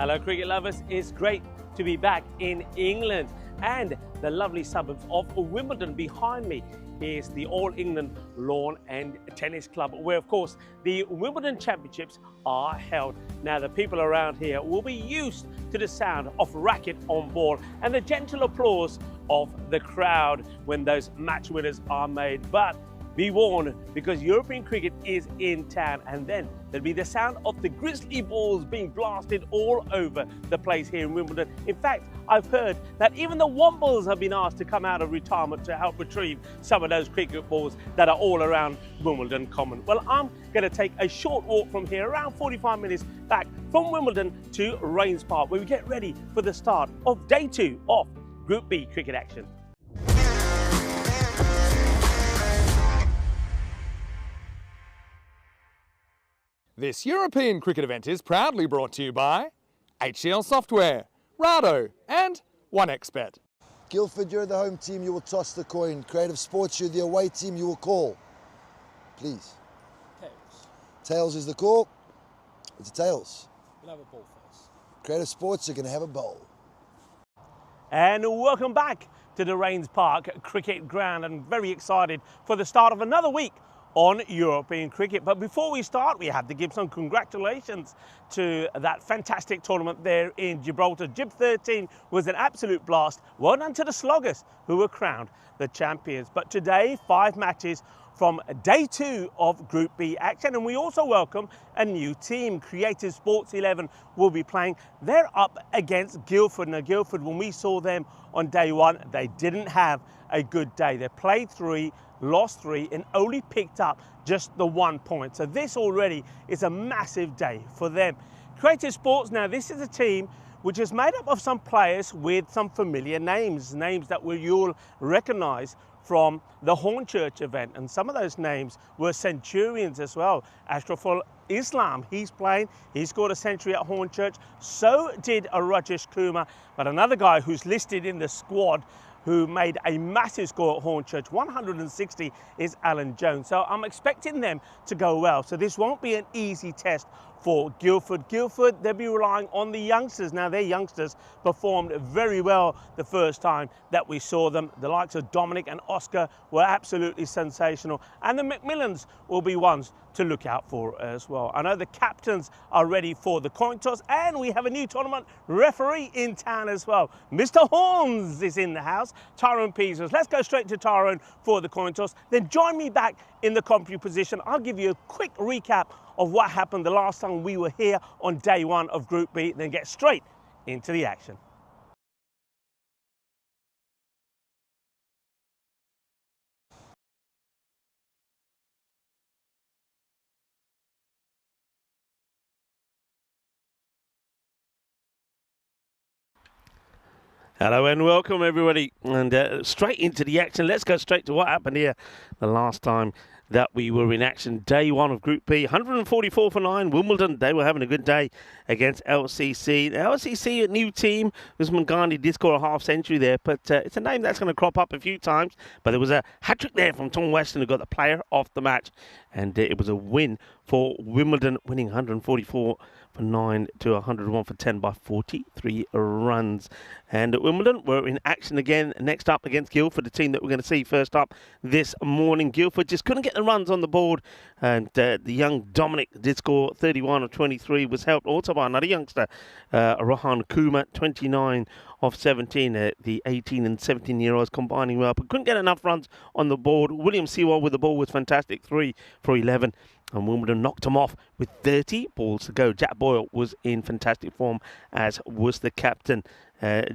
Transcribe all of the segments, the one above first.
Hello cricket lovers, it's great to be back in England and the lovely suburbs of Wimbledon. Behind me is the All England Lawn and Tennis Club, where of course the Wimbledon Championships are held. Now the people around here will be used to the sound of racket on ball and the gentle applause of the crowd when those match winners are made. But be warned, because European cricket is in town, and then there'll be the sound of the grizzly balls being blasted all over the place here in Wimbledon. In fact, I've heard that even the Wombles have been asked to come out of retirement to help retrieve some of those cricket balls that are all around Wimbledon Common. Well, I'm going to take a short walk from here, around 45 minutes back from Wimbledon to Rains Park, where we get ready for the start of day 2 of Group B cricket action. This European cricket event is proudly brought to you by HCL Software, Rado and OneXBet. Guildford, you're the home team, you will toss the coin. Creative Sports, you're the away team, you will call. Please. Tails. Tails is the call. It's a tails. We'll have a ball first. Creative Sports, you're going to have a bowl. And welcome back to the Rains Park cricket ground, and very excited for the start of another week on European cricket. But before we start, we have to give some congratulations to that fantastic tournament there in Gibraltar. Gib 13 was an absolute blast. Well done to the Sloggers, who were crowned the champions. But today, 5 matches from day 2 of Group B action, and we also welcome a new team. Creative Sports 11 will be playing. They're up against Guildford. Now Guildford, when we saw them on day 1, they didn't have a good day. They played 3, lost 3, and only picked up just the 1 point. So this already is a massive day for them. Creative Sports, now this is a team which is made up of some players with some familiar names that you'll recognise from the Hornchurch event, and some of those names were Centurions as well. Ashraful Islam, he's playing, he scored a century at Hornchurch, so did Rajesh Kumar, but another guy who's listed in the squad who made a massive score at Hornchurch, 160, is Alan Jones. So I'm expecting them to go well. So this won't be an easy test for Guildford. Guildford, they'll be relying on the youngsters. Now their youngsters performed very well the first time that we saw them. The likes of Dominic and Oscar were absolutely sensational. And the Macmillans will be ones to look out for as well. I know the captains are ready for the coin toss, and we have a new tournament referee in town as well. Mr. Horns is in the house, Tyrone Peters. Let's go straight to Tyrone for the coin toss. Then join me back in the commentary position. I'll give you a quick recap of what happened the last time we were here on day 1 of Group B, then get straight into the action. Hello and welcome everybody, and straight into the action. Let's go straight to what happened here the last time that we were in action. Day 1 of Group B, 144 for 9. Wimbledon, they were having a good day against LCC. The LCC, a new team. Usman Ghani did score a half century there, but it's a name that's going to crop up a few times. But there was a hat-trick there from Tom Weston, who got the player of the match. And it was a win for Wimbledon, winning 144 for 9 to 101 for 10 by 43 runs. And at Wimbledon, we're in action again. Next up against Guildford, the team that we're going to see first up this morning. Guildford just couldn't get the runs on the board, and the young Dominic did score 31 of 23, was helped also by another youngster, Rohan Kumar, 29 of 17. The 18 and 17-year-olds combining well, but couldn't get enough runs on the board. William Sewell with the ball was fantastic, 3 for 11. And Wimbledon knocked him off with 30 balls to go. Jack Boyle was in fantastic form, as was the captain,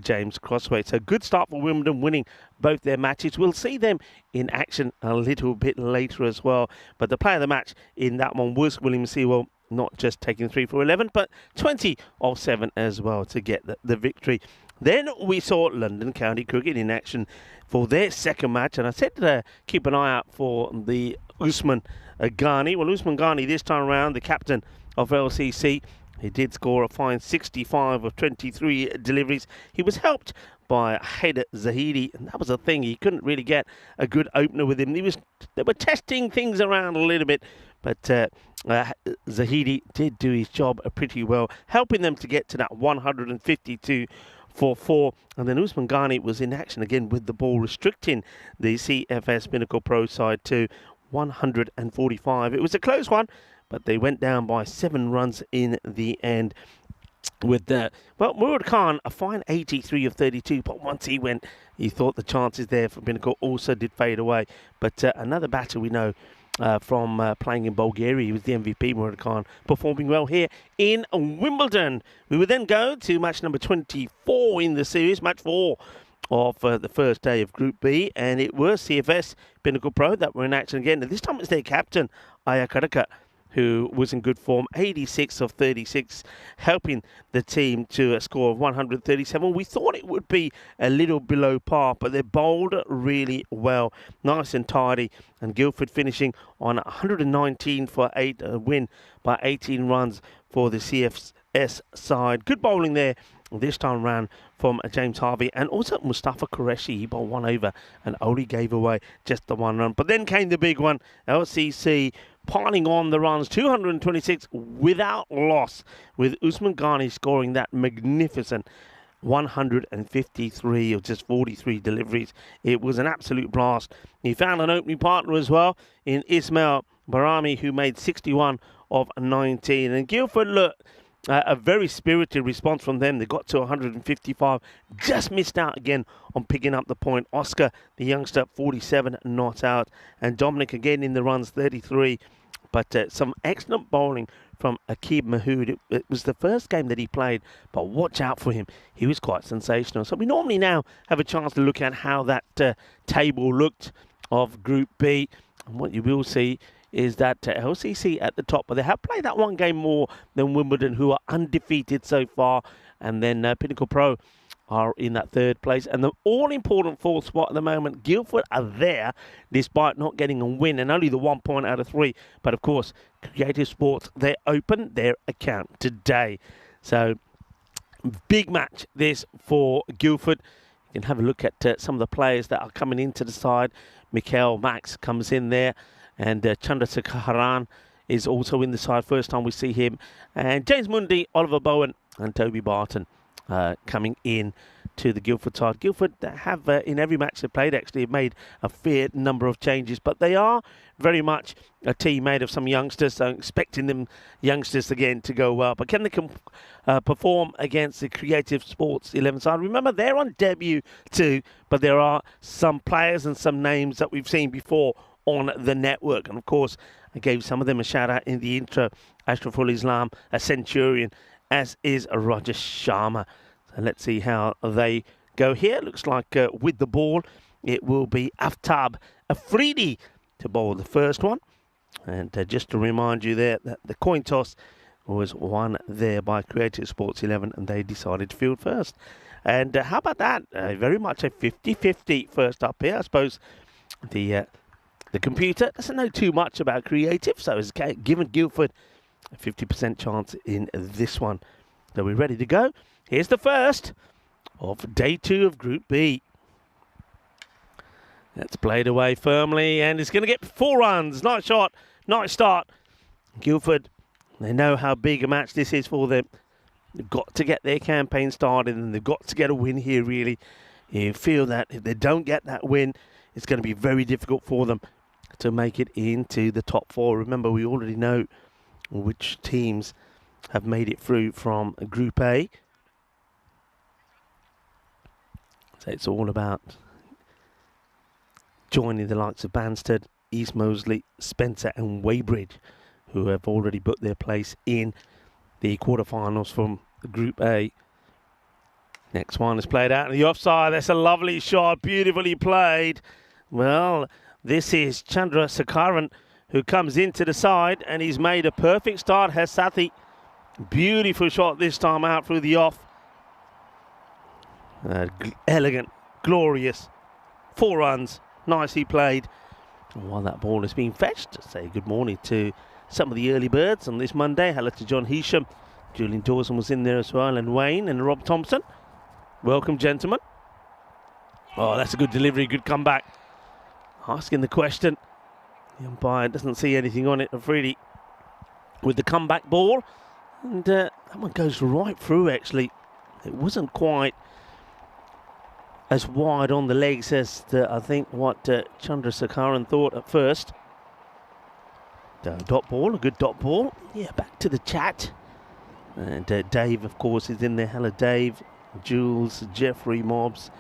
James Crossway. So good start for Wimbledon, winning both their matches. We'll see them in action a little bit later as well. But the player of the match in that one was William Sewell, not just taking 3 for 11, but 20 of 7 as well to get the victory. Then we saw London County Cricket in action for their second match, and I said keep an eye out for the Usman Ghani. Well, Usman Ghani this time around, the captain of LCC, he did score a fine 65 of 23 deliveries. He was helped by Haider Zahidi, and that was the thing. He couldn't really get a good opener with him. They were testing things around a little bit, but Zahidi did do his job pretty well, helping them to get to that 152 for 4. And then Usman Ghani was in action again with the ball, restricting the CFS Pinnacle Pro side to 145. It was a close one, but they went down by 7 runs in the end. With Murad Khan, a fine 83 of 32, but once he went, he thought the chances there for Pinnacle also did fade away. But another batter we know from playing in Bulgaria, he was the MVP, Murad Khan, performing well here in Wimbledon. We would then go to match number 24 in the series, match 4 of the first day of Group B, and it was CFS Pinnacle Pro that were in action again. And this time it's their captain, Ayakaraka, who was in good form, 86 of 36, helping the team to a score of 137. We thought it would be a little below par, but they bowled really well, nice and tidy, and Guildford finishing on 119 for 8, a win by 18 runs for the CFS side. Good bowling there this time round from James Harvey, and also Mustafa Qureshi. He bowled 1 over and only gave away just the 1 run. But then came the big one, LCC piling on the runs, 226 without loss, with Usman Ghani scoring that magnificent 153 of just 43 deliveries. It was an absolute blast. He found an opening partner as well in Ismail Barami, who made 61 of 19. And Guildford, look, a very spirited response from them. They got to 155, just missed out again on picking up the point. Oscar, the youngster, 47 not out. And Dominic again in the runs, 33. But some excellent bowling from Akib Mahood. It was the first game that he played, but watch out for him. He was quite sensational. So we normally now have a chance to look at how that table looked of Group B. And what you will see is that LCC at the top, but they have played that one game more than Wimbledon, who are undefeated so far. And then Pinnacle Pro are in that third place. And the all-important fourth spot at the moment, Guildford are there despite not getting a win and only the 1 point out of 3. But, of course, Creative Sports, they open their account today. So, big match this for Guildford. You can have a look at some of the players that are coming into the side. Mikael Max comes in there. And Chandrasekharan is also in the side. First time we see him. And James Mundy, Oliver Bowen and Toby Barton coming in to the Guildford side. Guildford have, in every match they've played, actually have made a fair number of changes. But they are very much a team made of some youngsters. So expecting them youngsters again to go well. But can they perform against the Creative Sports 11 side? Remember, they're on debut too. But there are some players and some names that we've seen before on the network. And of course, I gave some of them a shout out in the intro. Ashraful Islam, a Centurion, as is Roger Sharma. So let's see how they go here. Looks like with the ball, it will be Aftab Afridi to bowl the first one. And just to remind you there that the coin toss was won there by Creative Sports 11 and they decided to field first. And how about that? Very much a 50-50 first up here. I suppose the computer doesn't know too much about Creative, so it's given Guildford a 50% chance in this one. So we're ready to go. Here's the first of day 2 of Group B. That's played away firmly, and it's going to get 4 runs. Nice shot, nice start. Guildford, they know how big a match this is for them. They've got to get their campaign started, and they've got to get a win here, really. You feel that if they don't get that win, it's going to be very difficult for them to make it into the top 4. Remember, we already know which teams have made it through from Group A. So it's all about joining the likes of Banstead, East Moseley, Spencer and Weybridge, who have already booked their place in the quarterfinals from Group A. Next one is played out in the offside. That's a lovely shot, beautifully played. Well, this is Chandrasekharan, who comes into the side, and he's made a perfect start. Hasathi, beautiful shot this time out through the off. Elegant, glorious. 4 runs, nicely played. And while that ball is being fetched, say good morning to some of the early birds on this Monday. Hello to John Heasham. Julian Dawson was in there as well, and Wayne and Rob Thompson. Welcome, gentlemen. Oh, that's a good delivery, good comeback. Asking the question. The umpire doesn't see anything on it. Afridi with the comeback ball. And that one goes right through, actually. It wasn't quite as wide on the legs as I think what Chandrasekharan thought at first. Dot ball, a good dot ball. Yeah, back to the chat. And Dave, of course, is in there. Hello, Dave. Jules, Jeffrey, Mobs.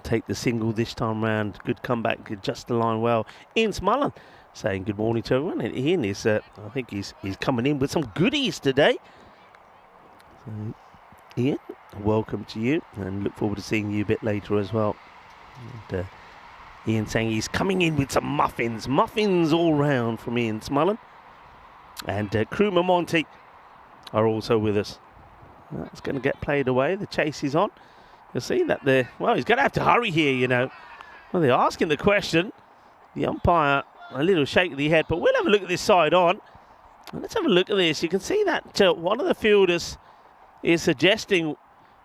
Take the single this time round. Good comeback, adjust the line well. Ian Smullen saying good morning to everyone. And Ian is, I think he's coming in with some goodies today. So, Ian, welcome to you, and look forward to seeing you a bit later as well. And, Ian saying he's coming in with some muffins. Muffins all round from Ian Smullen. And Kruma Monty are also with us. That's going to get played away. The chase is on. You'll see that there. Well, he's going to have to hurry here, you know. Well, they're asking the question. The umpire, a little shake of the head, but we'll have a look at this side on. And let's have a look at this. You can see that one of the fielders is suggesting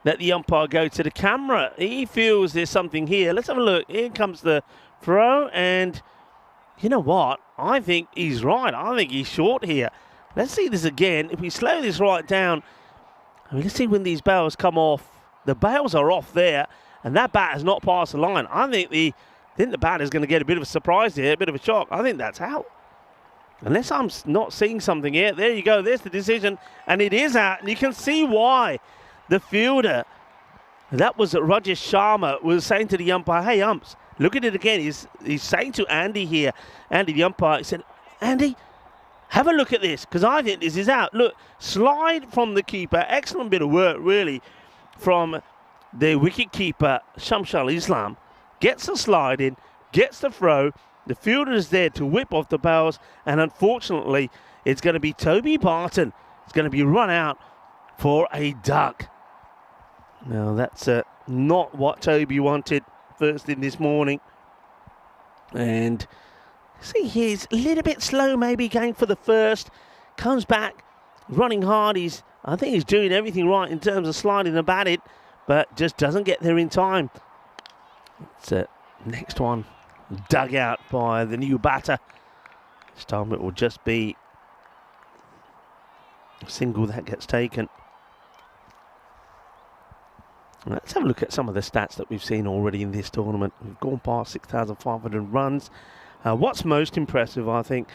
that the umpire go to the camera. He feels there's something here. Let's have a look. Here comes the throw, and you know what? I think he's right. I think he's short here. Let's see this again. If we slow this right down, I mean, let's see when these bails come off. The bails are off there, and that bat has not passed the line. I think the I think the batter's going to get a bit of a surprise here, a bit of a shock. I think that's out. Unless I'm not seeing something here. There you go. There's the decision. And it is out. And you can see why the fielder, that was Rajesh Sharma, was saying to the umpire, hey, umps, look at it again. He's saying to Andy here, Andy, the umpire, he said, Andy, have a look at this, because I think this is out. Look, slide from the keeper. Excellent bit of work, really, from the wicket keeper, Shamshal Islam. Gets the slide in, gets the throw. The fielder is there to whip off the bails, and unfortunately, it's going to be Toby Barton. It's going to be run out for a duck. Now, that's not what Toby wanted first thing this morning. And see, he's a little bit slow, maybe going for the first. Comes back, running hard. I think he's doing everything right in terms of sliding the bat in, but just doesn't get there in time. It's next one dug out by the new batter. This time it will just be a single that gets taken. Let's have a look at some of the stats that we've seen already in this tournament. We've gone past 6,500 runs. What's most impressive, I think,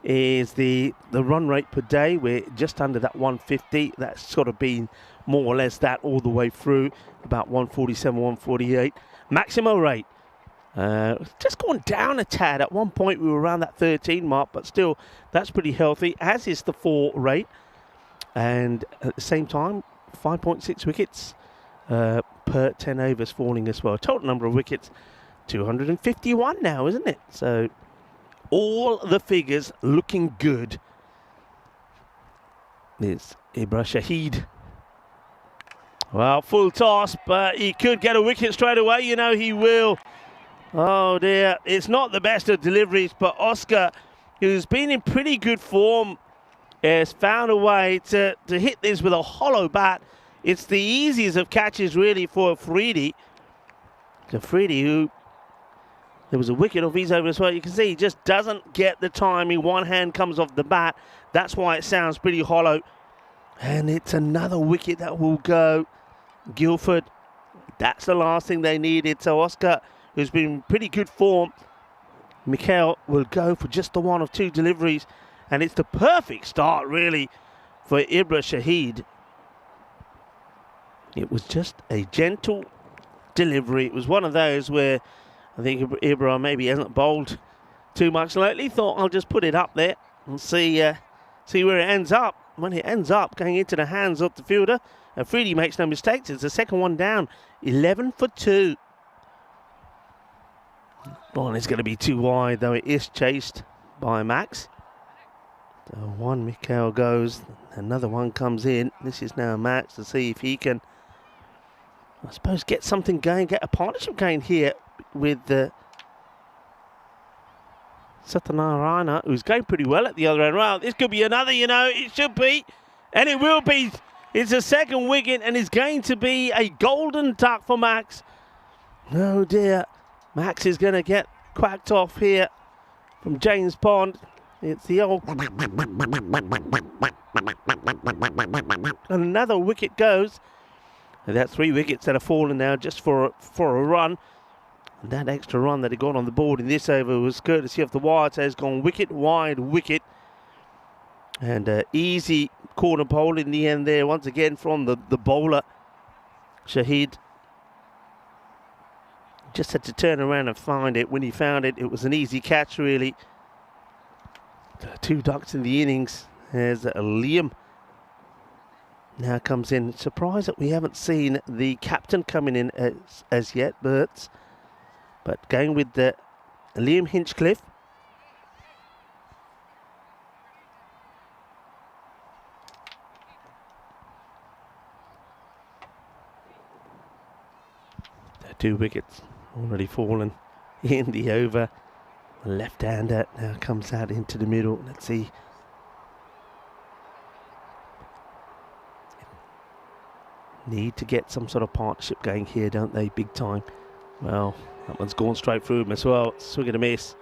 is the run rate per day. We're just under that 150. That's sort of been more or less that all the way through, about 147, 148. Maximo rate, just gone down a tad. At one point we were around that 13 mark, but still that's pretty healthy, as is the 4 rate. And at the same time, 5.6 wickets per 10 overs falling as well. Total number of wickets, 251 now, isn't it? So all the figures looking good. It's Ibra Shahid. Well, full toss, but he could get a wicket straight away. You know he will. Oh dear, it's not the best of deliveries, but Oscar, who's been in pretty good form, has found a way to hit this with a hollow bat. It's the easiest of catches, really, for Afridi. Afridi, who, there was a wicket off his over as well. You can see he just doesn't get the timing. One hand comes off the bat. That's why it sounds pretty hollow. And it's another wicket that will go. Guildford, that's the last thing they needed. So Oscar, who's been in pretty good form, Mikhail will go for just the one of 2 deliveries. And it's the perfect start, really, for Ibra Shahid. It was just a gentle delivery. It was one of those where I think Ibra maybe hasn't bowled too much lately. Thought, I'll just put it up there and see where it ends up. When it ends up going into the hands of the fielder, Afridi makes no mistakes. It's the second one down, 11 for 2. Ball is going to be too wide, though it is chased by Max. So one Mikhail goes, another one comes in. This is now Max to see if he can, I suppose, get something going, get a partnership going here with Satyanarayana, who's going pretty well at the other end. Well, this could be another, you know, it should be, and it will be. It's a second wicket, and it's going to be a golden duck for Max. Oh dear, Max is going to get quacked off here from James Pond. It's the old... And another wicket goes. And that's 3 wickets that have fallen now just for a run. And that extra run that he got on the board in this over was courtesy of the wide. So he's gone wicket, wide, wicket. And easy corner pole in the end there, once again from the bowler, Shahid. Just had to turn around and find it. When he found it, it was an easy catch, really. 2 ducks in the innings. There's Liam. Now comes in. Surprised that we haven't seen the captain coming in as yet, but going with the Liam Hinchcliffe. The 2 wickets already fallen in the over. The left-hander now comes out into the middle. Let's see. Need to get some sort of partnership going here, don't they? Big time. Well, that one's gone straight through him as well. Swing and a miss.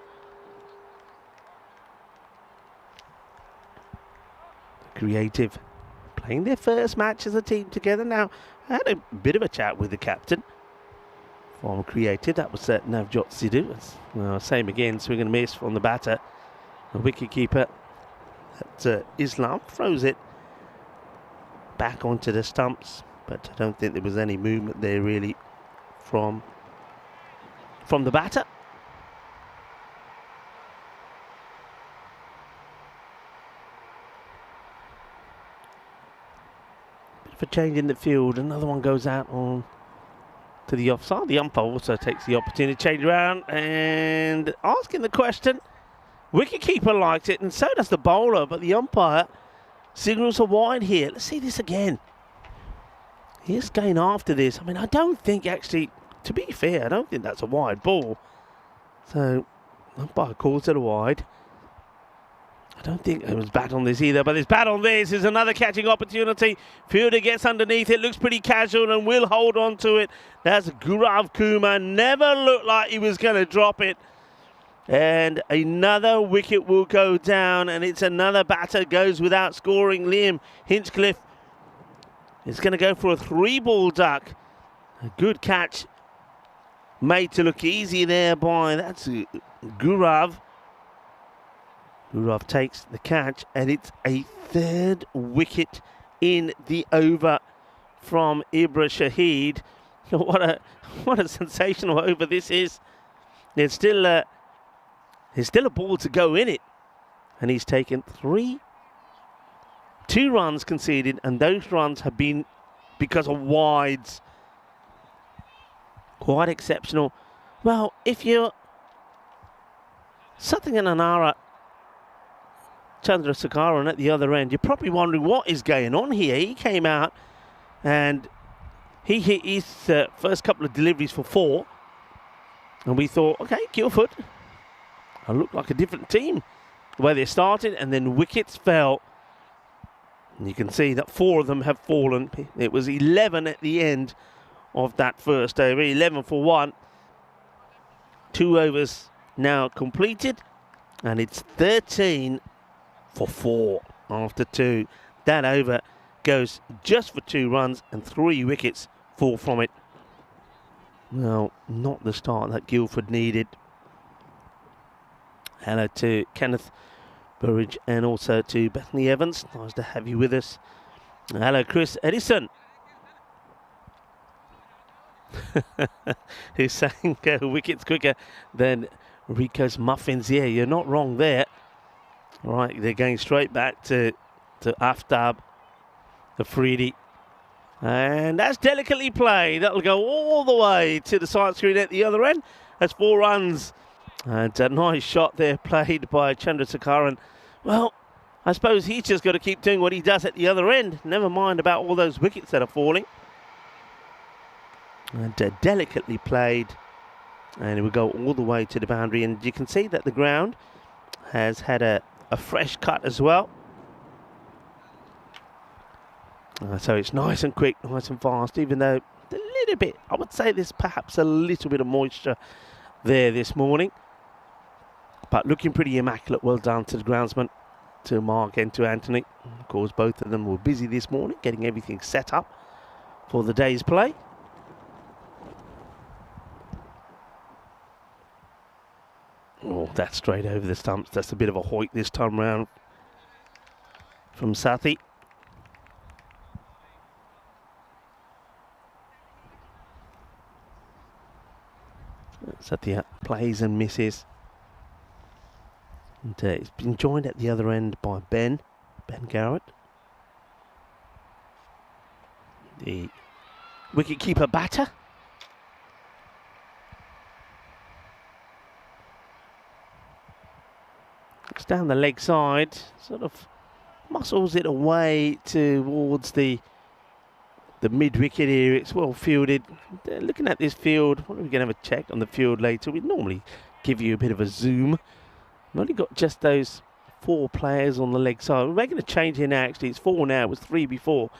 Creative. Playing their first match as a team together now. I had a bit of a chat with the captain from creative. That was Navjot Sidhu. Same again, swing and miss from the batter. The wicket keeper, Islam, throws it back onto the stumps, but I don't think there was any movement there really from the batter. Bit of a change in the field. Another one goes out on to the offside. The umpire also takes the opportunity to change around and asking the question. Wicketkeeper likes it, and so does the bowler, but the umpire signals a wide here. Let's see this again. He's going after this. I mean, I don't think actually, to be fair, I don't think that's a wide ball. So, umpire calls it a wide. I don't think it was bat on this either, but this bat on this is another catching opportunity. Fielder gets underneath it, looks pretty casual and will hold on to it. That's Gaurav Kumar. Never looked like he was going to drop it. And another wicket will go down, and it's another batter goes without scoring. Liam Hinchcliffe is going to go for a 3-ball duck. A good catch made to look easy there by, that's Gaurav. Gaurav takes the catch, and it's a 3rd wicket in the over from Ibra Shahid. What a sensational over this is. There's still a ball to go in it, and he's taken 2 runs conceded, and those runs have been because of wides. Quite exceptional. Well, if you're Satyanarayana Chandrasekaran at the other end, you're probably wondering what is going on here. He came out and he hit his first couple of deliveries for 4, and we thought, okay, Guildford looked like a different team the way they started, and then wickets fell. And you can see that 4 of them have fallen. It was 11 at the end of that first over, 11 for 1. 2 overs now completed, and it's 13 for 4 after 2. That over goes just for 2 runs, and 3 wickets fall from it. Well, not the start that Guildford needed. Hello to Kenneth Burridge and also to Bethany Evans. Nice to have you with us. Hello, Chris Edison. Who's saying wickets quicker than Rico's muffins. Yeah, you're not wrong there. Right, they're going straight back to Aftab Afridi. And that's delicately played. That'll go all the way to the side screen at the other end. That's 4 runs. And a nice shot there played by Chandrasekaran. Well, I suppose he's just got to keep doing what he does at the other end. Never mind about all those wickets that are falling. And delicately played. And it will go all the way to the boundary. And you can see that the ground has had a fresh cut as well. So it's nice and quick, nice and fast, even though a little bit, I would say there's perhaps a little bit of moisture there this morning. But looking pretty immaculate. Well done to the groundsman, to Mark and to Anthony. Of course, both of them were busy this morning, getting everything set up for the day's play. Oh, that's straight over the stumps. That's a bit of a hoik this time round from Sathi. Satya plays and misses. And it's been joined at the other end by Ben Garrett. The wicket-keeper batter. It's down the leg side, sort of muscles it away towards the mid-wicket area. It's well fielded. Looking at this field, we're going to have a check on the field later. We normally give you a bit of a zoom. We've only got just those 4 players on the leg side. We're making a change here now, actually. It's 4 now, it was 3 before.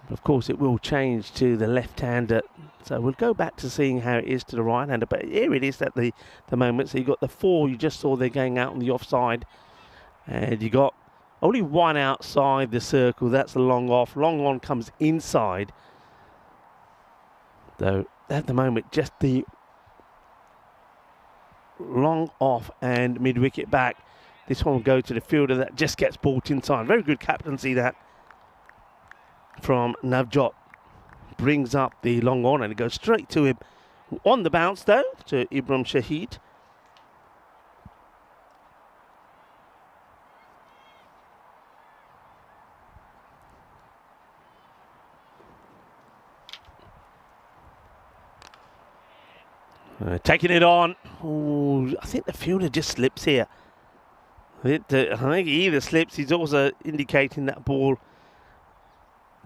But of course, it will change to the left-hander. So we'll go back to seeing how it is to the right-hander. But here it is at the moment. So you've got the 4 you just saw there going out on the offside. And you got only 1 outside the circle. That's a long off. Long on comes inside. Though at the moment just the long off and mid-wicket back. This one will go to the fielder that just gets bought inside. Very good captaincy that from Navjot. Brings up the long on and it goes straight to him. On the bounce though, to Ibrahim Shahid. Taking it on. Ooh, I think the fielder just slips here. I think he either slips, he's also indicating that ball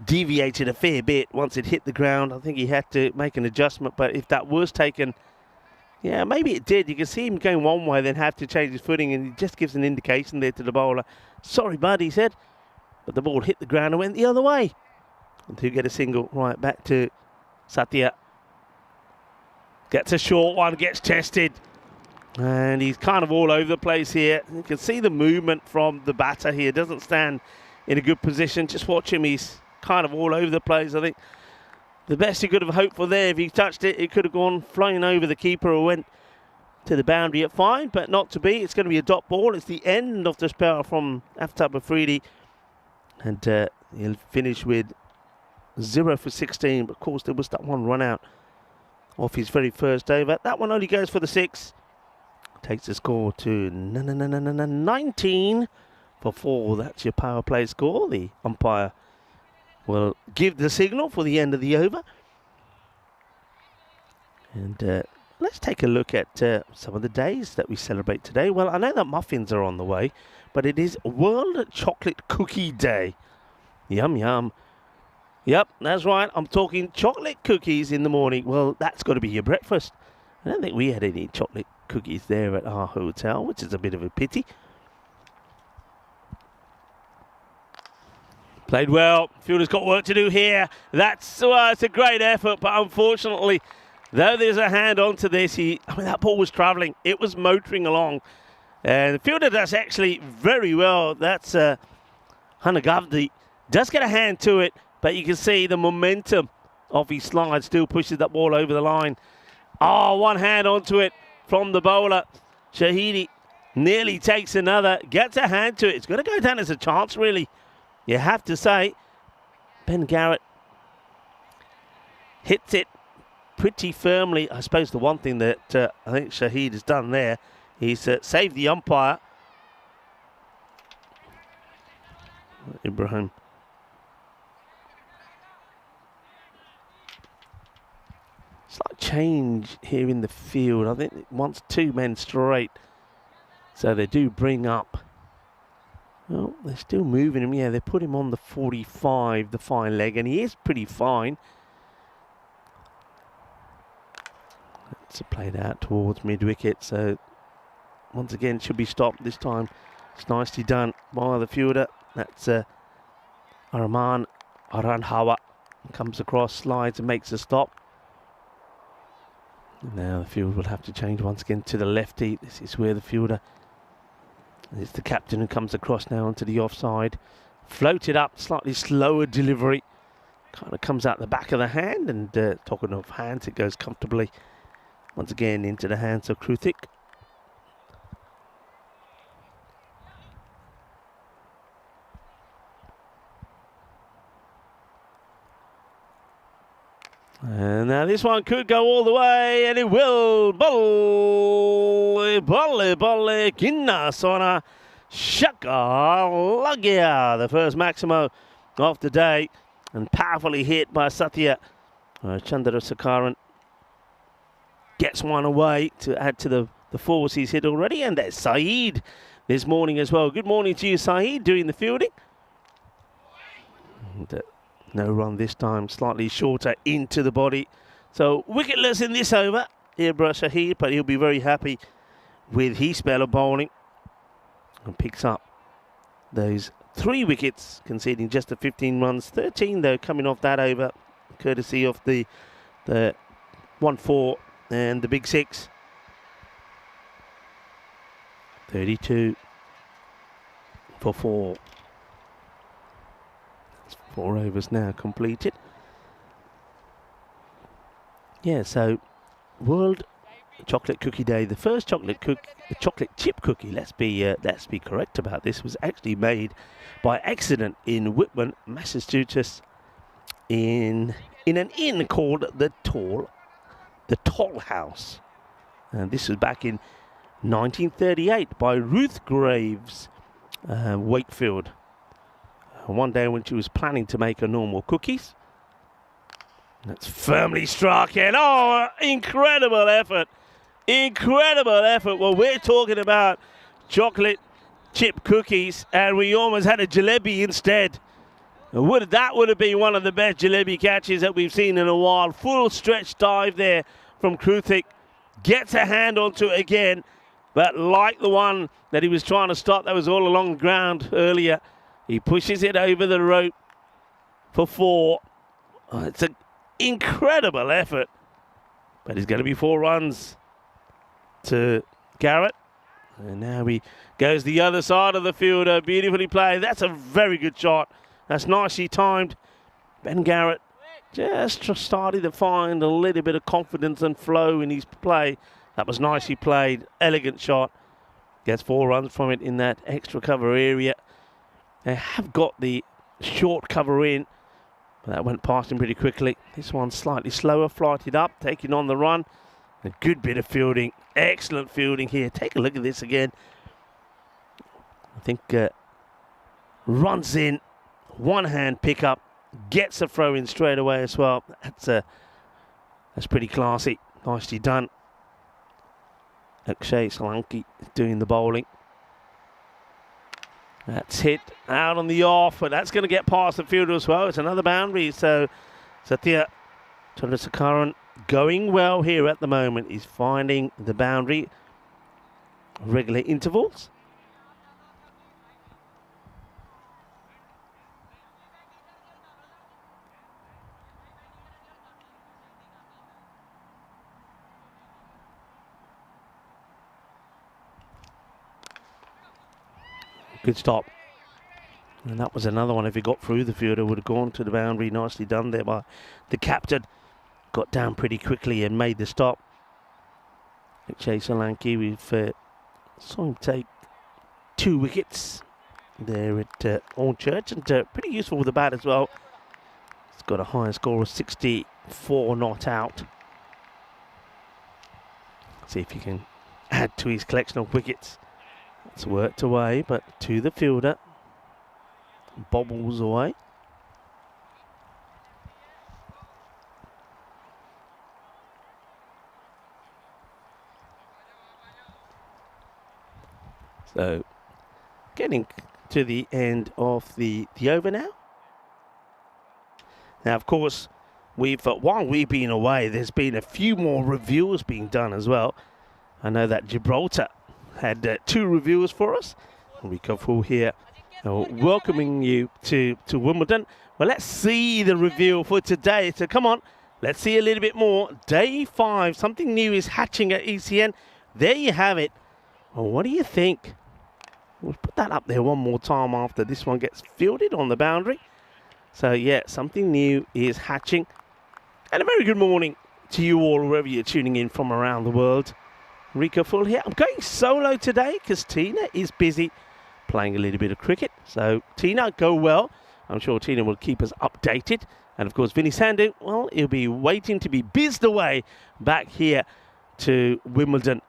deviated a fair bit once it hit the ground. I think he had to make an adjustment, but if that was taken, yeah, maybe it did. You can see him going one way, then have to change his footing, and he just gives an indication there to the bowler. Sorry, bud, he said, but the ball hit the ground and went the other way. And to get a single right back to Satya. Gets a short one, gets tested. And he's kind of all over the place here. You can see the movement from the batter here. Doesn't stand in a good position. Just watch him. He's kind of all over the place. I think the best he could have hoped for there, if he touched it, it could have gone flying over the keeper or went to the boundary at fine, but not to be. It's going to be a dot ball. It's the end of the spell from Aftab Afridi. And he'll finish with 0 for 16. But of course, there was that one run out off his very first over. That one only goes for the 6. Takes the score to 19 for 4. That's your power play score. The umpire will give the signal for the end of the over. And let's take a look at some of the days that we celebrate today. Well, I know that muffins are on the way, but it is World Chocolate Cookie Day. Yum, yum. Yep, that's right. I'm talking chocolate cookies in the morning. Well, that's got to be your breakfast. I don't think we had any chocolate cookies there at our hotel, which is a bit of a pity. Played well. Fielder's got work to do here. It's a great effort, but unfortunately, though there's a hand onto this, that ball was travelling. It was motoring along. And the fielder does actually very well. That's Hanagavdi. Does get a hand to it, but you can see the momentum of his slide still pushes that ball over the line. Oh, one hand onto it from the bowler. Shahidi nearly takes another, gets a hand to it. It's going to go down as a chance, really. You have to say, Ben Garrett hits it pretty firmly. I suppose the one thing that I think Shahid has done there is saved the umpire. Ibrahim. Slight change here in the field. I think it wants 2 men straight. So they do bring up. Well, they're still moving him. Yeah, they put him on the 45, the fine leg, and he is pretty fine. It's played out towards mid-wicket, so once again should be stopped this time. It's nicely done by the fielder. That's Arman Aranhawa. Comes across, slides and makes a stop. Now the field will have to change once again to the lefty. This is where the fielder, it's the captain who comes across now onto the offside. Floated up, slightly slower delivery. Kind of comes out the back of the hand, and talking of hands, it goes comfortably once again into the hands of Kruthik. And now this one could go all the way, and it will. Bolle, kinna, sona, shaka, lagya. The first Maximo of the day, and powerfully hit by Satya. Chandra Sakaran gets one away to add to the 4s he's hit already, and there's Saeed this morning as well. Good morning to you, Saeed, doing the fielding. And, no run this time, slightly shorter into the body. So wicketless in this over, Ibrahim Shahid, but he'll be very happy with his spell of bowling. And picks up those 3 wickets, conceding just the 15 runs. 13 though coming off that over, courtesy of the 1-4 and the big 6. 32 for 4. 4 overs now completed. Yeah, so World Chocolate Cookie Day. The first chocolate chip cookie. Let's be correct about this. Was actually made by accident in Whitman, Massachusetts, in an inn called the Toll House, and this was back in 1938 by Ruth Graves Wakefield. One day when she was planning to make her normal cookies. That's firmly struck in. Oh, incredible effort. Incredible effort. Well, we're talking about chocolate chip cookies, and we almost had a jalebi instead. That would have been one of the best jalebi catches that we've seen in a while. Full stretch dive there from Kruthik. Gets a hand onto it again, but like the one that he was trying to stop that was all along the ground earlier, he pushes it over the rope for 4. Oh, it's an incredible effort, but it's going to be 4 runs to Garrett. And now he goes the other side of the fielder. Beautifully played. That's a very good shot. That's nicely timed. Ben Garrett just starting to find a little bit of confidence and flow in his play. That was nicely played. Elegant shot. Gets 4 runs from it in that extra cover area. They have got the short cover in, but that went past him pretty quickly. This one's slightly slower, flighted up, taking on the run. A good bit of fielding. Excellent fielding here. Take a look at this again. I think runs in, one-hand pickup, gets a throw in straight away as well. That's pretty classy. Nicely done. Akshay Solanki doing the bowling. That's hit out on the off, but that's going to get past the fielder as well. It's another boundary. So Satya Chandrasekaran going well here at the moment. He's finding the boundary. Regular intervals. Good stop. And that was another one. If he got through the fielder, would have gone to the boundary. Nicely done there by the captain. Got down pretty quickly and made the stop. Akshay Solanki, we've saw him take 2 wickets there at Hornchurch, and pretty useful with the bat as well. He's got a higher score of 64 not out. See if he can add to his collection of wickets. It's worked away, but to the fielder. Bobbles away. So, getting to the end of the over now. Now, of course, while we've been away, there's been a few more reviews being done as well. I know that Gibraltar had 2 reviewers for us. We come full here, welcoming you to Wimbledon. Well, let's see the review for today. So come on, let's see a little bit more. Day 5, something new is hatching at ECN. There you have it. Well, what do you think? We'll put that up there one more time after this one gets fielded on the boundary. So yeah, something new is hatching. And a very good morning to you all, wherever you're tuning in from around the world. Rico Full here. I'm going solo today because Tina is busy playing a little bit of cricket. So Tina, go well. I'm sure Tina will keep us updated. And of course, Vinny Sandhu, well, he'll be waiting to be bizzed away back here to Wimbledon.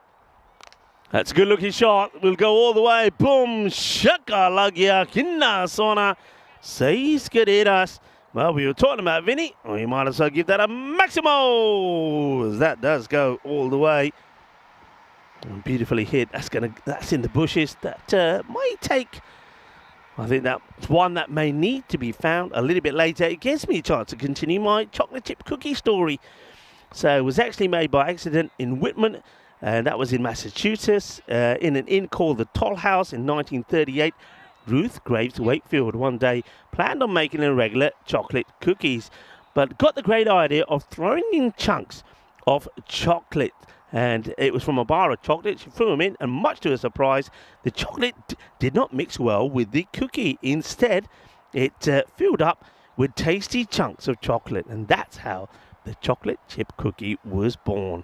That's a good looking shot. We'll go all the way. Boom. Shaka lagya kinna sona. Seis queridas. Well, we were talking about Vinny. Well, you might as well give that a maximo. That does go all the way. Beautifully hit. That's in the bushes. That might take. I think that's one that may need to be found a little bit later. It gives me a chance to continue my chocolate chip cookie story. So it was actually made by accident in Whitman, and that was in Massachusetts, in an inn called the Toll House in 1938. Ruth Graves Wakefield one day planned on making irregular chocolate cookies, but got the great idea of throwing in chunks of chocolate. And it was from a bar of chocolate. She threw them in, and much to her surprise, the chocolate did not mix well with the cookie. Instead, it filled up with tasty chunks of chocolate, and that's how the chocolate chip cookie was born.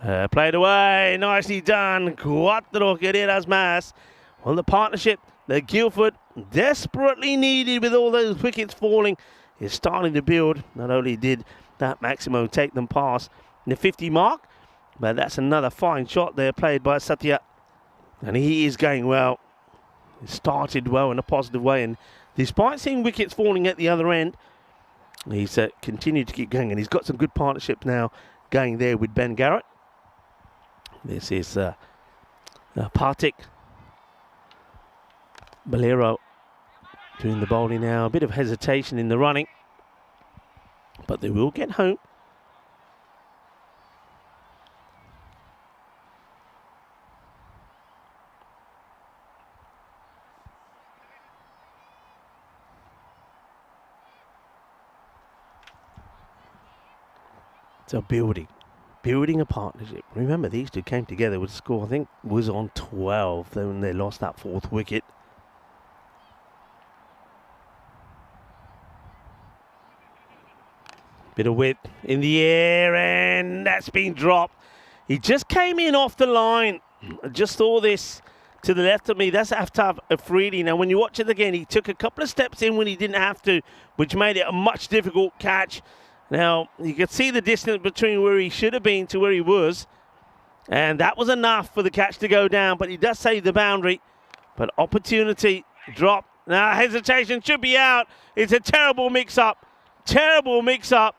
Played away, nicely done. Cuatro carreras más. Well, the partnership that Guildford desperately needed with all those wickets falling is starting to build. Not only did that Maximo take them past the 50 mark, but that's another fine shot there played by Satya. And he is going well. He started well in a positive way, and despite seeing wickets falling at the other end, he's continued to keep going, and he's got some good partnerships now going there with Ben Garrett. This is Partik. Bolero doing the bowling now. A bit of hesitation in the running, but they will get home. So building a partnership. Remember, these two came together with a score, I think, was on 12 when they lost that fourth wicket. Bit of whip in the air, and that's been dropped. He just came in off the line. I just saw this to the left of me. That's Aftab Afridi. Now, when you watch it again, he took a couple of steps in when he didn't have to, which made it a much difficult catch. Now, you can see the distance between where he should have been to where he was. And that was enough for the catch to go down. But he does save the boundary. But opportunity drop. Now, hesitation should be out. It's a terrible mix-up. Terrible mix-up.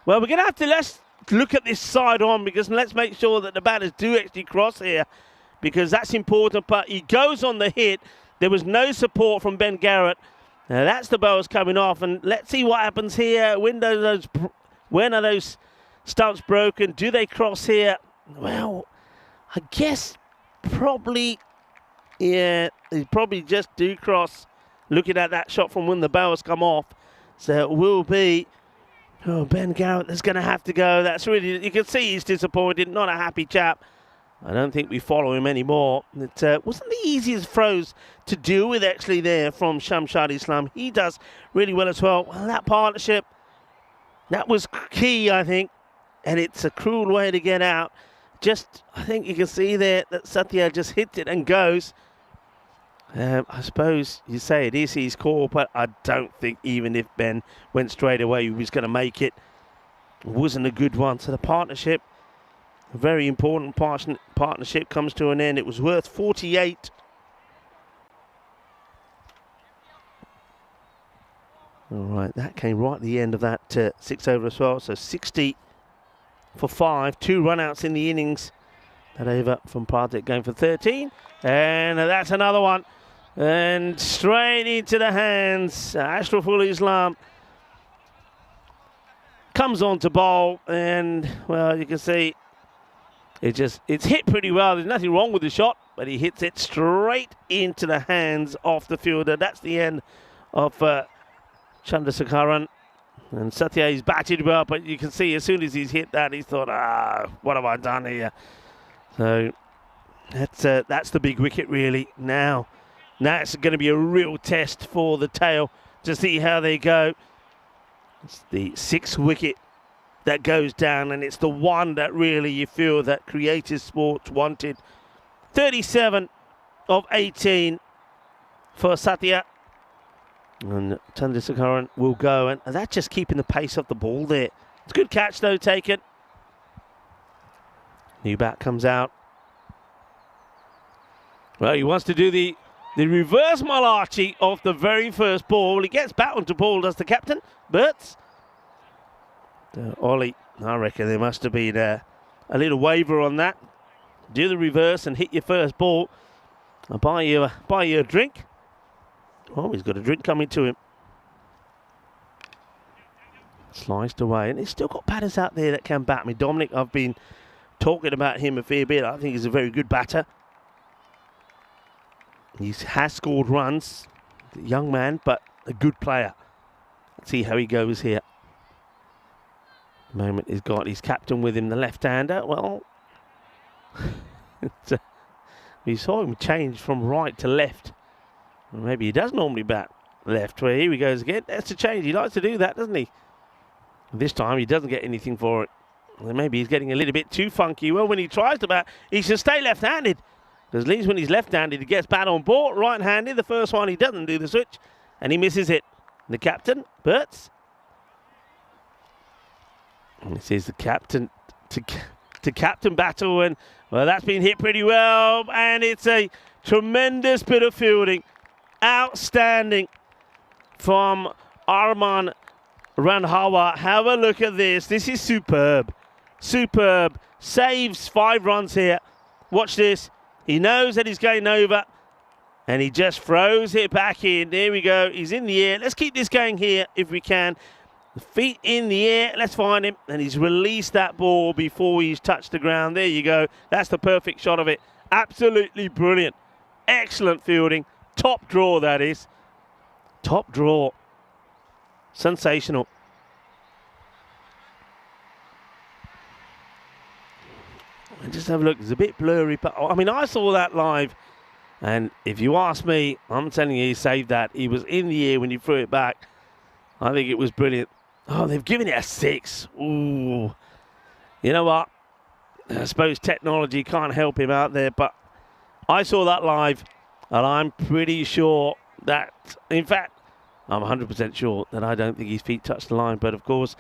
Well, we're going to have to let's look at this side on, because let's make sure that the batters do actually cross here, because that's important. But he goes on the hit. There was no support from Ben Garrett. Now that's the bowlers coming off, and let's see what happens here. When are those stumps broken? Do they cross here? Well, I guess probably, yeah, they probably just do cross. Looking at that shot from when the bowlers come off, so it will be Ben Garrett that's going to have to go. That's really, you can see he's disappointed, not a happy chap. I don't think we follow him anymore. It wasn't the easiest throws to deal with actually there from Shamshad Islam. He does really well as well. Well, that partnership, that was key, I think. And it's a cruel way to get out. Just, I think you can see there that Satya just hits it and goes. I suppose you say it is his call, but I don't think even if Ben went straight away, he was going to make it. It wasn't a good one. So the partnership, a very important partnership, comes to an end. It was worth 48. All right, that came right at the end of that 6 over as well. So 60 for 5, 2 run-outs in the innings. That over from Partik going for 13. And that's another one. And straight into the hands. Ashraful Islam comes on to bowl. And, well, you can see it's hit pretty well. There's nothing wrong with the shot, but he hits it straight into the hands of the fielder. That's the end of Chandrasekharan. And Satya is batted well, but you can see as soon as he's hit that, he's thought, what have I done here? So that's the big wicket, really. Now it's going to be a real test for the tail to see how they go. It's the 6th wicket that goes down, and it's the one that really you feel that Creative Sports wanted. 37 of 18 for Satya. And Chandrasekharan will go, and that's just keeping the pace of the ball there. It's a good catch, though, taken. New bat comes out. Well, he wants to do the reverse Malachi of the very first ball. He gets back onto ball, does the captain, but Ollie, I reckon there must have been a little waiver on that. Do the reverse and hit your first ball. I'll buy you a drink. Oh, he's got a drink coming to him. Sliced away, and he's still got batters out there that can bat me. Dominic, I've been talking about him a fair bit. I think he's a very good batter. He has scored runs. A young man, but a good player. Let's see how he goes here. The moment he's got his captain with him, the left-hander. Well, we saw him change from right to left. Well, maybe he does normally bat left. Where here he goes again. That's a change. He likes to do that, doesn't he? This time he doesn't get anything for it. Well, maybe he's getting a little bit too funky. Well, when he tries to bat, he should stay left-handed. Because at least when he's left-handed, he gets bat on ball. Right-handed, the first one, he doesn't do the switch. And he misses it. The captain, Bertz. And this is the captain to captain battle. And, well, that's been hit pretty well. And it's a tremendous bit of fielding. Outstanding from Arman Randhawa. Have a look at this. This is superb. Superb. Saves 5 runs here. Watch this. He knows that he's going over. And he just throws it back in. There we go. He's in the air. Let's keep this going here if we can. The feet in the air. Let's find him. And he's released that ball before he's touched the ground. There you go. That's the perfect shot of it. Absolutely brilliant. Excellent fielding. Top draw, that is. Top draw. Sensational. And just have a look. It's a bit blurry, but I mean, I saw that live. And if you ask me, I'm telling you, he saved that. He was in the air when you threw it back. I think it was brilliant. Oh, they've given it a 6. Ooh. You know what? I suppose technology can't help him out there, but I saw that live, and I'm pretty sure that, in fact, I'm 100% sure that I don't think his feet touched the line. But, of course,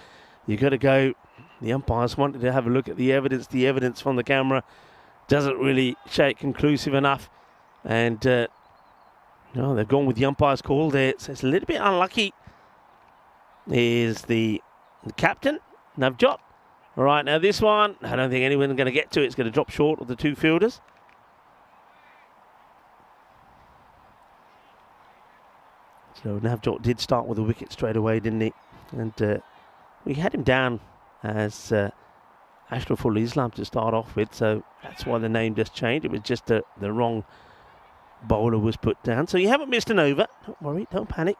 you've got to go. The umpires wanted to have a look at the evidence. The evidence from the camera doesn't really show it conclusive enough. And, no, they've gone with the umpire's call there. So it's a little bit unlucky. Is the captain, Navjot. All right, now this one, I don't think anyone's going to get to it. It's going to drop short of the 2 fielders. So Navjot did start with a wicket straight away, didn't he? And we had him down as Ashraful Islam to start off with, so that's why the name just changed. It was just the wrong bowler was put down. So you haven't missed an over. Don't worry, don't panic.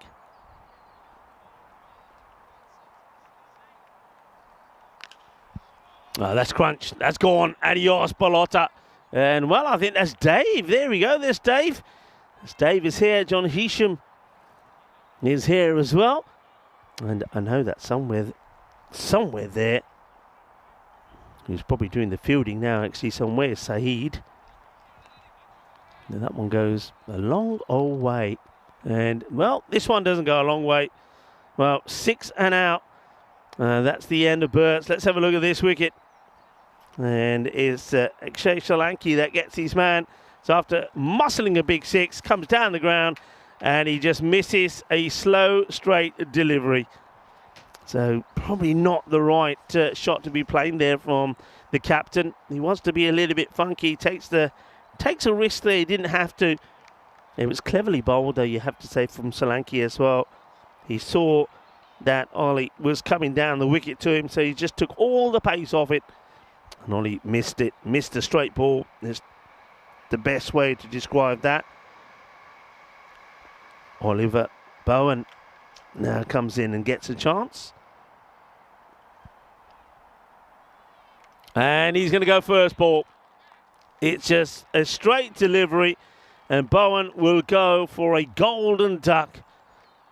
Oh, that's crunch. That's gone. Adios, Balota. And, well, I think that's Dave. There we go. There's Dave. Dave is here. John Hisham is here as well. And I know that somewhere there, who's probably doing the fielding now, actually, somewhere, Saeed. Now that one goes a long old way. And, well, this one doesn't go a long way. Well, 6 and out. That's the end of Bertz. Let's have a look at this wicket. And it's Akshay Solanki that gets his man. So after muscling a big 6, comes down the ground, and he just misses a slow, straight delivery. So probably not the right shot to be playing there from the captain. He wants to be a little bit funky. Takes a risk there. He didn't have to. It was cleverly bowled, though, you have to say, from Solanki as well. He saw that Ollie was coming down the wicket to him, so he just took all the pace off it. And Ollie missed it. Missed a straight ball. It's the best way to describe that. Oliver Bowen now comes in and gets a chance. And he's going to go first ball. It's just a straight delivery. And Bowen will go for a golden duck.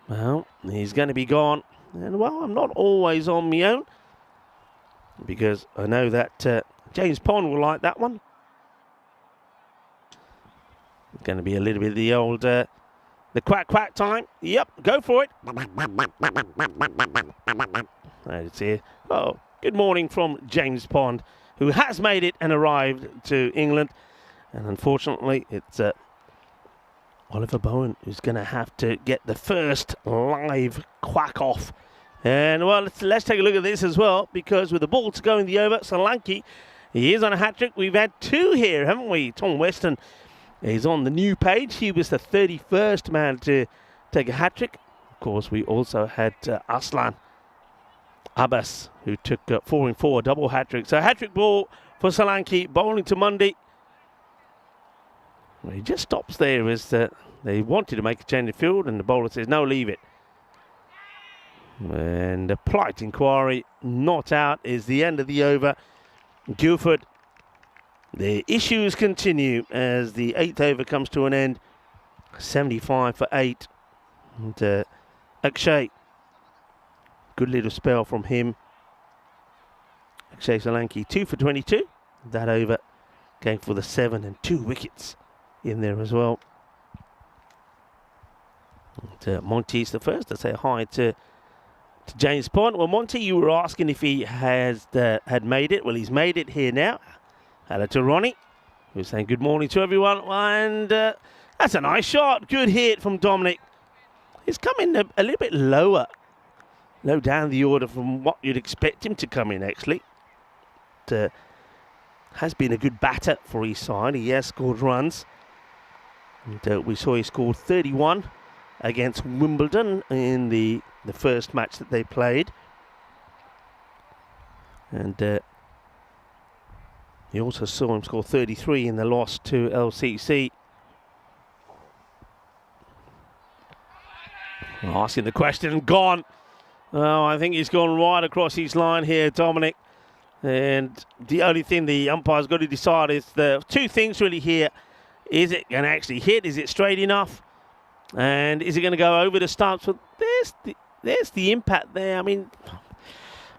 Well, he's going to be gone. And, well, I'm not always on my own, because I know that James Pond will like that one. It's going to be a little bit of the old, the quack time. Yep, go for it. It's here. Oh, good morning from James Pond, who has made it and arrived to England. And unfortunately, it's Oliver Bowen who's going to have to get the first live quack off. And, well, let's take a look at this as well, because with the ball to go in the over, Solanki, he is on a hat-trick. We've had 2 here, haven't we? Tom Weston is on the new page. He was the 31st man to take a hat-trick. Of course, we also had Aslan Abbas, who took 4 in 4, double hat-trick. So hat-trick ball for Solanki, bowling to Mundy. Well, he just stops there as they wanted to make a change of field, and the bowler says, no, leave it. And a polite inquiry, not out, is the end of the over. Guildford, the issues continue as the 8th over comes to an end. 75 for 8. And Akshay, good little spell from him. Akshay Solanki 2 for 22. That over going for the 7 and 2 wickets in there as well. And, Monty's the first to say hi to James Pond. Well, Monty, you were asking if he had made it. Well, he's made it here now. Hello to Ronnie, who's saying good morning to everyone. And that's a nice shot. Good hit from Dominic. He's coming a little bit low down the order from what you'd expect him to come in, actually. Has been a good batter for his side. He has scored runs. And we saw he scored 31 against Wimbledon in the first match that they played. And you also saw him score 33 in the loss to LCC. Asking the question, gone. Oh, I think he's gone right across his line here, Dominic. And the only thing the umpire's got to decide is the two things really here. Is it going to actually hit? Is it straight enough? And is it going to go over the stumps? Well, there's the impact there. I mean,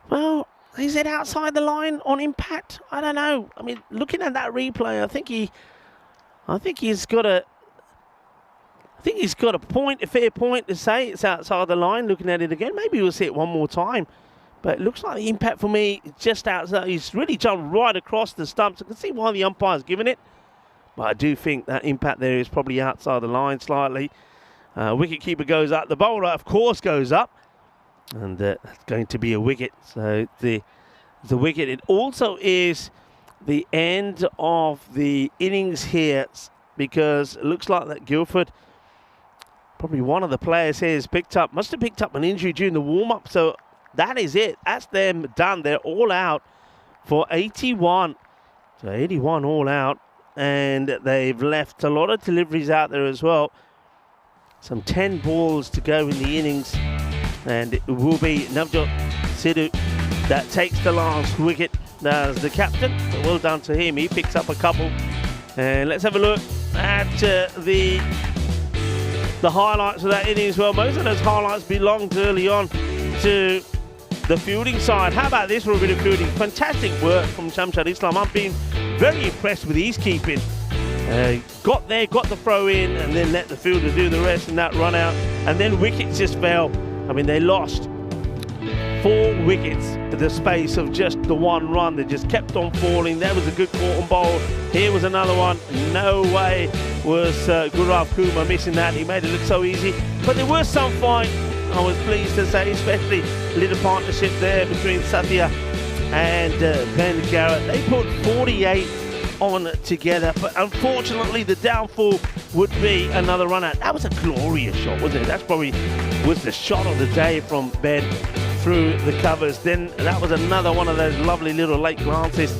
well, is it outside the line on impact? I don't know. I mean, looking at that replay, I think he's got a fair point to say it's outside the line. Looking at it again, maybe we'll see it one more time. But it looks like the impact for me just outside. He's really jumped right across the stumps. I can see why the umpire's given it. But I do think that impact there is probably outside the line slightly. Wicket keeper goes up. The bowler, of course, goes up. And that's going to be a wicket. So the wicket. It also is the end of the innings here, because it looks like that Guildford, probably one of the players here, must have picked up an injury during the warm-up. So that is it. That's them done. They're all out for 81. So 81 all out. And they've left a lot of deliveries out there as well. Some 10 balls to go in the innings. And it will be Navjot Sidhu that takes the last wicket as the captain. So well done to him. He picks up a couple. And let's have a look at the highlights of that innings. Well, most of those highlights belonged early on to the fielding side. How about this for a bit of fielding? Fantastic work from Shamshad Islam. I've been very impressed with his keeping. Got there, got the throw in, and then let the fielder do the rest in that run out. And then wickets just fell. I mean, they lost 4 wickets in the space of just the one run. They just kept on falling. There was a good caught on bowl. Here was another one. No way was Gaurav Kumar missing that. He made it look so easy. But there was some fight, I was pleased to say, especially a little partnership there between Satya and Ben Garrett. They put 48 on together, but unfortunately the downfall would be another run out. That was a glorious shot, wasn't it? That's probably was the shot of the day from Ben through the covers. Then that was another one of those lovely little late glances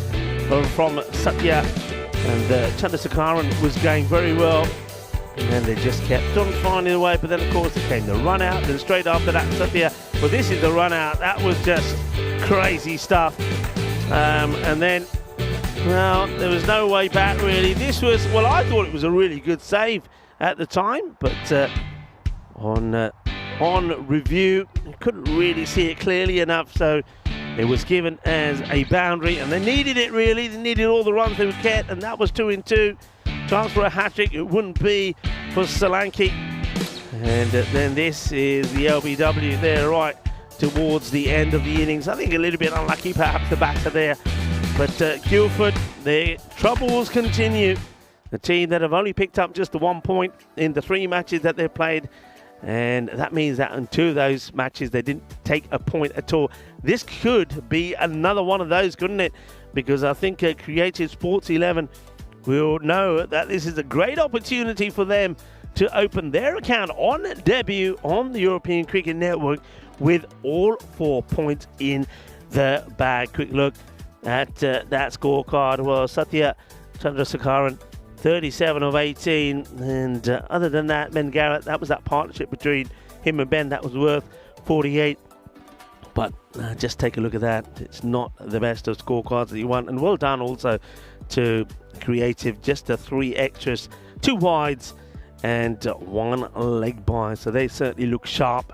from Satya, and Chandrasekaran was going very well. And then they just kept on finding a way. But then, of course, it came the run out. Then straight after that, Satya. But this is the run out. That was just crazy stuff. And then, well, there was no way back, really. This was, well, I thought it was a really good save at the time. But on review, couldn't really see it clearly enough. So it was given as a boundary. And they needed it, really. They needed all the runs they would get. And that was 2 in 2. Chance for a hat-trick, it wouldn't be for Solanki. And then this is the LBW there right towards the end of the innings. I think a little bit unlucky, perhaps, the batter there. But Guildford, their troubles continue. The team that have only picked up just the 1 point in the 3 matches that they've played. And that means that in 2 of those matches, they didn't take a point at all. This could be another one of those, couldn't it? Because I think Creative Sports 11 will know that this is a great opportunity for them to open their account on debut on the European Cricket Network with all 4 points in the bag. Quick look at that scorecard. Well, Satya Chandrasekaran, 37 of 18. And other than that, Ben Garrett, that was that partnership between him and Ben. That was worth 48. But just take a look at that. It's not the best of scorecards that you want. And well done also to Creative, just the 3 extras, 2 wides and 1 leg by. So they certainly look sharp,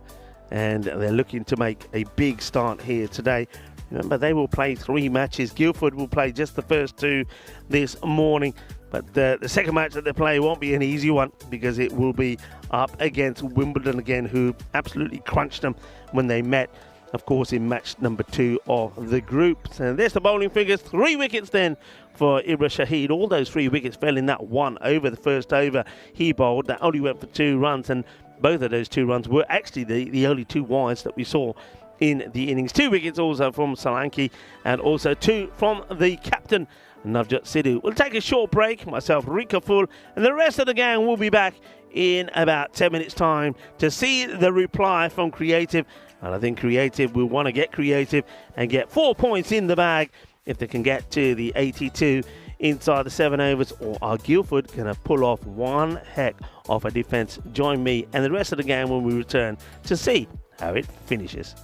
and they're looking to make a big start here today. Remember, they will play 3 matches. Guildford will play just the first 2 this morning. But the second match that they play won't be an easy one because it will be up against Wimbledon again, who absolutely crunched them when they met, of course, in match number 2 of the group. And there's the bowling figures. 3 wickets then for Ibra Shahid. All those 3 wickets fell in that one over, the first over he bowled. That only went for 2 runs, and both of those 2 runs were actually the only 2 wides that we saw in the innings. 2 wickets also from Solanki, and also 2 from the captain, Navjot Sidhu. We'll take a short break. Myself, Rika Full, and the rest of the gang will be back in about 10 minutes time to see the reply from Creative. And I think Creative will want to get creative and get 4 points in the bag if they can get to the 82 inside the 7 overs, or are Guildford going to pull off one heck of a defence? Join me and the rest of the gang when we return to see how it finishes.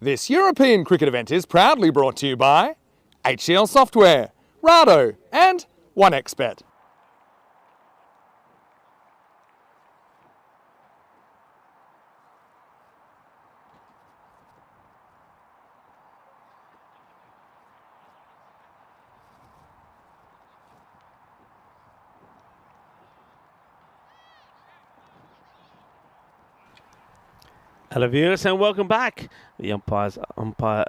This European cricket event is proudly brought to you by HCL Software, Rado and 1xBet. Hello viewers and welcome back. The umpire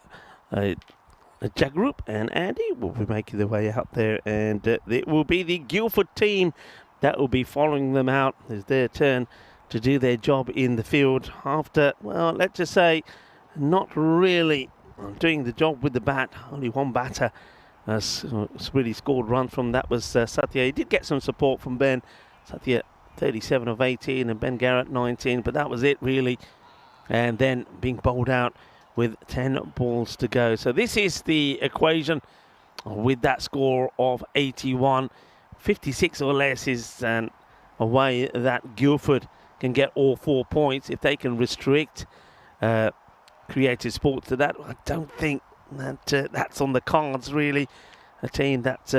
Jack Group and Andy will be making their way out there, and it will be the Guildford team that will be following them out. It's their turn to do their job in the field after, well, let's just say, not really doing the job with the bat. Only one batter has really scored runs from. That was Satya. He did get some support from Ben. Satya 37 of 18 and Ben Garrett 19, but that was it really. And then being bowled out with 10 balls to go. So this is the equation with that score of 81. 56 or less is a way that Guildford can get all 4 points. If they can restrict Creative Sports to that, I don't think that that's on the cards really. A team that's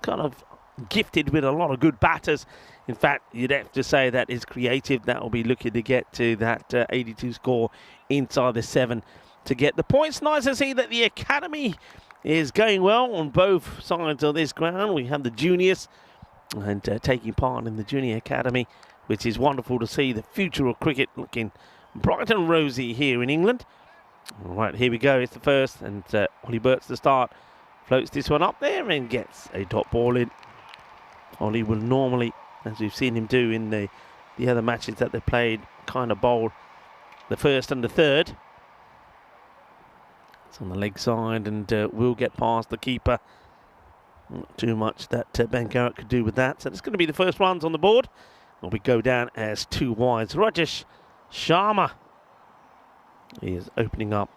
kind of gifted with a lot of good batters. In fact, you'd have to say that is Creative that will be looking to get to that 82 score inside the 7 to get the points. Nice to see that the academy is going well on both sides of this ground. We have the juniors and taking part in the junior academy, which is wonderful to see. The future of cricket looking bright and rosy here in England. All right, here we go. It's the first, and Ollie Burt's the start. Floats this one up there and gets a dot ball in. Ollie will normally, as we've seen him do in the other matches that they played, kind of bowl the first and the third. It's on the leg side and will get past the keeper. Not too much that Ben Garrett could do with that. So it's going to be the first runs on the board. And we go down as 2 wides. Rajesh Sharma is opening up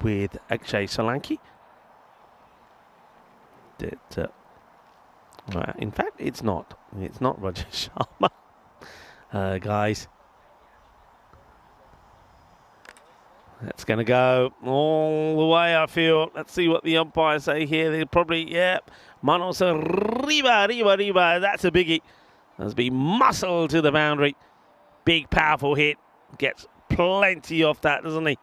with Akshay Solanki. In fact, it's not. It's not Rajesh Sharma. Guys. That's going to go all the way, I feel. Let's see what the umpires say here. They'll probably, Manos Riva. That's a biggie. That's been muscled to the boundary. Big, powerful hit. Gets plenty off that, doesn't he?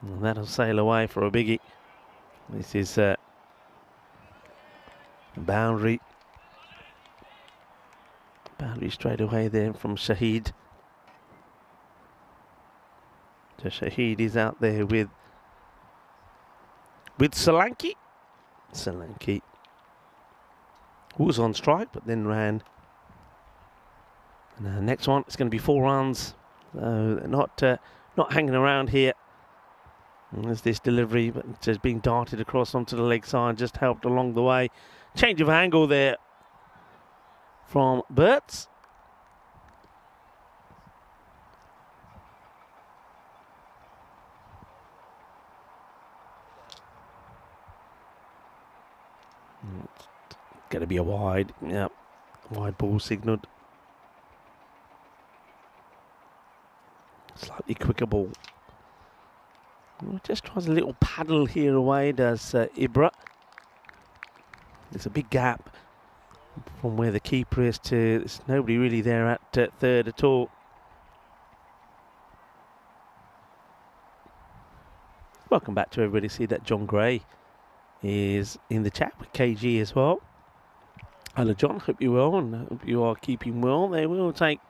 And that'll sail away for a biggie. This is boundary. Boundary straight away there from Shahid. So Shahid is out there with Solanki. Solanki was on strike but then ran. And the next one, it's going to be 4 runs. Not hanging around here. And there's this delivery, but just being darted across onto the leg side, just helped along the way. Change of angle there from Burts. Going to be a wide, wide ball signalled. Slightly quicker ball. Just tries a little paddle here away, does Ibra. There's a big gap from where the keeper is to, there's nobody really there at third at all. Welcome back to everybody. See that John Gray is in the chat with KG as well. Hello John, hope you're well and hope you are keeping well. They will take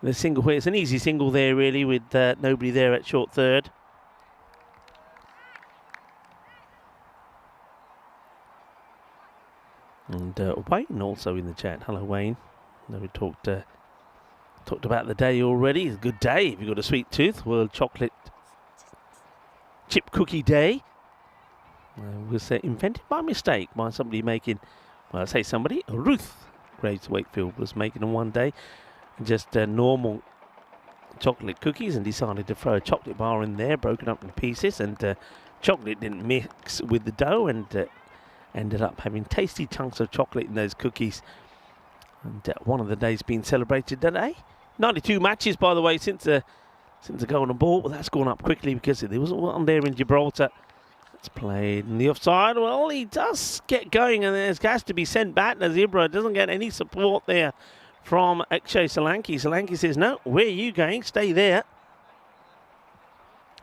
the single here. It's an easy single there really with nobody there at short third. And Wayne also in the chat. Hello Wayne. We talked about the day already. It's a good day if you've got a sweet tooth. World Chocolate Chip Cookie Day. Was invented by mistake by somebody making, well I say somebody, Ruth Graves Wakefield was making them one day. Just normal chocolate cookies and decided to throw a chocolate bar in there, broken up in pieces, and chocolate didn't mix with the dough and ended up having tasty chunks of chocolate in those cookies. And one of the days being celebrated today. 92 matches, by the way, since since the golden ball. But that's gone up quickly because there was one there in Gibraltar. It's played in the offside. Well, he does get going, and there's has to be sent back. Nazibra doesn't get any support there from Akshay Solanki. Solanki says, no, where are you going? Stay there.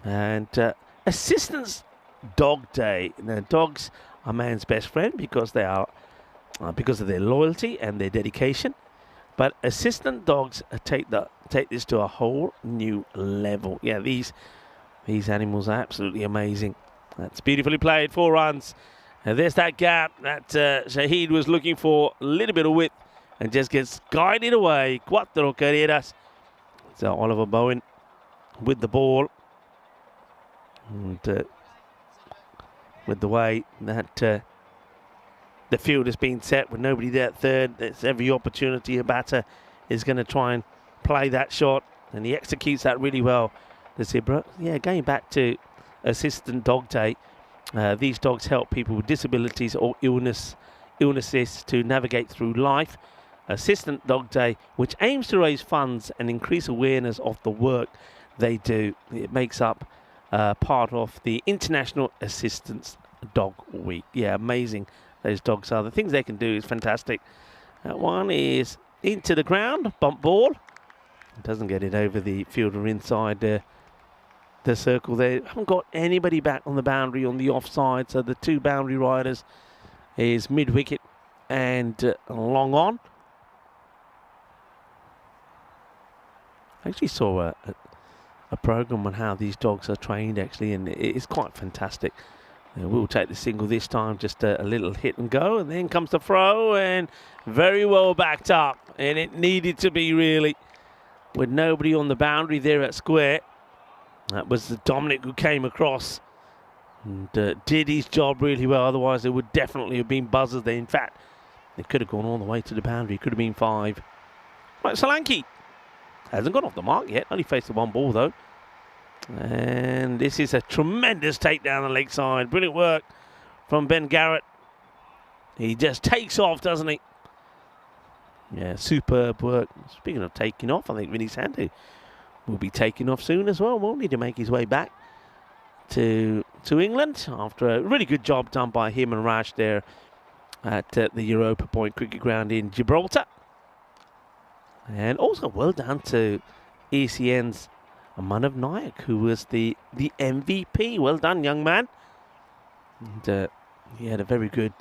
And assistants dog day. Now, dogs are man's best friend because they are because of their loyalty and their dedication. But assistant dogs take this to a whole new level. Yeah, these animals are absolutely amazing. That's beautifully played. 4 runs. And there's that gap that Shahid was looking for. A little bit of width and just gets guided away. Cuatro carreras. So Oliver Bowen with the ball. And with the way that the field has been set with nobody there at third, there's every opportunity a batter is going to try and play that shot. And he executes that really well. The Zebra. Yeah, going back to assistant dog day. These dogs help people with disabilities or illnesses to navigate through life. Assistant Dog Day, which aims to raise funds and increase awareness of the work they do. It makes up part of the International Assistance Dog Week. Yeah, amazing those dogs are. The things they can do is fantastic. That one is into the ground, bump ball. Doesn't get it over the fielder inside the circle there. Haven't got anybody back on the boundary on the offside, so the 2 boundary riders is mid-wicket and long on. I actually saw a program on how these dogs are trained actually, and it's quite fantastic. We'll take the single this time, just a little hit and go, and then comes the throw, and very well backed up, and it needed to be really, with nobody on the boundary there at square. That was Dominic who came across and did his job really well. Otherwise, there would definitely have been buzzers there. In fact, they could have gone all the way to the boundary. It could have been 5. Right, Solanki hasn't gone off the mark yet. Only faced the 1 ball, though. And this is a tremendous take down the leg side. Brilliant work from Ben Garrett. He just takes off, doesn't he? Yeah, superb work. Speaking of taking off, I think Vinny Sandhu will be taking off soon as well. Won't need to make his way back to England after a really good job done by him and Raj there at the Europa Point Cricket Ground in Gibraltar. And also well done to ECN's Manav Nayak, who was the MVP. Well done, young man. And he had a very good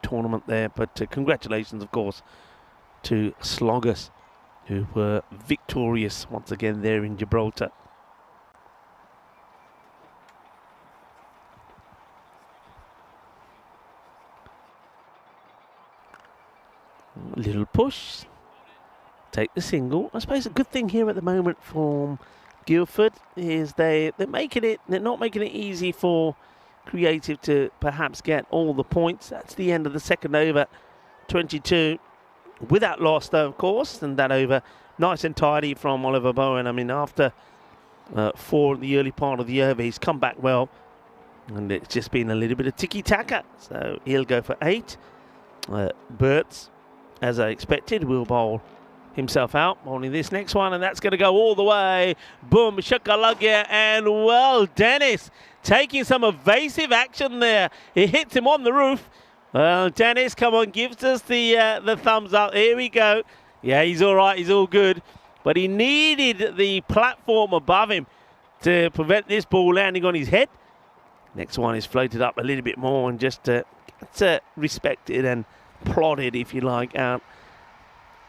tournament there. But congratulations, of course, to Sloggers, who were victorious once again there in Gibraltar. A little push. Take the single. I suppose a good thing here at the moment from Guildford is they're not making it easy for Creative to perhaps get all the points. That's the end of the second over, 22. Without loss, though, of course, and that over nice and tidy from Oliver Bowen. I mean, after 4 in the early part of the over, he's come back well, and it's just been a little bit of tiki-taka. So he'll go for 8. Burts, as I expected, will bowl himself out, bowling this next one, and that's going to go all the way. Boom, shakalaka, and well, Dennis taking some evasive action there. He hits him on the roof. Well, Dennis, come on, gives us the thumbs up. Here we go. Yeah, he's all right. He's all good. But he needed the platform above him to prevent this ball landing on his head. Next one is floated up a little bit more and just respected and plotted, if you like, out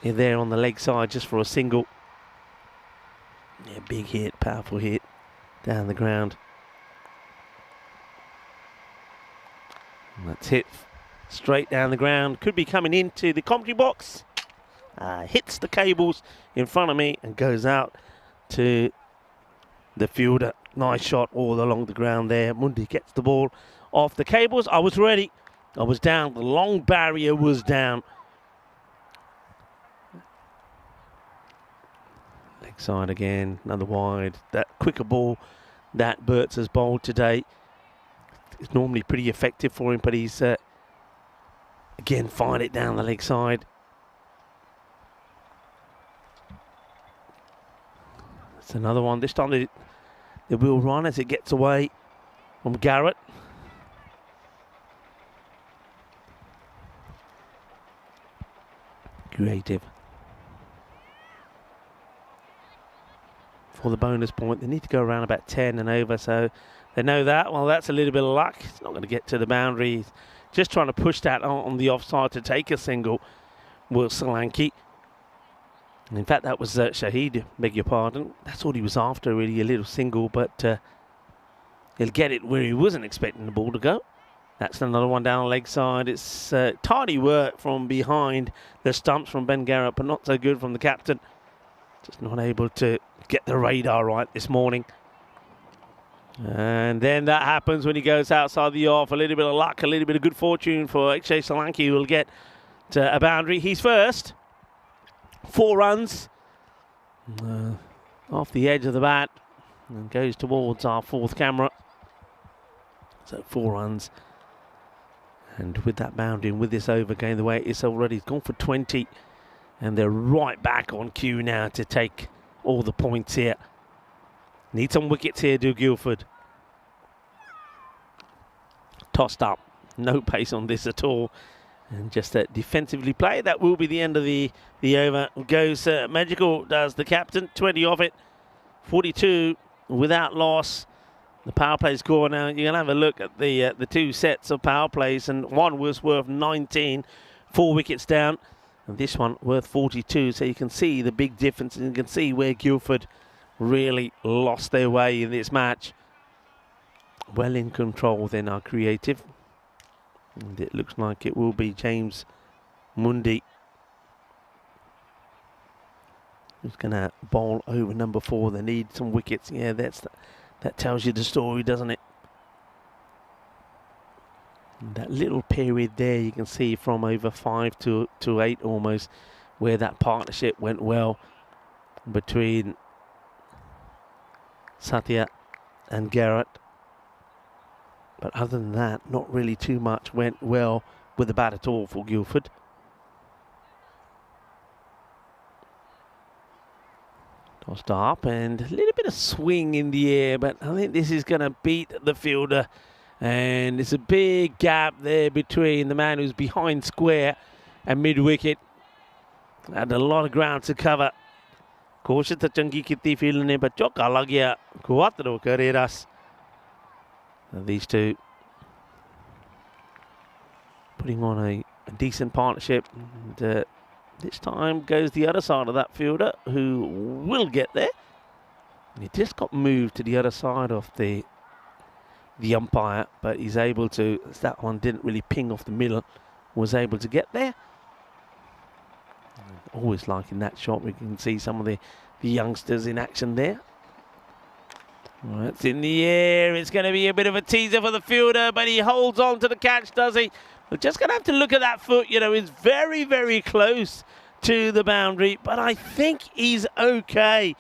there on the leg side just for a single. Yeah, big hit, powerful hit down the ground. And that's hit straight down the ground. Could be coming into the commentary box. Hits the cables in front of me and goes out to the fielder. Nice shot all along the ground there. Mundi gets the ball off the cables. I was ready. I was down. The long barrier was down. Leg side again. Another wide. That quicker ball that Burts has bowled today. It's normally pretty effective for him, but he's again fired it down the leg side. It's another one. This time they will run as it gets away from Garrett. Creative. For the bonus point, they need to go around about 10 and over, so they know that. Well, that's a little bit of luck. It's not going to get to the boundary. He's just trying to push that on the offside to take a single. Will Solanke. And in fact, that was Shahid, beg your pardon. That's all he was after, really, a little single, but he'll get it where he wasn't expecting the ball to go. That's another one down the leg side. It's tidy work from behind the stumps from Ben Garrett, but not so good from the captain. Just not able to get the radar right this morning. And then that happens when he goes outside the off. A little bit of luck, a little bit of good fortune for Akshay Solanke, who will get to a boundary. He's first. 4 runs. Off the edge of the bat. And goes towards our 4th camera. So 4 runs. And with that boundary and with this over going the way it is already, he's gone for 20. And they're right back on cue now to take all the points here. Need some wickets here, do Guildford. Tossed up. No pace on this at all. And just defensively played. That will be the end of the over. Goes magical, does the captain. 20 off it. 42 without loss. The power play score now. You're going to have a look at the 2 sets of power plays. And one was worth 19. 4 wickets down. And this one worth 42. So you can see the big difference. And you can see where Guildford really lost their way in this match. Well in control then are Creative. And it looks like it will be James Mundy who's going to bowl over number 4. They need some wickets. Yeah, that tells you the story, doesn't it? And that little period there you can see from over 5 to 8 almost, where that partnership went well between Satya and Garrett. But other than that, not really too much went well with the bat at all for Guildford. Tossed up and a little bit of swing in the air, but I think this is going to beat the fielder. And there's a big gap there between the man who's behind square and mid-wicket. Had a lot of ground to cover. कोशिश तो चंगी की थी field ने, but चौका लग गया. 4 carreras. These two putting on a decent partnership. And, this time goes the other side of that fielder, who will get there. He just got moved to the other side of the umpire, but he's able to, that one didn't really ping off the middle, was able to get there. Always liking that shot. We can see some of the youngsters in action there. Well, it's in the air. It's going to be a bit of a teaser for the fielder, but he holds on to the catch, does he? We're just going to have to look at that foot. You know, it's very, very close to the boundary, but I think he's okay.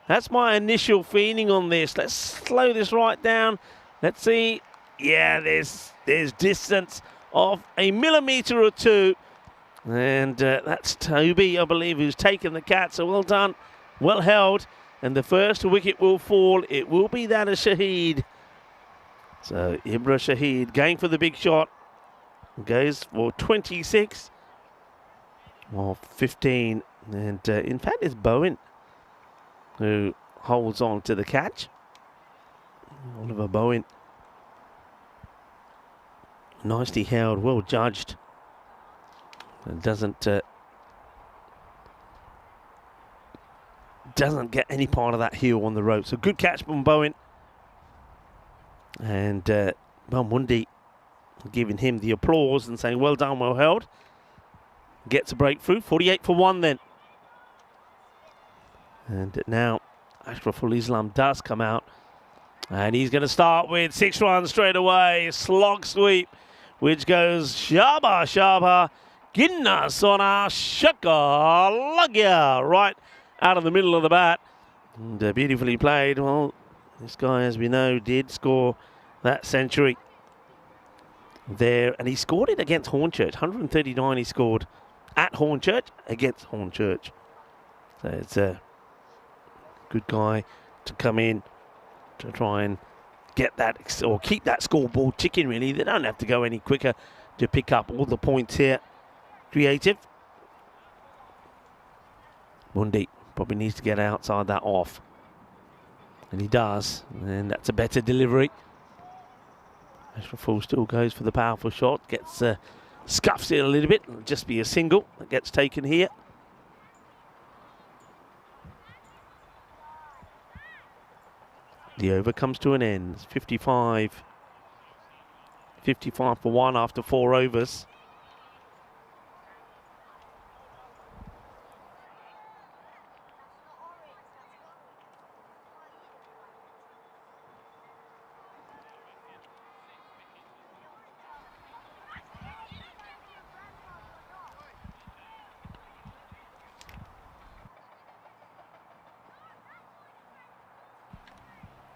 That's my initial feeling on this. Let's slow this right down. Let's see. Yeah, there's distance of a millimetre or 2. And that's Toby, I believe, who's taken the catch. So well done, well held. And the first wicket will fall. It will be that of Shahid. So Ibra Shahid going for the big shot. Goes for 26 or 15. And in fact, it's Bowen who holds on to the catch. Oliver Bowen. Nicely held, well judged. It doesn't get any part of that heel on the rope. So good catch from Bowen. And Mundi giving him the applause and saying, well done, well held. Gets a breakthrough. 48 for 1 then. And now Ashraful Islam does come out. And he's going to start with 6 runs straight away. Slog sweep, which goes Shaba Shaba. Ginna Sona Shaka Lagya, right out of the middle of the bat. And beautifully played. Well, this guy, as we know, did score that century there. And he scored it against Hornchurch. 139 he scored at Hornchurch against Hornchurch. So it's good guy to come in to try and get that or keep that scoreboard ticking. Really, they don't have to go any quicker to pick up all the points here. Creative. Mundi probably needs to get outside that off, and he does, and that's a better delivery. Ashraful still goes for the powerful shot, gets scuffs it a little bit. It'll just be a single that gets taken here. The over comes to an end. It's 55 for 1 after 4 overs.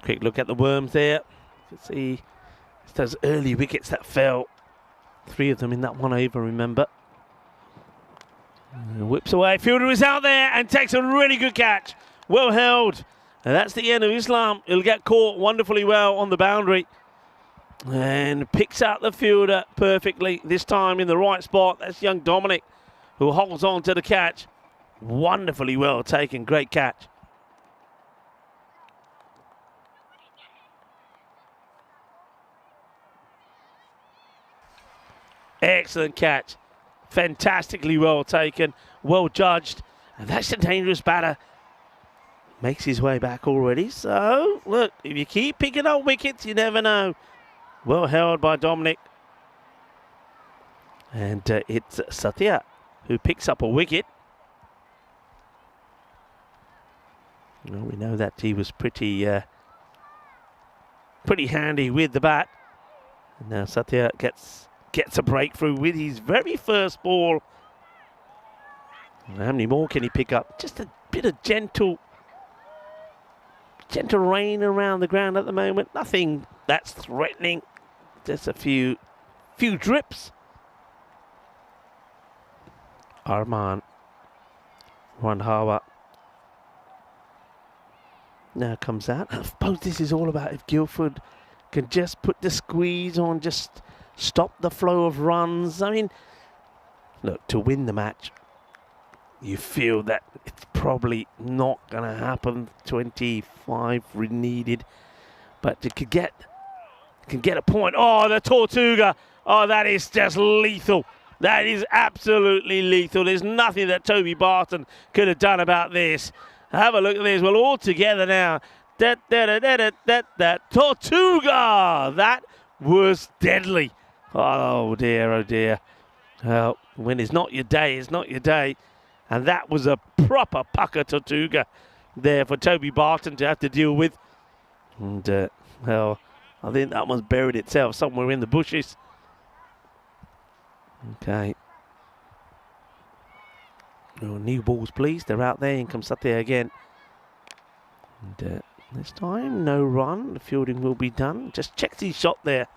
Quick look at the worms there. You can see it's those early wickets that fell. 3 of them in that one over, remember. And whips away. Fielder is out there and takes a really good catch. Well held. And that's the end of Islam. He'll get caught wonderfully well on the boundary. And picks out the fielder perfectly. This time in the right spot. That's young Dominic, who holds on to the catch. Wonderfully well taken. Great catch. Excellent catch. Fantastically well taken. Well judged. And that's a dangerous batter. Makes his way back already. So, look, if you keep picking up wickets, you never know. Well held by Dominic. And it's Satya who picks up a wicket. Well, we know that he was pretty handy with the bat. And now Satya gets a breakthrough with his very first ball. How many more can he pick up? Just a bit of gentle rain around the ground at the moment. Nothing that's threatening. Just a few drips. Arman Randhawa now comes out. I suppose this is all about if Guildford can just put the squeeze on, just stop the flow of runs. I mean, look, to win the match, you feel that it's probably not going to happen. 25 needed, but you could get a point. Oh, the Tortuga. Oh, that is just lethal. That is absolutely lethal. There's nothing that Toby Barton could have done about this. Have a look at this. Well, all together now. Tortuga. That was deadly. Oh dear, oh dear. Well, when it's not your day, it's not your day. And that was a proper pucker Tortuga there for Toby Barton to have to deal with. And, well, I think that one's buried itself somewhere in the bushes. Okay. Oh, new balls, please. They're out there. In comes Satya again. And this time, no run. The fielding will be done. Just checks his shot there.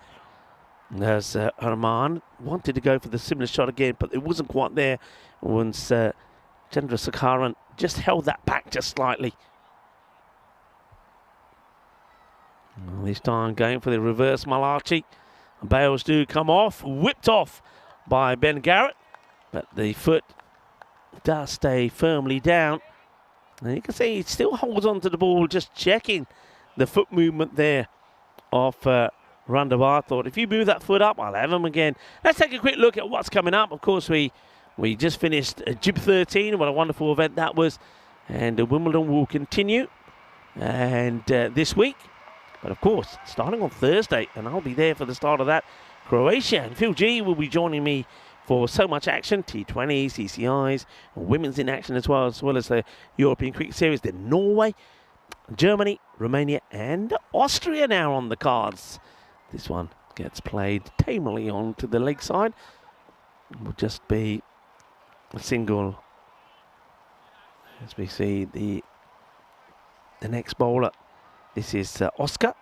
As Arman wanted to go for the similar shot again, but it wasn't quite there once Chandrasekharan just held that back just slightly. Well, this time going for the reverse Malachi. Bails do come off, whipped off by Ben Garrett, but the foot does stay firmly down. And you can see he still holds on to the ball, just checking the foot movement there of Randhawa. Thought, if you move that foot up, I'll have him again. Let's take a quick look at what's coming up. Of course, we just finished Jib 13. What a wonderful event that was. And Wimbledon will continue and this week. But of course, starting on Thursday, and I'll be there for the start of that. Croatia and Phil G will be joining me for so much action. T20s, ECIs, and women's in action as well as the European Cricket Series. Then Norway, Germany, Romania, and Austria now on the cards. This one gets played tamely onto the leg side. It will just be a single as we see the next bowler. This is Oscar.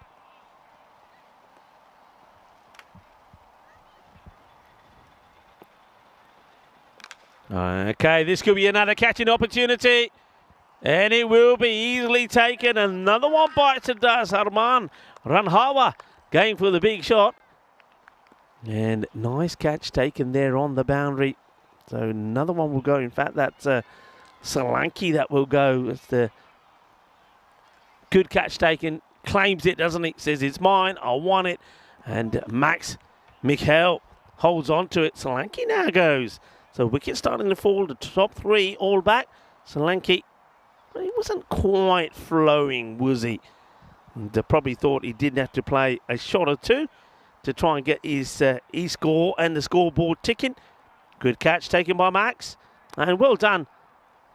Okay, this could be another catching opportunity. And it will be easily taken. Another one bites the dust. Arman Ranhawa going for the big shot. And nice catch taken there on the boundary. So another one will go. In fact, that's Solanke that will go. It's the good catch taken. Claims it, doesn't he? Says it's mine. I want it. And Max Mikhail holds on to it. Solanke now goes. So wicket starting to fall. The top three all back. Solanke, he wasn't quite flowing, was he? And probably thought he did have to play a shot or two to try and get his score and the scoreboard ticking. Good catch taken by Max. And well done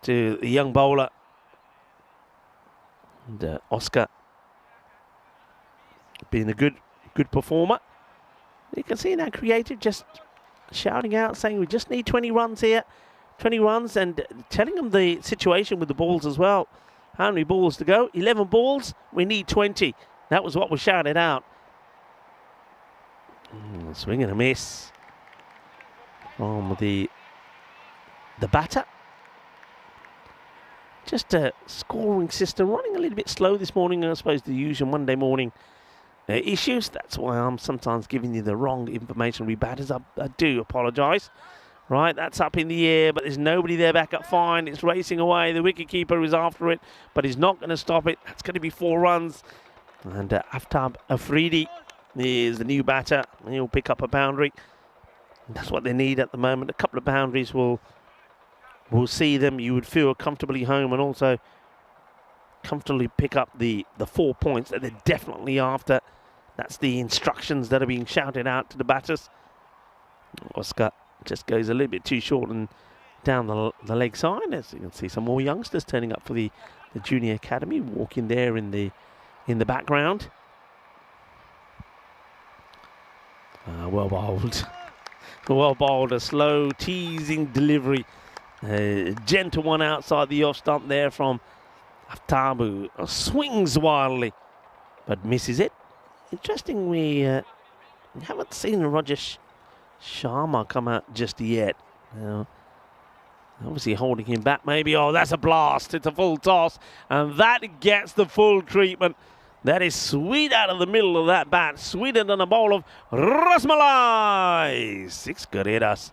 to the young bowler. And Oscar being a good performer. You can see now Creative just shouting out, saying we just need 20 runs here. 20 runs, and telling them the situation with the balls as well. How many balls to go? 11 balls, we need 20. That was what was shouted out. Swing and a miss from the batter. Just a scoring system running a little bit slow this morning. I suppose the usual Monday morning issues. That's why I'm sometimes giving you the wrong information. We batters, I do apologise. Right, that's up in the air, but there's nobody there back up fine. It's racing away. The wicketkeeper is after it, but he's not going to stop it. That's going to be 4 runs. And Aftab Afridi is the new batter. He'll pick up a boundary. And that's what they need at the moment. A couple of boundaries will see them. You would feel comfortably home and also comfortably pick up the 4 points that they're definitely after. That's the instructions that are being shouted out to the batters. Oscar just goes a little bit too short and down the leg side. As you can see, some more youngsters turning up for the junior academy, walking there in the background. Well bowled. Well bowled, a slow teasing delivery. A gentle one outside the off stump there from Aftabu. Swings wildly, but misses it. Interesting, we haven't seen Roger Sharma come out just yet. Obviously holding him back maybe. Oh, that's a blast. It's a full toss. And that gets the full treatment. That is sweet out of the middle of that bat. Sweeter than a bowl of rasmalai. 6 good hitters.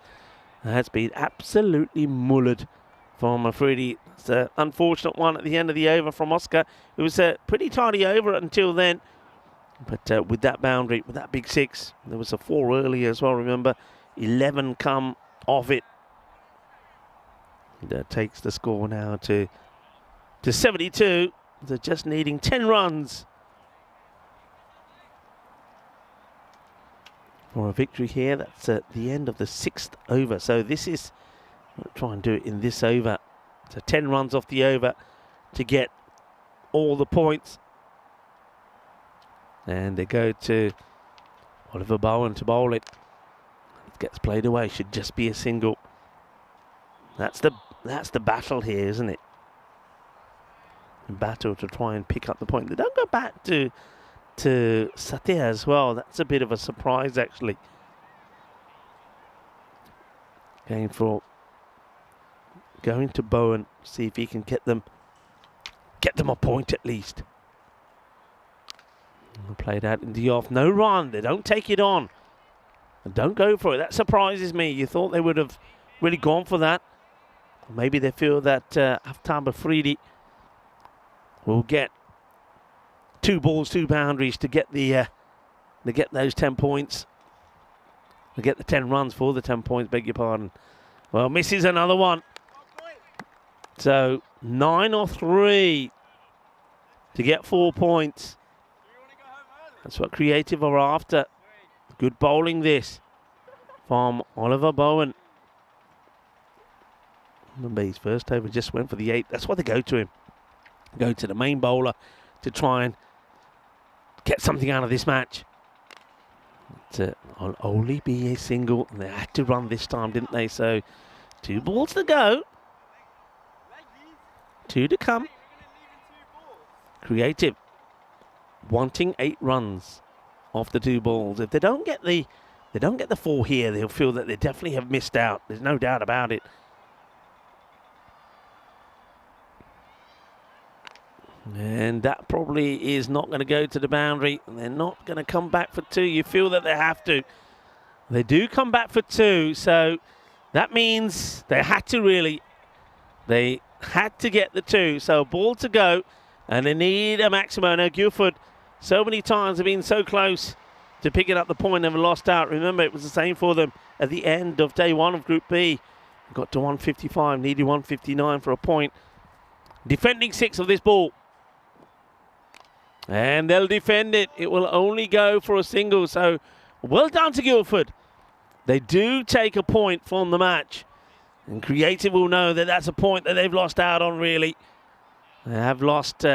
That's been absolutely mullered from Afridi. It's an unfortunate one at the end of the over from Oscar. It was a pretty tidy over until then. But with that boundary, with that big 6, there was a 4 earlier as well, remember. 11 come off it. That takes the score now to 72. They're just needing 10 runs for a victory here. That's at the end of the 6th over. So this is, I'll try and do it in this over. So 10 runs off the over to get all the points. And they go to Oliver Bowen to bowl it. It gets played away. Should just be a single. That's the battle here, isn't it? Battle to try and pick up the point. They don't go back to Satya as well. That's a bit of a surprise, actually. Going to Bowen, see if he can get them a point at least. Played out in the off. No run. They don't take it on. And don't go for it. That surprises me. You thought they would have really gone for that. Maybe they feel that Aftab Afridi will get 2 balls, 2 boundaries to get those 10 points. To get the 10 runs for the 10 points, beg your pardon. Well, misses another one. So 9 or 3 to get 4 points. That's what Creative are after. Good bowling this from Oliver Bowen. Remember, his first over just went for the 8. That's why they go to him. Go to the main bowler to try and get something out of this match. It'll only be a single. And they had to run this time, didn't they? So 2 balls to go. 2 to come. Creative wanting 8 runs off the 2 balls. If they don't get the 4 here, they'll feel that they definitely have missed out. There's no doubt about it. And that probably is not going to go to the boundary. They're not going to come back for two. You feel that they have to. They do come back for two, so that means they had to really. They had to get the two. So ball to go, and they need a maximum. Now Guildford, so many times have been so close to picking up the point, never lost out. Remember, it was the same for them at the end of day one of Group B. Got to 155, needed 159 for a point. Defending six of this ball. And they'll defend it. It will only go for a single. So well done to Guildford. They do take a point from the match. And Creative will know that that's a point that they've lost out on, really. They have lost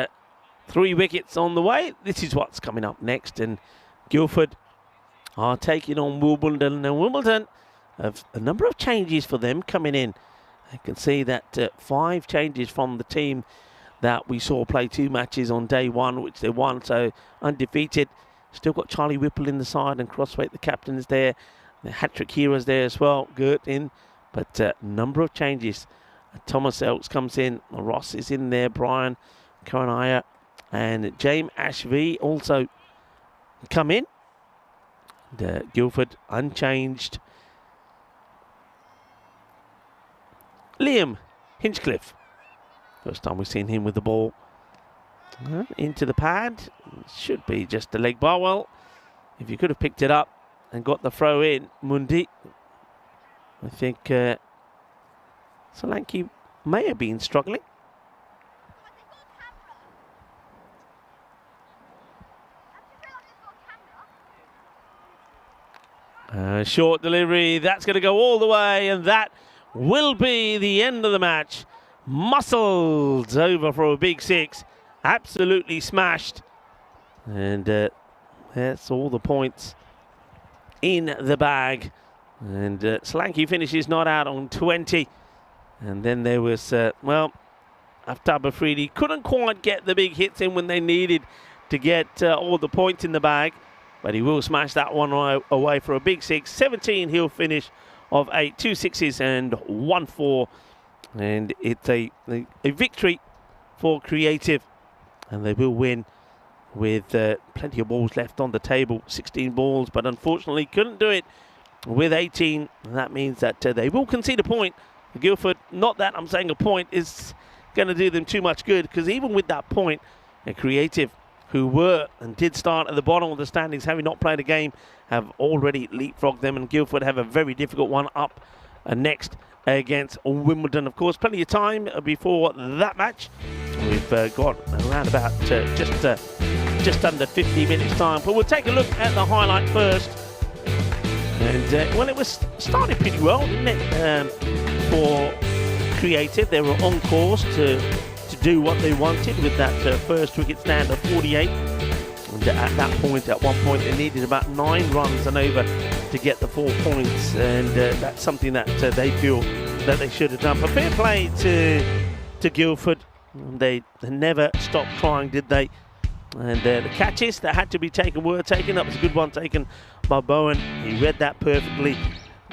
3 wickets on the way. This is what's coming up next. And Guildford are taking on Wimbledon. And Wimbledon have a number of changes for them coming in. You can see that 5 changes from the team that we saw play 2 matches on day one, which they won, so undefeated. Still got Charlie Whipple in the side, and Crosswaite, the captain, is there. The hat-trick heroes there as well, good in. But number of changes. Thomas Elks comes in, Ross is in there, Brian Karanaya, and James Ashby also come in. Guildford unchanged. Liam Hinchcliffe. First time we've seen him with the ball. Into the pad. Should be just a leg bar. Well, if you could have picked it up and got the throw in, Mundi, I think Solanke may have been struggling. Short delivery. That's going to go all the way, and that will be the end of the match. Muscled over for a big 6. Absolutely smashed. And that's all the points in the bag. And Solanke finishes not out on 20. And then there was, well, Aftab Afridi couldn't quite get the big hits in when they needed to get all the points in the bag. But he will smash that one away for a big 6. 17 he'll finish of 8, 2 6s and 1 4. And it's a victory for Creative. And they will win with plenty of balls left on the table. 16 balls, but unfortunately couldn't do it with 18. And that means that they will concede a point. Guildford, not that I'm saying a point is going to do them too much good, because even with that point, Creative, who were and did start at the bottom of the standings, having not played a game, have already leapfrogged them, and Guildford have a very difficult one up next against Wimbledon. Of course, plenty of time before that match. We've got around about just under 50 minutes time, but we'll take a look at the highlight first. And well, it was started pretty well, didn't it, for Creative. They were on course to do what they wanted with that first wicket stand of 48. And at that point, at one point, they needed about 9 runs and over to get the 4 points. And that's something that they feel that they should have done. But fair play to Guildford. They never stopped trying, did they? And the catches that had to be taken were taken. That was a good one taken by Bowen. He read that perfectly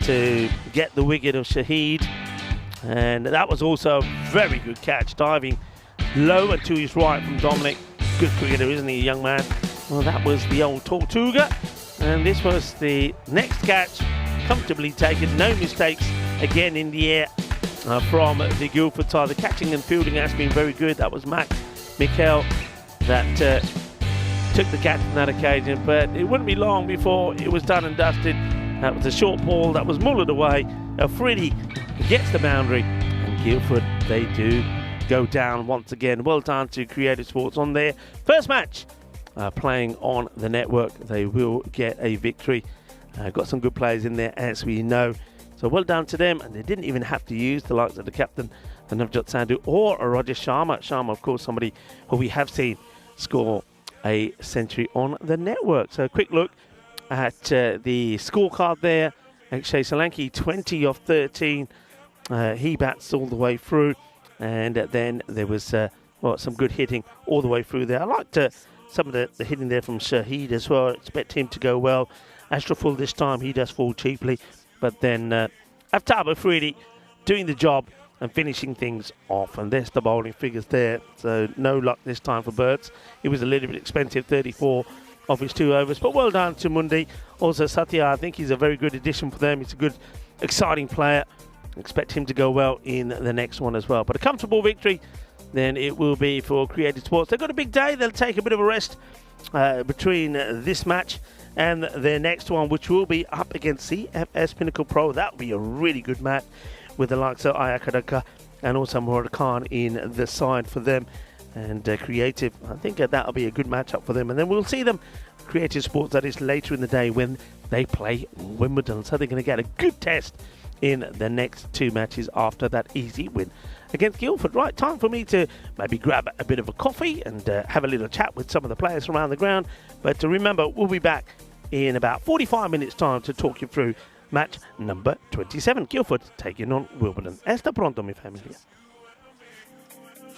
to get the wicket of Shahid. And that was also a very good catch, diving low and to his right from Dominic. Good cricketer, isn't he, young man? Well, that was the old Tortuga. And this was the next catch, comfortably taken, no mistakes again in the air from the Guildford side. The catching and fielding has been very good. That was Mac Mikhail that took the catch on that occasion, but it wouldn't be long before it was done and dusted. That was a short ball that was mullered away. Afridi gets the boundary, and Guildford, they do go down once again. Well done to Creative Sports on their first match playing on the network. They will get a victory. Got some good players in there, as we know. So well done to them, and they didn't even have to use the likes of the captain, Navjot Sandhu, or Roger Sharma. Sharma, of course, somebody who we have seen score a century on the network. So a quick look at the scorecard there. Akshay Solanke, 20 of 13. He bats all the way through. And then there was well, some good hitting all the way through there. I liked some of the hitting there from Shahid as well. I expect him to go well. Ashraful this time, he does fall cheaply. But then Aftab Afridi doing the job and finishing things off. And there's the bowling figures there. So no luck this time for Birds. It was a little bit expensive, 34 of his 2 overs. But well done to Mundi. Also Satya, I think he's a very good addition for them. He's a good, exciting player. Expect him to go well in the next one as well. But a comfortable victory then it will be for Creative Sports. They've got a big day. They'll take a bit of a rest between this match and their next one, which will be up against CFS Pinnacle Pro. That will be a really good match with the likes of Ayakadaka and also Murad Khan in the side for them. And Creative, I think that will be a good matchup for them. And then we'll see them, Creative Sports, that is later in the day when they play Wimbledon. So they're going to get a good test in the next 2 matches after that easy win against Guildford. Right, time for me to maybe grab a bit of a coffee and have a little chat with some of the players around the ground. But remember, we'll be back in about 45 minutes time to talk you through match number 27. Guildford taking on Wimbledon. Hasta pronto, mi familia.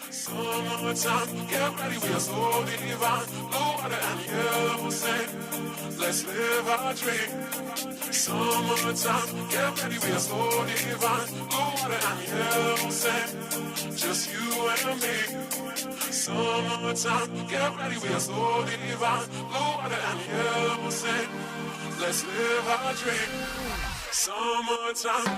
Summertime, get ready, we are so divine. Blue water and yellow sand. Let's live our dream. Summertime, get ready, we are so divine. Blue water and yellow sand. Just you and me. Summertime, get ready, we are so divine. Blue water and yellow sand. Let's live our dream. Summertime.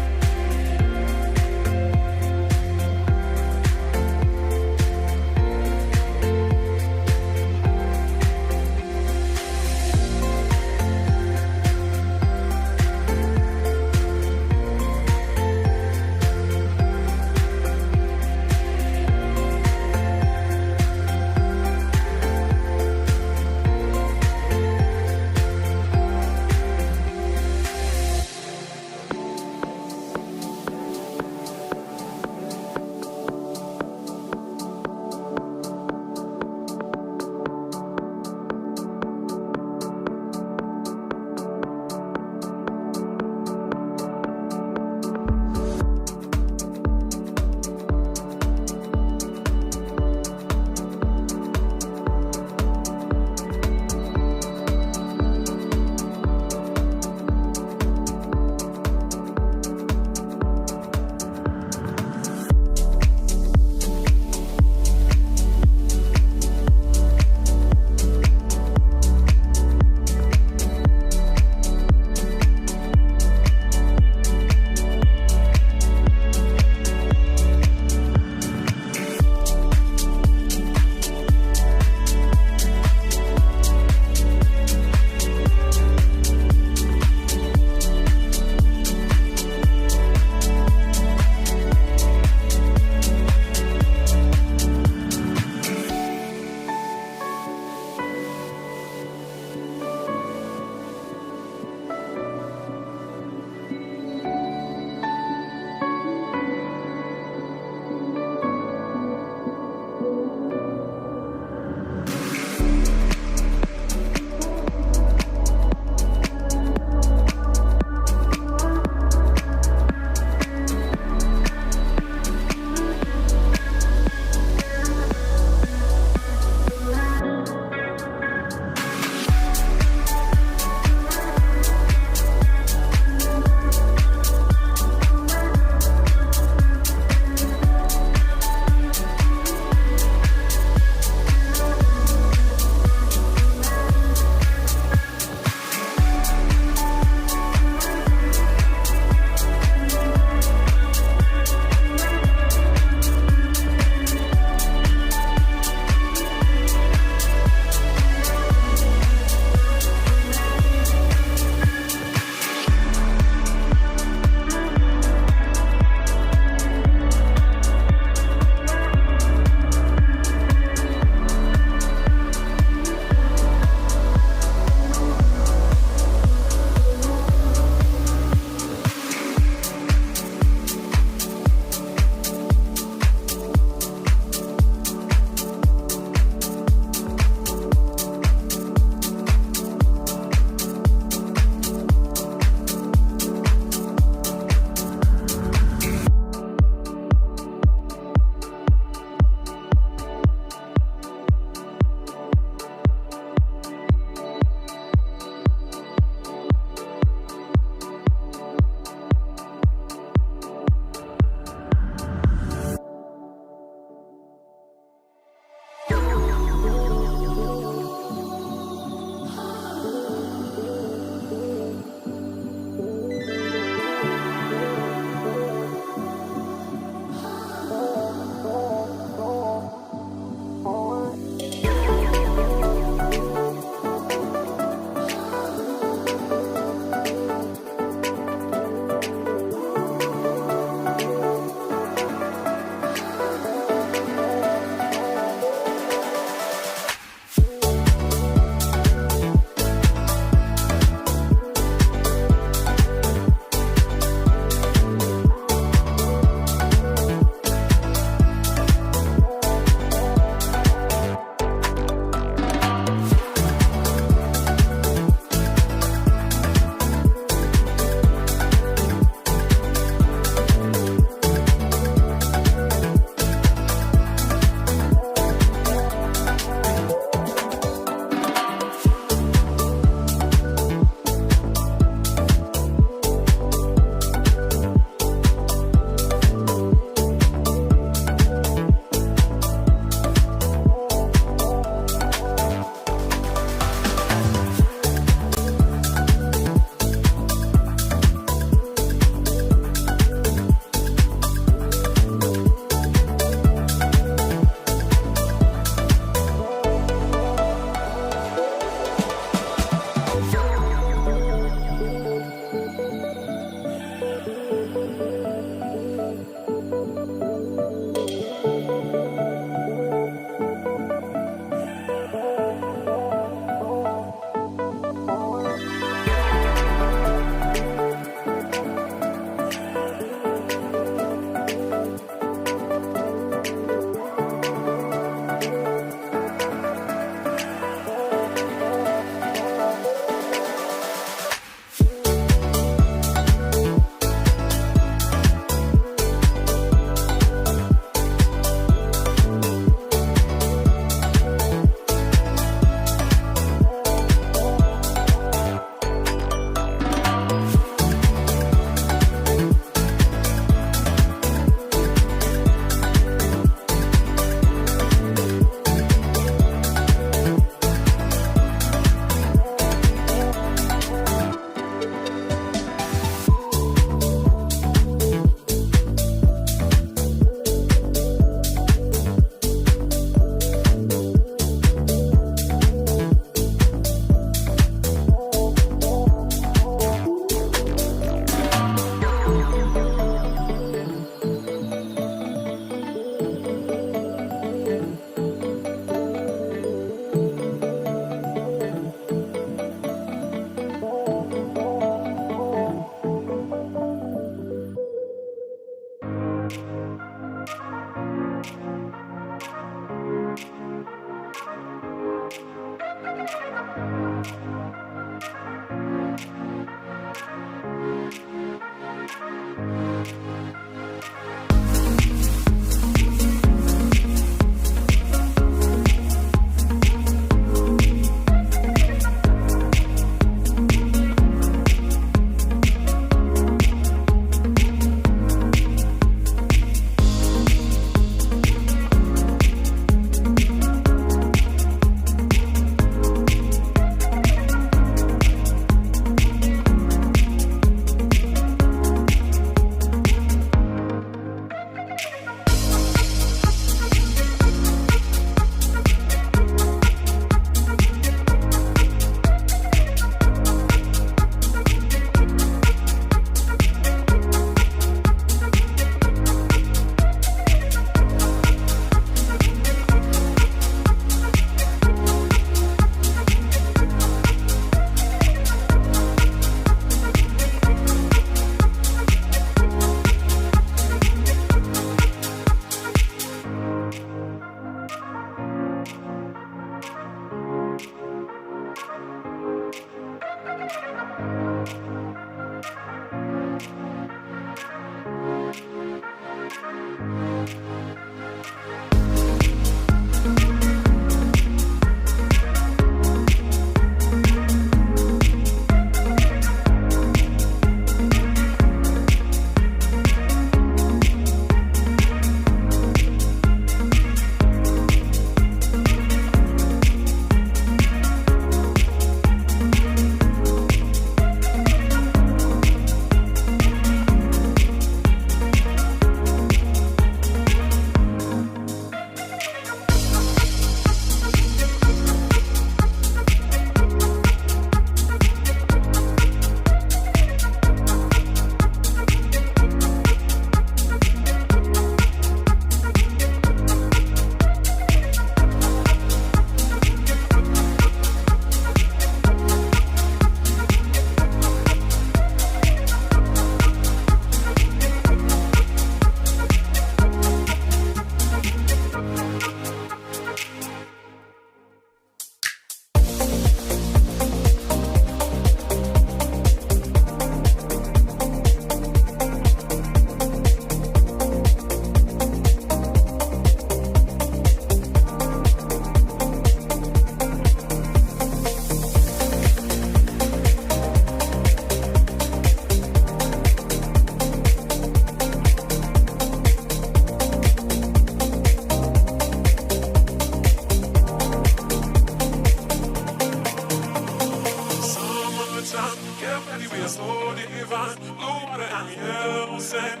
ready, we are so divine. Blue water and yellow sand,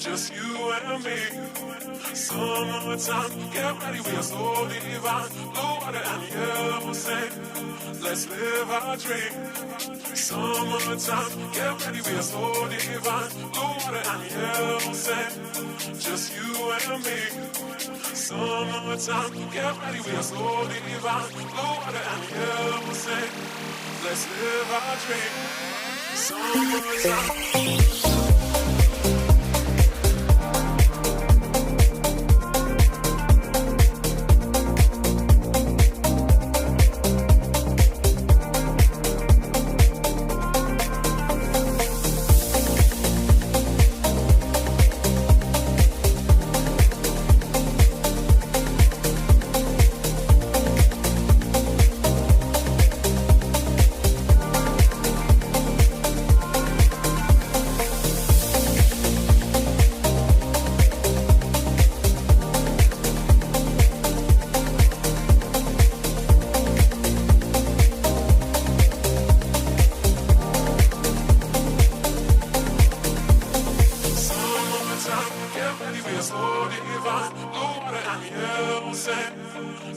just you and me. Summertime, get ready, we are so divine. Blue water and yellow sand, let's live our dream. Summertime, get ready, we are so divine. Blue water and yellow sand, just you and me. Summertime, get ready, we are so divine. Blue water and yellow sand, let's live our dream. Summertime.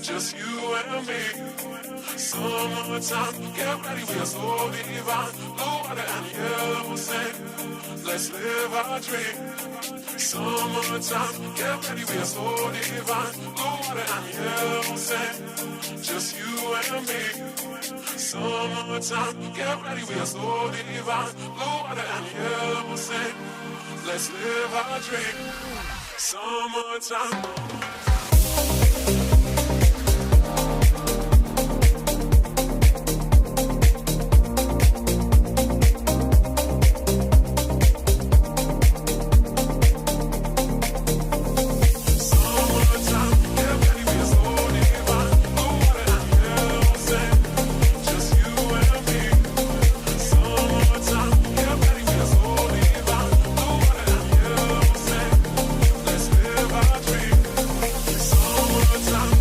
Just you and me. Summertime, get ready, we are so divine. Blue water and yellow sand, let's live our dream. Summertime, get ready, we are so divine. Blue water and yellow sand, just you and me. Summertime, get ready, we are so divine. Blue water and yellow sand, let's live our dream. Summertime. Time.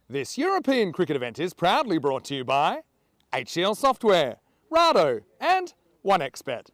This European cricket event is proudly brought to you by HCL Software, Rado and 1xBet.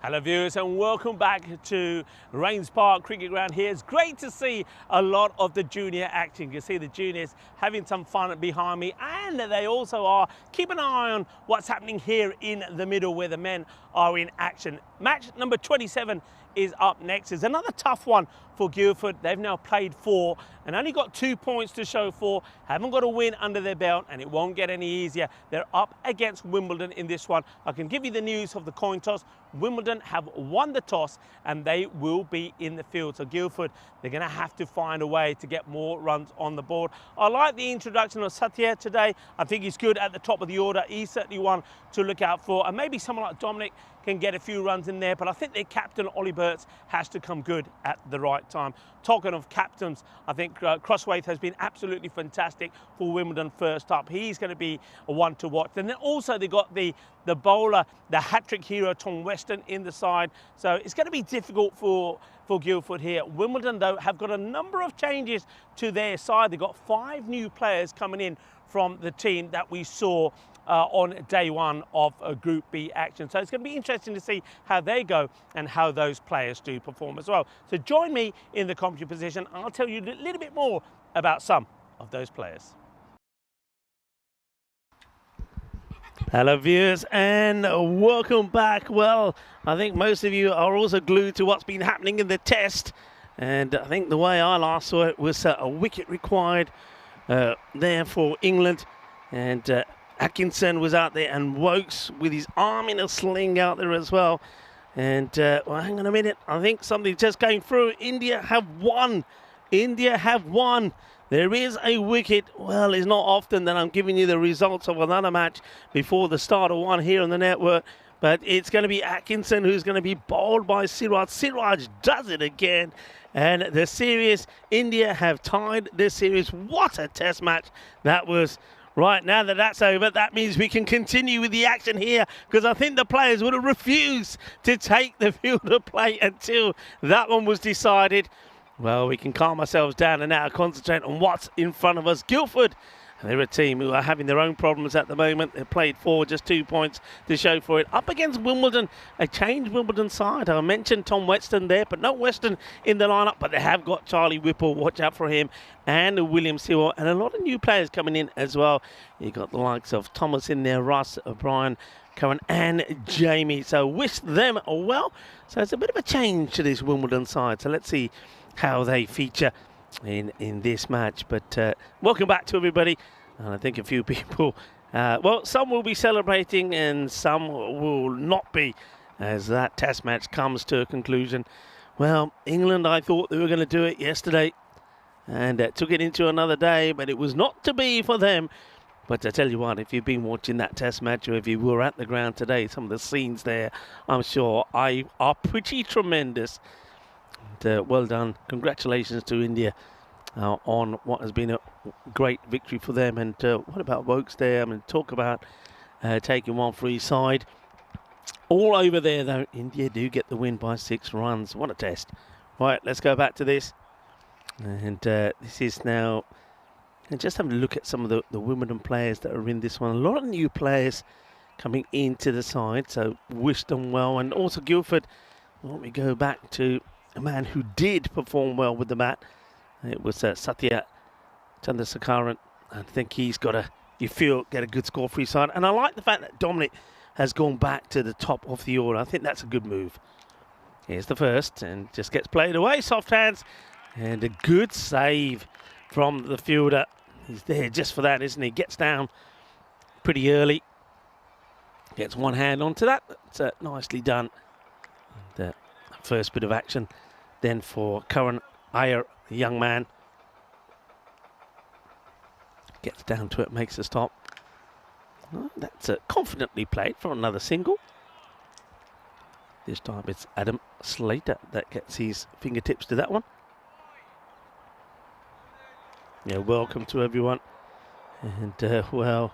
Hello viewers and welcome back to Rains Park Cricket Ground here. It's great to see a lot of the junior action. You can see the juniors having some fun behind me, and they also are keeping an eye on what's happening here in the middle where the men are in action. Match number 27 is up next. It's another tough one for Guildford. They've now played 4 and only got 2 points to show for. Haven't got a win under their belt, and it won't get any easier. They're up against Wimbledon in this one. I can give you the news of the coin toss. Wimbledon have won the toss and they will be in the field. So Guildford, they're going to have to find a way to get more runs on the board. I like the introduction of Satya today. I think he's good at the top of the order. He's certainly one to look out for. And maybe someone like Dominic can get a few runs in there, but I think their captain, Ollie Burts, has to come good at the right time. Talking of captains, I think Crosswaith has been absolutely fantastic for Wimbledon first up. He's going to be a one to watch. And then also they got the bowler, the hat-trick hero, Tom Weston, in the side. So it's going to be difficult for Guildford here. Wimbledon, though, have got a number of changes to their side. They've got 5 new players coming in from the team that we saw on day 1 of Group B action. So it's going to be interesting to see how they go and how those players do perform as well. So join me in the commentary position. I'll tell you a little bit more about some of those players. Hello viewers and welcome back. Well, I think most of you are also glued to what's been happening in the test, and I think the way I last saw it was a wicket required there for England, and Atkinson was out there and Wokes with his arm in a sling out there as well. And, well, hang on a minute. I think something just came through. India have won. India have won. There is a wicket. Well, it's not often that I'm giving you the results of another match before the start of one here on the network. But it's going to be Atkinson who's going to be bowled by Siraj. Siraj does it again. And the series, India have tied this series. What a test match that was. Right, now that that's over, that means we can continue with the action here, because I think the players would have refused to take the field of play until that one was decided. Well, we can calm ourselves down and now concentrate on what's in front of us. Guildford, they're a team who are having their own problems at the moment. They've played 4, just 2 points to show for it. Up against Wimbledon, a changed Wimbledon side. I mentioned Tom Weston there, but no Weston in the lineup. But they have got Charlie Whipple, watch out for him, and William Sewell, and a lot of new players coming in as well. You've got the likes of Thomas in there, Russ, O'Brien, Cohen, and Jamie. So wish them well. So it's a bit of a change to this Wimbledon side. So let's see how they feature in this match. But welcome back to everybody. And I think a few people, well, some will be celebrating and some will not be, as that test match comes to a conclusion. Well, England, I thought they were going to do it yesterday and took it into another day, but it was not to be for them. But I tell you what, if you've been watching that test match, or if you were at the ground today, some of the scenes there, I'm sure, are pretty tremendous. And, well done. Congratulations to India on what has been a great victory for them. And what about Wokes there? I mean, talk about taking one for each side. All over there, though, India do get the win by 6 runs. What a test. Right, let's go back to this. And this is now, and just having a look at some of the Wimbledon players that are in this one. A lot of new players coming into the side, so wish them well. And also Guildford, well, we go back to a man who did perform well with the bat. It was Satya Chandrasekaran. I think he's got get a good score for his side. And I like the fact that Dominic has gone back to the top of the order. I think that's a good move. Here's the first, and just gets played away. Soft hands, and a good save from the fielder. He's there just for that, isn't he? Gets down pretty early. Gets one hand onto that. That's nicely done. And, first bit of action then for Karan Iyer, the young man. Gets down to it, makes a stop. Well, that's confidently played for another single. This time it's Adam Slater that gets his fingertips to that one. Yeah, welcome to everyone. And, well,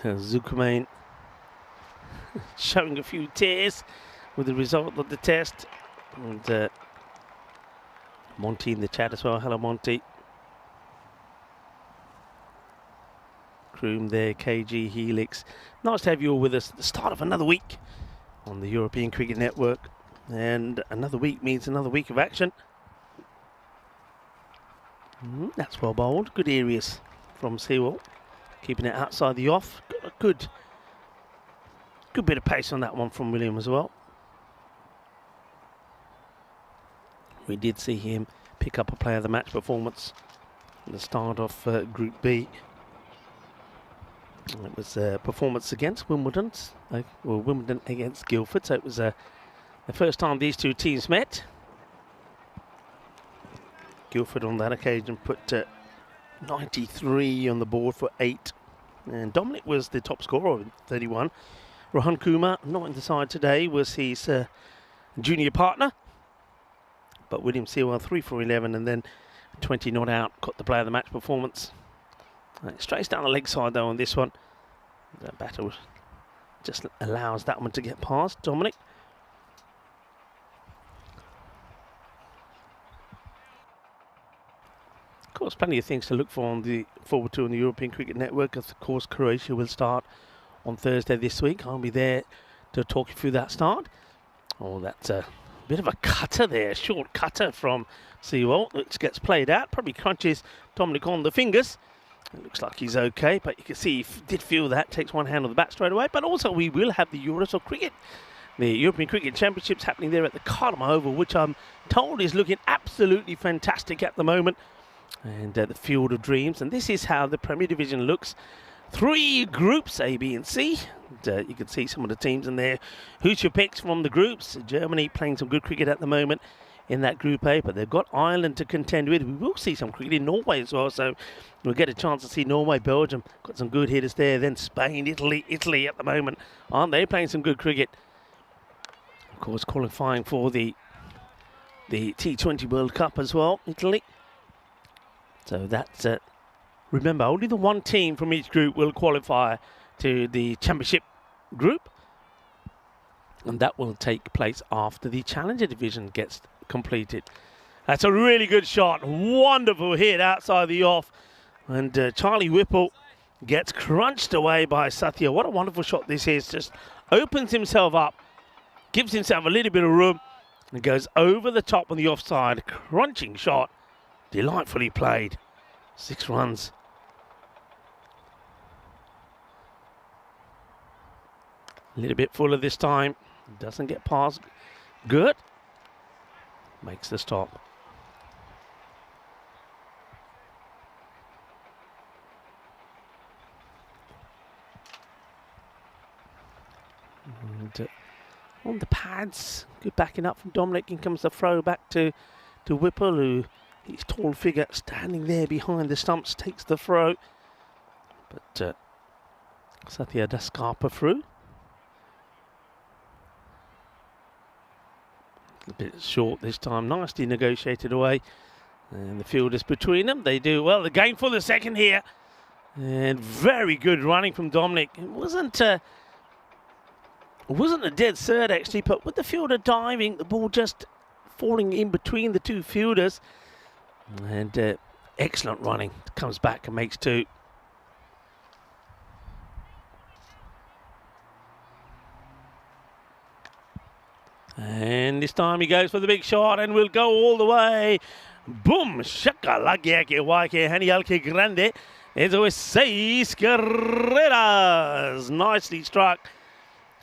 Zulkarnain showing a few tears with the result of the test. And Monty in the chat as well. Hello, Monty. Kroom there, KG, Helix. Nice to have you all with us at the start of another week on the European Cricket Network. And another week means another week of action. That's well bowled. Good areas from Sewell. Keeping it outside the off. Got a good bit of pace on that one from William as well. We did see him pick up a player of the match performance at the start of Group B. It was a performance against Wimbledon, Wimbledon against Guildford. So it was the first time these two teams met. Guildford on that occasion put 93 on the board for 8. And Dominic was the top scorer with 31. Rohan Kumar, not in the side today, was his junior partner. But William Sewell, 3 for 11, and then 20 not out, got the player of the match performance. Straight down the leg side though on this one. The batter just allows that one to get past Dominic. Of course, plenty of things to look forward to on the European Cricket Network. Of course, Croatia will start on Thursday this week. I'll be there to talk you through that start. Oh, that's a bit of a cutter there, a short cutter from Sewell, which gets played out. Probably crunches Dominic on the fingers. It looks like he's okay, but you can see he did feel that. Takes one hand on the bat straight away. But also we will have the Euros of Cricket. The European Cricket Championships happening there at the Cardamom Oval, which I'm told is looking absolutely fantastic at the moment. And the Field of Dreams. And this is how the Premier Division looks three groups, A, B and C. And, you can see some of the teams in there. Who's your picks from the groups? Germany playing some good cricket at the moment in that Group A, but they've got Ireland to contend with. We will see some cricket in Norway as well, so we'll get a chance to see Norway, Belgium. Got some good hitters there. Then Spain, Italy at the moment. Aren't they playing some good cricket? Of course, qualifying for the T20 World Cup as well, Italy. So that's remember, only the one team from each group will qualify to the championship group, and that will take place after the Challenger division gets completed. That's a really good shot. Wonderful hit outside the off, and Charlie Whipple gets crunched away by Satya. What a wonderful shot this is. Just opens himself up, gives himself a little bit of room, and goes over the top on the offside. Crunching shot. Delightfully played. 6 runs. A little bit fuller this time. Doesn't get past. Good. Makes the stop. And on the pads, good backing up from Dominic. In comes the throw back to Whipple, who, his tall figure standing there behind the stumps, takes the throw. But Satya does scarper through. A bit short this time, nicely negotiated away. And the fielders between them, they do well. The game for the second here. And very good running from Dominic. It wasn't a dead third actually, but with the fielder diving, the ball just falling in between the two fielders. And excellent running. Comes back and makes 2. And this time he goes for the big shot and will go all the way. Boom! Shakalaka waike hanialke grande. Eso es 6 carreras. Nicely struck.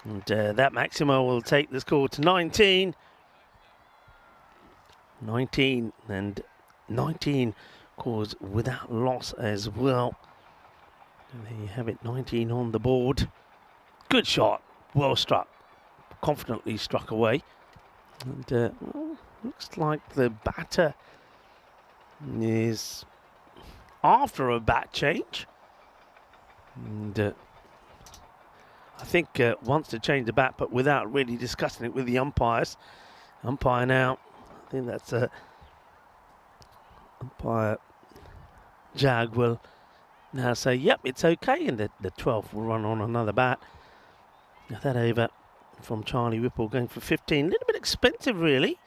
And that Maximo will take the score to 19. 19 and 19 scores without loss as well. And there you have it, 19 on the board. Good shot, well struck. Confidently struck away. And well, looks like the batter is after a bat change. And I think wants to change the bat, but without really discussing it with the umpires. Umpire now, I think that's umpire Jag will now say, yep, it's okay, and the 12th will run on another bat. Now that over from Charlie Whipple going for 15. A little bit expensive, really.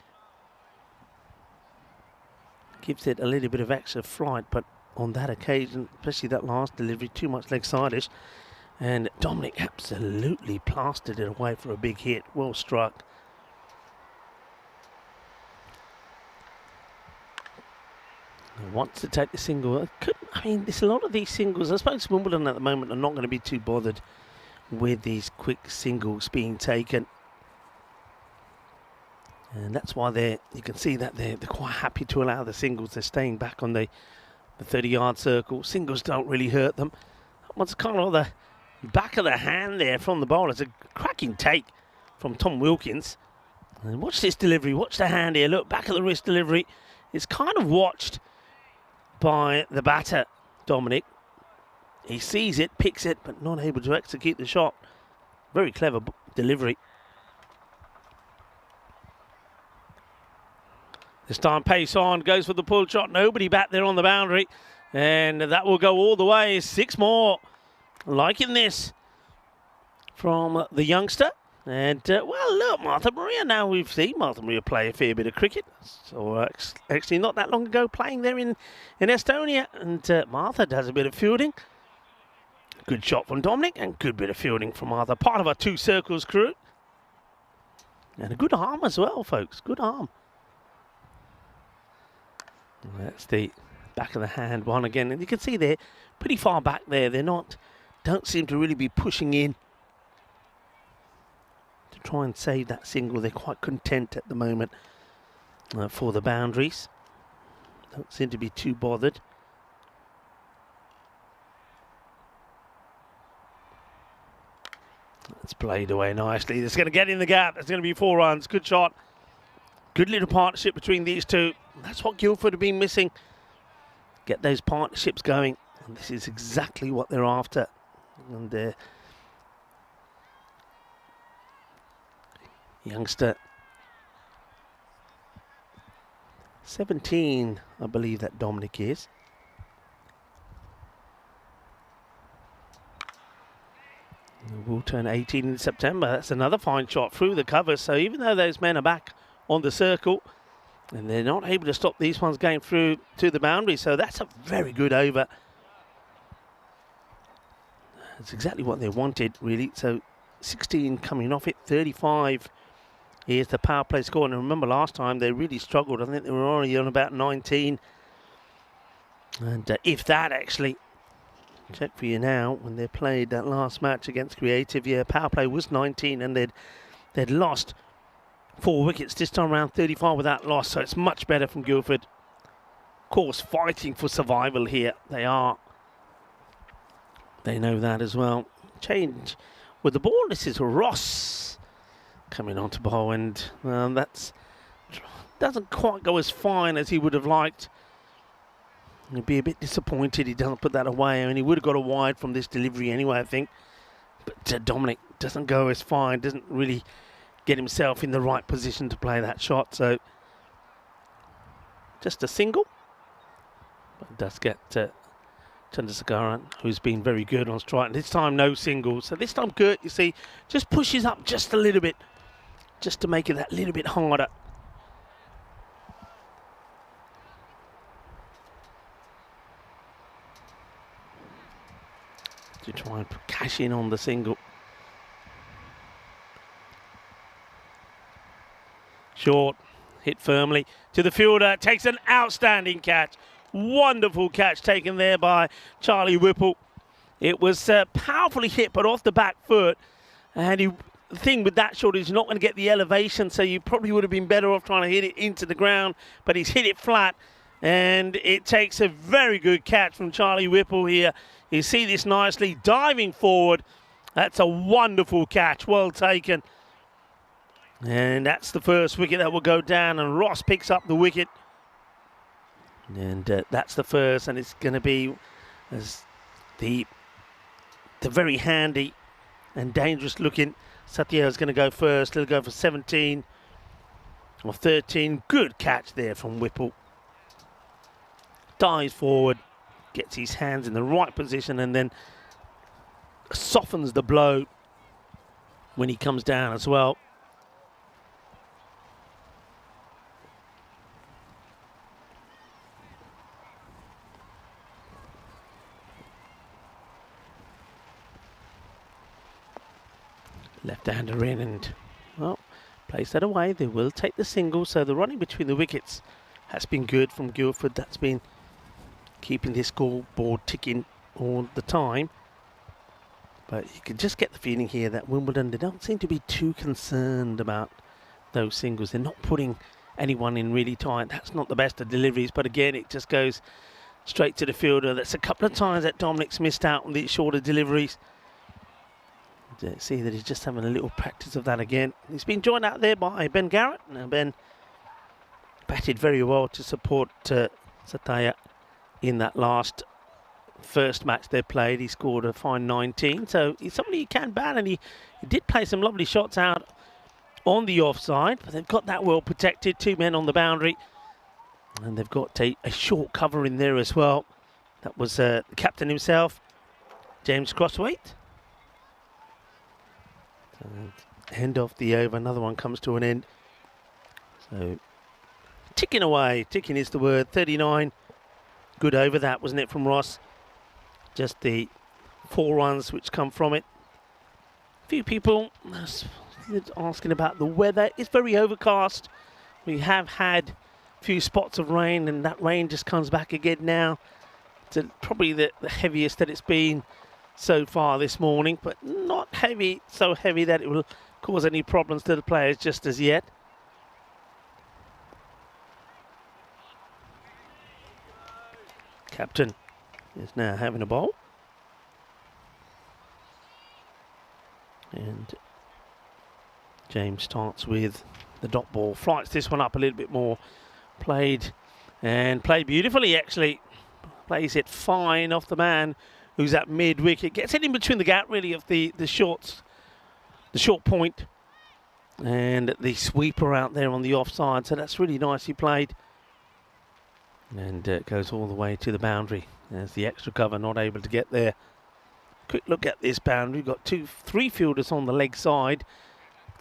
Gives it a little bit of extra flight, but on that occasion, especially that last delivery, too much leg side-ish. And Dominic absolutely plastered it away for a big hit. Well struck. Wants to take the single. I mean, there's a lot of these singles. I suppose Wimbledon at the moment are not going to be too bothered with these quick singles being taken. And that's why you can see that they're quite happy to allow the singles. They're staying back on the 30-yard circle. Singles don't really hurt them. That one's kind of the back of the hand there from the bowler. It's a cracking take from Tom Wilkins. And watch this delivery. Watch the hand here. Look, back of the wrist delivery. It's kind of watched by the batter, Dominic. He sees it, picks it, but not able to execute the shot. Very clever delivery. This time pace on, goes for the pull shot. Nobody back there on the boundary. And that will go all the way. 6 more. Liking this from the youngster. And, well, look, Martha Maria. Now we've seen Martha Maria play a fair bit of cricket. So, actually not that long ago playing there in Estonia. And Martha does a bit of fielding. Good shot from Dominic and good bit of fielding from Martha. Part of our 2 circles crew. And a good arm as well, folks. Good arm. And that's the back of the hand one again. And you can see they're pretty far back there. Don't seem to really be pushing in to try and save that single. They're quite content at the moment for the boundaries. Don't seem to be too bothered. It's played away nicely. It's going to get in the gap. It's going to be 4 runs. Good shot. Good little partnership between these two. That's what Guildford have been missing. Get those partnerships going. And this is exactly what they're after. And youngster, 17, I believe that Dominic is. Will turn 18 in September. That's another fine shot through the cover. So even though those men are back on the circle, and they're not able to stop these ones going through to the boundary. So that's a very good over. That's exactly what they wanted, really. So 16 coming off it, 35 is the power play score. And remember last time they really struggled. I think they were already on about 19. And if that actually, check for you now, when they played that last match against Creative, yeah, power play was 19 and they'd lost 4 wickets this time around, 35 without loss, so it's much better from Guildford. Of course, fighting for survival here. They are. They know that as well. Change with the ball. This is Ross coming on to bowl, and that's doesn't quite go as fine as he would have liked. He'd be a bit disappointed he doesn't put that away. I mean, he would have got a wide from this delivery anyway, I think. But Dominic doesn't go as fine, doesn't really get himself in the right position to play that shot. So just a single. But it does get Chandrasekaran, who's been very good on strike. This time no singles. So this time Kurt, you see, just pushes up just a little bit, just to make it that little bit harder. To try and cash in on the single. Short, hit firmly to the fielder, takes an outstanding catch. Wonderful catch taken there by Charlie Whipple. It was powerfully hit, but off the back foot. And the thing with that shot is you're not going to get the elevation, so you probably would have been better off trying to hit it into the ground, but he's hit it flat. And it takes a very good catch from Charlie Whipple here. You see this nicely, diving forward. That's a wonderful catch, well taken. And that's the first wicket that will go down, and Ross picks up the wicket. And that's the first, and it's going to be as the very handy and dangerous looking Satya is going to go first. He'll go for 17 or 13. Good catch there from Whipple. Dives forward, gets his hands in the right position, and then softens the blow when he comes down as well. Left-hander in, and well, plays that away. They will take the single, so the running between the wickets has been good from Guildford. That's been keeping this scoreboard ticking all the time. But you can just get the feeling here that Wimbledon, they don't seem to be too concerned about those singles. They're not putting anyone in really tight. That's not the best of deliveries, but again, it just goes straight to the fielder. That's a couple of times that Dominic's missed out on these shorter deliveries. See that he's just having a little practice of that again. He's been joined out there by Ben Garrett. Now Ben batted very well to support Satya in that first match they played. He scored a fine 19. So he's somebody who can bat, and he did play some lovely shots out on the offside. But they've got that well protected. 2 men on the boundary. And they've got a short cover in there as well. That was the captain himself, James Crosswaite. And end of the over, another one comes to an end. So ticking away, ticking is the word. 39, good over that, wasn't it, from Ross? Just the 4 runs which come from it. A few people asking about the weather. It's very overcast. We have had a few spots of rain, and that rain just comes back again now. It's probably the heaviest that it's been so far this morning, but not heavy, so heavy that it will cause any problems to the players just as yet. Captain is now having a bowl. And James starts with the dot ball, flights this one up a little bit more, played beautifully actually, plays it fine off the man who's at mid wicket, gets it in between the gap really of the short point, and the sweeper out there on the offside, so that's really nicely played, and it goes all the way to the boundary as the extra cover not able to get there. Quick look at this boundary. We've got three fielders on the leg side,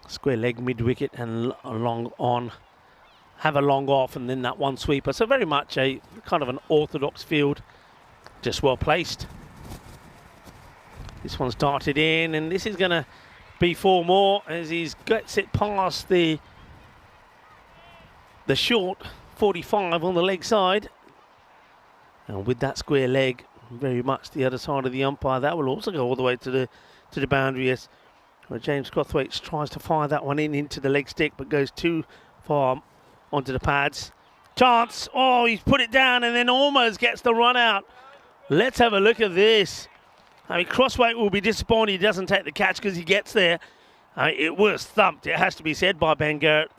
square leg mid wicket and a long on, have a long off, and then that one sweeper. So very much a kind of an orthodox field, just well placed. This one's darted in, and this is going to be 4 more as he gets it past the short 45 on the leg side, and with that square leg very much the other side of the umpire, that will also go all the way to the boundary as James Cothwaite tries to fire that one into the leg stick, but goes too far onto the pads. Chance, oh, he's put it down and then almost gets the run out. Let's have a look at this. I mean, Crossweight will be disappointed he doesn't take the catch because he gets there. It was thumped, it has to be said, by Ben Garrett.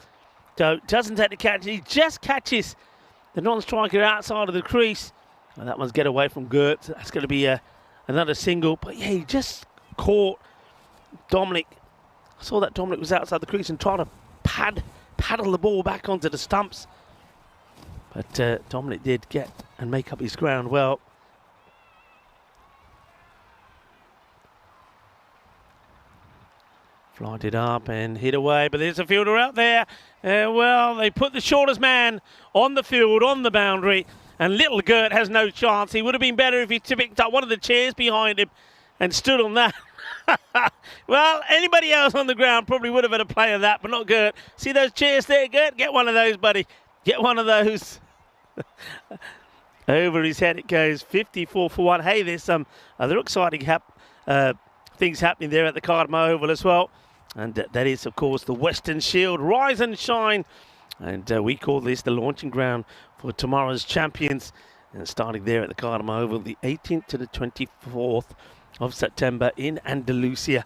So doesn't take the catch, he just catches the non-striker outside of the crease. Well, that one's get away from Gert. That's going to be another single. But yeah, he just caught Dominic. I saw that Dominic was outside the crease and trying to paddle the ball back onto the stumps. But Dominic did get and make up his ground well. Flied it up and hit away, but there's a fielder out there. Well, they put the shortest man on the field, on the boundary, and little Gert has no chance. He would have been better if he picked up one of the chairs behind him and stood on that. Well, anybody else on the ground probably would have had a play of that, but not Gert. See those chairs there, Gert? Get one of those, buddy. Get one of those. Over his head it goes, 54 for 1. Hey, there's some other exciting things happening there at the Cardamom Oval as well. And that is, of course, the Western Shield. Rise and shine. And we call this the launching ground for tomorrow's champions. And starting there at the Cardamom Oval, the 18th to the 24th of September in Andalusia.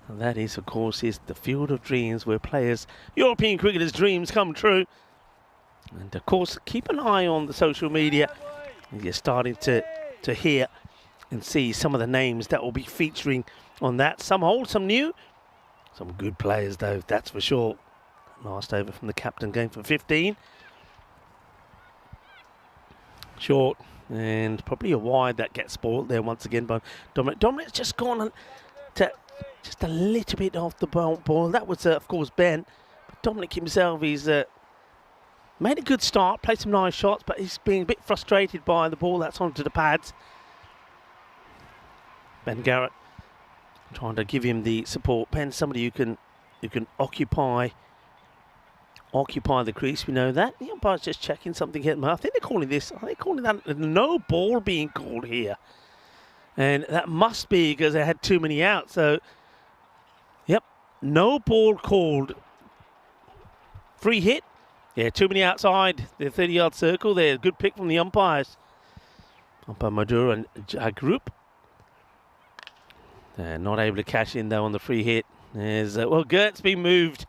And that is, of course, is the field of dreams where players, European cricketers' dreams come true. And, of course, keep an eye on the social media. You're starting to hear and see some of the names that will be featuring on that. Some old, some new. Some good players, though, that's for sure. Last over from the captain, going for 15. Short, and probably a wide that gets spoiled there once again by Dominic. Dominic's just gone to just a little bit off the ball. That was, of course, Ben. But Dominic himself, he's made a good start, played some nice shots, but he's being a bit frustrated by the ball that's onto the pads. Ben Garrett trying to give him the support. Ben, somebody who can occupy the crease. We know that. The umpire's just checking something here. I think they're calling this. Are they calling that no ball being called here? And that must be because they had too many out. So, yep, no ball called. Free hit. Yeah, too many outside the 30-yard circle there. Good pick from the umpires. Umpire Madura and group. They're not able to cash in, though, on the free hit. There's, well, Gert's been moved.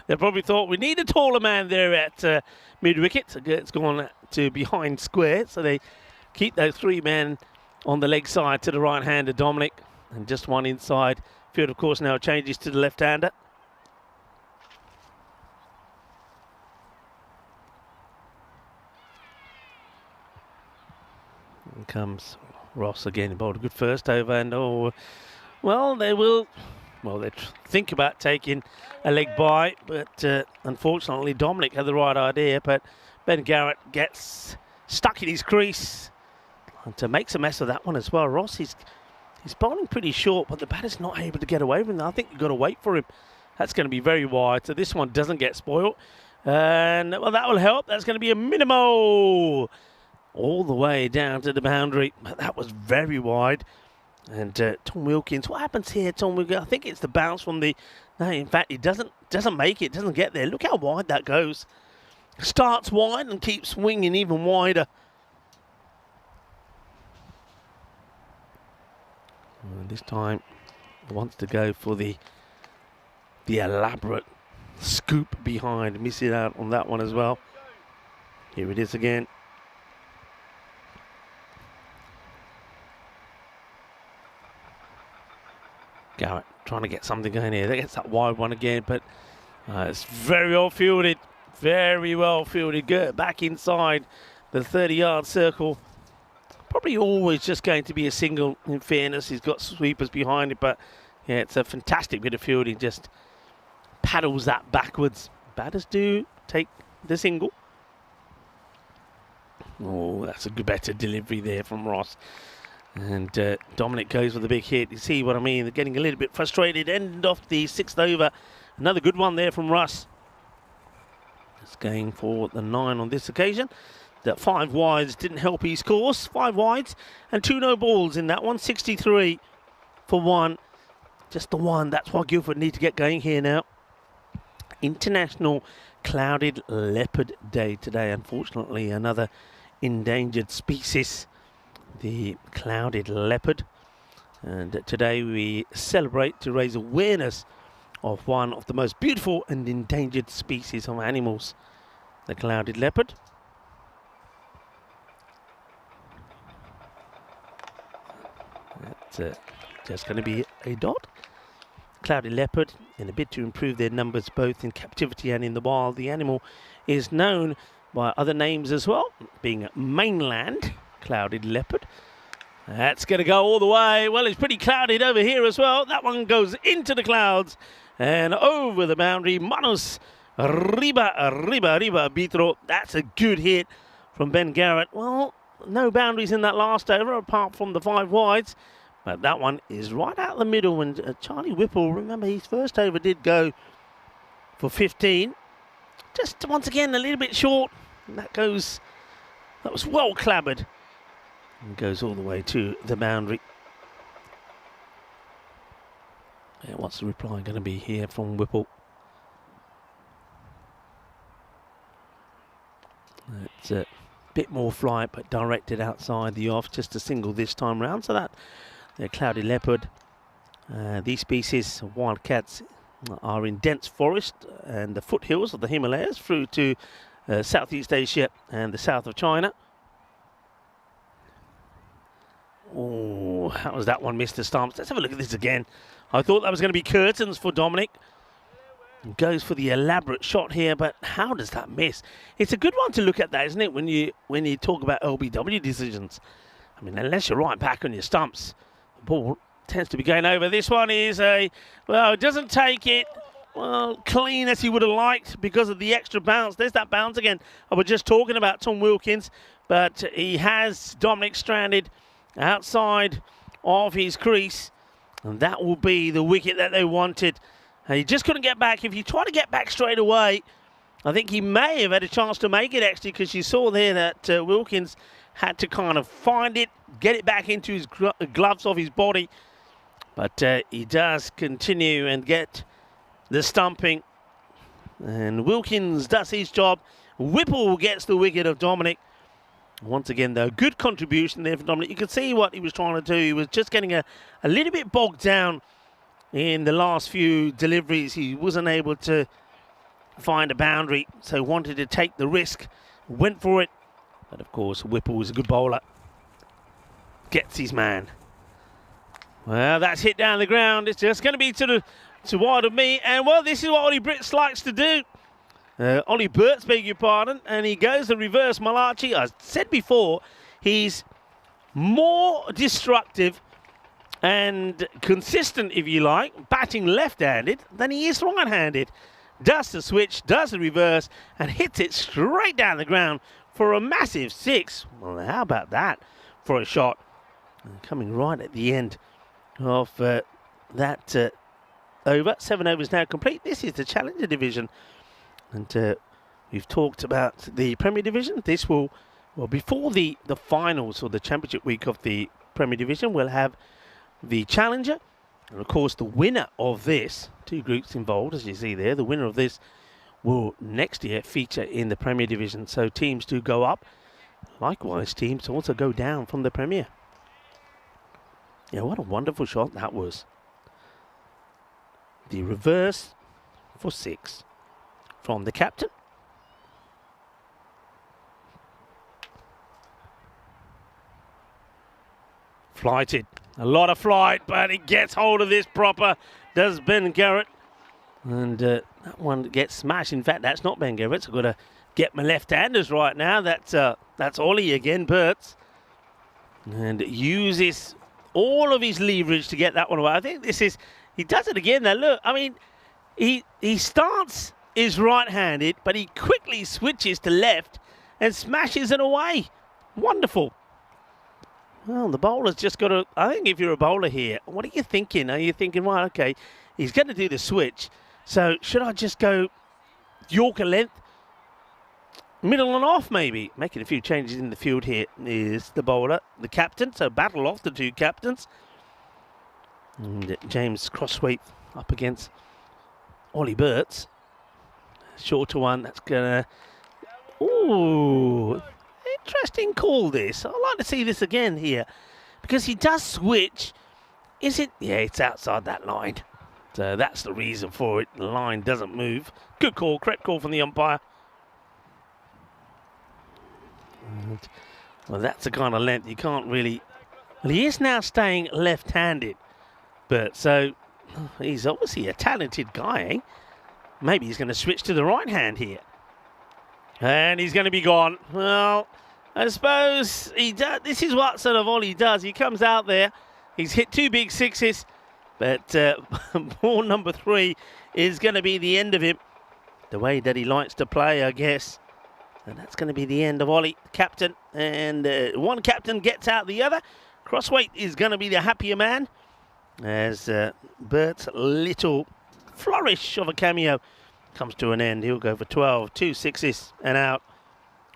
They probably thought we need a taller man there at mid-wicket. So Gert's gone to behind square. So they keep those 3 men on the leg side to the right hand of Dominic. And just one inside. Field, of course, now changes to the left-hander. Here comes Ross again, bowled a good first over, and they think about taking a leg by, but unfortunately Dominic had the right idea, but Ben Garrett gets stuck in his crease and makes a mess of that one as well. Ross, he's bowling pretty short, but the batter's not able to get away from him. I think you've got to wait for him. That's going to be very wide, so this one doesn't get spoiled, and well, that will help. That's going to be a minimal all the way down to the boundary. That was very wide. And Tom Wilkins, what happens here, Tom Wilkins? I think it's the bounce from the... No, in fact, it doesn't make it, doesn't get there. Look how wide that goes. Starts wide and keeps swinging even wider. And this time, wants to go for the elaborate scoop behind, missing out on that one as well. Here it is again. Garrett trying to get something going here. That gets that wide one again, but it's very well fielded. Very well fielded. Gert back inside the 30-yard circle. Probably always just going to be a single, in fairness. He's got sweepers behind it, but yeah, it's a fantastic bit of fielding. Just paddles that backwards. Batters do take the single. Oh, that's a good, better delivery there from Ross. And Dominic goes for the big hit. You see what I mean? They're getting a little bit frustrated. End of the 6th over. Another good one there from Russ. Just going for the 9 on this occasion. The 5 wides didn't help his course. 5 wides and 2 no balls in that one. 63 for 1. Just the 1. That's why Guildford need to get going here now. International Clouded Leopard Day today. Unfortunately, another endangered species, the clouded leopard. And today we celebrate to raise awareness of one of the most beautiful and endangered species of animals, the clouded leopard. That's just going to be a dot. Clouded leopard, in a bid to improve their numbers both in captivity and in the wild. The animal is known by other names as well, being mainland clouded leopard. That's going to go all the way. Well, it's pretty clouded over here as well. That one goes into the clouds and over the boundary. Manos Riba Bitro. That's a good hit from Ben Garrett. Well, no boundaries in that last over apart from the 5 wides. But that one is right out the middle. And Charlie Whipple, remember his first over did go for 15. Just once again a little bit short. And that was well clobbered. And goes all the way to the boundary. Yeah, what's the reply going to be here from Whipple? It's a bit more flight, but directed outside the off. Just a single this time round. So that the clouded leopard. These species of wildcats are in dense forest and the foothills of the Himalayas through to Southeast Asia and the south of China. Oh, how was that one, Mr. Stumps? Let's have a look at this again. I thought that was going to be curtains for Dominic. He goes for the elaborate shot here, but how does that miss? It's a good one to look at that, isn't it, when you talk about LBW decisions. I mean, unless you're right back on your stumps, the ball tends to be going over. This one is it doesn't take it, clean as he would have liked because of the extra bounce. There's that bounce again. I was just talking about Tom Wilkins, but he has Dominic stranded outside of his crease, and that will be the wicket that they wanted. And he just couldn't get back. If you try to get back straight away, I think he may have had a chance to make it, actually, because you saw there that Wilkins had to kind of find it, get it back into his gloves off his body. But he does continue and get the stumping. And Wilkins does his job. Whipple gets the wicket of Dominic. Once again, though, good contribution there for Dominic. You could see what he was trying to do. He was just getting a little bit bogged down in the last few deliveries. He wasn't able to find a boundary, so wanted to take the risk. Went for it. But, of course, Whipple was a good bowler. Gets his man. Well, that's hit down the ground. It's just going to be to wide of me. And, well, this is what Ollie Brits likes to do. Ollie Burt's, beg your pardon, and he goes the reverse Malachi. I said before, he's more destructive and consistent, if you like, batting left-handed than he is right-handed. Does the switch, does the reverse, and hits it straight down the ground for a massive 6. Well, how about that for a shot? Coming right at the end of that over. 7 overs now complete. This is the Challenger Division. And we've talked about the Premier Division. This will, before the finals or the championship week of the Premier Division, we'll have the Challenger. And, of course, the winner of this, 2 groups involved, as you see there, the winner of this will next year feature in the Premier Division. So teams do go up. Likewise, teams also go down from the Premier. Yeah, what a wonderful shot that was. The reverse for 6 from the captain. Flighted. A lot of flight, but it gets hold of this proper, does Ben Garrett. And that one gets smashed. In fact, that's not Ben Garrett's. I've got to get my left-handers right now. That's Ollie again, Burts. And uses all of his leverage to get that one away. I think this is, he does it again there. Look, I mean, he starts is right-handed, but he quickly switches to left and smashes it away. Wonderful. Well, the bowler's just got to, I think if you're a bowler here, what are you thinking? Are you thinking, well, okay, he's going to do the switch. So should I just go Yorker length, middle and off maybe? Making a few changes in the field here is the bowler, the captain. So battle off the 2 captains. And James Crosswaith up against Ollie Burts. Shorter one, that's going to, ooh. Interesting call this. I'd like to see this again here because he does switch. Is it? Yeah, it's outside that line. So that's the reason for it. The line doesn't move. Good call. Correct call from the umpire. And, well, that's the kind of length you can't really... Well, he is now staying left-handed. But so he's obviously a talented guy, eh? Maybe he's going to switch to the right hand here. And he's going to be gone. Well, I suppose he does. This is what sort of Ollie does. He comes out there. He's hit 2 big sixes. But ball number 3 is going to be the end of him. The way that he likes to play, I guess. And that's going to be the end of Ollie, captain. And one captain gets out the other. Crosswaith is going to be the happier man. As Bert's little flourish of a cameo comes to an end. He'll go for 12, 2 sixes and out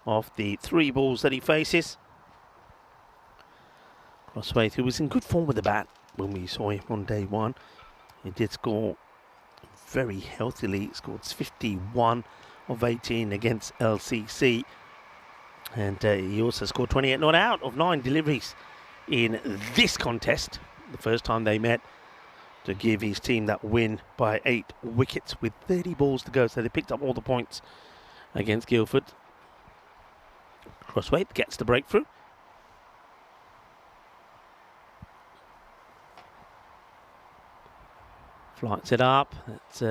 of the 3 balls that he faces. Crosswaith, who was in good form with the bat when we saw him on day 1. He did score very healthily. He scored 51 of 18 against LCC. And he also scored 28 not out of 9 deliveries in this contest. The first time they met, to give his team that win by 8 wickets with 30 balls to go. So they picked up all the points against Guildford. Crosswaith gets the breakthrough. Flights it up. That's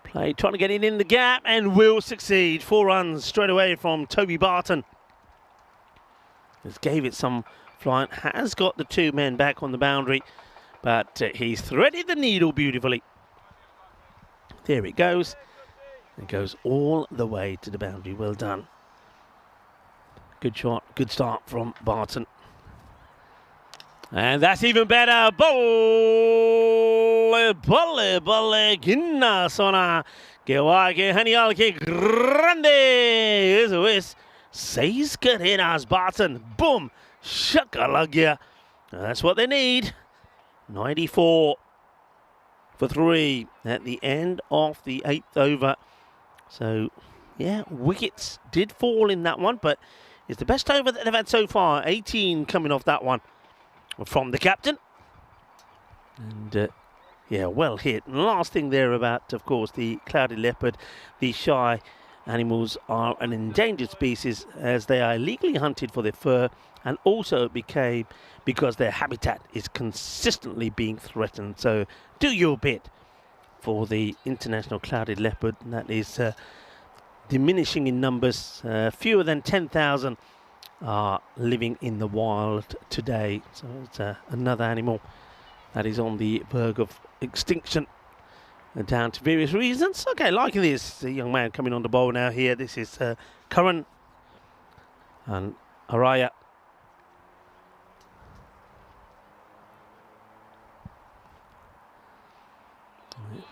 play trying to get it in the gap and will succeed. 4 runs straight away from Toby Barton. Just gave it some flight. Has got the 2 men back on the boundary. But he's threaded the needle beautifully. There it goes. It goes all the way to the boundary. Well done. Good shot. Good start from Barton. And that's even better. Bolle, bolle, bolle, ginna sona. Que va, que genial, que grande. Eso es. 6 carreras, Barton. Boom. Shakalagya. That's what they need. 94 for 3 at the end of the 8th over. So, yeah, wickets did fall in that one, but it's the best over that they've had so far. 18 coming off that one from the captain. And, yeah, well hit. And the last thing there about, of course, the clouded leopard, the shy animals are an endangered species as they are illegally hunted for their fur, and also it became because their habitat is consistently being threatened. So do your bit for the international clouded leopard. And that is diminishing in numbers. Fewer than 10,000 are living in the wild today. So it's another animal that is on the verge of extinction, down to various reasons. Okay, liking this. The young man coming on the bowl now here. This is Curran and Araya.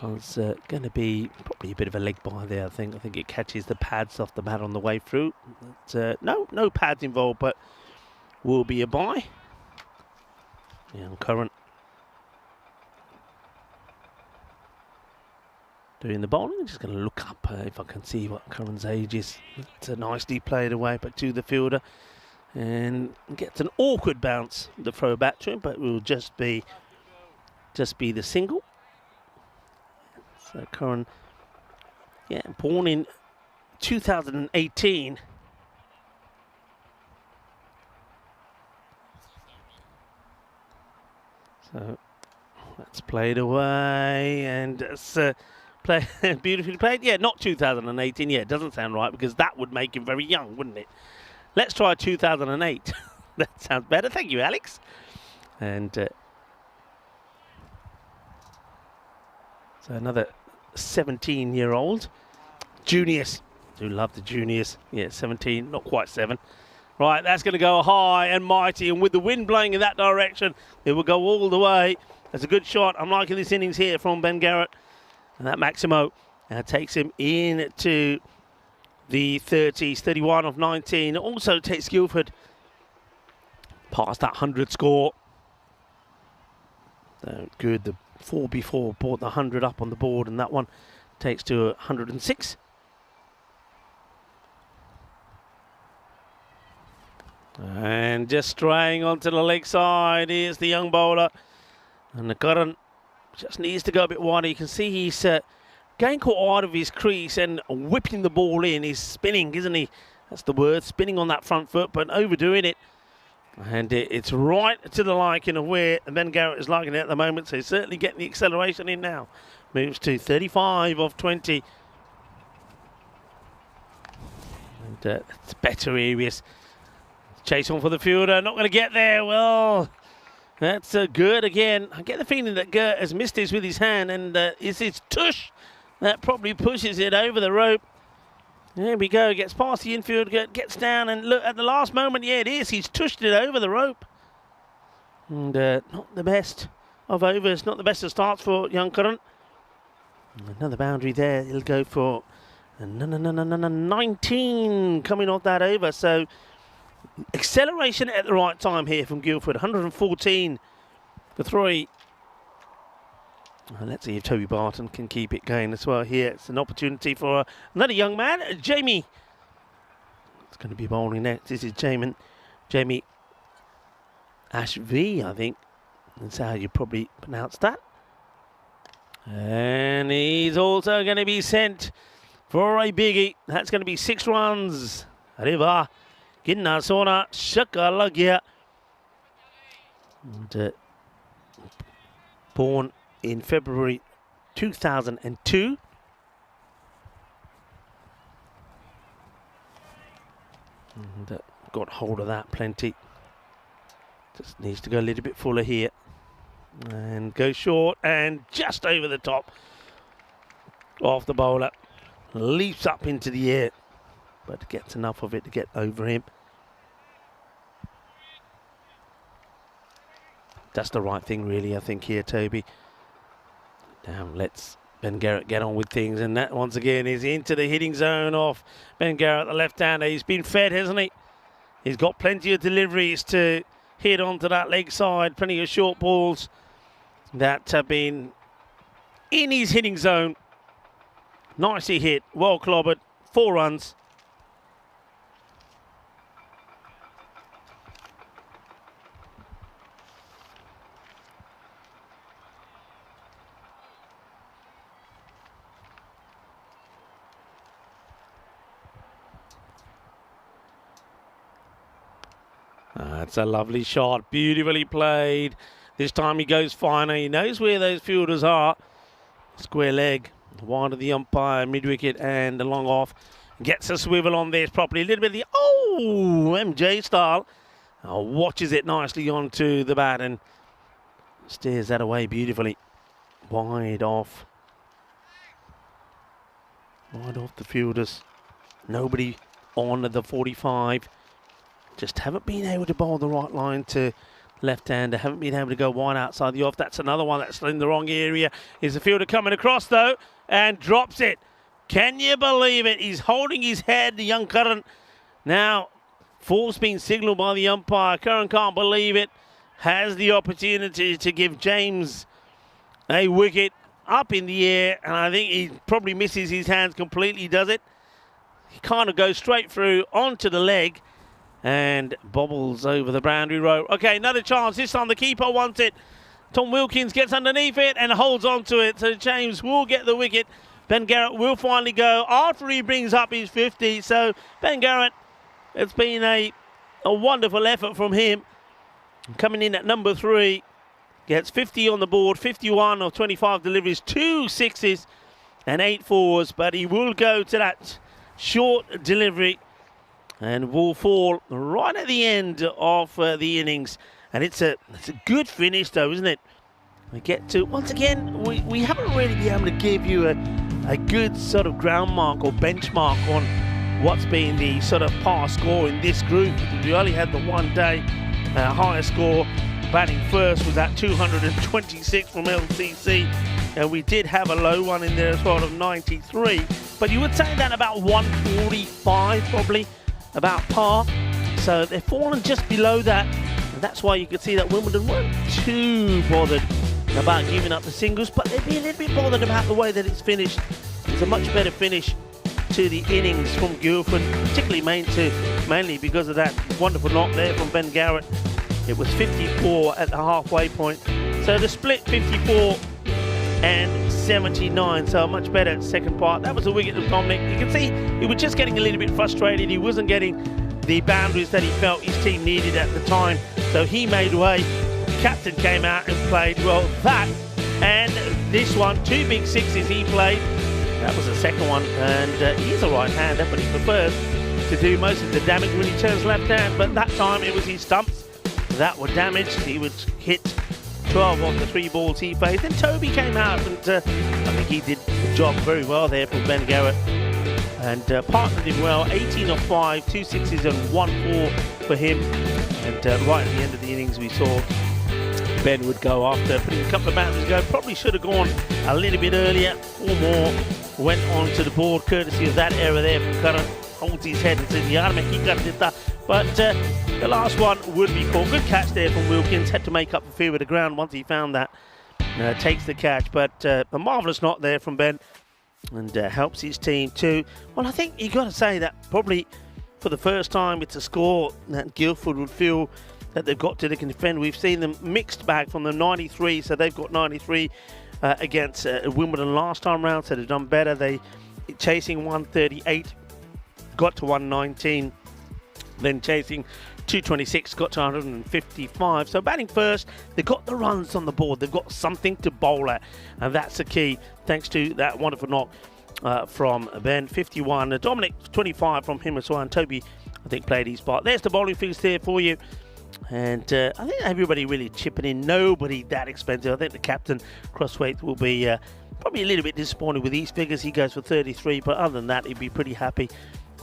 It's going to be probably a bit of a leg bye there, I think. I think it catches the pads off the bat on the way through. But, no pads involved, but will be a bye. Young Curran doing the bowling. I'm just going to look up if I can see what Curran's age is. It's a nicely played away, but to the fielder. And gets an awkward bounce, the throw back to him, but it will just be the single. So Curran, yeah, born in 2018. So that's played away, and it's beautifully played. Yeah, not 2018. Yeah, it doesn't sound right because that would make him very young, wouldn't it? Let's try 2008. That sounds better. Thank you, Alex. And so another 17-year-old. Juniors. Do love the juniors. Yeah, 17, not quite 7. Right, that's going to go high and mighty, and with the wind blowing in that direction, it will go all the way. That's a good shot. I'm liking this innings here from Ben Garrett. And that Maximo takes him into the 30s, 31 of 19. Also takes Guildford past that 100 score. So good. The 4 before brought the 100 up on the board, and that one takes to 106. And just straying onto the leg side, here's the young bowler. And the Curran just needs to go a bit wider. You can see he's getting caught wide of his crease and whipping the ball in. He's spinning, isn't he? That's the word, spinning on that front foot, but overdoing it. And it's right to the liking of where Ben Garrett is liking it at the moment. So he's certainly getting the acceleration in now. Moves to 35 of 20. And it's better areas. Chase on for the fielder, not going to get there. Well, that's Gert again. I get the feeling that Gert has missed this with his hand, and it's his tush that probably pushes it over the rope. There we go, gets past the infield, Gert gets down, and look, at the last moment, yeah, it is. He's tushed it over the rope. And not the best of overs, not the best of starts for young Curran. Another boundary there. He'll go for 19 coming off that over. So acceleration at the right time here from Guildford. 114 for 3. Let's see if Toby Barton can keep it going as well here. It's an opportunity for another young man, Jamie. It's going to be bowling next. This is Jamie Ashby, I think. That's how you probably pronounce that. And he's also going to be sent for a biggie. That's going to be 6 runs. Arriba. Ginna Sona Shakalagia. Born in February 2002. And got hold of that plenty. Just needs to go a little bit fuller here. And go short and just over the top off the bowler. Leaps up into the air, but gets enough of it to get over him. That's the right thing, really, I think, here, Toby. Now, let's Ben Garrett get on with things. And that, once again, is into the hitting zone off Ben Garrett, the left-hander. He's been fed, hasn't he? He's got plenty of deliveries to hit onto that leg side. Plenty of short balls that have been in his hitting zone. Nicely hit, well clobbered, 4 runs. That's a lovely shot, beautifully played. This time he goes finer. He knows where those fielders are. Square leg, wide of the umpire, mid-wicket and long off. Gets a swivel on this properly. A little bit of the, MJ style. Watches it nicely onto the bat and steers that away beautifully. Wide off. Wide off the fielders. Nobody on the 45. Just haven't been able to bowl the right line to left-hander. Haven't been able to go wide outside the off. That's another one that's in the wrong area. Is the fielder coming across, though, and drops it. Can you believe it? He's holding his head, the young Curran. Now, force being signalled by the umpire. Curran can't believe it. Has the opportunity to give James a wicket up in the air, and I think he probably misses his hands completely, does it? He kind of goes straight through onto the leg and bobbles over the boundary row. Okay, another chance. This time the keeper wants it. Tom Wilkins gets underneath it and holds on to it. So James will get the wicket. Ben Garrett will finally go after he brings up his 50. So Ben Garrett, it's been a wonderful effort from him. Coming in at number 3. Gets 50 on the board, 51 of 25 deliveries, 2 sixes and 8 fours. But he will go to that short delivery and will fall right at the end of the innings. And it's a good finish, though, isn't it? We get to, once again, we haven't really been able to give you a good sort of ground mark or benchmark on what's been the sort of past score in this group. We only had the one day highest score. Batting first was at 226 from LCC, and we did have a low one in there as well of 93. But you would say that about 145 probably, about par. So they've fallen just below that, and that's why you could see that Wimbledon weren't too bothered about giving up the singles, but they'd be a little bit bothered about the way that it's finished. It's a much better finish to the innings from Guildford, particularly mainly because of that wonderful knock there from Ben Garrett. It was 54 at the halfway point. So the split 54 and 79. So a much better second part. That was a wicket of Dominic. You can see he was just getting a little bit frustrated. He wasn't getting the boundaries that he felt his team needed at the time. So he made way. Captain came out and played well. That and this one, 2 big sixes he played. That was the second one. And he's a right-hander, but he prefers to do most of the damage when he turns left-hand. But that time it was his stumps that were damaged. He would hit 12 on the 3 balls he faced. Then Toby came out, and I think he did the job very well there from Ben Garrett. And partnered him well. 18 of 5, 2 sixes and 1 4 for him. And right at the end of the innings, we saw Ben would go after putting a couple of bounces ago. Probably should have gone a little bit earlier. 4 more went onto the board, courtesy of that error there from Curran. Holds his head and says, but the last one would be called. Good catch there from Wilkins. Had to make up the field with the ground once he found that. Takes the catch, but a marvellous knock there from Ben, and helps his team too. Well, I think you got to say that probably for the first time it's a score that Guildford would feel that they've got to they can defend. We've seen them mixed bag from the 93, so they've got 93 against Wimbledon last time round, so they've done better. They chasing 138. Got to 119, then chasing 226, got to 155. So batting first, they got the runs on the board. They've got something to bowl at, and that's the key, thanks to that wonderful knock from Ben. 51, Dominic, 25 from him as well, and Toby, I think, played his part. There's the bowling figures there for you. And I think everybody really chipping in. Nobody that expensive. I think the captain, Crosswaite, will be probably a little bit disappointed with these figures. He goes for 33, but other than that, he'd be pretty happy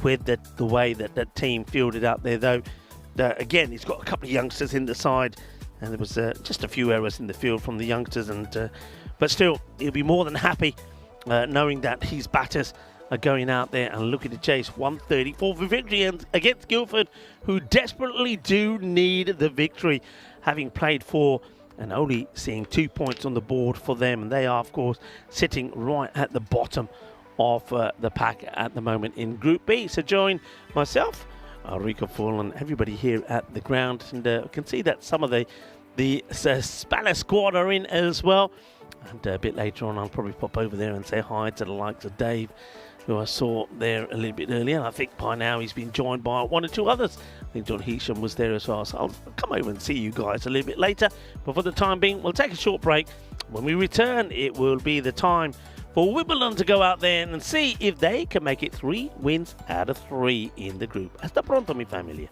with the way that team fielded out there, though. Again, he's got a couple of youngsters in the side, and there was just a few errors in the field from the youngsters, and but still, he'll be more than happy knowing that his batters are going out there and looking to chase 134 for victory against Guildford, who desperately do need the victory, having played 4 and only seeing 2 points on the board for them. And they are, of course, sitting right at the bottom of the pack at the moment in Group B. So join myself, Rico Full, and everybody here at the ground, and you can see that some of the Spanish squad are in as well. And a bit later on, I'll probably pop over there and say hi to the likes of Dave, who I saw there a little bit earlier. And I think by now he's been joined by 1 or 2 others. I think John Heasham was there as well. So I'll come over and see you guys a little bit later. But for the time being, we'll take a short break. When we return, it will be the time for Wimbledon to go out there and see if they can make it 3 wins out of 3 in the group. Hasta pronto, mi familia.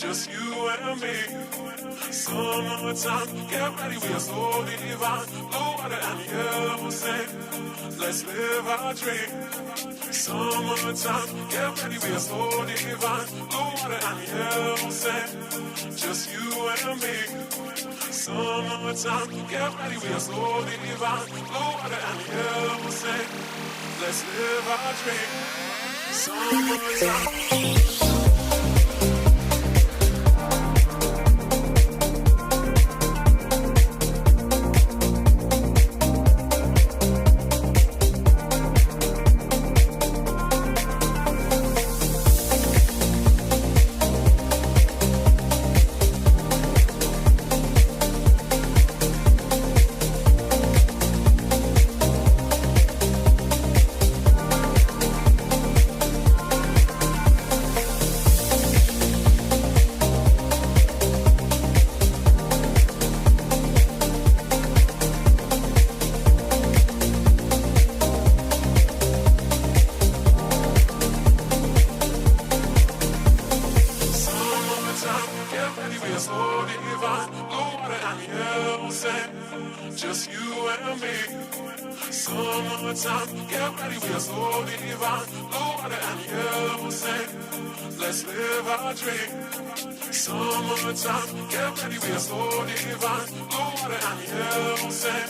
just you and me. Summertime, get ready, we are so divine. Blue water and yellow sand, let's live our dream. Summertime, get ready, we are so divine. Blue water and yellow sand, just you and me. Summertime, get ready, we are so divine. Blue water and yellow sand, let's live our dream. Summertime. Just you and me. Summertime, get ready, we are so divine. Blue water and yellow sand, let's live our dream. Summertime, get ready, we are so divine. Blue water and yellow sand,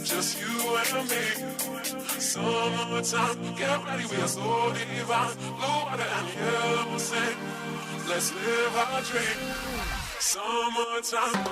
just you and me. Summertime, get ready, we are so divine. Blue water and yellow sand, let's live our dream. Summertime.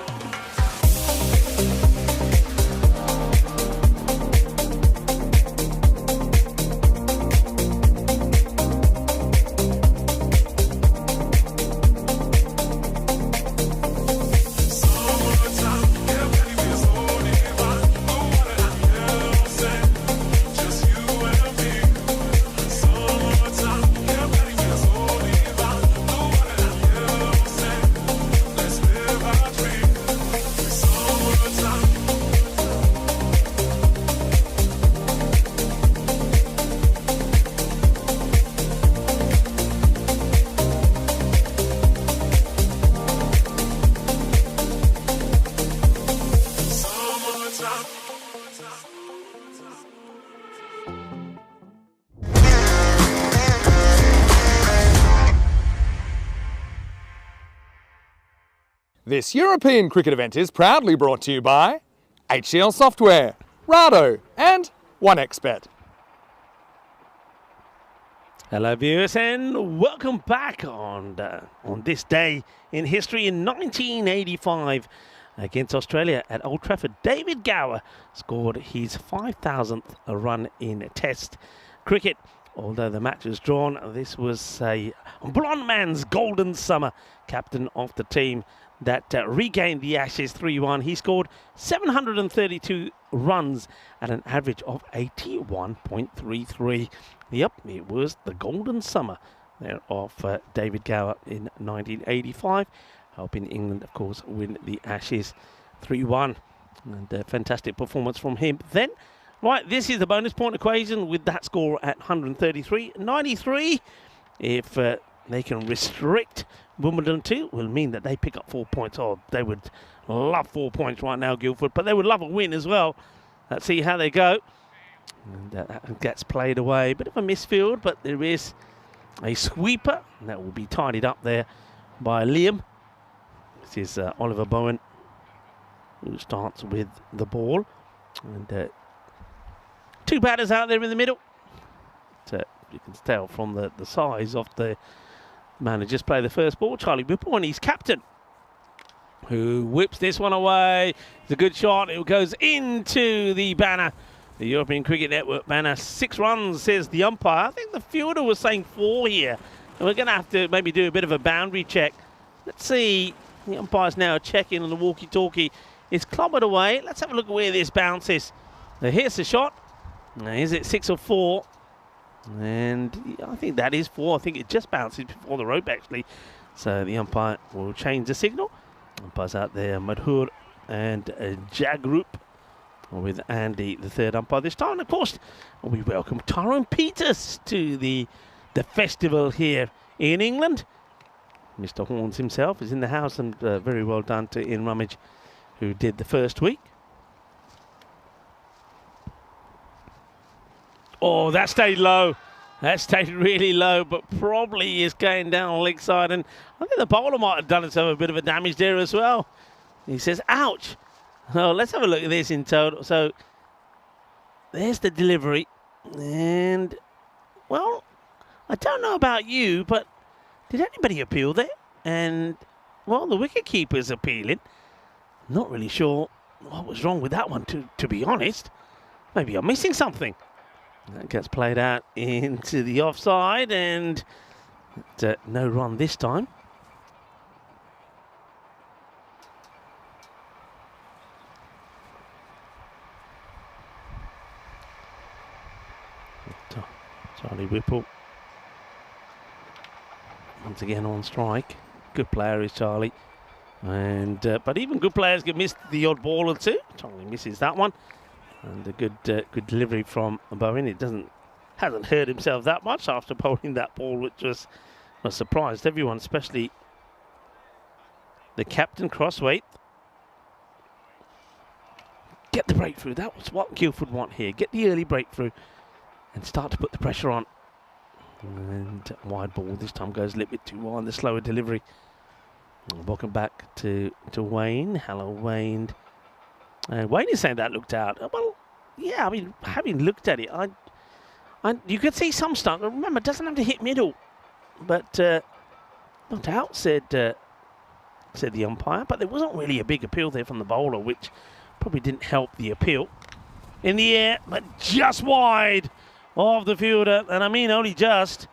This European cricket event is proudly brought to you by HCL Software, Rado and 1xBet. Hello viewers and welcome back on this day in history in 1985 against Australia at Old Trafford. David Gower scored his 5,000th run in Test cricket. Although the match was drawn, this was a blonde man's golden summer. Captain of the team that regained the Ashes 3-1. He scored 732 runs at an average of 81.33. Yep, it was the golden summer there of David Gower in 1985, helping England, of course, win the Ashes 3-1. And a fantastic performance from him then. Right, this is the bonus point equation with that score at 133. 93, if they can restrict Wimbledon 2, will mean that they pick up 4 points. Oh, they would love 4 points right now, Guildford, but they would love a win as well. Let's see how they go. And that gets played away. Bit of a misfield, but there is a sweeper. And that will be tidied up there by Liam. This is Oliver Bowen, who starts with the ball. And two batters out there in the middle. So you can tell from the size of the man who just played the first ball, Charlie Whipple, and he's captain, who whips this one away. It's a good shot. It goes into the banner. The European Cricket Network banner. 6 runs, says the umpire. I think the fielder was saying 4 here. And we're going to have to maybe do a bit of a boundary check. Let's see. The umpire's now checking on the walkie-talkie. It's clobbered away. Let's have a look at where this bounces. Now here's the shot. Now is it 6 or 4? And I think that is 4. I think it just bounces before the rope, actually. So the umpire will change the signal. Umpires out there, Madhur and Jagrup, with Andy, the third umpire this time. And of course, we welcome Tyrone Peters to the festival here in England. Mr. Horns himself is in the house, and very well done to Ian Rummage, who did the first week. Oh, that stayed low. That stayed really low, but probably is going down leg side. And I think the bowler might have done himself a bit of a damage there as well. He says, ouch. So let's have a look at this in total. So there's the delivery. And, well, I don't know about you, but did anybody appeal there? And, well, the wicketkeeper's appealing. Not really sure what was wrong with that one, to be honest. Maybe I'm missing something. That gets played out into the offside, and no run this time. Charlie Whipple once again on strike. Good player is Charlie, and but even good players get missed the odd ball or two. Charlie misses that one. And a good delivery from Bowen. It hasn't hurt himself that much after bowling that ball, which was surprised everyone, especially the captain. Crossweight. Get the breakthrough. That was what Guildford want here. Get the early breakthrough and start to put the pressure on. And wide ball this time goes a little bit too wide. The slower delivery. And welcome back to Wayne. Hello, Wayne. Wayne is saying that looked out. Well, yeah, I mean, having looked at it, you could see some stuff. Remember, it doesn't have to hit middle. But not out, said the umpire. But there wasn't really a big appeal there from the bowler, which probably didn't help the appeal. In the air, but just wide of the fielder. And I mean, only just.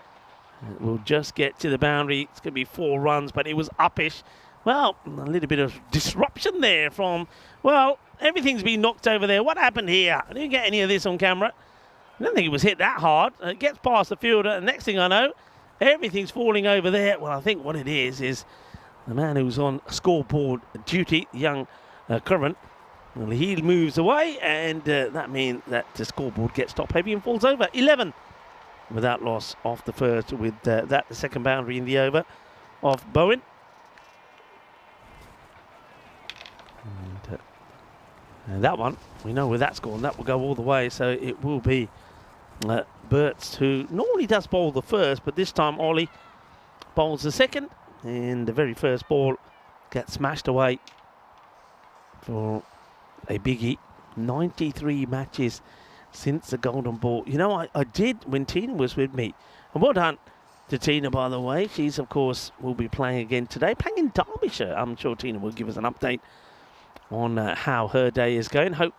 It will just get to the boundary. It's going to be 4 runs, but it was uppish. Well, a little bit of disruption there from, well, everything's been knocked over there. What happened here? I didn't get any of this on camera. I don't think it was hit that hard. It gets past the fielder, and next thing I know, everything's falling over there. Well, I think what it is the man who's on scoreboard duty, young Curran, well, he moves away, and that means that the scoreboard gets top heavy and falls over. 11 without loss off the first, with the second boundary in the over of Bowen. And that one, we know where that's gone. That will go all the way, so it will be Burts, who normally does bowl the first, but this time Ollie bowls the second. And the very first ball get smashed away for a biggie. 93 matches since the Golden Ball. You know, I did when Tina was with me. And well done to Tina, by the way. She's, of course, will be playing again today, playing in Derbyshire. I'm sure Tina will give us an update on how her day is going. Hope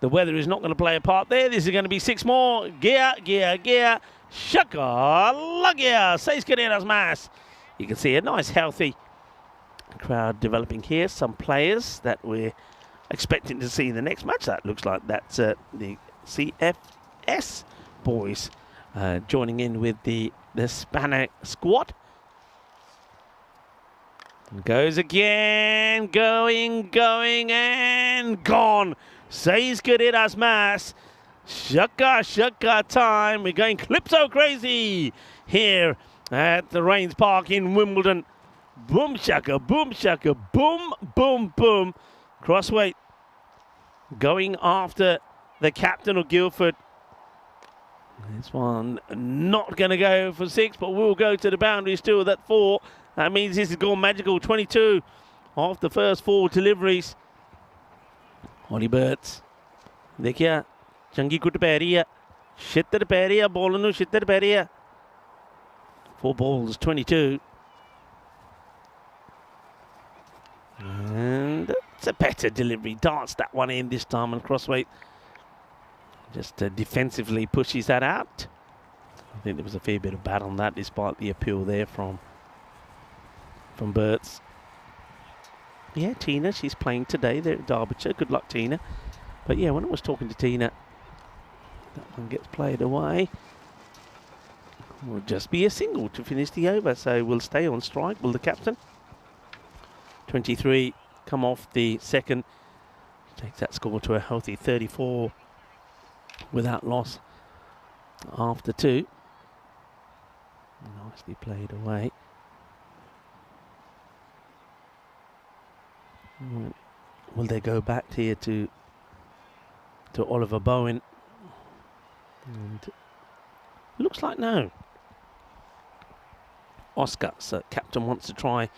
the weather is not going to play a part there. This is going to be 6 more. Gear, gear, gear. Shaka, Lagia, Seis Carreras Mas. You can see a nice, healthy crowd developing here. Some players that we're expecting to see in the next match. That looks like that's the CFS boys joining in with the Hispanic squad. Goes again, going, and gone. Seis Carreras Mas. Shaka time. We're going Calypso crazy here at the Rains Park in Wimbledon. Boom shaka, boom, boom, boom. Crossweight going after the captain of Guildford. This one not going to go for 6, but will go to the boundary still at 4. That means this has gone magical. 22 off the first 4 deliveries. Holly Birds. देखिए चंगी कुट pariah शितर pariah ball नु शितर pariah 4 balls 22 and it's a better delivery. Darts that one in this time, and Crossweight just defensively pushes that out. I think there was a fair bit of bat on that despite the appeal there from Bertz. Yeah, Tina, she's playing today there at Derbyshire. Good luck, Tina. But yeah, when I was talking to Tina, that one gets played away. Will just be a single to finish the over, so we'll stay on strike. Will the captain? 23 come off the second. Takes that score to a healthy 34 without loss after 2. Nicely played away. Will they go back here to Oliver Bowen? And looks like no. Oscar, so captain wants to try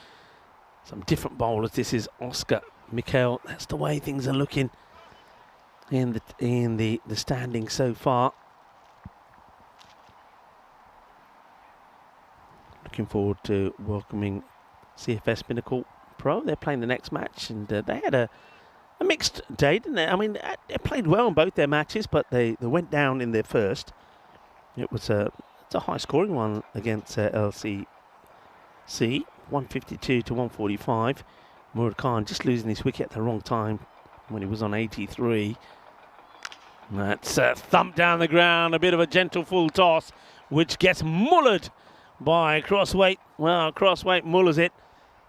some different bowlers. This is Oscar Mikel. That's the way things are looking in the standings so far. Looking forward to welcoming CFS Pinnacle Pro. They're playing the next match, and they had a mixed day, didn't they? I mean, they played well in both their matches, but they went down in their first. It's a high-scoring one against LCC, 152 to 145. Murad Khan just losing his wicket at the wrong time when he was on 83. That's a thump down the ground, a bit of a gentle full toss, which gets mullered by Crossweight. Well, Crossweight mullers it,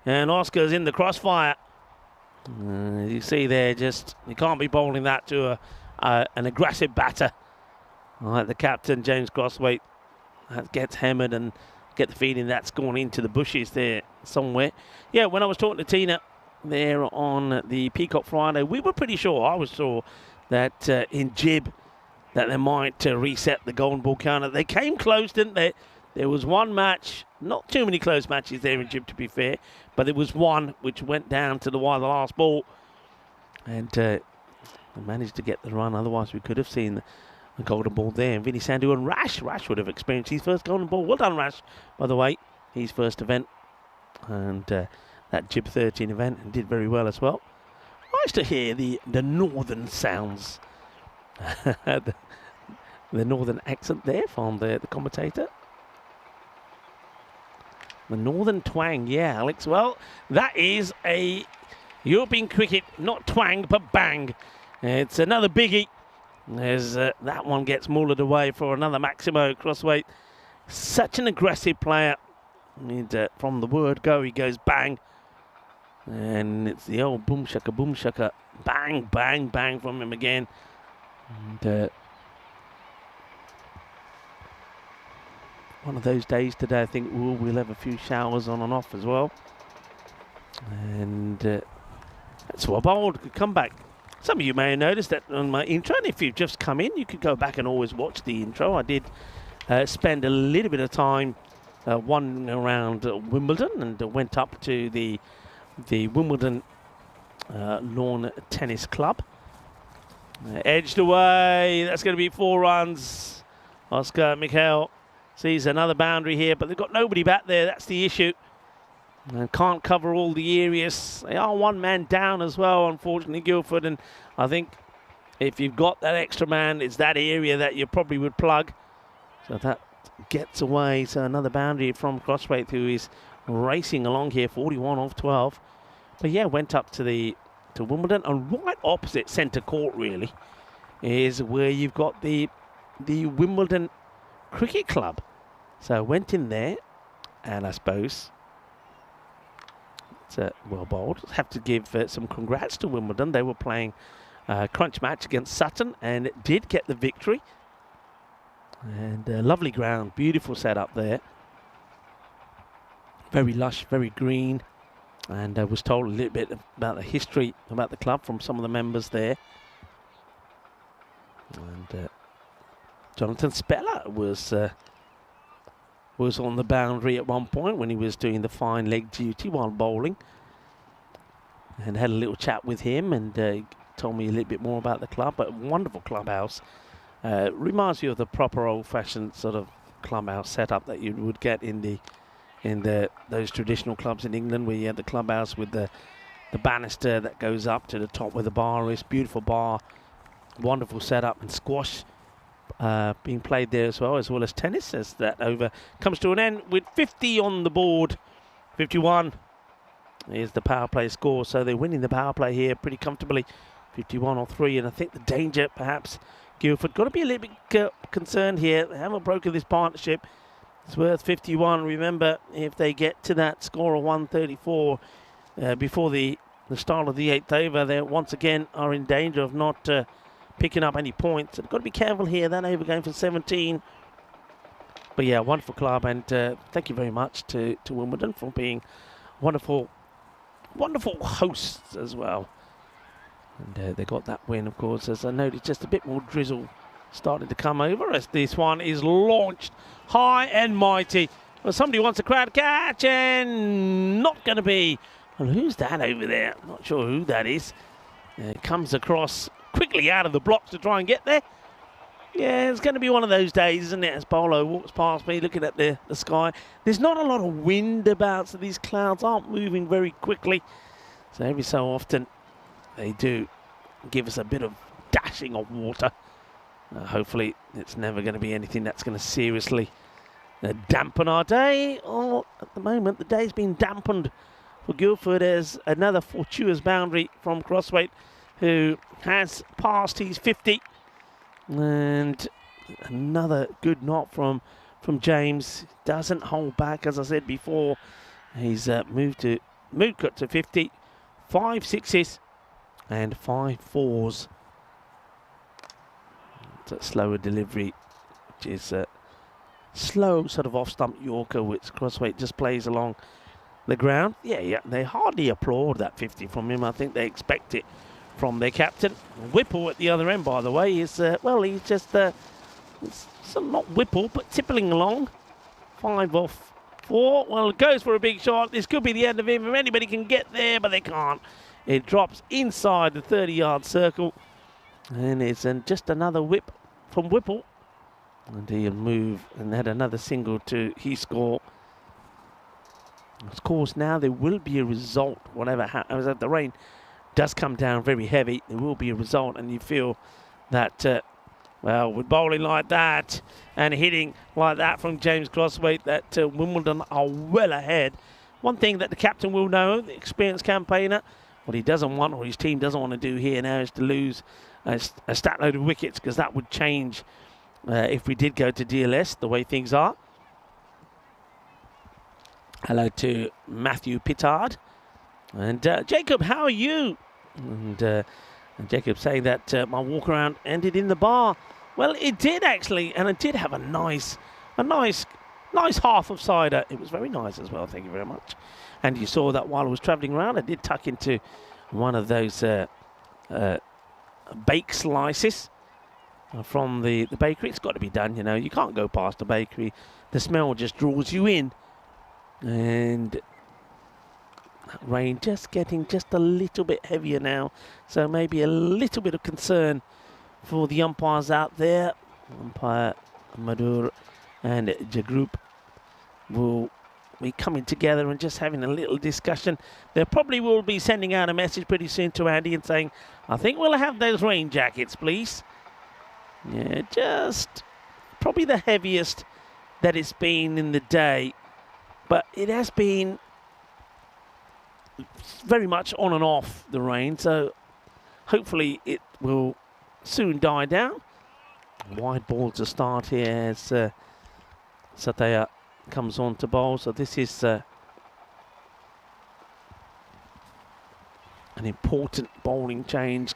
and Oscar's in the crossfire. You see there, just you can't be bowling that to an aggressive batter like the captain, James Crossweight. That gets hammered, and get the feeling that's gone into the bushes there somewhere. Yeah, when I was talking to Tina there on the Peacock Friday, we were pretty sure, I was sure, that in Jib that they might reset the golden ball counter. They came close, didn't they? There was one match, not too many close matches there in Jib to be fair, but there was one which went down to the wire, the last ball, and they managed to get the run. Otherwise we could have seen the golden ball there. And Vinny Sandhu and Rash would have experienced his first golden ball. Well done, Rash, by the way, his first event, and that Jib 13 event, and did very well as well. Nice to hear the northern sounds, the northern accent there from the commentator. The northern twang, yeah, Alex. Well, that is a European cricket, not twang, but bang. It's another biggie. There's that one gets mullered away for another Maximo Crossweight. Such an aggressive player. And from the word go, he goes bang. And it's the old boom shaka, bang, bang, bang from him again. And one of those days today, I think we'll have a few showers on and off as well. And that's what bowled could come back. Some of you may have noticed that on my intro, and if you've just come in, you could go back and always watch the intro. I did spend a little bit of time wandering around Wimbledon, and went up to the the Wimbledon Lawn Tennis Club. Edged away, that's going to be 4 runs. Oscar Michael sees another boundary here, but they've got nobody back there, that's the issue. And can't cover all the areas. They are 1 man down as well, unfortunately, Guildford, and I think if you've got that extra man, it's that area that you probably would plug. So that gets away. So another boundary from Crosswaith, who is racing along here, 41 off 12. But yeah, went up to Wimbledon, and right opposite centre court really is where you've got the Wimbledon Cricket Club. So went in there, and I suppose it's well bowled. Have to give some congrats to Wimbledon. They were playing a crunch match against Sutton and did get the victory. And lovely ground, beautiful setup there. Very lush, very green. And I was told a little bit about the history about the club from some of the members there. And Jonathan Speller was on the boundary at one point when he was doing the fine leg duty while bowling. And had a little chat with him, and he told me a little bit more about the club. But a wonderful clubhouse. Reminds you of the proper old-fashioned sort of clubhouse setup that you would get in those traditional clubs in England, where you had the clubhouse with the banister that goes up to the top where the bar is. Beautiful bar, wonderful setup, and squash being played there as well as tennis, as that over comes to an end with 50 on the board. 51 is the power play score, so they're winning the power play here pretty comfortably, 51 or 3, and I think the danger perhaps Guildford got to be a little bit concerned here. They haven't broken this partnership. It's worth 51. Remember, if they get to that score of 134 before the start of the 8th over, they once again are in danger of not picking up any points. They've got to be careful here. That over going for 17. But yeah, wonderful club, and thank you very much to Wimbledon for being wonderful hosts as well. And they got that win, of course, as I noticed just a bit more drizzle starting to come over as this one is launched high and mighty. Well, somebody wants a crowd catch, and not going to be. Well, who's that over there? Not sure who that is. Comes across quickly out of the blocks to try and get there. Yeah, it's going to be one of those days, isn't it, as Polo walks past me looking at the sky. There's not a lot of wind about, so these clouds aren't moving very quickly. So every so often they do give us a bit of dashing of water. Hopefully it's never going to be anything that's going to seriously dampen our day. Or at the moment, the day's been dampened for Guildford as another fortuitous boundary from Crosswaith, who has passed his 50. And another good knock from James. Doesn't hold back, as I said before. He's moved cut to 50. 5 sixes and 5 fours. It's a slower delivery, which is a slow sort of off-stump Yorker, which Crosswaith just plays along the ground. Yeah, they hardly applaud that 50 from him. I think they expect it from their captain. Whipple at the other end, by the way, is, he's just not Whipple, but tippling along. 5 off 4. Well, it goes for a big shot. This could be the end of him if anybody can get there, but they can't. It drops inside the 30-yard circle. And it's just another whip from Whipple. And he'll move and add another single to his score. Of course, now there will be a result, whatever happens. The rain does come down very heavy. There will be a result, and you feel that, with bowling like that and hitting like that from James Crosswaith, that Wimbledon are well ahead. One thing that the captain will know, the experienced campaigner, what he doesn't want, or his team doesn't want to do here now, is to lose a stat load of wickets, because that would change if we did go to DLS the way things are. Hello to Matthew Pittard. And Jacob, how are you? And Jacob saying that my walk around ended in the bar. Well, it did actually, and it did have a nice half of cider. It was very nice as well, thank you very much. And you saw that while I was travelling around, I did tuck into one of those bake slices from the bakery. It's got to be done, you know. You can't go past the bakery. The smell just draws you in. And Rain just getting just a little bit heavier now, so maybe a little bit of concern for the umpires out there. Umpire Madur and Jagroup will be coming together and just having a little discussion. They probably will be sending out a message pretty soon to Andy and saying, I think we'll have those rain jackets, please. Yeah, just probably the heaviest that it's been in the day, but it has been very much on and off, the rain, so hopefully it will soon die down. Wide ball to start here as Satya comes on to bowl, so this is an important bowling change.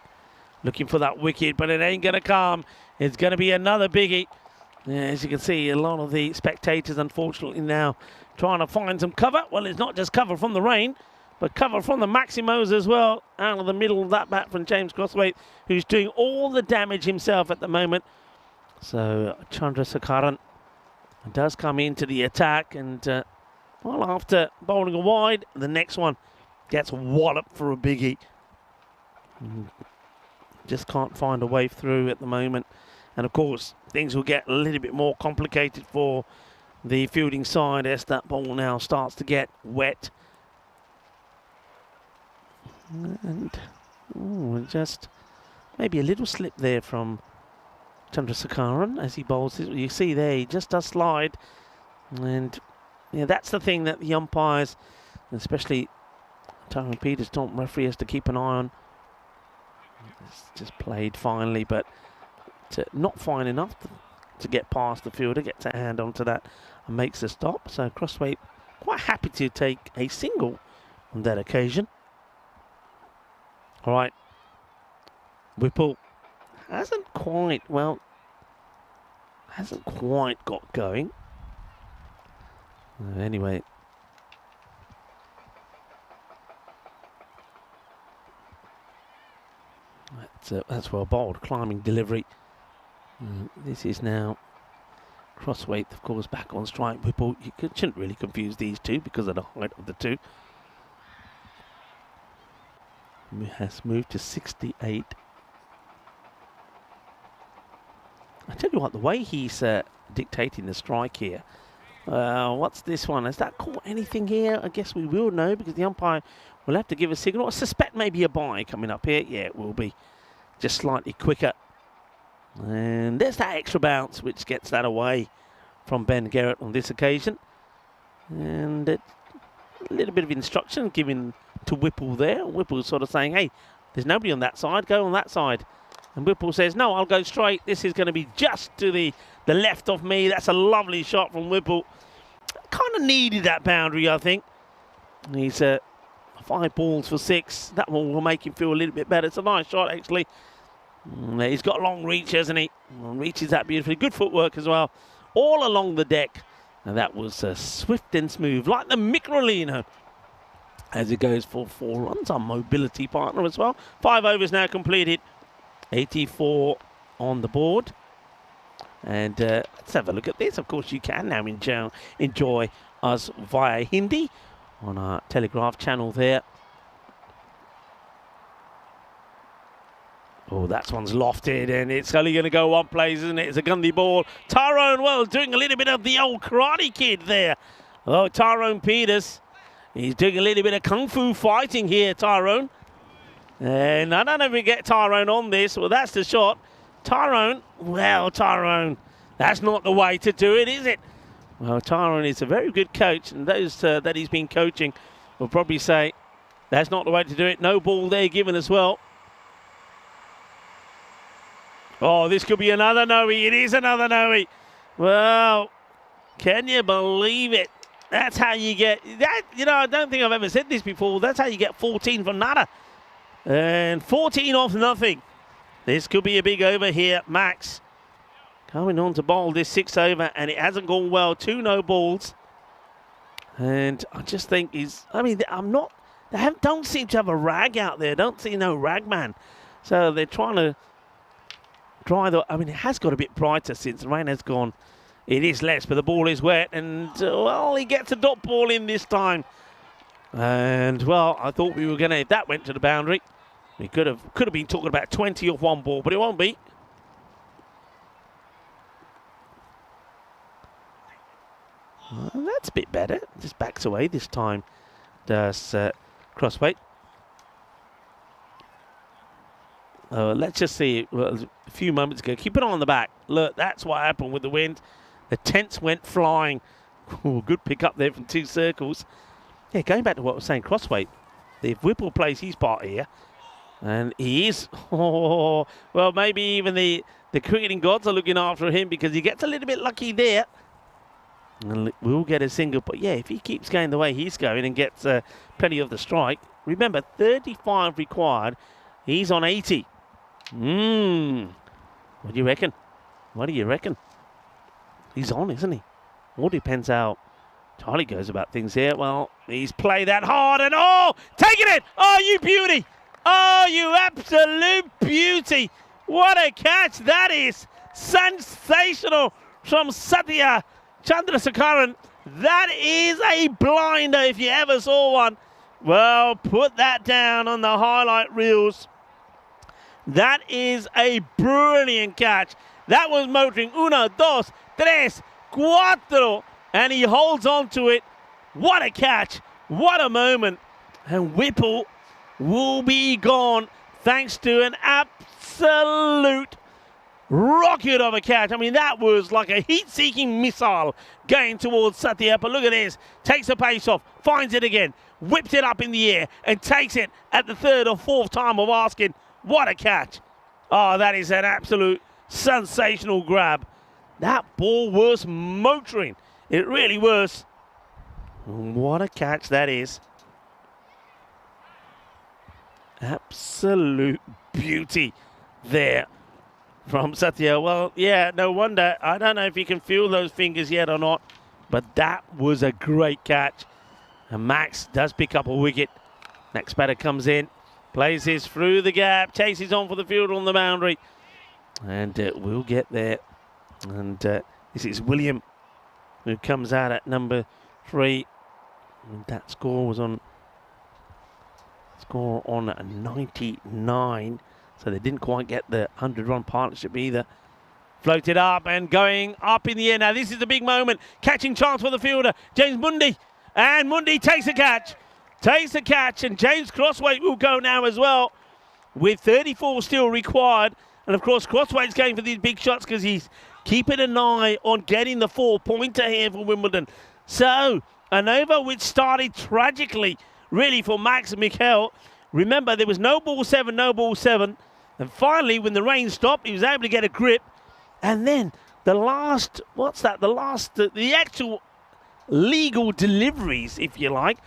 Looking for that wicket, but it ain't going to come. It's going to be another biggie. Yeah, as you can see, a lot of the spectators, unfortunately, now trying to find some cover. Well, it's not just cover from the rain, but cover from the Maximos as well. Out of the middle of that bat from James Crosswaite, who's doing all the damage himself at the moment. So Chandrasekharan does come into the attack, and well, after bowling a wide, the next one gets walloped for a biggie. Just can't find a way through at the moment. And of course, things will get a little bit more complicated for the fielding side as that ball now starts to get wet. And just maybe a little slip there from Chandrasekharan as he bowls. You see there, he just does slide. And yeah, that's the thing that the umpires, especially Tyrone Peters, top referee, has to keep an eye on. It's just played finely, but not fine enough to get past the fielder, gets a hand onto that and makes a stop. So Crosswaite quite happy to take a single on that occasion. All right, Whipple hasn't quite got going. Anyway, that's well bowled, climbing delivery. This is now Crosswaite, of course, back on strike. Whipple, you shouldn't really confuse these two because of the height of the two. Has moved to 68. I tell you what, the way he's dictating the strike here. What's this one? Has that caught anything here? I guess we will know because the umpire will have to give a signal. I suspect maybe a bye coming up here. Yeah, it will be. Just slightly quicker. And there's that extra bounce which gets that away from Ben Garrett on this occasion. And a little bit of instruction given to Whipple there. Whipple's sort of saying, hey, there's nobody on that side, go on that side. And Whipple says, no, I'll go straight. This is going to be just to the left of me. That's a lovely shot from Whipple. Kind of needed that boundary, I think. He's 5 balls for 6. That one will make him feel a little bit better. It's a nice shot, actually. He's got long reach, hasn't he? Reaches that beautifully. Good footwork as well. All along the deck. And that was swift and smooth, like the Microlino. As it goes for 4 runs, our mobility partner as well. 5 overs now completed. 84 on the board. And let's have a look at this. Of course, you can now enjoy us via Hindi on our Telegraph channel there. Oh, that one's lofted, and it's only going to go one place, isn't it? It's a Gandhi ball. Tyrone Wells doing a little bit of the old Karate Kid there. Oh, Tyrone Peters. He's doing a little bit of kung fu fighting here, Tyrone. And I don't know if we get Tyrone on this. Well, that's the shot. Tyrone, well, Tyrone, that's not the way to do it, is it? Well, Tyrone is a very good coach, and those that he's been coaching will probably say that's not the way to do it. No ball there given as well. Oh, this could be another no-e. It is another no-e. Well, can you believe it? That's how you get that. You know, I don't think I've ever said this before. That's how you get 14 for nada. And 14 off nothing. This could be a big over here. Max coming on to bowl this 6 over, and it hasn't gone well. 2 no balls. And I just think don't seem to have a rag out there. Don't see no rag man. So they're trying to dry the, it has got a bit brighter since the rain has gone. It is less, but the ball is wet, and well, he gets a dot ball in this time. And, well, I thought we were going to, if that went to the boundary, we could have been talking about 20 off one ball, but it won't be. Well, that's a bit better. Just backs away this time, does Crossway. Let's just see. Well, a few moments ago, keep it on the back. Look, that's what happened with the wind. The tents went flying. Ooh, good pick up there from 2 circles. Yeah, going back to what I was saying, Crossway. If Whipple plays his part here, and he is, well, maybe even the cricketing gods are looking after him because he gets a little bit lucky there. And we'll get a single, but yeah, if he keeps going the way he's going and gets plenty of the strike, remember 35 required, he's on 80. What do you reckon? What do you reckon? He's on, isn't he? All depends how Charlie goes about things here. Well, he's played that hard and taking it! Oh, you beauty! Oh, you absolute beauty! What a catch that is! Sensational from Satya Chandrasekaran. That is a blinder if you ever saw one. Well, put that down on the highlight reels. That is a brilliant catch. That was motoring 1, 2, 3, 4. And he holds on to it. What a catch. What a moment. And Whipple will be gone thanks to an absolute rocket of a catch. I mean, that was like a heat-seeking missile going towards Satya. But look at this. Takes the pace off. Finds it again. Whips it up in the air. And takes it at the 3rd or 4th time of asking. What a catch. Oh, that is an absolute sensational grab. That ball was motoring. It really was. What a catch that is. Absolute beauty there from Satya. Well, yeah, no wonder. I don't know if he can feel those fingers yet or not, but that was a great catch. And Max does pick up a wicket. Next batter comes in. Plays his through the gap, chases on for the fielder on the boundary. And we'll get there. And this is William, who comes out at number 3. And that score was on 99. So they didn't quite get the 100-run partnership either. Floated up and going up in the air. Now this is the big moment. Catching chance for the fielder, James Mundy. And Mundy takes a catch. Takes the catch, and James Crossway will go now as well, with 34 still required. And of course, Crossway's going for these big shots because he's keeping an eye on getting the 4-pointer here for Wimbledon. So, an over which started tragically, really, for Max and Mikhail. Remember, there was no ball 7. And finally, when the rain stopped, he was able to get a grip. And then the last, the actual legal deliveries, if you like,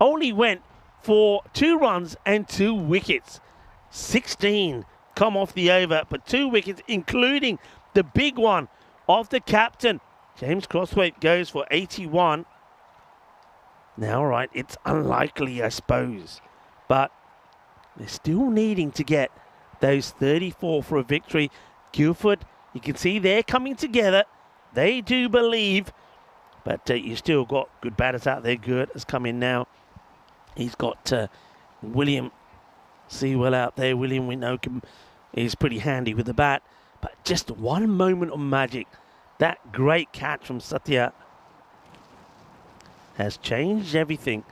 only went for 2 runs and 2 wickets. 16 come off the over, but 2 wickets, including the big one of the captain. James Crossway goes for 81. Now, right, it's unlikely, I suppose, but they're still needing to get those 34 for a victory. Guildford, you can see they're coming together. They do believe, but you still got good batters out there. Gert has come in now. He's got William Sewell out there. William, we know, is pretty handy with the bat. But just one moment of magic. That great catch from Satya has changed everything.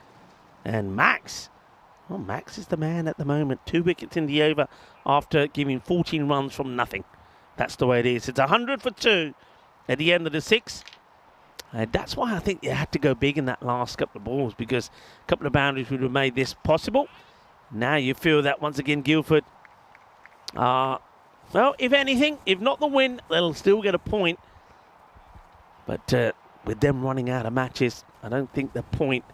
And Max, well, Max is the man at the moment. 2 wickets in the over after giving 14 runs from nothing. That's the way it is. It's 100 for 2 at the end of the 6. That's why I think you had to go big in that last couple of balls, because a couple of boundaries would have made this possible. Now you feel that once again Guildford, well, if anything, if not the win, they'll still get a point. But with them running out of matches, I don't think the point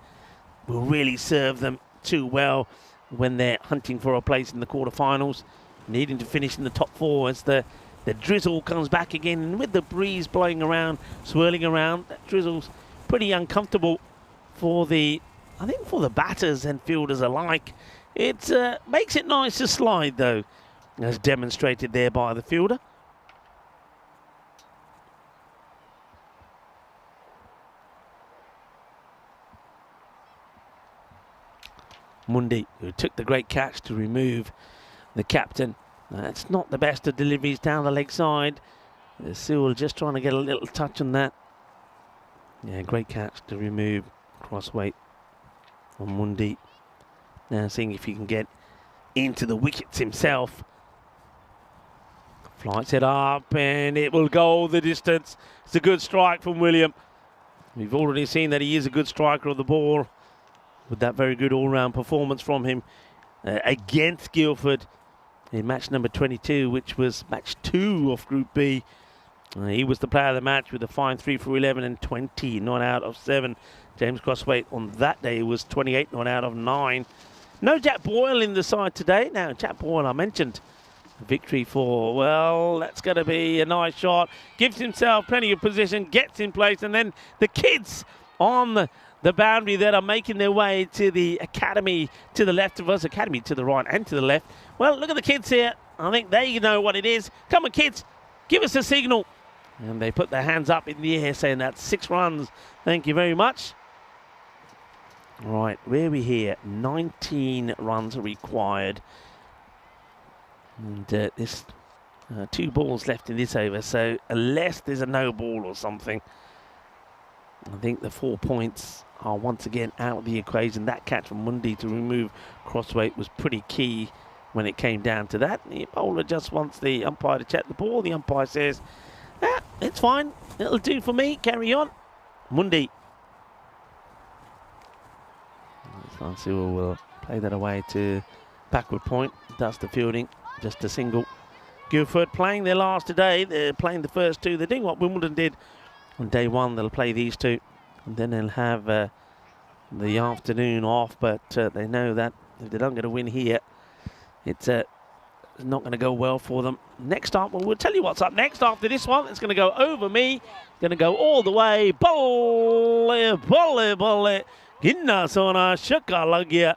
will really serve them too well when they're hunting for a place in the quarterfinals, needing to finish in the top 4 as the drizzle comes back again. And with the breeze blowing around, swirling around, that drizzle's pretty uncomfortable for the batters and fielders alike. It makes it nice to slide, though, as demonstrated there by the fielder. Mundi, who took the great catch to remove the captain. That's not the best of deliveries down the leg side. Sewell just trying to get a little touch on that. Yeah, great catch to remove crossweight on Mundi. Now seeing if he can get into the wickets himself. Flights it up and it will go the distance. It's a good strike from William. We've already seen that he is a good striker of the ball with that very good all-round performance from him against Guildford in match number 22, which was match 2 of Group B. He was the player of the match with a fine 3 for 11 and 20 not out of 7. James Crossweight on that day was 28 not out of 9. No Jack Boyle in the side today. Now, Jack Boyle, I mentioned, victory for, well, that's going to be a nice shot. Gives himself plenty of position, gets in place, and then the kids on the boundary that are making their way to the academy to the left of us, academy to the right and to the left. Well, look at the kids here. I think they know what it is. Come on, kids, give us a signal. And they put their hands up in the air saying that's 6 runs. Thank you very much. Right, where are we here? 19 runs are required. And there's 2 balls left in this over. So unless there's a no ball or something, I think the 4 points are once again out of the equation. That catch from Mundi to remove Crossweight was pretty key when it came down to that. The bowler just wants the umpire to check the ball. The umpire says, it's fine. It'll do for me. Carry on. Mundi. Sewell will play that away to backward point. Does the fielding. Just a single. Guildford playing their last today. They're playing the first 2. They're doing what Wimbledon did on day 1. They'll play these 2. And then they'll have the afternoon off. But they know that if they don't get a win here, it's not going to go well for them. Next up, well, we'll tell you what's up next after this one. It's going to go over me. Going to go all the way. Bolle, bolle, bolle. Ginna sona shakalagia.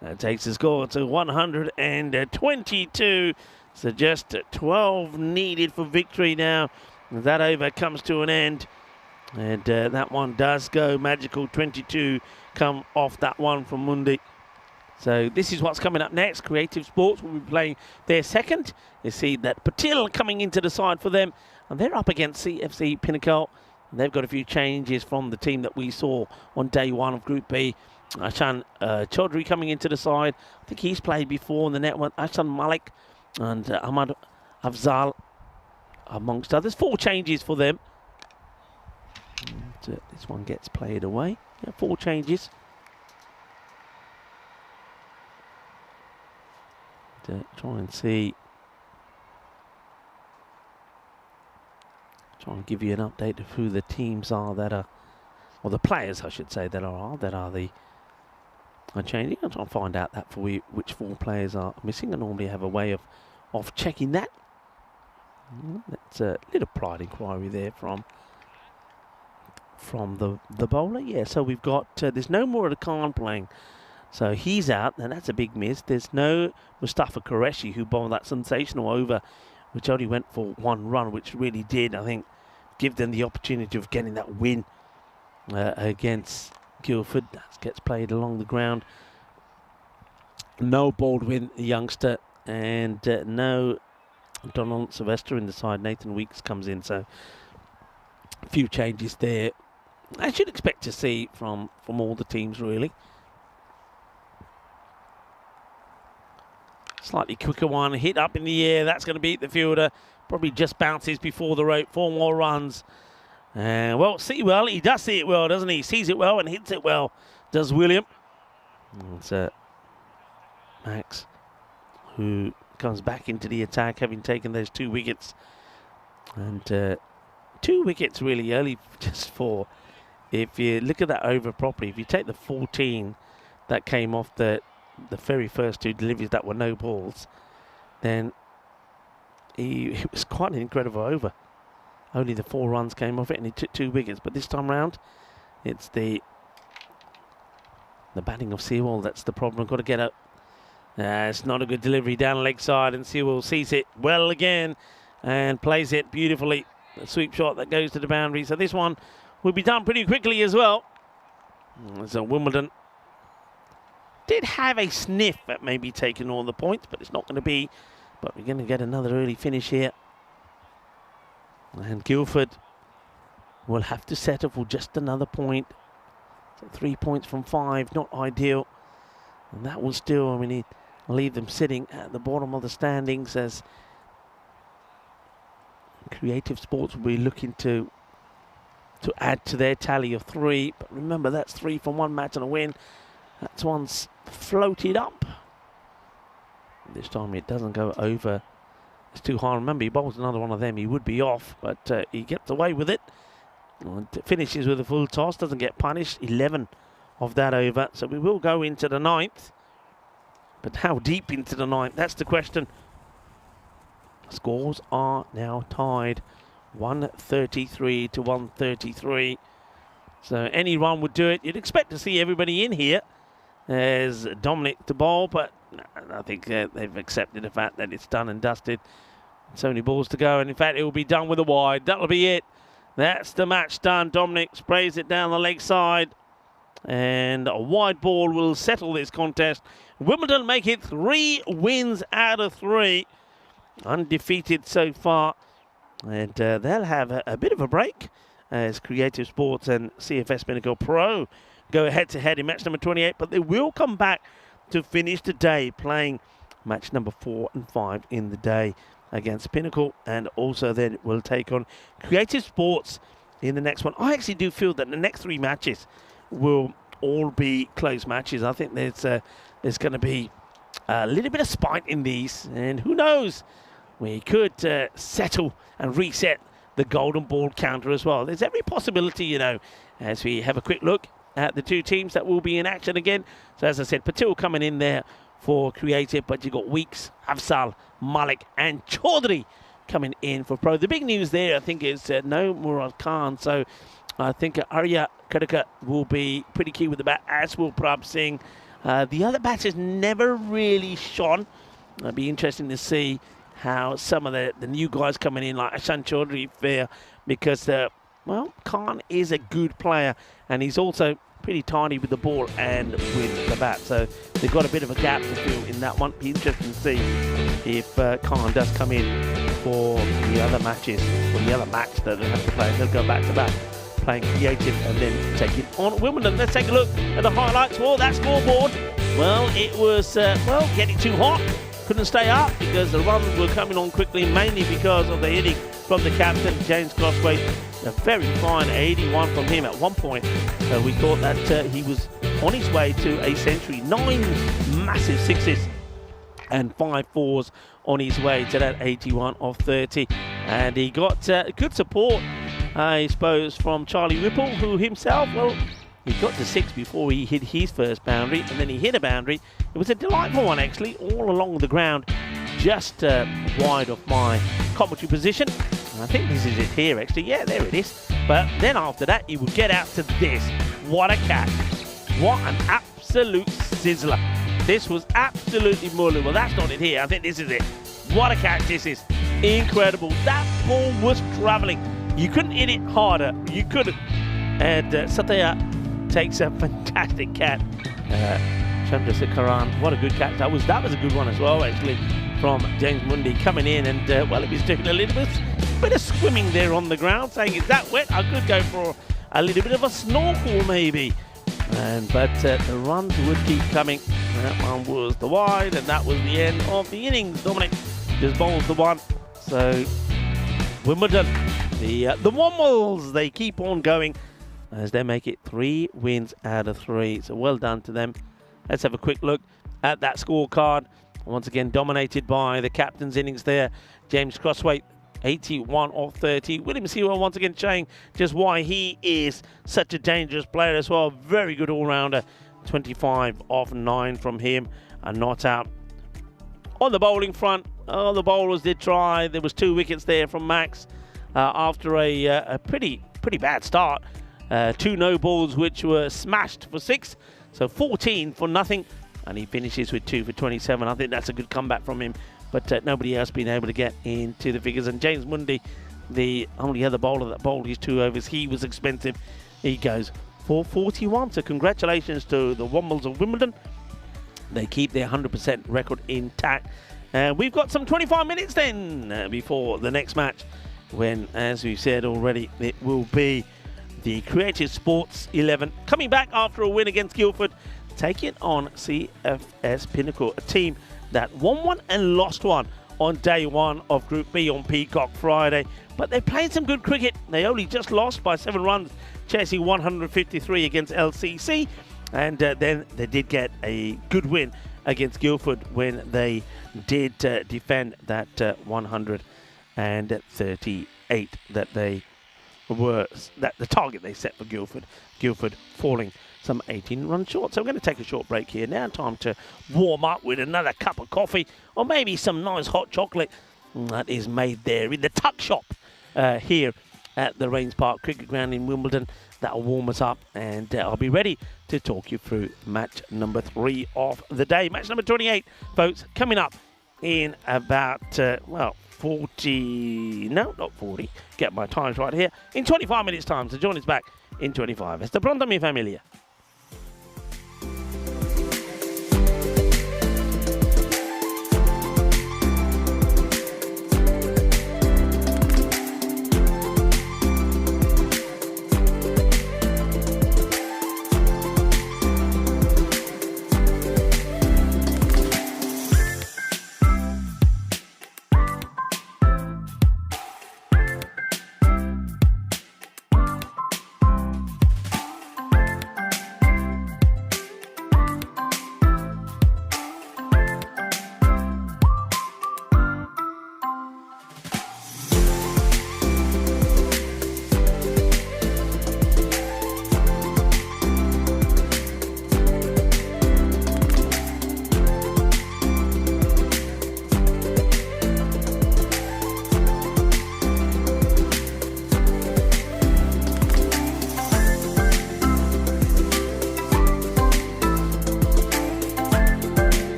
That takes the score to 122. So just 12 needed for victory now. That over comes to an end. And that one does go magical. 22 come off that one from Mundi. So this is what's coming up next. Creative Sports will be playing their second. You see that Patil coming into the side for them. And they're up against CFC Pinnacle. And they've got a few changes from the team that we saw on day 1 of Group B. Ashan Chaudhry coming into the side. I think he's played before in the net. Ashan Malik and Ahmad Afzal amongst others. 4 changes for them. And, this one gets played away. Yeah, 4 changes. Try and see. Try and give you an update of who the teams are that are, or the players, I should say, that are changing. I'll try and find out that for you, which 4 players are missing. I normally have a way of checking that. That's a little pride inquiry there from the bowler. Yeah, so we've got, there's no more of the Khan playing. So he's out, and that's a big miss. There's no Mustafa Qureshi, who bowled that sensational over, which only went for 1 run, which really did, I think, give them the opportunity of getting that win against Guildford. That gets played along the ground. No Baldwin, the youngster, and no Donald Sylvester in the side. Nathan Weeks comes in, so a few changes there. I should expect to see from all the teams, really. Slightly quicker one, hit up in the air. That's going to beat the fielder. Probably just bounces before the rope. 4 more runs. Well, see well. He does see it well, doesn't he? He sees it well and hits it well. Does William. It's Max, who comes back into the attack, having taken those 2 wickets. And 2 wickets really early, just for, if you look at that over properly, if you take the 14 that came off the very first 2 deliveries that were no balls, then it was quite an incredible over. Only the 4 runs came off it, and he took 2 wickets. But this time round, it's the batting of Sewell that's the problem. Got to get up. It's not a good delivery down the leg side, and Sewell sees it well again and plays it beautifully. A sweep shot that goes to the boundary. So this one will be done pretty quickly as well. So Wimbledon did have a sniff at maybe taking all the points, but it's not going to be. But we're going to get another early finish here. And Guildford will have to settle for just another point. So 3 points from 5, not ideal. And that will still, I mean, leave them sitting at the bottom of the standings as Creative Sports will be looking to add to their tally of 3. But remember, that's 3 from one match and a win. That's one's floated up. This time it doesn't go over. It's too high. Remember, he bowls another one of them, he would be off, but he gets away with it. And finishes with a full toss, doesn't get punished. 11 of that over. So we will go into the 9th. But how deep into the 9th? That's the question. Scores are now tied. 133 to 133. So any run would do it. You'd expect to see everybody in here as Dominic to bowl, but I think they've accepted the fact that it's done and dusted. So many balls to go, and in fact it will be done with a wide. That'll be it. That's the match done. Dominic sprays it down the leg side, and a wide ball will settle this contest. Wimbledon make it 3 wins out of 3. Undefeated so far, and they'll have a bit of a break as Creative Sports and CFS Pinnacle Pro go head-to-head in match number 28, but they will come back to finish the day playing match number 4 and 5 in the day against Pinnacle, and also then will take on Creative Sports in the next one. I actually do feel that the next 3 matches will all be close matches. I think there's going to be a little bit of spite in these, and who knows, we could settle and reset the golden ball counter as well. There's every possibility, you know, as we have a quick look at the 2 teams that will be in action again. So as I said, Patil coming in there for Creative, but you've got Weeks, Afzal, Malik and Chaudhary coming in for Pro. The big news there, I think, is no Murad Khan. So I think Arya Kadaka will be pretty key with the bat, as will Prabh Singh. The other batters never really shone. It'll be interesting to see how some of the new guys coming in, like Ashan Chaudhary, fare, because well, Khan is a good player, and he's also pretty tiny with the ball and with the bat. So they've got a bit of a gap to fill in that one. Be interesting to see if Khan does come in for the other matches, or the other match that they have to play. They'll go back to back, playing Creative and then taking on Wimbledon. Let's take a look at the highlights for that scoreboard. Well, it was, getting too hot. Couldn't stay up because the runs were coming on quickly, mainly because of the hitting from the captain, James Crossway. A very fine 81 from him at one point. We thought that he was on his way to a century. 9 massive 6s and 5 4s on his way to that 81 of 30. And he got good support, I suppose, from Charlie Whipple, who himself, well, he got to 6 before he hit his first boundary, and then he hit a boundary. It was a delightful one, actually, all along the ground, just wide of my commentary position. And I think this is it here, actually. Yeah, there it is. But then after that, he would get out to this. What a catch. What an absolute sizzler. This was absolutely mulling. Well, that's not it here. I think this is it. What a catch this is. Incredible. That ball was travelling. You couldn't hit it harder. You couldn't. And Satya takes a fantastic catch. Chandrasekharan, what a good catch. That was a good one as well, actually, from James Mundy coming in, and well, he was doing a little bit of swimming there on the ground, saying, is that wet? I could go for a little bit of a snorkel maybe. But the runs would keep coming. That one was the wide, and that was the end of the innings. Dominic just bowls the one. So Wimbledon, the Wommels, they keep on going as they make it 3 wins out of 3. So well done to them. Let's have a quick look at that scorecard. Once again, dominated by the captain's innings there. James Crossway, 81 of 30. William Siwa once again showing just why he is such a dangerous player as well. Very good all-rounder. 25 of 9 from him, and not out. On the bowling front, the bowlers did try. There was 2 wickets there from Max after a pretty bad start. 2 no balls which were smashed for 6. So 14 for nothing, and he finishes with 2 for 27. I think that's a good comeback from him, but nobody else been able to get into the figures. And James Mundy, the only other bowler that bowled his 2 overs, he was expensive. He goes for 41. So congratulations to the Wombels of Wimbledon. they keep their 100% record intact. We've got some 25 minutes then before the next match, when, as we said already, it will be the Creative Sports 11 coming back after a win against Guildford, taking on CFS Pinnacle, a team that won one and lost one on day one of Group B on Peacock Friday. But they played some good cricket. They only just lost by 7 runs, chasing 153 against LCC. And then they did get a good win against Guildford when they did defend that 138 that they were, that the target they set for Guildford. Guildford falling some 18 runs short. So we're going to take a short break here. Now time to warm up with another cup of coffee or maybe some nice hot chocolate that is made there in the tuck shop here at the Rains Park Cricket Ground in Wimbledon. That'll warm us up, and I'll be ready to talk you through match number 3 of the day. Match number 28, folks, coming up in about, 40... No, not 40. Get my times right here. In 25 minutes' time. So join us back in 25. Hasta pronto, mi familia.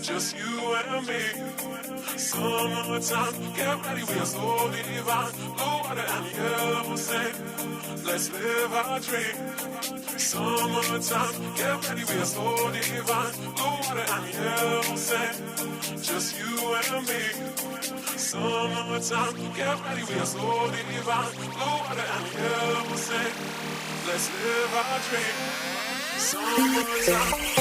just you and me. Summertime, get ready, we are so divine. Blue water and yellow sand, let's live our dream. Summertime, get ready, we are so divine. Blue water and yellow sand, just you and me. Summertime, get ready, we are so divine. Blue water and yellow sand, let's live our dream. Summertime.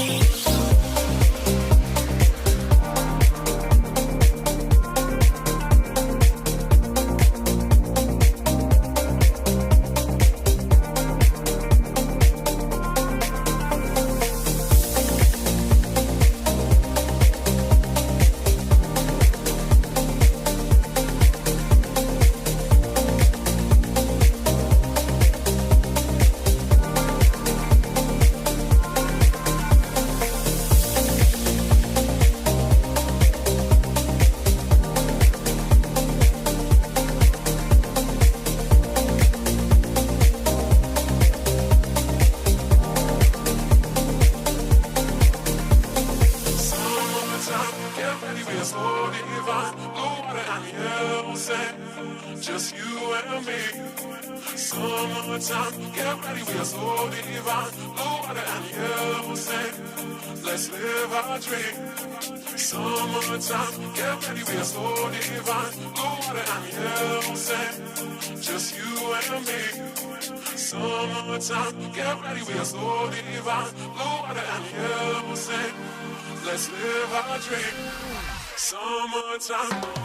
Just you and me. Summertime, get ready, we are so divine. Blue water and yellow sand, let's live our dream. Summertime, get ready, we are so divine. Blue water and yellow sand, just you and me. Summertime, get ready, we are so divine. Blue water and yellow sand, let's live our dream. Summertime.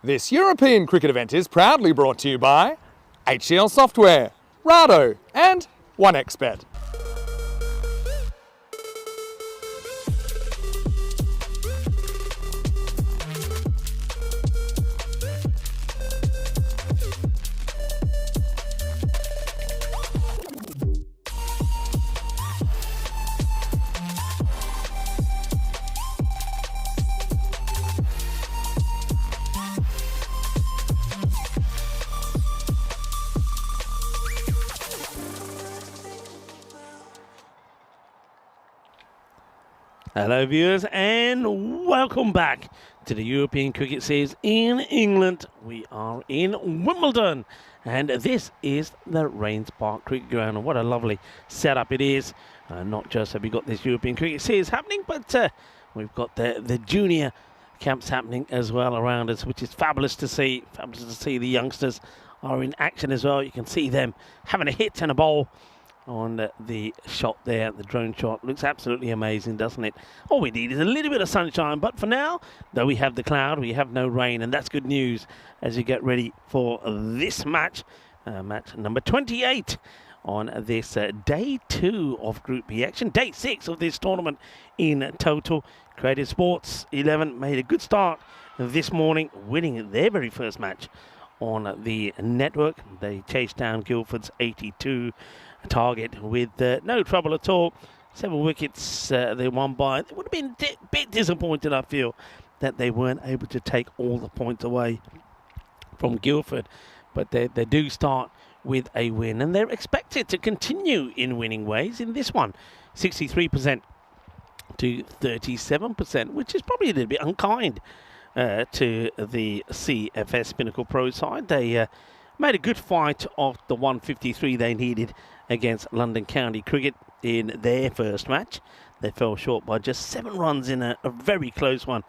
This European cricket event is proudly brought to you by HCL Software, Rado and 1xBet. Hello viewers and welcome back to the European Cricket Series in England. We are in Wimbledon and this is the Rains Park Cricket Ground, and what a lovely setup it is. Not just have we got this European Cricket Series happening, but we've got the junior camps happening as well around us, which is fabulous to see. Fabulous to see the youngsters are in action as well. You can see them having a hit and a bowl on the shot there. The drone shot looks absolutely amazing, doesn't it? All we need is a little bit of sunshine, but for now, though we have the cloud, we have no rain, and that's good news as you get ready for this match, match number 28 on this day 2 of Group B action, day 6 of this tournament in total. Creative Sports 11 made a good start this morning, winning their very first match on the network. They chased down Guildford's 82 target with no trouble at all. 7 wickets they won by. They would have been a bit disappointed, I feel, that they weren't able to take all the points away from Guildford. But they do start with a win, and they're expected to continue in winning ways in this one. 63% to 37%, which is probably a little bit unkind to the CFS Pinnacle Pro side. They made a good fight of the 153 they needed against London County Cricket in their first match. They fell short by just 7 runs in a very close one,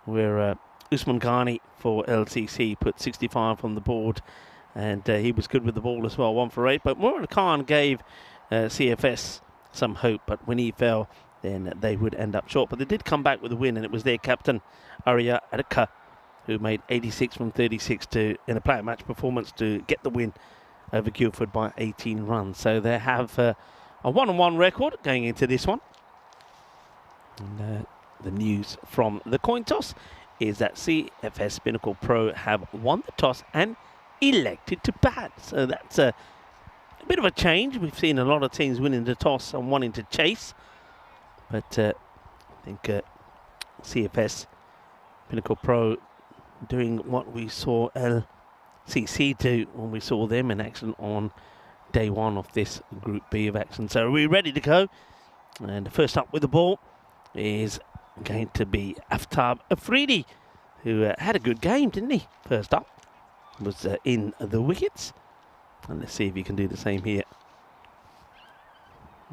where Usman Ghani for LCC put 65 on the board, and he was good with the ball as well, 1 for 8. But Moran Khan gave CFS some hope, but when he fell, then they would end up short. But they did come back with a win, and it was their captain, Arya Adaka, who made 86 from 36 in a player match performance to get the win over Guildford by 18 runs. So they have a 1-1 record going into this one. And the news from the coin toss is that CFS Pinnacle Pro have won the toss and elected to bat. So that's a bit of a change. We've seen a lot of teams winning the toss and wanting to chase. But I think CFS Pinnacle Pro doing what we saw LCC do when we saw them in action on day 1 of this Group B of action. So we're ready to go. And first up with the ball is going to be Aftab Afridi, who had a good game, didn't he? First up was in the wickets. And let's see if he can do the same here.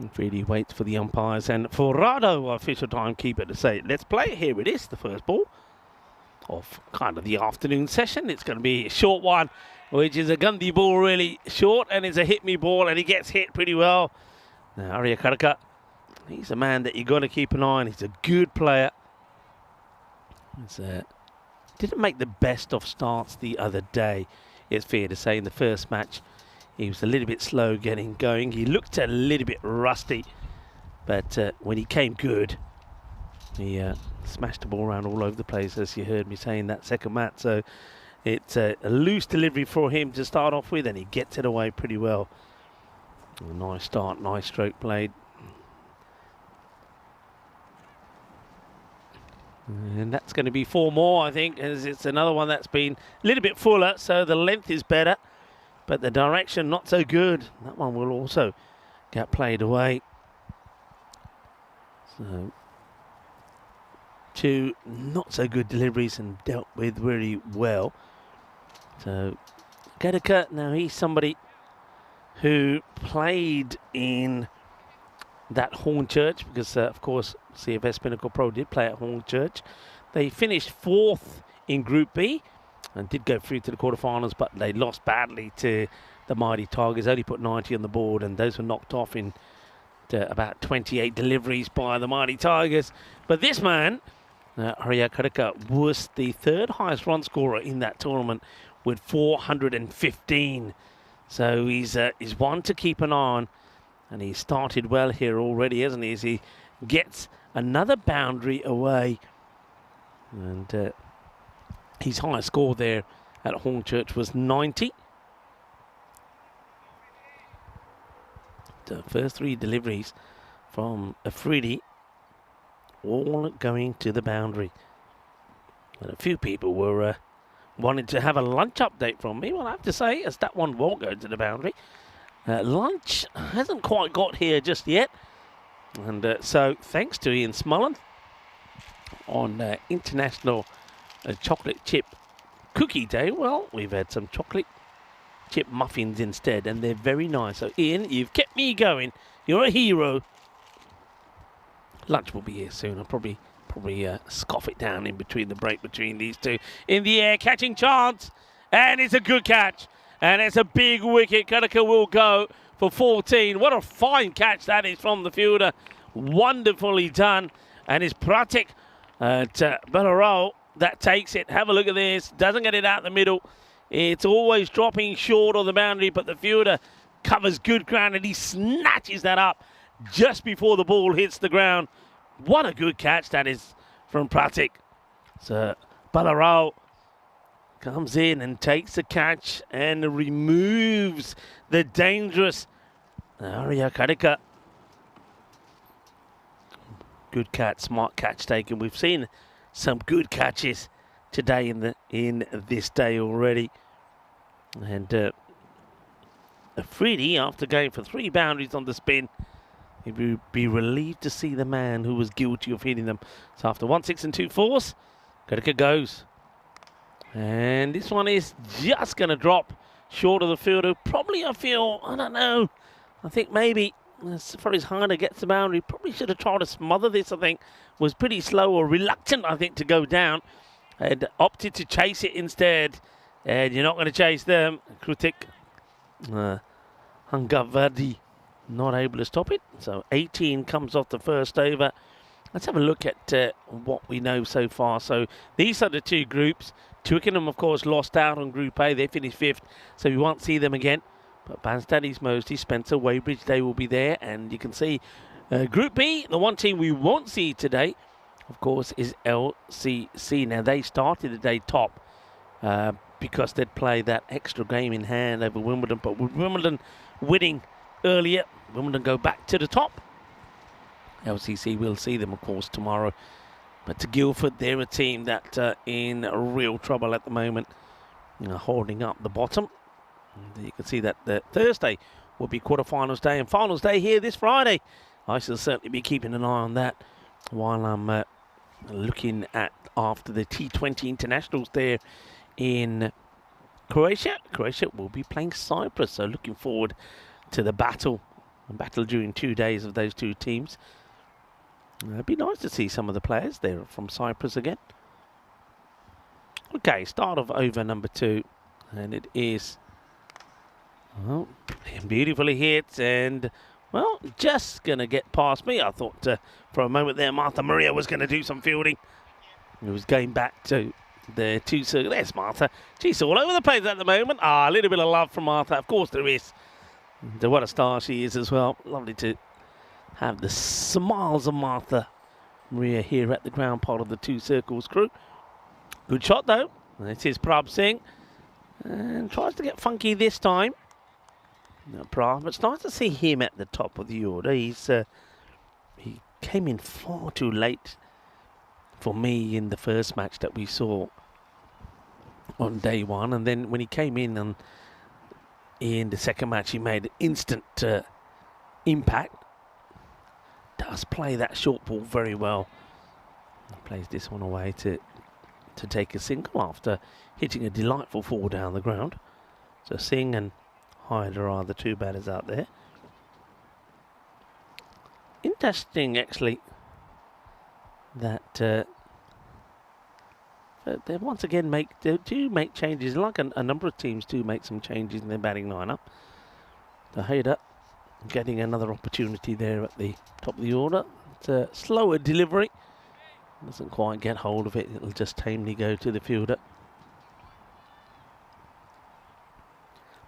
Afridi waits for the umpires and for Rado, our official timekeeper, to say, let's play. Here it is, the first ball of kind of the afternoon session. It's going to be a short one, which is a Gandhi ball, really short, and it's a hit me ball, and he gets hit pretty well. Now, Arya Karaka, he's a man that you've got to keep an eye on. He's a good player. Didn't make the best of starts the other day, it's fair to say. In the first match, he was a little bit slow getting going. He looked a little bit rusty, but when he came good, he smashed the ball around all over the place, as you heard me saying that second match. So it's a loose delivery for him to start off with, and he gets it away pretty well. A nice start, nice stroke played. And that's going to be 4 more, I think, as it's another one that's been a little bit fuller, so the length is better, but the direction not so good. That one will also get played away. So 2 not so good deliveries and dealt with really well. So Gedeka, now he's somebody who played in that Hornchurch, because of course CFS Pinnacle Pro did play at Hornchurch. They finished 4th in Group B and did go through to the quarterfinals, but they lost badly to the Mighty Tigers. Only put 90 on the board, and those were knocked off in about 28 deliveries by the Mighty Tigers. But this man, Arya Karika was the third highest run scorer in that tournament with 415. So he's one to keep an eye on. And he started well here already, hasn't he? As he gets another boundary away. And his highest score there at Hornchurch was 90. The first three deliveries from Afridi all going to the boundary. And a few people were wanting to have a lunch update from me. Well, I have to say, as that one won't go to the boundary. Lunch hasn't quite got here just yet. And so, thanks to Ian Smullen on International Chocolate Chip Cookie Day, well, we've had some chocolate chip muffins instead, and they're very nice. So, Ian, you've kept me going. You're a hero. Lunch will be here soon. I'll probably scoff it down in between the break between these two. In the air, catching chance, and it's a good catch. And it's a big wicket. Karika will go for 14. What a fine catch that is from the fielder. Wonderfully done. And it's Pratik Ballarao that takes it. Have a look at this. Doesn't get it out the middle. It's always dropping short of the boundary, but the fielder covers good ground and he snatches that up just before the ball hits the ground. What a good catch that is from Pratik. So Ballarao comes in and takes the catch and removes the dangerous Arya Karika. Good catch, smart catch taken. We've seen some good catches today in this day already. And Afridi, after going for 3 boundaries on the spin, he will be relieved to see the man who was guilty of hitting them. So after 1 6 and 2 4s, Karika goes. And this one is just going to drop short of the fielder. Probably, I don't know. I think maybe as far as Harder gets the boundary, probably should have tried to smother this, I think. Was pretty slow or reluctant, I think, to go down. And opted to chase it instead. And you're not going to chase them. Krutik Hangavadi not able to stop it. So 18 comes off the first over. Let's have a look at what we know so far. So these are the two groups. Twickenham, of course, lost out on Group A. They finished 5th, so we won't see them again. But Banstead, East Moseley, Spencer, Weybridge, they will be there. And you can see Group B, the one team we won't see today, of course, is LCC. Now, they started the day top because they'd play that extra game in hand over Wimbledon. But with Wimbledon winning earlier, Wimbledon go back to the top. LCC will see them, of course, tomorrow. But to Guildford, they're a team that in real trouble at the moment, holding up the bottom. And you can see that Thursday will be quarterfinals day and finals day here this Friday. I shall certainly be keeping an eye on that while I'm looking at after the T20 internationals there in Croatia. Croatia will be playing Cyprus, so looking forward to the battle during 2 days of those two teams. It'd be nice to see some of the players there from Cyprus again. Okay, start of over number 2. And it is beautifully hit. And, well, just going to get past me. I thought for a moment there Martha Maria was going to do some fielding. It was going back to the two circles. There's Martha. She's all over the place at the moment. A little bit of love from Martha. Of course there is. And what a star she is as well. Lovely to have the smiles of Martha Maria here at the ground part of the two circles crew. Good shot though. It is Prabh Singh. And tries to get funky this time. No, Prabh, but it's nice to see him at the top of the order. He came in far too late for me in the first match that we saw on day 1. And then when he came in the second match, he made instant impact. Does play that short ball very well. He plays this one away to take a single after hitting a delightful 4 down the ground. So Singh and Hyder are the two batters out there. Interesting, actually, that they once again do make changes. Like a number of teams do make some changes in their batting lineup. The Hyder getting another opportunity there at the top of the order. It's a slower delivery. Doesn't quite get hold of it. It'll just tamely go to the fielder.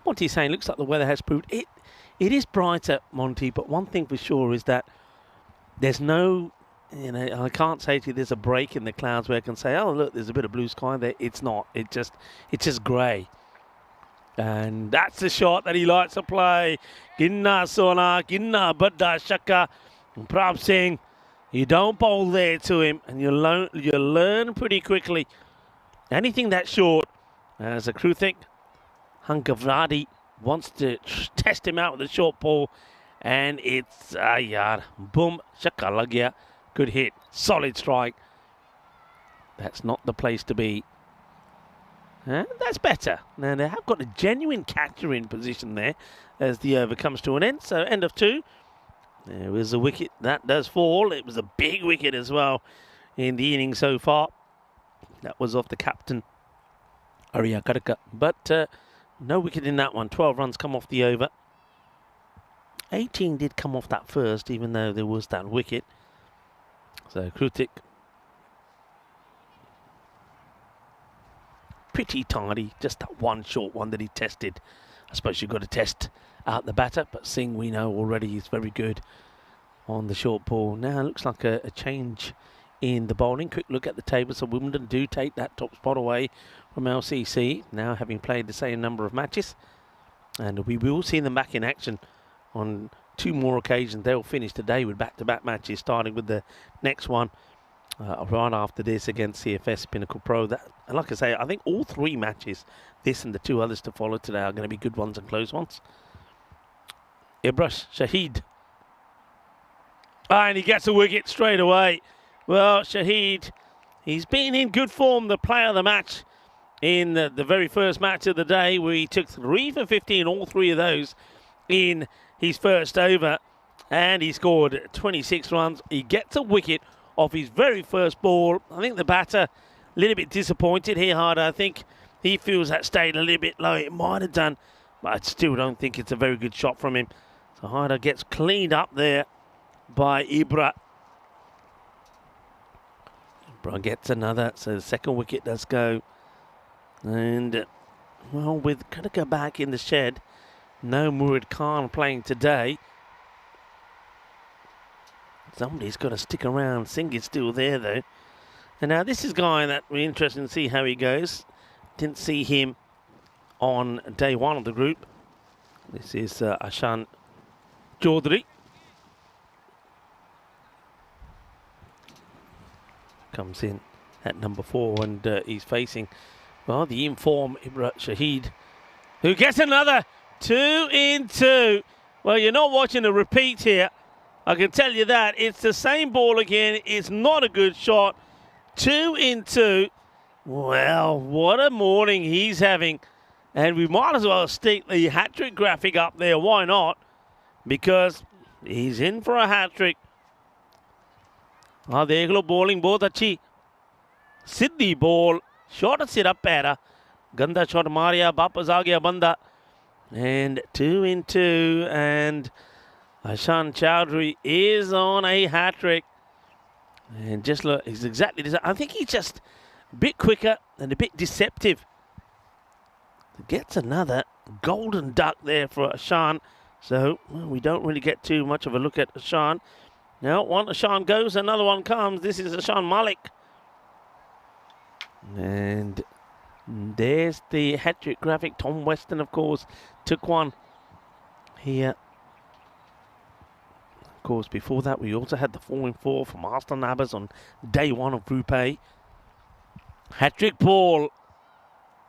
Monty's saying, looks like the weather has proved it. It is brighter, Monty, but one thing for sure is that there's no, I can't say to you there's a break in the clouds where I can say, oh, look, there's a bit of blue sky there. It's not. It's just grey. And that's the shot that he likes to play. Ginna Sona, Ginna Badda Shaka. Prab Singh, you don't bowl there to him, and you learn pretty quickly. Anything that short, as a Kruthik, Hankavradi wants to test him out with a short ball, and it's boom, shaka lagya. Good hit, solid strike. That's not the place to be. That's better. Now they have got a genuine catcher in position there as the over comes to an end. So end of 2. There was a wicket that does fall. It was a big wicket as well in the inning so far. That was off the captain, Arya Karaka. But no wicket in that one. 12 runs come off the over. 18 did come off that first, even though there was that wicket. So Krutik, pretty tidy. Just that one short one that he tested. I suppose you've got to test out the batter, but Singh we know already is very good on the short ball. Now it looks like a change in the bowling. Quick look at the table. So Wimbledon do take that top spot away from LCC, now having played the same number of matches. And we will see them back in action on 2 more occasions. They'll finish today with back-to-back matches, starting with the next one right after this against CFS Pinnacle Pro. That, and like I say, I think all 3 matches, this and the 2 others to follow today, are going to be good ones and close ones. Ibrash Shahid. And he gets a wicket straight away. Well, Shahid, he's been in good form, the player of the match in the very first match of the day, where he took 3 for 15, all 3 of those in his first over, and he scored 26 runs. He gets a wicket off his very first ball. I think the batter, a little bit disappointed here, Harder. I think he feels that stayed a little bit low. It might have done, but I still don't think it's a very good shot from him. So Harder gets cleaned up there by Ibra. Ibra gets another, so the second wicket does go. And, well, with Kadaka back in the shed, no Murad Khan playing today. Somebody's got to stick around. Singh is still there, though. And now this is a guy that we're interested to see how he goes. Didn't see him on day 1 of the group. This is Ashan Chaudhary. Comes in at number 4, and he's facing, well, the in-form Ibra Shahid, who gets another 2 in 2. Well, you're not watching a repeat here. I can tell you that. It's the same ball again. It's not a good shot. 2 in 2. Well, what a morning he's having. And we might as well stick the hat-trick graphic up there. Why not? Because he's in for a hat-trick. हाँ देख लो bowling बहुत अच्छी सीधी ball shot सिरा para गंदा shot Maria वापस आ गया बंदा and 2 in 2 and Ashan Chaudhary is on a hat-trick. And just look, he's exactly this. I think he's just a bit quicker and a bit deceptive. Gets another golden duck there for Ashan. So, well, we don't really get too much of a look at Ashan. Now, one Ashan goes, another one comes. This is Ashan Malik. And there's the hat-trick graphic. Tom Weston, of course, took one here. Of course, before that, we also had the 4 in 4 from Aston Nabbers on day 1 of Group A. Hat-trick ball.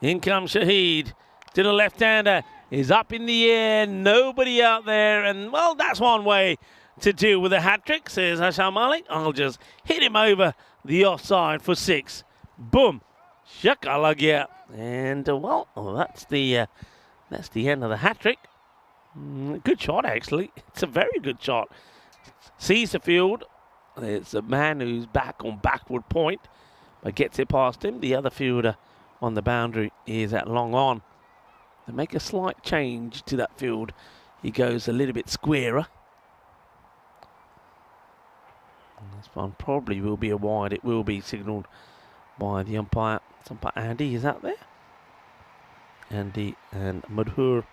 In comes Shahid to the left-hander. He's up in the air, nobody out there. And, well, that's one way to deal with a hat-trick, says Ashan Malik. I'll just hit him over the offside for 6. Boom. Shakalagya. And, well, that's the end of the hat-trick. Good shot, actually. It's a very good shot. Sees the field. It's a man who's back on backward point, but gets it past him. The other fielder on the boundary is at long on. They make a slight change to that field. He goes a little bit squarer. This one probably will be a wide. It will be signalled by the umpire. Andy is out there. Andy and Madhur.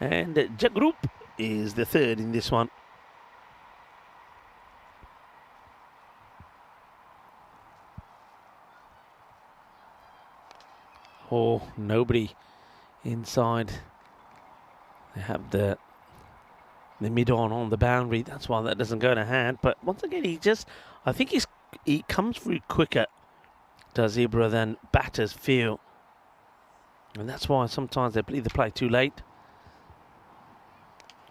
And Jagrup is the third in this one. Oh, nobody inside. They have the mid-on the boundary. That's why that doesn't go to hand. But once again, I think he comes through quicker, does Ibra, than batters feel. And that's why sometimes they either play too late.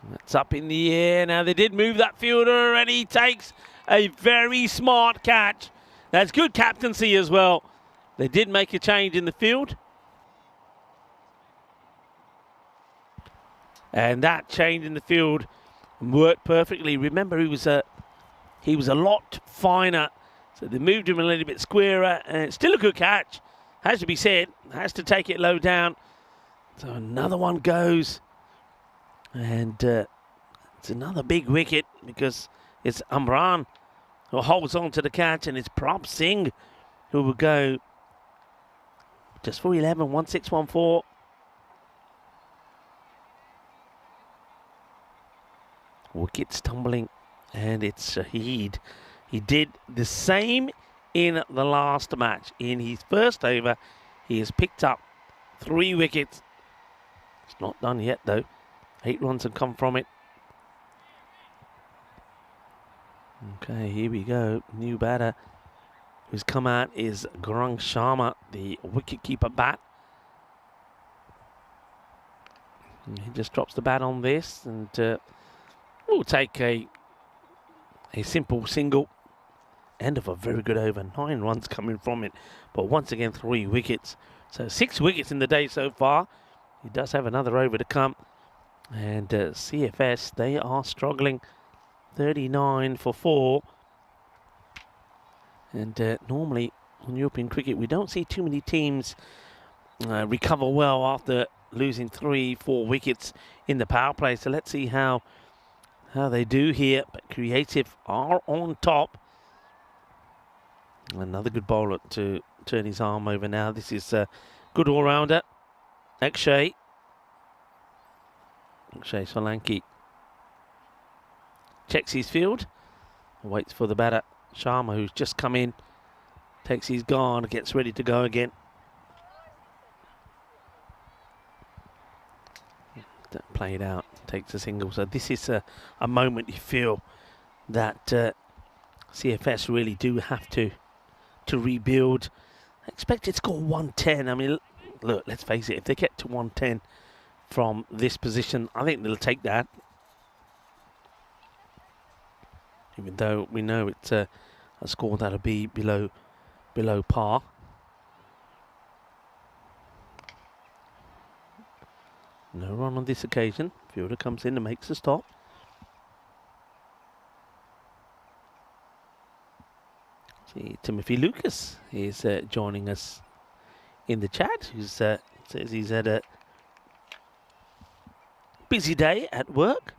That's up in the air. Now they did move that fielder and he takes a very smart catch. That's good captaincy as well. They did make a change in the field. And that change in the field worked perfectly. Remember, he was a lot finer. So they moved him a little bit squarer. And it's still a good catch. Has to be said. Has to take it low down. So another one goes. And it's another big wicket because it's Amran who holds on to the catch. And it's Prabh Singh who will go just for 11, 1614. Wicket stumbling, and it's Shahid. He did the same in the last match. In his first over, he has picked up 3 wickets. It's not done yet, though. 8 runs have come from it. Okay, here we go. New batter who's come out is Gaurang Sharma, the wicketkeeper bat. And he just drops the bat on this, and we'll take a simple single. End of a very good over. 9 runs coming from it. But once again, 3 wickets. So 6 wickets in the day so far. He does have another over to come. And CFS, they are struggling. 39 for 4. And normally on European cricket, we don't see too many teams recover well after losing 3-4 wickets in the power play. So let's see how they do here. But Creative are on top. Another good bowler to turn his arm over now. This is a good all-rounder. Akshay Solanki checks his field. Waits for the batter, Sharma, who's just come in. Takes his guard, gets ready to go again. Played out, takes a single. So this is a moment you feel that CFS really do have to rebuild. Expected score 110. I mean, look, let's face it, if they get to 110 from this position, I think they'll take that. Even though we know it's a score that'll be below par. No run on this occasion. Fielder comes in and makes a stop. See, Timothy Lucas is joining us in the chat, who says he's had a busy day at work.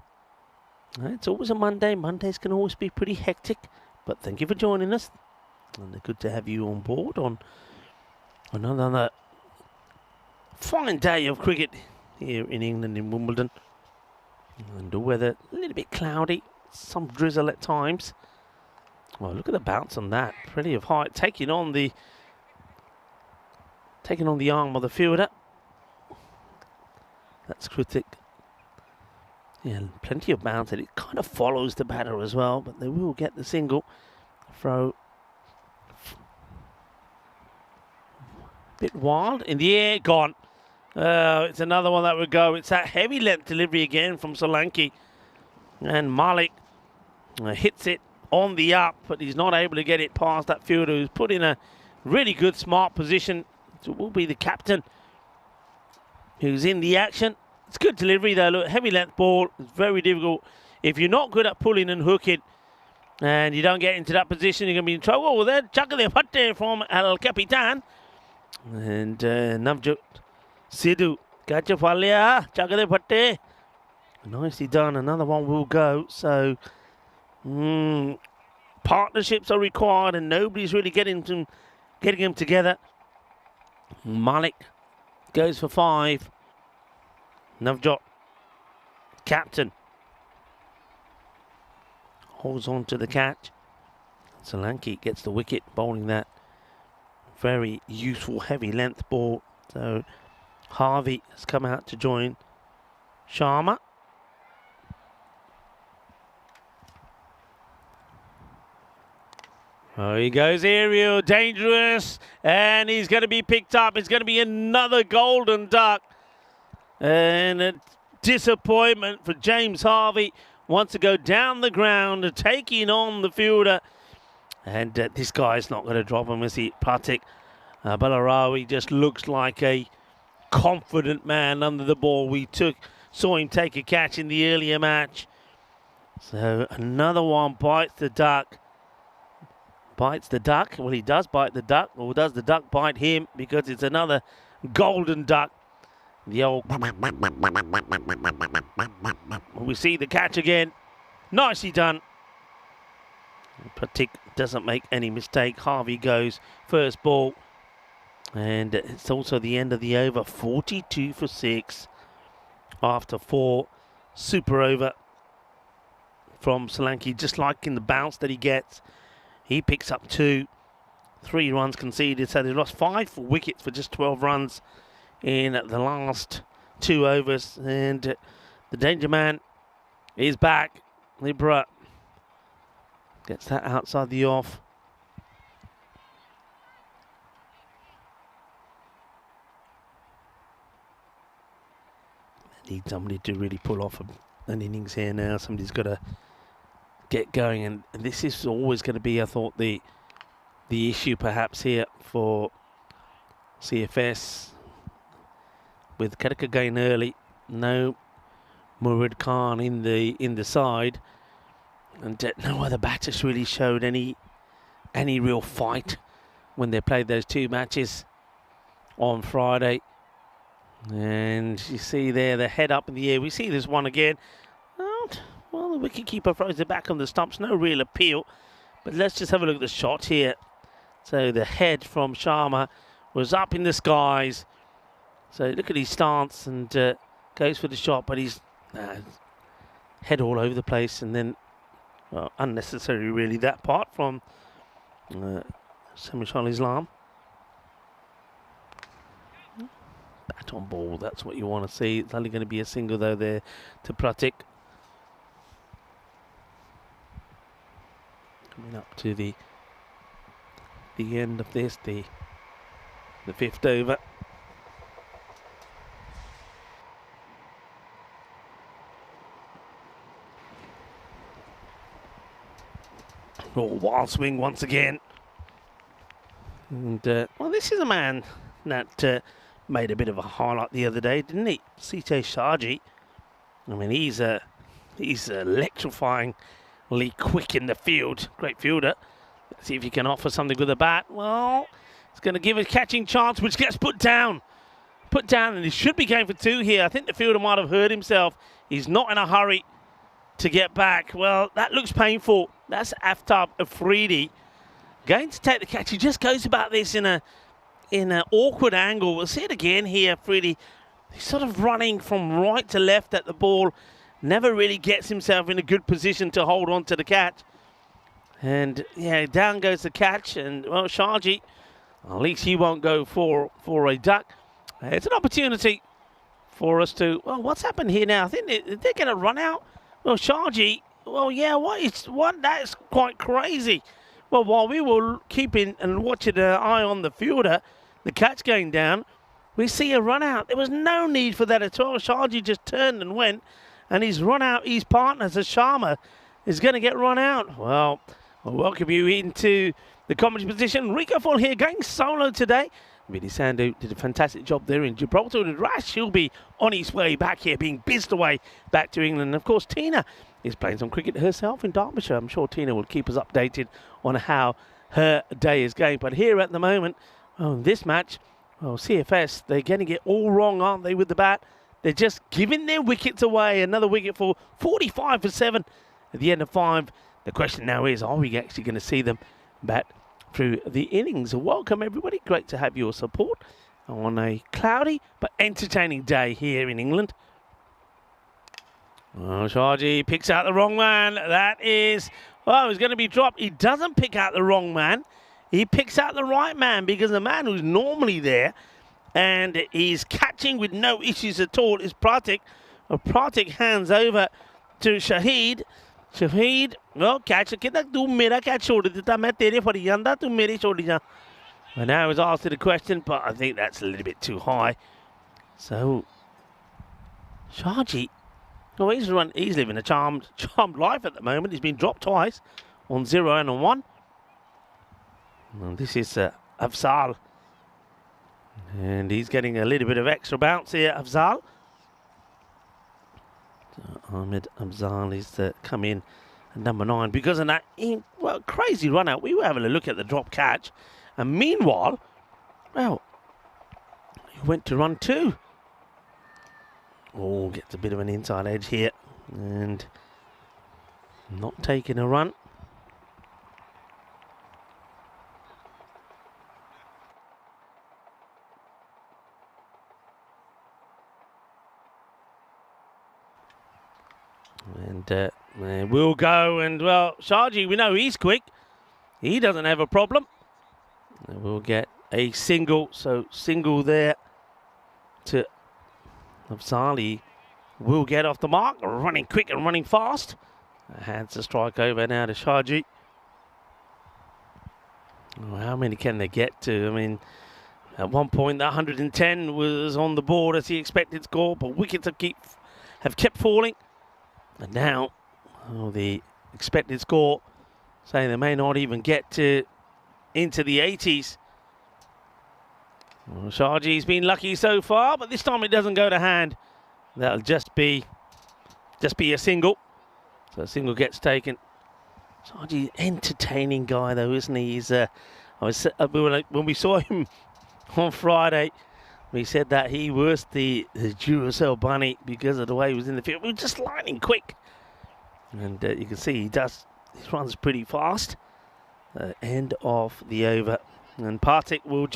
It's always a Monday. Mondays can always be pretty hectic, but thank you for joining us. And good to have you on board on another fine day of cricket here in England, in Wimbledon. And the weather a little bit cloudy, some drizzle at times. Well, look at the bounce on that. Plenty of height, taking on the arm of the fielder. That's Kritik. Yeah, plenty of bounce, and it kind of follows the batter as well, but they will get the single. Throw. Bit wild. In the air, gone. It's another one that would go. It's that heavy length delivery again from Solanki. And Malik hits it on the up, but he's not able to get it past that fielder who's put in a really good, smart position. So it will be the captain who's in the action. It's good delivery though. Look, heavy length ball. It's very difficult. If you're not good at pulling and hooking and you don't get into that position, you're going to be in trouble. Oh, there, Chakale Patte from Al Capitan. And Navjot Sidhu. Gacha Falia. Chakale Patte. Nicely done. Another one will go. So, partnerships are required and nobody's really getting them together. Malik goes for 5. Navjot, captain, holds on to the catch. Solanki gets the wicket, bowling that very useful heavy length ball. So Harvey has come out to join Sharma. Oh, he goes aerial, dangerous, and he's going to be picked up. It's going to be another golden duck. And a disappointment for James Harvey. Wants to go down the ground, taking on the fielder. And this guy's not going to drop him, is he? Pratik Balarawi just looks like a confident man under the ball. We saw him take a catch in the earlier match. So another one bites the duck. Bites the duck. Well, he does bite the duck. Or does the duck bite him? Because it's another golden duck. The old... We see the catch again. Nicely done. Pratik doesn't make any mistake. Harvey goes first ball. And it's also the end of the over. 42 for 6 after 4. Super over from Solanki. Just liking the bounce that he gets. He picks up 2. 3 runs conceded. So they lost 5 wickets for just 12 runs in the last 2 overs. And the danger man is back. Libra gets that outside the off. Need somebody to really pull off an innings here now. Somebody's got to get going, and this is always going to be, I thought, the issue perhaps here for CFS with Kedaka going early. No Murad Khan in the side, and no other batters really showed any real fight when they played those 2 matches on Friday. And you see there the head up in the air. We see this one again. Well, the wicketkeeper throws it back on the stumps. No real appeal. But let's just have a look at the shot here. So the head from Sharma was up in the skies. So look at his stance and goes for the shot. But he's head all over the place. And then, well, unnecessary really, that part from Samishal Islam. Bat on ball, that's what you want to see. It's only going to be a single though there to Pratik. Coming up to the end of this, the 5th over. Oh, wild swing once again. And well, this is a man that made a bit of a highlight the other day, didn't he? Site Shaji. I mean, he's electrifyingly quick in the field. Great fielder. Let's see if he can offer something with the bat. Well, it's going to give a catching chance, which gets put down. Put down, and he should be going for 2 here. I think the fielder might have hurt himself. He's not in a hurry to get back. Well, that looks painful. That's Aftab Afridi going to take the catch. He just goes about this in an awkward angle. We'll see it again here, Afridi. He's sort of running from right to left at the ball. Never really gets himself in a good position to hold on to the catch. And yeah, down goes the catch. And well, Shaji, at least he won't go for a duck. It's an opportunity for us to, well, what's happened here now? I think they're going to run out. Well, Shaji, well, yeah, that is quite crazy. Well, while we were keeping and watching an eye on the fielder, the catch going down, we see a run out. There was no need for that at all. Shaji just turned and went, and he's run out his partner. So Sharma is going to get run out. Well, I'll welcome you into the commentary position. Rico Fall here, going solo today. Vinny Sandhu did a fantastic job there in Gibraltar. And Rash, he'll be on his way back here, being bizzed away back to England. And of course, Tina is playing some cricket herself in Derbyshire. I'm sure Tina will keep us updated on how her day is going. But here at the moment, this match, well, CFS, they're getting it all wrong, aren't they, with the bat? They're just giving their wickets away. Another wicket for 45 for 7 at the end of 5. the question now is, are we actually going to see them bat through the innings? Welcome everybody, great to have your support on a cloudy but entertaining day here in England. Oh, Shaji picks out the wrong man. That is, well, he's going to be dropped. He doesn't pick out the wrong man. He picks out the right man, because the man who's normally there and he's catching with no issues at all is Pratik. Pratik hands over to Shahid. Shahid, well, catch. कहता तू मेरा catch छोड़ देता, मैं तेरे फड़ी जाता, तू मेरी छोड़ी जा. And now he's asked the question, but I think that's a little bit too high. So, Shaji, well, he's living a charmed life at the moment. He's been dropped twice, on 0 and on 1. And this is Afzal. And he's getting a little bit of extra bounce here, Afzal. So Ahmed Afzal is come in at number 9 because of that crazy run out. We were having a look at the drop catch. And meanwhile, well, he went to run 2. Oh, gets a bit of an inside edge here. And not taking a run. And we'll go, and well, Shaji, we know he's quick. He doesn't have a problem. And we'll get a single, so single there to Afzali. Will get off the mark, running quick and running fast. Hands the strike over now to Shaji. Oh, how many can they get to? I mean, at one point, that 110 was on the board as the expected score, but wickets have kept falling. And now, the expected score saying they may not even get into the 80s. Well, Shaji's been lucky so far, but this time it doesn't go to hand. That'll just be a single. So a single gets taken. Shaji's entertaining guy though, isn't he? He's when we saw him on Friday, we said that he was the Duracell bunny because of the way he was in the field. We were just lightning quick. And you can see he runs pretty fast. End of the over. And Pratik will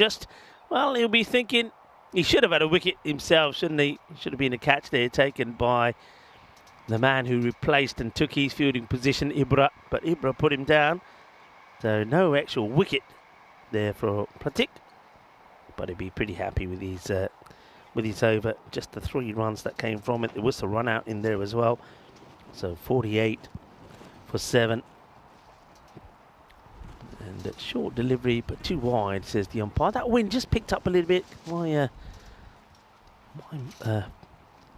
he'll be thinking he should have had a wicket himself, shouldn't he? Should have been a catch there taken by the man who replaced and took his fielding position, Ibra. But Ibra put him down. So no actual wicket there for Pratik. But he'd be pretty happy with his over. Just the 3 runs that came from it. There was a run out in there as well. So 48 for 7. And a short delivery, but too wide, says the umpire. That wind just picked up a little bit. My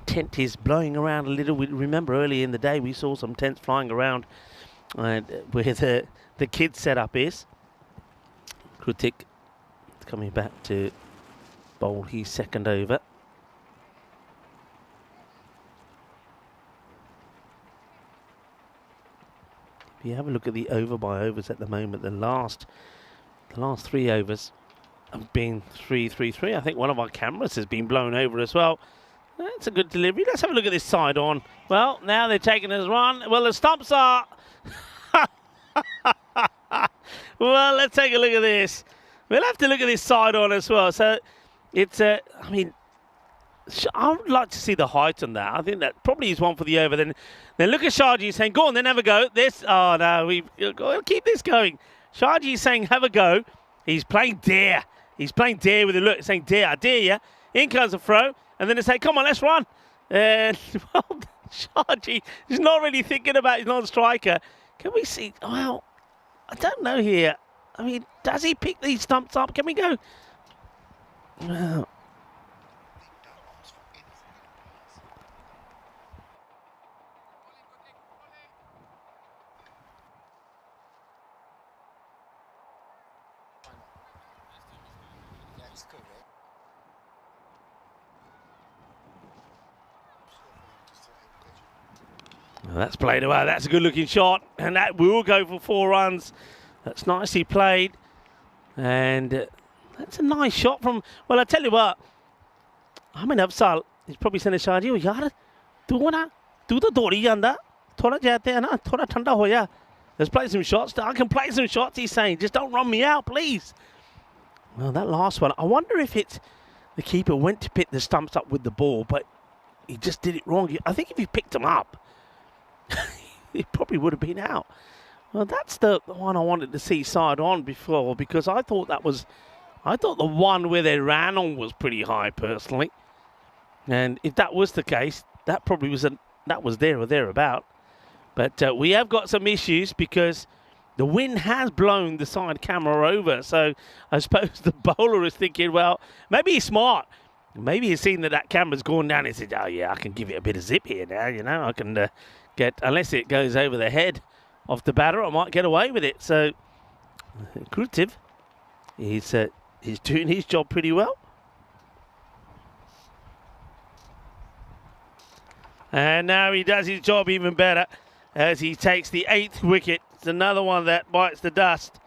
tent is blowing around a little. We remember earlier in the day we saw some tents flying around where the kids setup is. Kritik coming back to bowl his second over. If you have a look at the over by overs at the moment, the last 3 overs have been 3-3-3. I think one of our cameras has been blown over as well. That's a good delivery. Let's have a look at this side on. Well, now they're taking his run. Well, the stumps are... Well, let's take a look at this. We'll have to look at this side on as well. So it's, I mean, I would like to see the height on that. I think that probably is one for the over. Then look at Shaji saying, go on, then have a go. Oh no, we'll keep this going. Shaji is saying, have a go. He's playing dare. He's playing dare with a look, saying, dare, I dare you. In comes a throw. And then they say, come on, let's run. And, well, Shaji is not really thinking about his non-striker. Can we see? Well, I don't know here. I mean, does he pick these stumps up? Can we go? Well, that's played away. That's a good looking shot. And that will go for 4 runs. That's nicely played. And that's a nice shot from... Well, I tell you what. Ahmed Afzal is probably saying to Shaji, oh, yaar, tu to dori janda. Thoda jate hai na, thoda thanda ho ja. Let's play some shots. I can play some shots, he's saying. Just don't run me out, please. Well, that last one, I wonder if it's the keeper went to pick the stumps up with the ball, but he just did it wrong. I think if he picked them up, he probably would have been out. Well, that's the one I wanted to see side on before, because I thought the one where they ran on was pretty high, personally. And if that was the case, that probably was that was there or thereabout. But we have got some issues because the wind has blown the side camera over. So I suppose the bowler is thinking, well, maybe he's smart. Maybe he's seen that camera's gone down and said, oh, yeah, I can give it a bit of zip here now. You know, I can get, unless it goes over the head of the batter, I might get away with it. So Krutiv, he's doing his job pretty well. And now he does his job even better as he takes the 8th wicket. It's another one that bites the dust.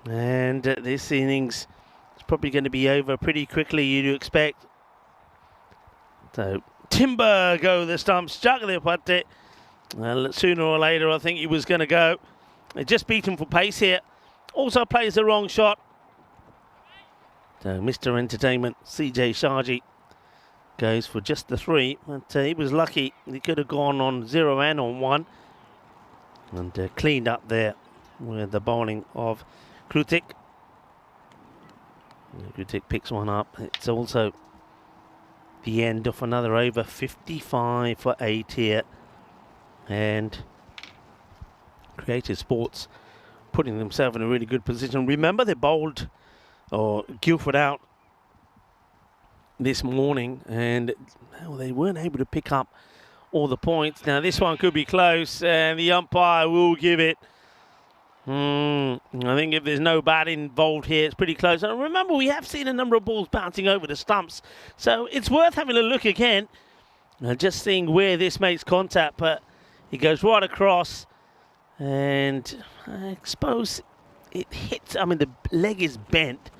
And this innings is probably going to be over pretty quickly, you'd expect. So Timber go the stumps, Jagale Patte. Well, sooner or later, I think he was going to go. They just beat him for pace here. Also plays the wrong shot. So Mr. Entertainment, CJ Sharji, goes for just the 3, but he was lucky. He could have gone on 0 and on 1 and cleaned up there with the bowling of Krutik. Krutik picks one up. It's also the end of another over, 55 for 8 here. And Creative Sports putting themselves in a really good position. Remember, they bowled Guildford out this morning, and they weren't able to pick up all the points. Now this one could be close, and the umpire will give it. I think if there's no bat involved here, it's pretty close. And remember, we have seen a number of balls bouncing over the stumps, so it's worth having a look again, just seeing where this makes contact. But he goes right across, and I suppose it hits. I mean, the leg is bent.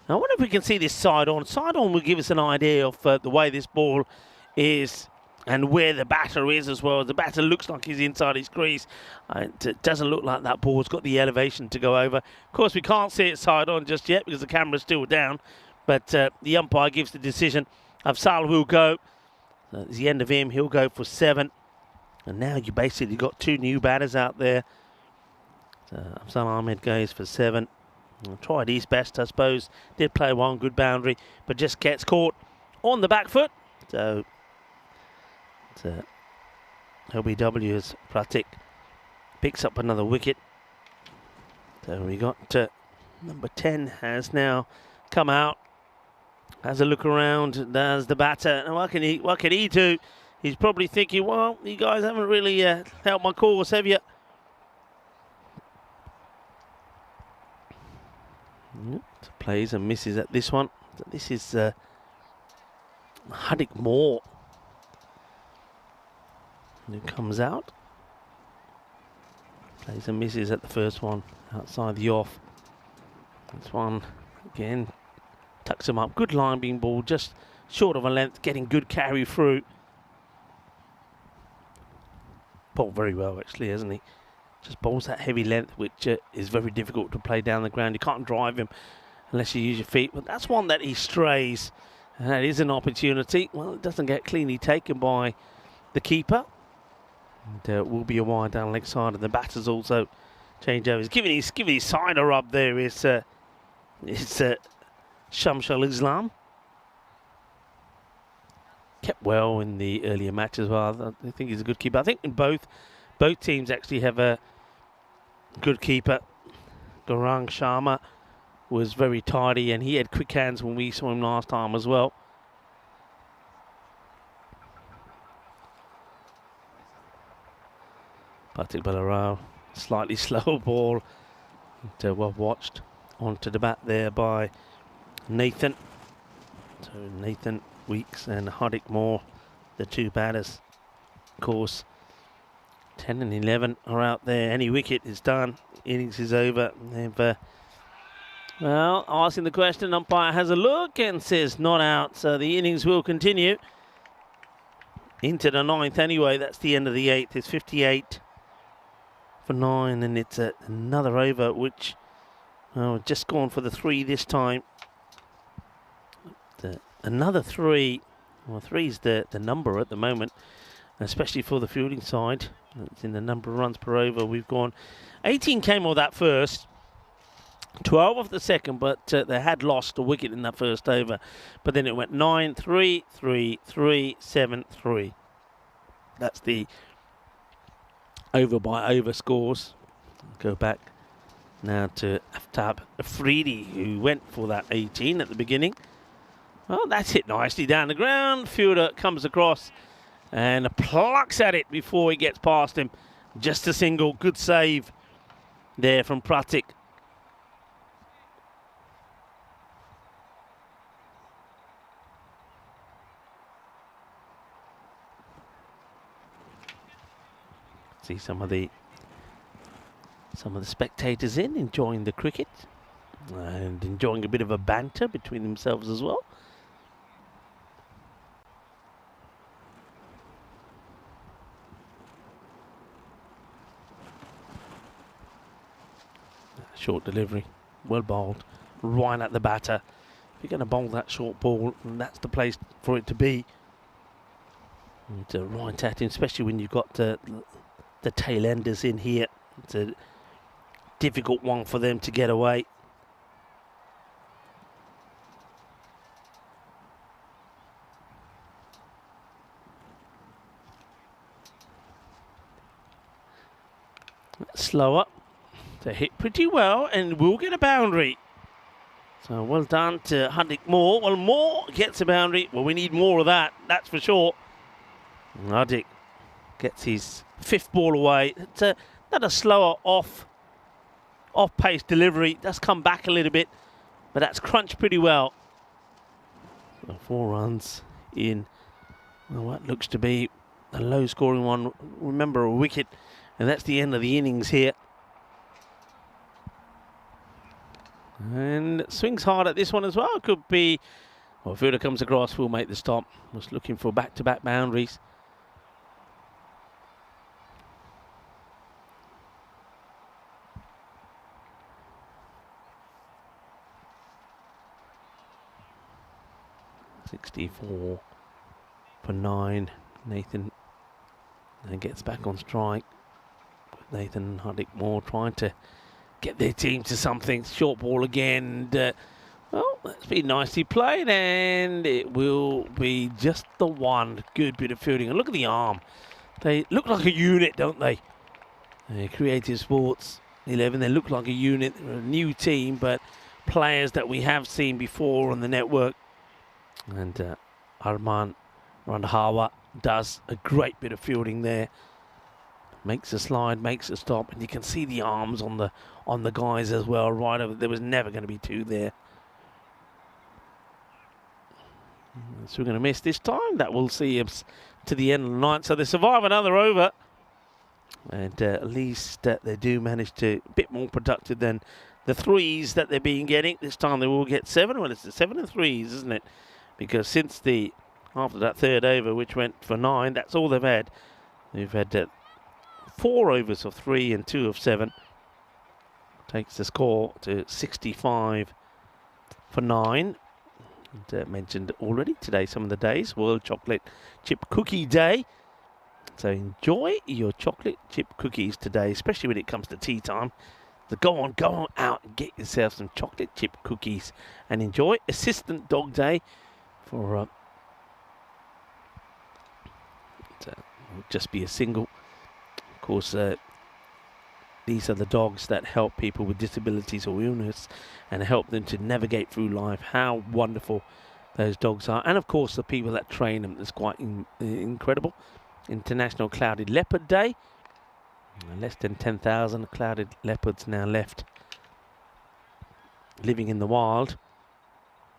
I wonder if we can see this side on. Side on will give us an idea of the way this ball is and where the batter is as well. The batter looks like he's inside his crease. It doesn't look like that ball's got the elevation to go over. Of course, we can't see it side on just yet because the camera's still down. But the umpire gives the decision. Afzal will go. At the end of him, he'll go for 7. And now you basically got 2 new batters out there. So Afzal Ahmed goes for 7. Tried his best, I suppose. Did play one good boundary, but just gets caught on the back foot. So LBW's Pratik picks up another wicket. So we got number 10 has now come out. Has a look around. Does the batter? And what can he do? He's probably thinking, well, you guys haven't really helped my cause, have you? Plays and misses at this one. This is Hardik Moore who comes out. Plays and misses at the first one outside the off. This one again tucks him up. Good line being ball, just short of a length, getting good carry through. Bowled very well actually, hasn't he? Just bowls that heavy length, which is very difficult to play down the ground. You can't drive him unless you use your feet. But that's one that he strays. And that is an opportunity. Well, it doesn't get cleanly taken by the keeper. And it will be a wide down leg side. And the batters also change over. He's giving his side a rub there. It's Shamshal Islam. Kept well in the earlier match as well. I think he's a good keeper. I think in both teams actually have a good keeper. Gaurang Sharma was very tidy and he had quick hands when we saw him last time as well. Patrick Ballarao, slightly slow ball. And, well watched onto the bat there by Nathan. So Nathan Weeks and Hardik Moore, the 2 batters. Of course, 10 and 11 are out there. Any wicket is done. Innings is over. They've, well, asking the question, umpire has a look and says not out. So the innings will continue into the 9th anyway. That's the end of the 8th. It's 58 for 9, and it's another over, which just gone for the 3 this time. Another 3. Well, 3's the number at the moment, especially for the fielding side. It's in the number of runs per over. We've gone 18 came off that first, 12 off the second, but they had lost a wicket in that first over. But then it went 9, 3, 3, 3, 7, 3. That's the over by over scores. Go back now to Aftab Afridi, who went for that 18 at the beginning. Well, that's hit nicely down the ground. Fielder comes across and plucks at it before he gets past him. Just a single. Good save there from Pratik. See some of the spectators enjoying the cricket and enjoying a bit of a banter between themselves as well. Short delivery, well bowled, right at the batter. If you're going to bowl that short ball, that's the place for it to be. And right at him, especially when you've got the tail enders in here. It's a difficult one for them to get away. Slower. To hit pretty well, and we'll get a boundary. So well done to Hardik Moore. Well, Moore gets a boundary. Well, we need more of that, that's for sure. Hardik gets his 5th ball away. It's not a slower off-pace delivery. Does come back a little bit, but that's crunched pretty well. So 4 runs in what looks to be a low-scoring one. Remember, a wicket, and that's the end of the innings here. And swings hard at this one as well. Could be, well, fielder comes across, will make the stop. Was looking for back-to-back boundaries. .64 for 9. Nathan gets back on strike. Nathan Hardik Moore trying to get their team to something. Short ball again. And, well, that's been nicely played, and it will be just the one. Good bit of fielding. And look at the arm. They look like a unit, don't they? Creative Sports 11. They look like a unit. They're a new team, but players that we have seen before on the network. And Arman Randhawa does a great bit of fielding there. Makes a slide, makes a stop, and you can see the arms on the guys as well. Right over, there was never going to be 2 there. So we're going to miss this time. That will see us to the end of the night. So they survive another over, and at least they do manage to a bit more productive than the 3s that they've been getting. This time they will get 7. Well, it's the 7 and 3s, isn't it? Because since after that 3rd over, which went for 9, that's all they've had. They've had 4 overs of 3 and 2 of 7. Takes the score to 65 for 9. And, mentioned already today, some of the days, World Chocolate Chip Cookie Day. So enjoy your chocolate chip cookies today, especially when it comes to tea time. So go on out and get yourself some chocolate chip cookies and enjoy. Assistant Dog Day for just be a single. Of course, these are the dogs that help people with disabilities or illness and help them to navigate through life. How wonderful those dogs are. And of course, the people that train them is quite incredible. International Clouded Leopard Day. Less than 10,000 clouded leopards now left living in the wild.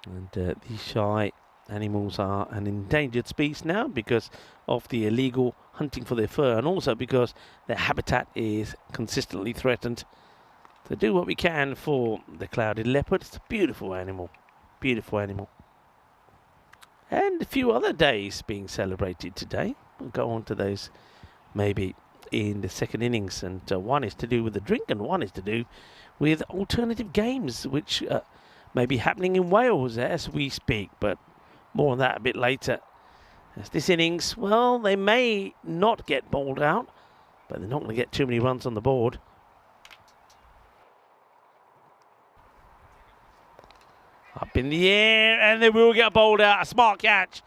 And these shy animals are an endangered species now because of the illegal hunting for their fur, and also because their habitat is consistently threatened. So do what we can for the clouded leopard. It's a beautiful animal. Beautiful animal. And a few other days being celebrated today. We'll go on to those maybe in the second innings, and one is to do with the drink and one is to do with alternative games, which may be happening in Wales as we speak, but more on that a bit later. As this innings, well, they may not get bowled out, but they're not going to get too many runs on the board. Up in the air, and they will get bowled out. A smart catch.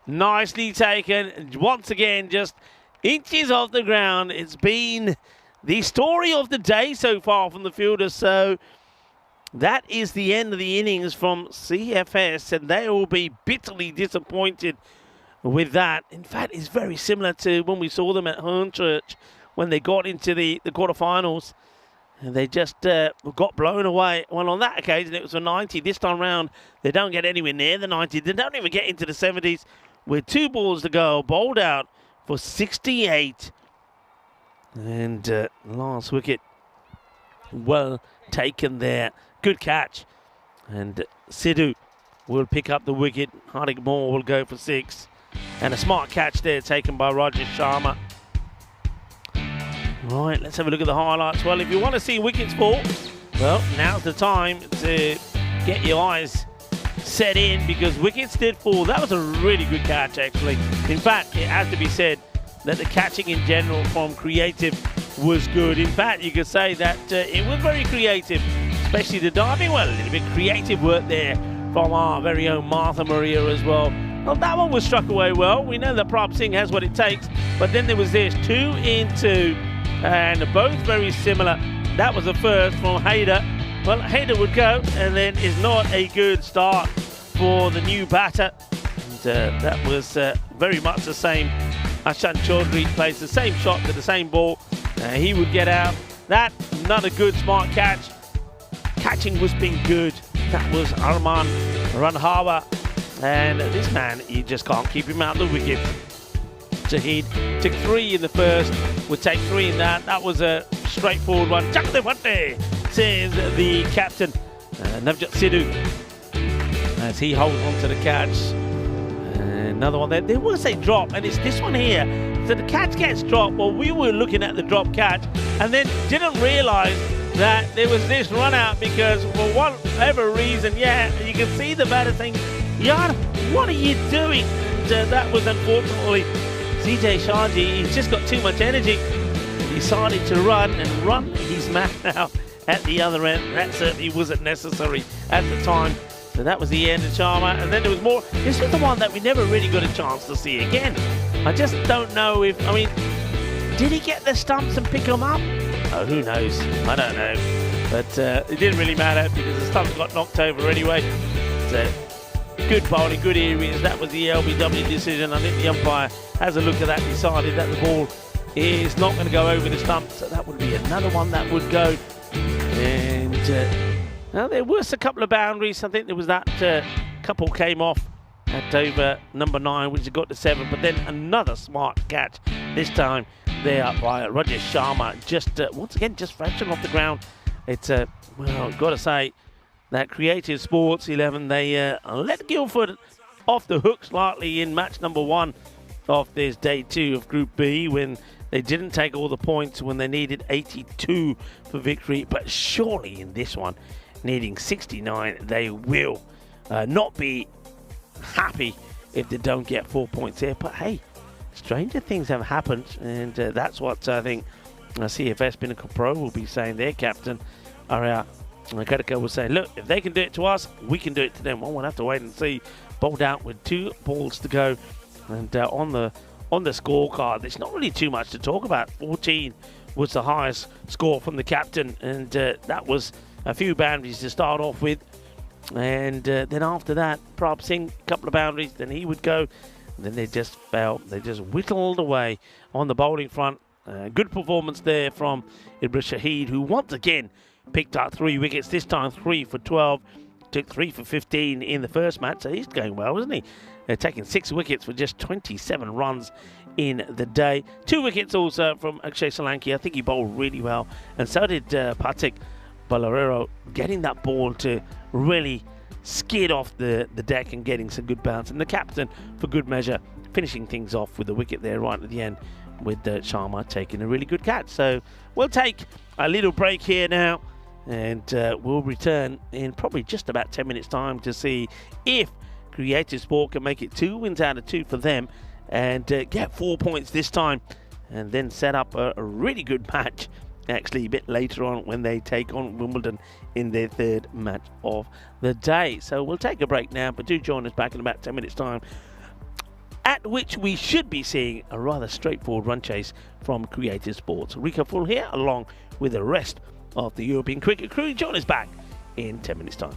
Nicely taken. Once again, just inches off the ground. It's been the story of the day so far from the fielders. So that is the end of the innings from CFS, and they will be bitterly disappointed with that. In fact, it's very similar to when we saw them at Hornchurch when they got into the quarterfinals. And they just got blown away. Well, on that occasion, it was a 90. This time round, they don't get anywhere near the 90. They don't even get into the 70s. With 2 balls to go, bowled out for 68. And last wicket, well taken there. Good catch. And Sidhu will pick up the wicket. Hardik Moore will go for 6. And a smart catch there taken by Rajesh Sharma. Right, let's have a look at the highlights. Well, if you want to see wickets fall, well, now's the time to get your eyes set in, because wickets did fall. That was a really good catch, actually. In fact, it has to be said that the catching in general from Creative was good. In fact, you could say that it was very creative, especially the diving. Well, a little bit creative work there from our very own Martha Maria as well. Well, that one was struck away well. We know that Prab Singh has what it takes, but then there was this 2 in 2. And both very similar. That was the first from Haider. Well, Haider would go, and then is not a good start for the new batter. And that was very much the same. Ashan Chaudhary plays the same shot to the same ball. He would get out. That, not a good smart catch. Catching was being good. That was Arman Ranhawa. And this man, you just can't keep him out of the wicket. Shahid took 3 in the first, would take 3 in that. That was a straightforward one. Chakravarti, says the captain, Navjot Sidhu, as he holds on to the catch. Another one there. There was a drop, and it's this one here. So the catch gets dropped. Well, we were looking at the drop catch and then didn't realise that there was this run out, because for whatever reason, yeah, you can see the batter saying, Yar, what are you doing? And that was unfortunately CJ Sharji. He's just got too much energy. He decided to run his man out at the other end. That certainly wasn't necessary at the time. So that was the end of Sharma. And then there was more. This was the one that we never really got a chance to see again. I just don't know if, I mean, did he get the stumps and pick them up? Oh, who knows? I don't know. But it didn't really matter, because the stumps got knocked over anyway. So good bowling, good areas. That was the LBW decision. I think the umpire has a look at that, decided that the ball is not going to go over the stump. So that would be another one that would go. And now there was a couple of boundaries. I think there was that couple came off at over number 9, which got to 7. But then another smart catch, this time there by Rajesh Sharma. Just once again, just fraction off the ground. It's well, got to say that Creative Sports 11, they let Guildford off the hook slightly in match number 1 of this day 2 of Group B, when they didn't take all the points when they needed 82 for victory. But surely in this one, needing 69, they will not be happy if they don't get 4 points here. But hey, stranger things have happened, and that's what I think CFS Pinnacle Pro will be saying. Their captain, Arya Kadaka, will say, look, if they can do it to us, we can do it to them. Well, we'll have to wait and see. Bowled out with 2 balls to go. And on the scorecard, there's not really too much to talk about. 14 was the highest score from the captain, and that was a few boundaries to start off with. And then after that, Prab Singh, a couple of boundaries, then he would go. And then they just fell. They just whittled away on the bowling front. Good performance there from Ibra Shahid, who once again picked up 3 wickets, this time 3 for 12. Took 3 for 15 in the first match, so he's going well, isn't he? They're taking 6 wickets for just 27 runs in the day. 2 wickets also from Akshay Solanki. I think he bowled really well. And so did Patik Balarero, getting that ball to really skid off the deck and getting some good bounce. And the captain, for good measure, finishing things off with a wicket there right at the end with Sharma taking a really good catch. So we'll take a little break here now, and we'll return in probably just about 10 minutes time to see if Creative Sport can make it 2 wins out of 2 for them and get 4 points this time, and then set up a really good match actually a bit later on when they take on Wimbledon in their 3rd match of the day. So we'll take a break now, but do join us back in about 10 minutes time, at which we should be seeing a rather straightforward run chase from Creative Sports. Rico Full here along with the rest of the European cricket crew. Join us back in 10 minutes time.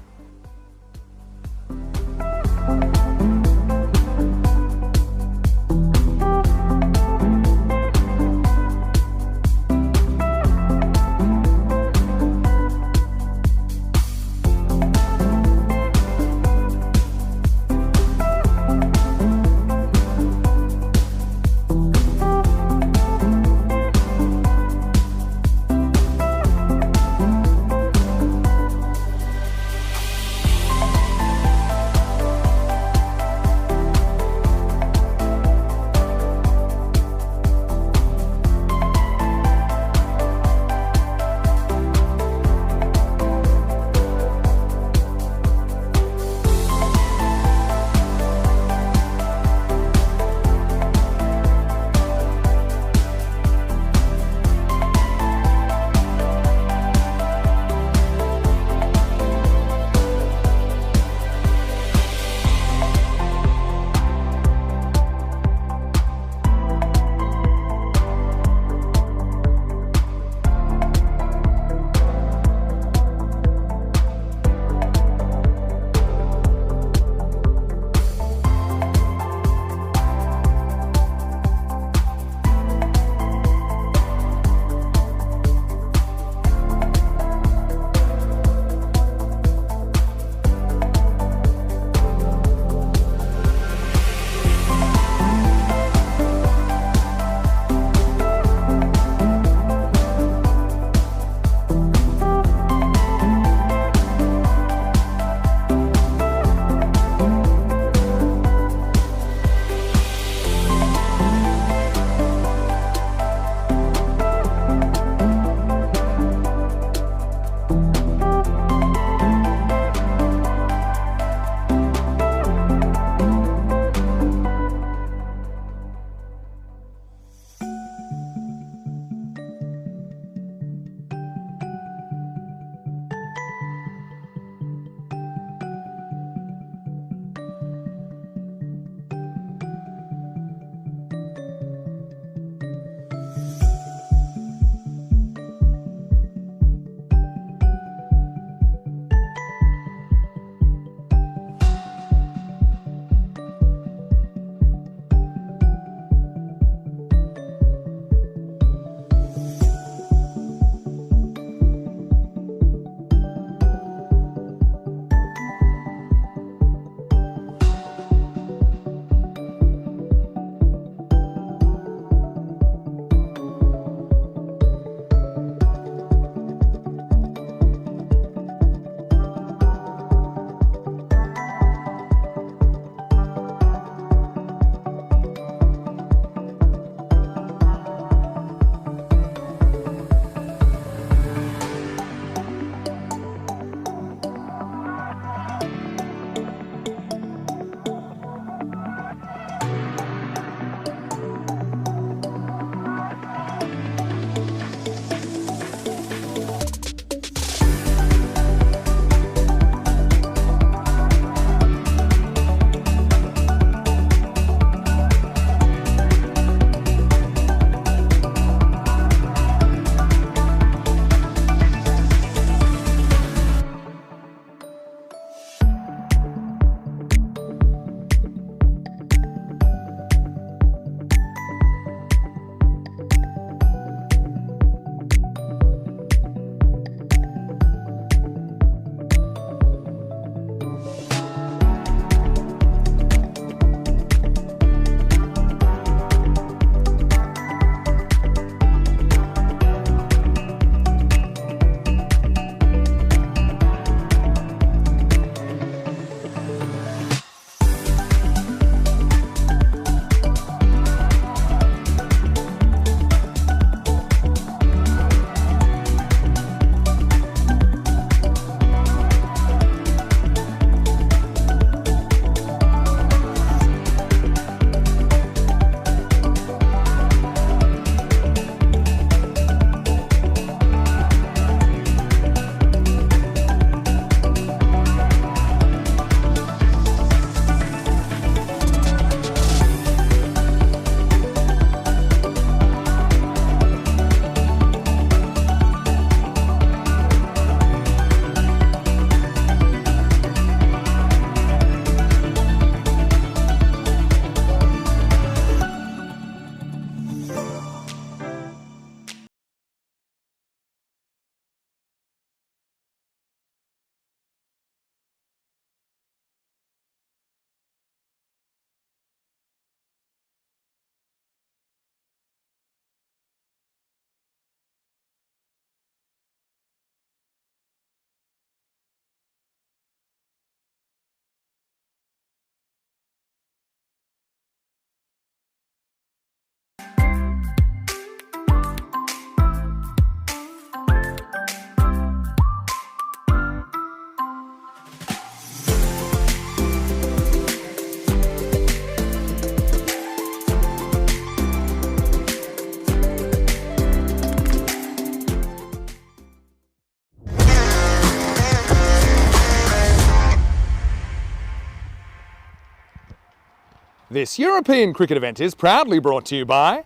This European cricket event is proudly brought to you by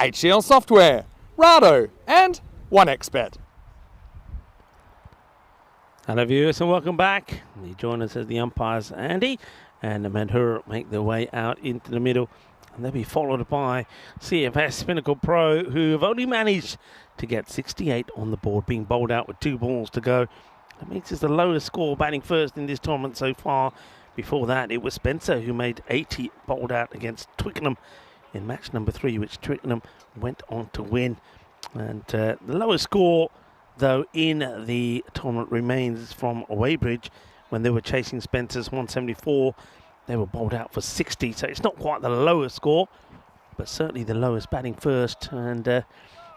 HCL Software, Rado and 1xBet. Hello viewers and welcome back. You join us as the umpires Andy and Manhur make their way out into the middle, and they'll be followed by CFS Pinnacle Pro, who have only managed to get 68 on the board, being bowled out with 2 balls to go. That means it's the lowest score batting first in this tournament so far. Before that, it was Spencer who made 80, bowled out against Twickenham in match number 3, which Twickenham went on to win. And the lowest score, though, in the tournament remains from Weybridge when they were chasing Spencer's 174. They were bowled out for 60, so it's not quite the lowest score, but certainly the lowest batting first. And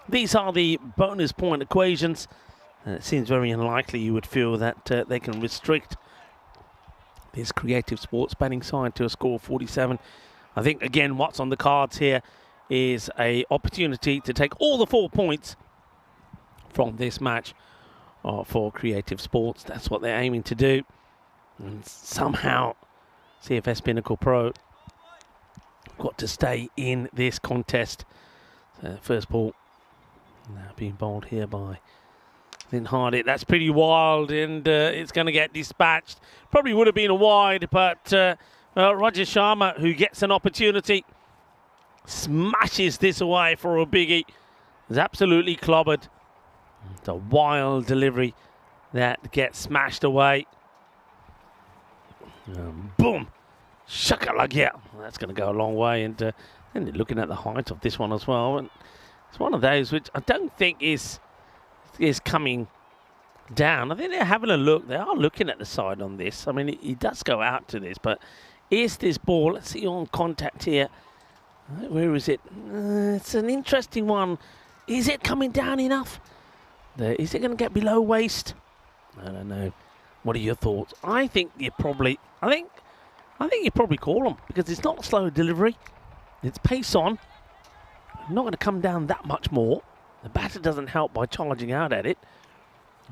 these are the bonus point equations. It seems very unlikely you would feel that they can restrict this Creative Sports batting side to a score of 47. I think, again, what's on the cards here is an opportunity to take all the 4 points from this match for Creative Sports. That's what they're aiming to do. And somehow CFS Pinnacle Pro got to stay in this contest. First ball now being bowled here by Lynn Hardy. That's pretty wild, and it's going to get dispatched. Probably would have been a wide, but Roger Sharma, who gets an opportunity, smashes this away for a biggie. Is absolutely clobbered. It's a wild delivery that gets smashed away. Boom! Shakalagya. That's going to go a long way, and looking at the height of this one as well, and it's one of those which I don't think is coming down. I think they're having a look. They are looking at the side on this. I mean, he does go out to this, but is this ball? Let's see on contact here. Where is it? It's an interesting one. Is it coming down enough? Is it going to get below waist? I don't know. What are your thoughts? I think you probably call them, because it's not slow delivery. It's pace on. Not going to come down that much more. The batter doesn't help by charging out at it.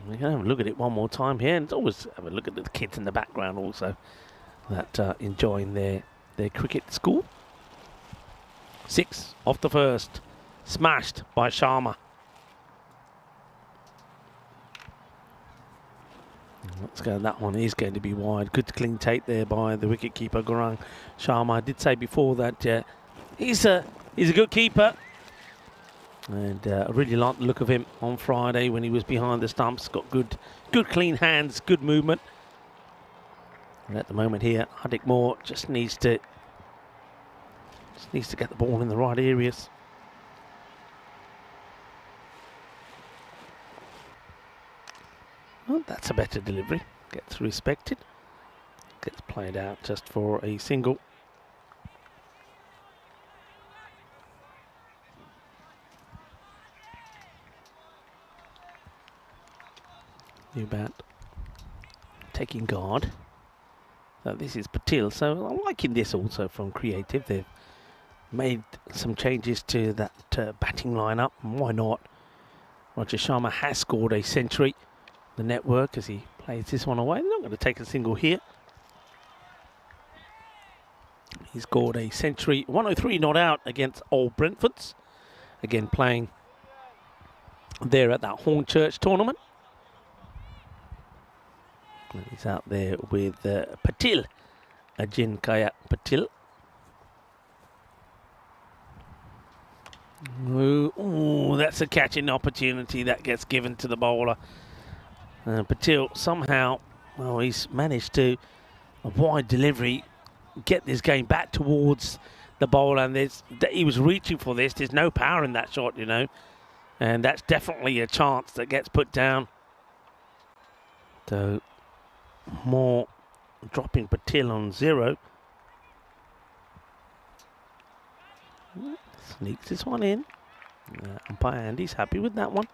We can have a look at it one more time here, and it's always have a look at the kids in the background also that enjoying their cricket school. 6 off the first, smashed by Sharma. Let's go. That one is going to be wide. Good clean take there by the wicketkeeper Gaurang Sharma. I did say before that he's a good keeper. And I really liked the look of him on Friday when he was behind the stumps. Got good clean hands, good movement. And at the moment here, Hardik Moore just needs to get the ball in the right areas. Well, that's a better delivery. Gets respected. Gets played out just for a single. New bat taking guard. So this is Patil. So I'm liking this also from Creative. They've made some changes to that batting lineup. Why not? Roger Sharma has scored a century. The network as he plays this one away. They're not going to take a single here. He scored a century. 103 not out against Old Brentfords. Again playing there at that Hornchurch tournament. He's out there with Patil, Ajinkaya Patil. Ooh, that's a catching opportunity that gets given to the bowler. Patil somehow, well, he's managed to, a wide delivery, get this game back towards the bowler, and he was reaching for this. There's no power in that shot, you know, and that's definitely a chance that gets put down. So Moore dropping Patil on 0. Sneaks this one in. Umpire Andy's happy with that one.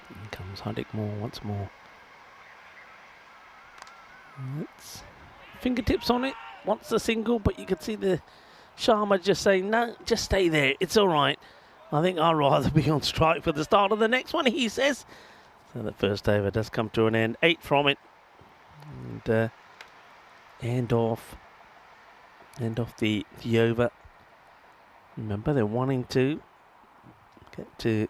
Here comes Hardik Moore once more. Fingertips on it, wants a single, but you can see the Sharma just saying, no, just stay there. It's all right. I think I'd rather be on strike for the start of the next one, he says. So the first over does come to an end. 8 from it. And end off the over. Remember, they're wanting to get to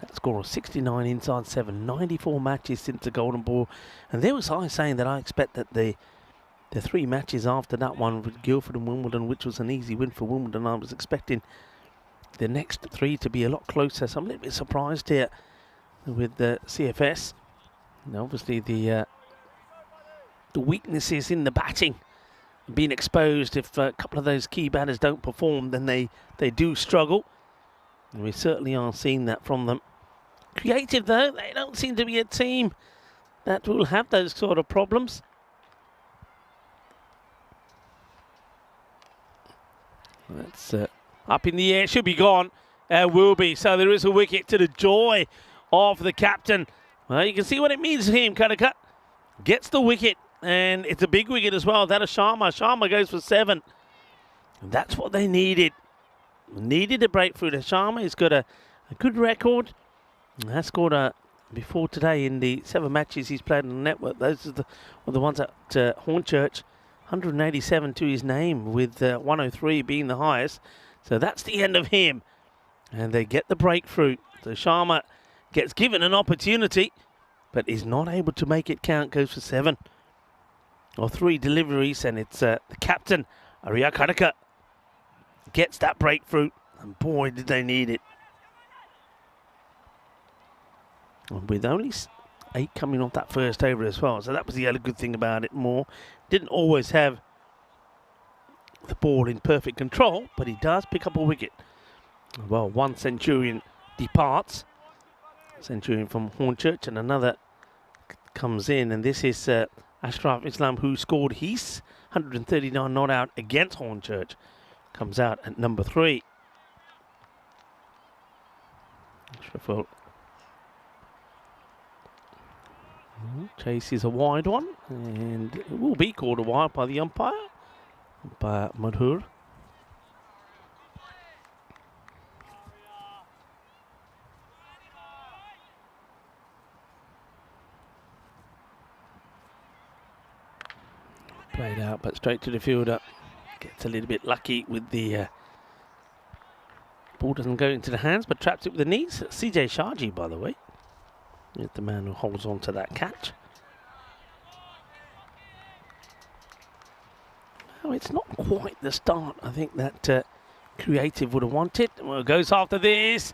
that score of 69 inside 7. 94 matches since the Golden Ball. And there was I saying that I expect that the 3 matches after that one with Guildford and Wimbledon, which was an easy win for Wimbledon, I was expecting the next 3 to be a lot closer. So I'm a little bit surprised here with the CFS. And obviously the weaknesses in the batting being exposed. If a couple of those key batters don't perform, then they do struggle. And we certainly are seeing that from them. Creative though, they don't seem to be a team that will have those sort of problems. That's up in the air, should be gone. Will be. So there is a wicket to the joy of the captain. Well, you can see what it means to him. Cut gets the wicket, and it's a big wicket as well. That is Sharma. Sharma goes for 7. And that's what they needed. Needed a breakthrough. Sharma has got a good record. And has scored before today in the 7 matches he's played on the network. Those are the ones at Hornchurch. 187 to his name, with 103 being the highest. So that's the end of him. And they get the breakthrough. So Sharma gets given an opportunity, but is not able to make it count. Goes for 7. Or 3 deliveries, and it's the captain, Arya Kadaka, gets that breakthrough. And boy, did they need it. And with only 8 coming off that first over as well. So that was the other good thing about it more. Didn't always have the ball in perfect control, but he does pick up a wicket. Well, one Centurion departs. Centurion from Hornchurch, and another comes in, and this is Ashraf Islam, who scored his 139 not out against Hornchurch. Comes out at number 3. Ashraf chase is a wide one, and it will be called a wide by the umpire, by Madhur. Played out, but straight to the fielder. Gets a little bit lucky with the ball, doesn't go into the hands, but traps it with the knees. CJ Shaji, by the way, is the man who holds on to that catch. Oh, it's not quite the start I think that Creative would have wanted. Well, goes after this.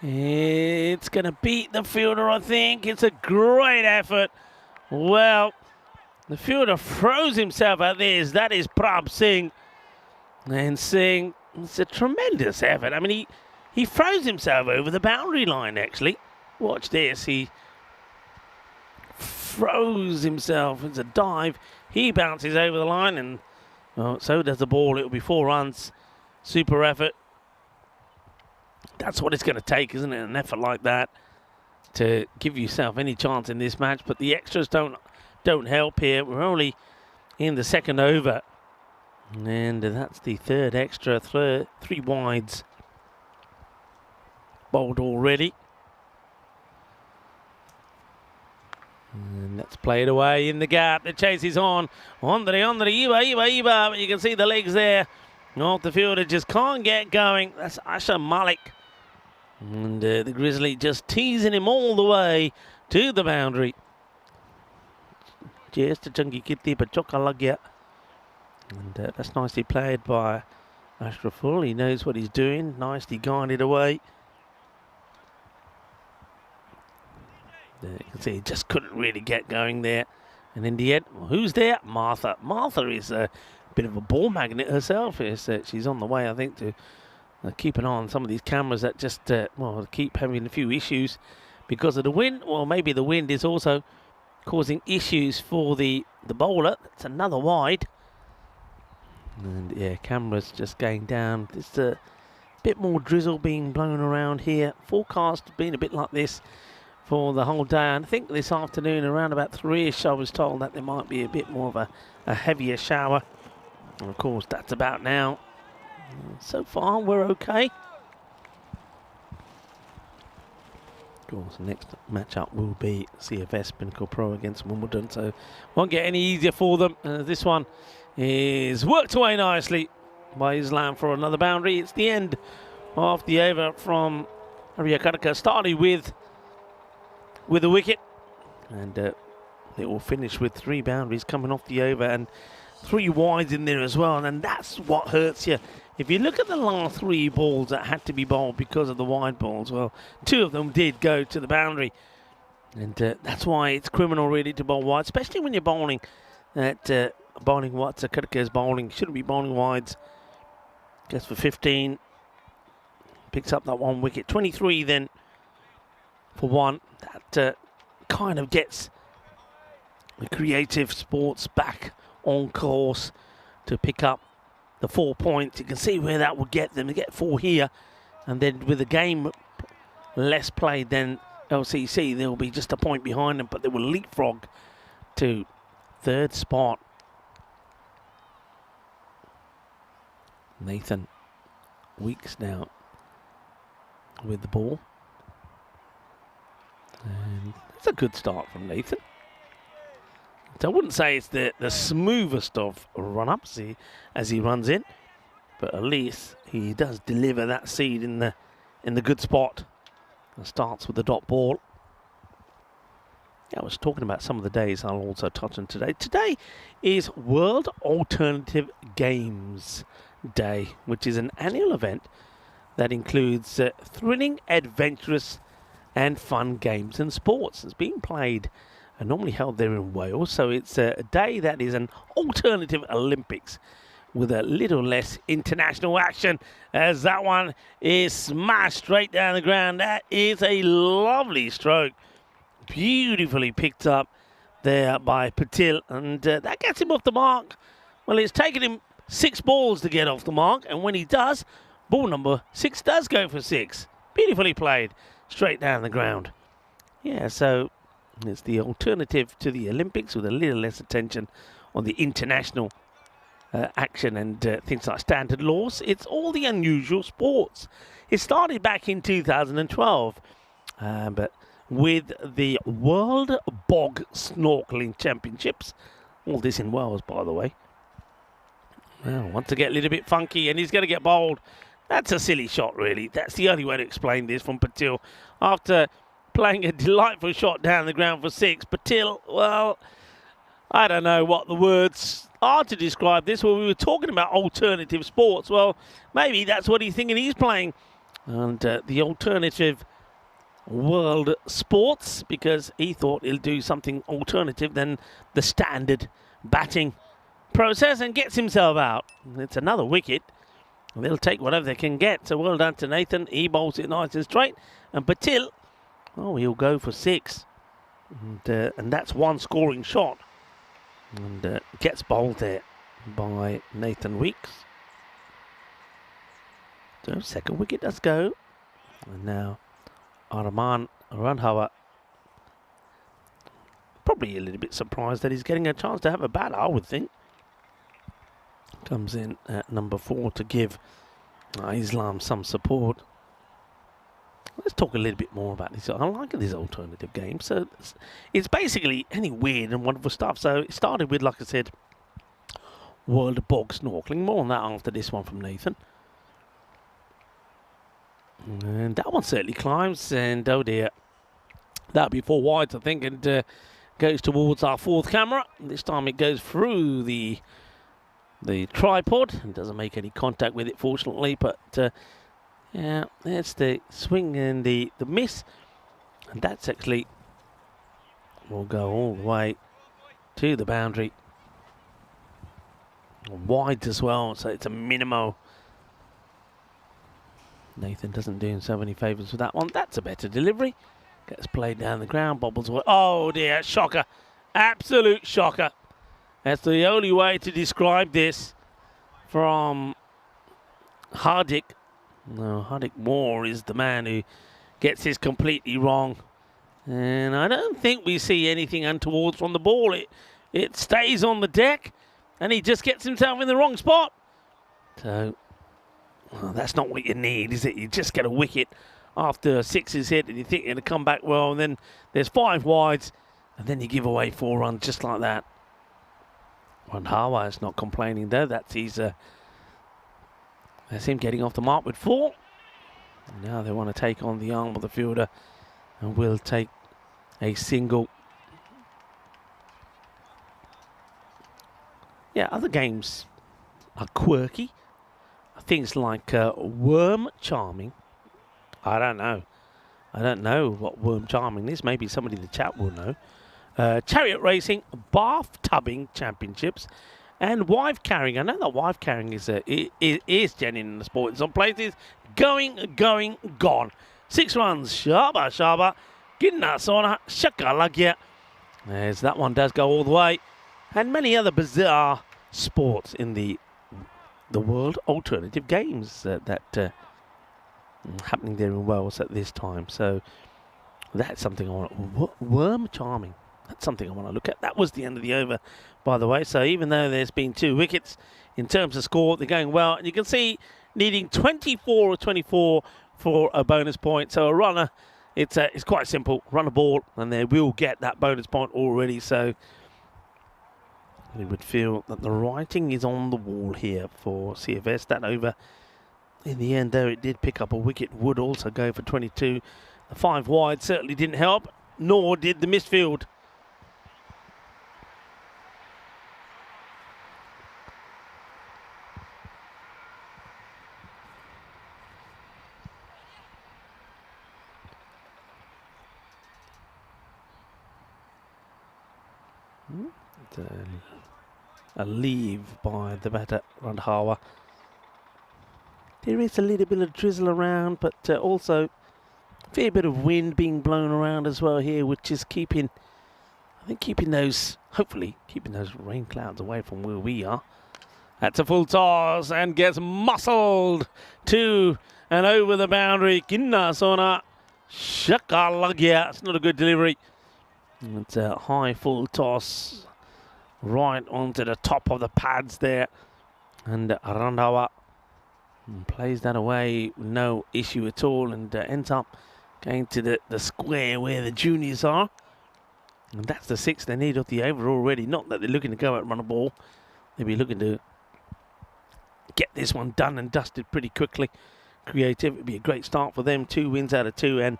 It's going to beat the fielder, I think. It's a great effort. Well, the fielder throws himself at this. That is Prabh Singh. And Singh, it's a tremendous effort. I mean, he throws himself over the boundary line, actually. Watch this. He throws himself. It's a dive. He bounces over the line, and well, so does the ball. It'll be 4 runs. Super effort. That's what it's going to take, isn't it? An effort like that to give yourself any chance in this match. But the extras don't help here. We're only in the second over. And that's the 3rd extra. 3 wides bowled already. And let's play it away in the gap. The chase is on. On the Iba. But you can see the legs there. Off the fielder, just can't get going. That's Asha Malik. And the Grizzly just teasing him all the way to the boundary. Just a chunky kitty, but choka lagya. And that's nicely played by Ashraful. He knows what he's doing. Nicely guided away. There you can see he just couldn't really get going there. And in the end, well, who's there? Martha. Martha is a bit of a ball magnet herself. She's on the way, I think, to keep an eye on some of these cameras that just keep having a few issues because of the wind. Well, maybe the wind is also causing issues for the bowler. That's another wide. And yeah, cameras just going down. There's a bit more drizzle being blown around here. Forecast being a bit like this for the whole day. And I think this afternoon around about 3ish I was told that there might be a bit more of a heavier shower. And of course that's about now. So far, we're okay. Of course, the next matchup will be CFS Pinnacle Pro against Wimbledon, so won't get any easier for them. This one is worked away nicely by Islam for another boundary. It's the end of the over from Arya Karaka, starting with a wicket, and it will finish with 3 boundaries coming off the over and 3 wides in there as well, and that's what hurts you. If you look at the last 3 balls that had to be bowled because of the wide balls, well, 2 of them did go to the boundary. And that's why it's criminal really to bowl wide, especially when you're bowling at bowling what Karaka is bowling. Shouldn't be bowling wides. Goes for 15. Picks up that 1 wicket. 23 then for 1. That kind of gets the creative sports back on course to pick up the 4 points. You can see where that will get them. They get 4 here, and then with the game less played than LCC, there will be just a point behind them, but they will leapfrog to 3rd spot. Nathan Weeks now with the ball, and it's a good start from Nathan. So I wouldn't say it's the smoothest of run-ups as he runs in, but at least he does deliver that seed in the good spot. It starts with the dot ball. Yeah, I was talking about some of the days I'll also touch on today. Today is World Alternative Games Day, which is an annual event that includes thrilling, adventurous and fun games and sports. It's being played normally held there in Wales, so it's a day that is an alternative Olympics with a little less international action, as that one is smashed straight down the ground. That is a lovely stroke, beautifully picked up there by Patil, and that gets him off the mark. Well, it's taken him 6 balls to get off the mark, and when he does, ball number 6 does go for 6. Beautifully played straight down the ground. Yeah, so it's the alternative to the Olympics with a little less attention on the international action and things like standard laws. It's all the unusual sports. It started back in 2012, but with the World Bog Snorkeling Championships. All this in Wales, by the way. Well, wants to get a little bit funky, and he's going to get bowled. That's a silly shot, really. That's the only way to explain this from Patil. After playing a delightful shot down the ground for 6, Patil, well, I don't know what the words are to describe this. Well, we were talking about alternative sports. Well, maybe that's what he's thinking he's playing. And the alternative world sports, because he thought he'll do something alternative than the standard batting process, and gets himself out. It's another wicket. They'll take whatever they can get. So well done to Nathan. He bowls it nice and straight. And Patil, oh, he'll go for 6. And that's 1 scoring shot. And gets bowled there by Nathan Weeks. So 2nd wicket does go. And now Arman Randhawa, probably a little bit surprised that he's getting a chance to have a bat, I would think. Comes in at number 4 to give Islam some support. Let's talk a little bit more about this. I like this alternative game. So it's basically any weird and wonderful stuff. So it started with, like I said, World Bog Snorkeling. More on that after this one from Nathan. And that one certainly climbs. And oh dear, that'll be 4 wides, I think, and goes towards our 4th camera. This time it goes through the tripod and doesn't make any contact with it, fortunately, but yeah, it's the swing and the miss, and that's actually will go all the way to the boundary, wide as well, so it's a minimal. Nathan doesn't do himself any favours with that one. That's a better delivery. Gets played down the ground, bobbles away. Oh dear, shocker, absolute shocker. That's the only way to describe this from Hardik. No, Hardik Moore is the man who gets this completely wrong. And I don't think we see anything untoward from the ball. It stays on the deck, and he just gets himself in the wrong spot. So Well, that's not what you need, is it? You just get a wicket after 6 is hit and you think you're going to come back well, and then there's 5 wides and then you give away 4 runs just like that. Randhawa is not complaining though. That's him getting off the mark with 4. And now they want to take on the arm of the fielder and will take a single. Yeah, other games are quirky. Things like worm charming. I don't know. I don't know what worm charming is. Maybe somebody in the chat will know. Chariot racing, bath tubbing championships, and wife carrying. I know that wife carrying is genuine in the sport in some places. Going, gone. 6 runs. Shaba, shaba. Ginna sona. Shaka lagya. As that one does go all the way. And many other bizarre sports in the world alternative games that happening there in Wales at this time. So that's something I want. Worm charming. That's something I want to look at. That was the end of the over, by the way. So even though there's been 2 wickets in terms of score, they're going well. And you can see needing 24 or 24 for a bonus point. So a runner, it's quite simple. Run a ball and they will get that bonus point already. So you would feel that the writing is on the wall here for CFS. That over, in the end, though, it did pick up a wicket, would also go for 22. The 5 wide certainly didn't help, nor did the misfield. A leave by the batter, Randhawa. There is a little bit of drizzle around, but also a fair bit of wind being blown around as well here, which is keeping those rain clouds away from where we are. That's a full toss and gets muscled to and over the boundary. Ginna sona shakalagya. It's not a good delivery. It's a high full toss right onto the top of the pads there, and Randhawa plays that away, no issue at all, and ends up going to the square where the juniors are, and that's the 6 they need off the over already. Not that they're looking to go out and run a ball, they'll be looking to get this one done and dusted pretty quickly. Creative, it'd be a great start for them. 2 wins out of 2 and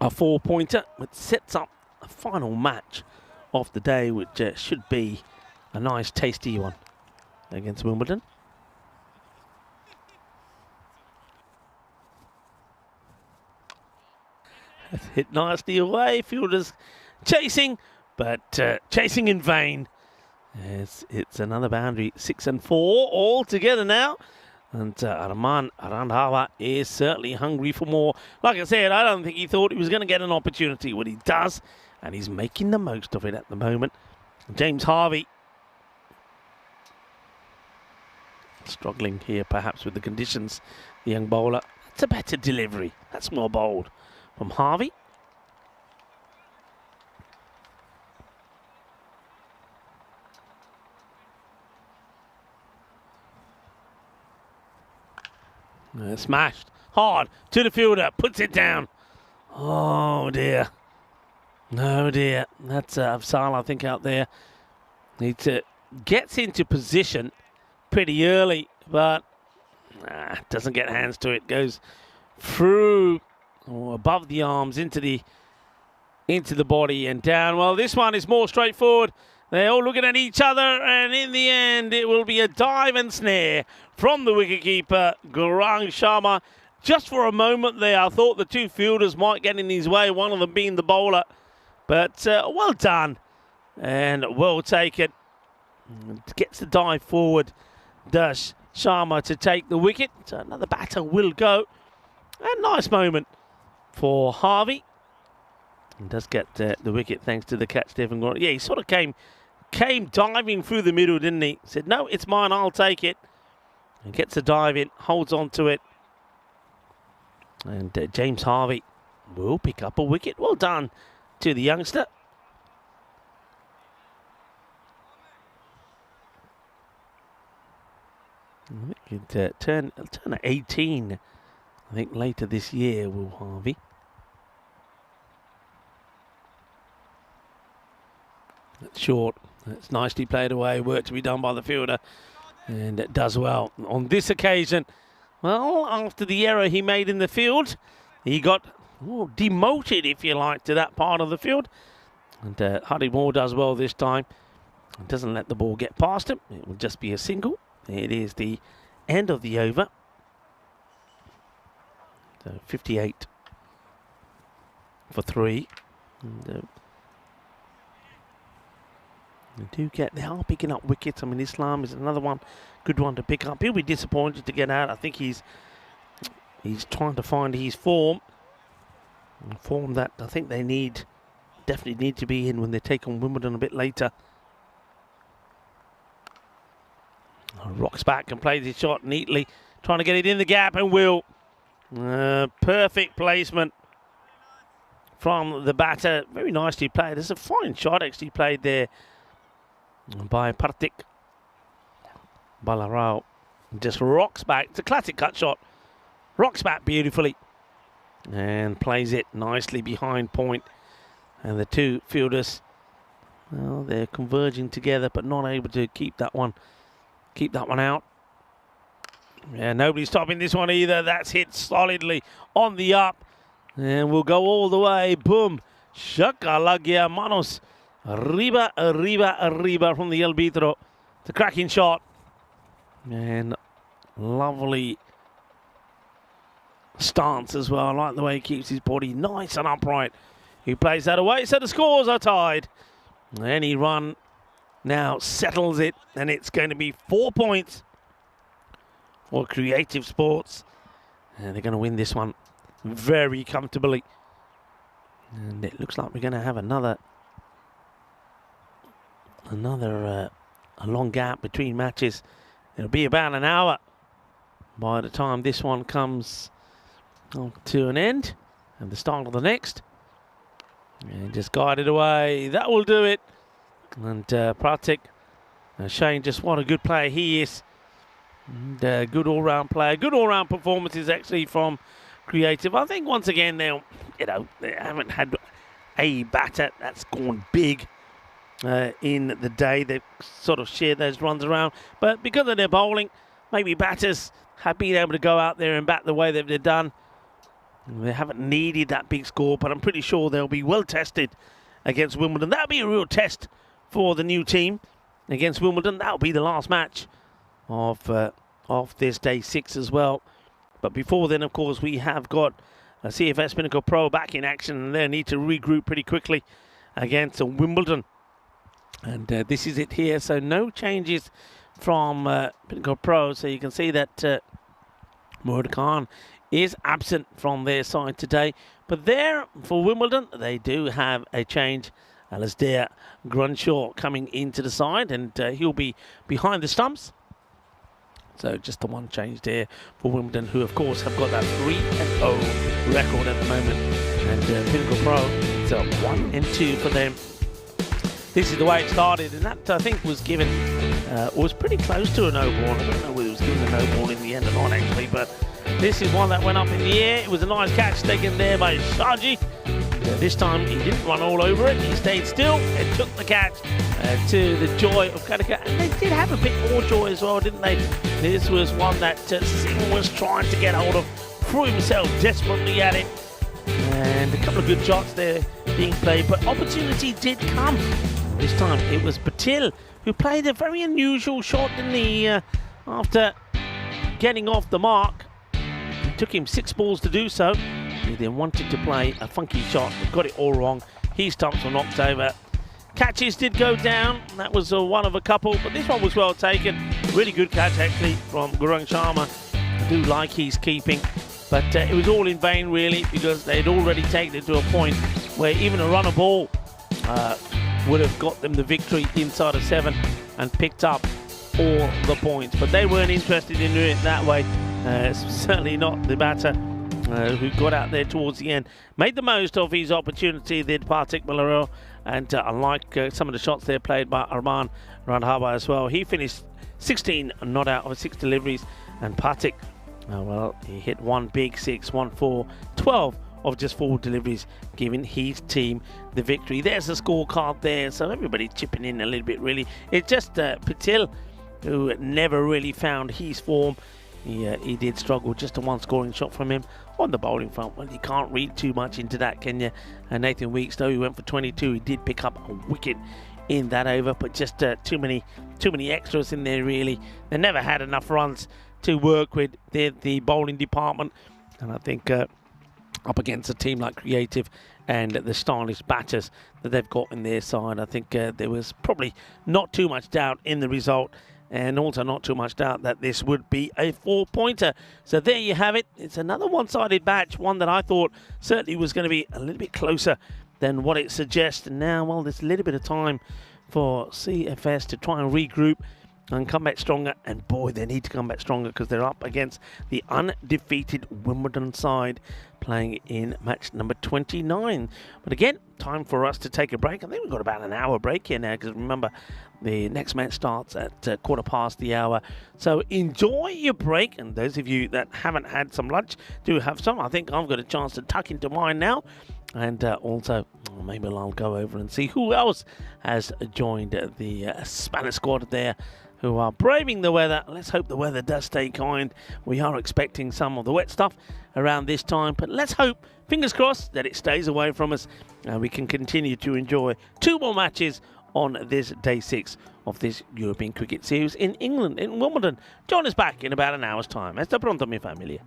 a 4-pointer, which sets up a final match of the day, which should be a nice tasty one against Wimbledon. Hit nicely away, fielders chasing, but chasing in vain. It's another boundary, 6 and 4 all together now. And Arman Randhawa is certainly hungry for more. Like I said, I don't think he thought he was going to get an opportunity. What he does, and he's making the most of it at the moment. James Harvey struggling here perhaps with the conditions. The young bowler. That's a better delivery. That's more bold from Harvey. Smashed hard to the fielder, puts it down. Oh dear. No dear. That's Afsal, I think, out there. Gets into position pretty early, but doesn't get hands to it. Goes through or above the arms into the body and down. Well, this one is more straightforward. They're all looking at each other, and in the end, it will be a dive and snare from the wicketkeeper, Gaurang Sharma. Just for a moment there, I thought the 2 fielders might get in his way, one of them being the bowler. But well done, and well taken. Gets the dive forward, does Sharma to take the wicket. So another batter will go. A nice moment for Harvey. And does get the wicket thanks to the catch, Stephen Gordon. Yeah, he sort of came diving through the middle, didn't he? Said, no, it's mine, I'll take it. And gets a dive in, holds on to it. And James Harvey will pick up a wicket. Well done to the youngster. I think he'd turn 18, I think, later this year, Will Harvey. That's short. That's nicely played away. Work to be done by the fielder. And it does well. On this occasion, well, after the error he made in the field, he got demoted, if you like, to that part of the field. And Hardy Moore does well this time. It doesn't let the ball get past him. It will just be a single. It is the end of the over. So 58 for 3. And, they are picking up wickets. I mean, Islam is another one, good one to pick up. He'll be disappointed to get out. I think he's trying to find his form that I think they definitely need to be in when they take on Wimbledon a bit later. Rocks back and plays his shot neatly, trying to get it in the gap, and will. Perfect placement from the batter. Very nicely played. There's a fine shot actually played there by Partik Balarao. Just rocks back. It's a classic cut shot. Rocks back beautifully and plays it nicely behind point. And the two fielders, well, they're converging together but not able to keep that one out. Yeah, nobody's stopping this one either. That's hit solidly on the up and will go all the way. Boom. Shakalagia manos. Arriba, arriba, arriba from the El Bitro. It's a cracking shot. And lovely stance as well. I like the way he keeps his body nice and upright. He plays that away, so the scores are tied. Any run now settles it, and it's going to be 4 points for Creative Sports. And they're going to win this one very comfortably. And it looks like we're going to have another a long gap between matches. It'll be about an hour by the time this one comes to an end and the start of the next. And just guided away. That will do it. And Pratik, showing just what a good player he is. And, good all-round player. Good all-round performances actually from Creative. I think once again they haven't had a batter that's gone big in the day. They've sort of shared those runs around. But because of their bowling, maybe batters have been able to go out there and bat the way that they've done. They haven't needed that big score, but I'm pretty sure they'll be well tested against Wimbledon. That'll be a real test for the new team against Wimbledon. That'll be the last match of this day 6 as well. But before then, of course, we have got a CFS Pinnacle Pro back in action, and they need to regroup pretty quickly against Wimbledon. And this is it here. So no changes from Pinnacle Pro. So you can see that Murad Khan is absent from their side today. But there, for Wimbledon, they do have a change. Alasdair Grunshaw coming into the side, and he'll be behind the stumps. So just the one change there for Wimbledon, who, of course, have got that 3-0 record at the moment. And Pinnacle Pro, it's a 1-2 for them. This is the way it started, and that, I think, was given, was pretty close to a no-ball. I don't know whether it was given a no-ball in the end or not, actually, but this is one that went up in the air. It was a nice catch taken there by Shaji. This time he didn't run all over it. He stayed still and took the catch to the joy of Kadika. And they did have a bit more joy as well, didn't they? This was one that Singh was trying to get hold of, threw himself desperately at it. And a couple of good shots there being played, but opportunity did come. This time it was Patil who played a very unusual shot, didn't he? After getting off the mark. It took him 6 balls to do so. He then wanted to play a funky shot, but got it all wrong. His stumps were knocked over. Catches did go down. That was one of a couple, but this one was well taken. Really good catch actually from Gurung Sharma. I do like his keeping, but it was all in vain really, because they'd already taken it to a point where even a runner ball would have got them the victory inside of 7 and picked up all the points. But they weren't interested in doing it that way. Certainly not the batter who got out there towards the end. Made the most of his opportunity, did Partik Balarao, and unlike some of the shots there played by Arman Randhava as well, he finished 16 not out of 6 deliveries. And Patik, well, he hit one big 6, 1 4, 12 of just 4 deliveries, giving his team the victory. There's the scorecard there, so everybody chipping in a little bit, really. It's just Patil, who never really found his form. He did struggle. Just a one scoring shot from him on the bowling front. Well, you can't read too much into that, can you? And Nathan Weeks, though, he went for 22. He did pick up a wicket in that over, but just too many extras in there, really. They never had enough runs to work with the bowling department, and I think up against a team like Creative and the stylish batters that they've got in their side, I think there was probably not too much doubt in the result, and also not too much doubt that this would be a 4-pointer. So there you have it. It's another one-sided match, one that I thought certainly was going to be a little bit closer than what it suggests. And now, well, there's a little bit of time for CFS to try and regroup and come back stronger. And boy, they need to come back stronger, because they're up against the undefeated Wimbledon side playing in match number 29. But again, time for us to take a break. I think we've got about an hour break here now, because remember, the next match starts at quarter past the hour. So enjoy your break, and those of you that haven't had some lunch, do have some. I think I've got a chance to tuck into mine now. And also, maybe I'll go over and see who else has joined the Spanish squad there, who are braving the weather. Let's hope the weather does stay kind. We are expecting some of the wet stuff around this time, but let's hope, fingers crossed, that it stays away from us and we can continue to enjoy 2 more matches on this day 6 of this European Cricket Series in England, in Wimbledon. Join us back in about an hour's time. Hasta pronto, mi familia.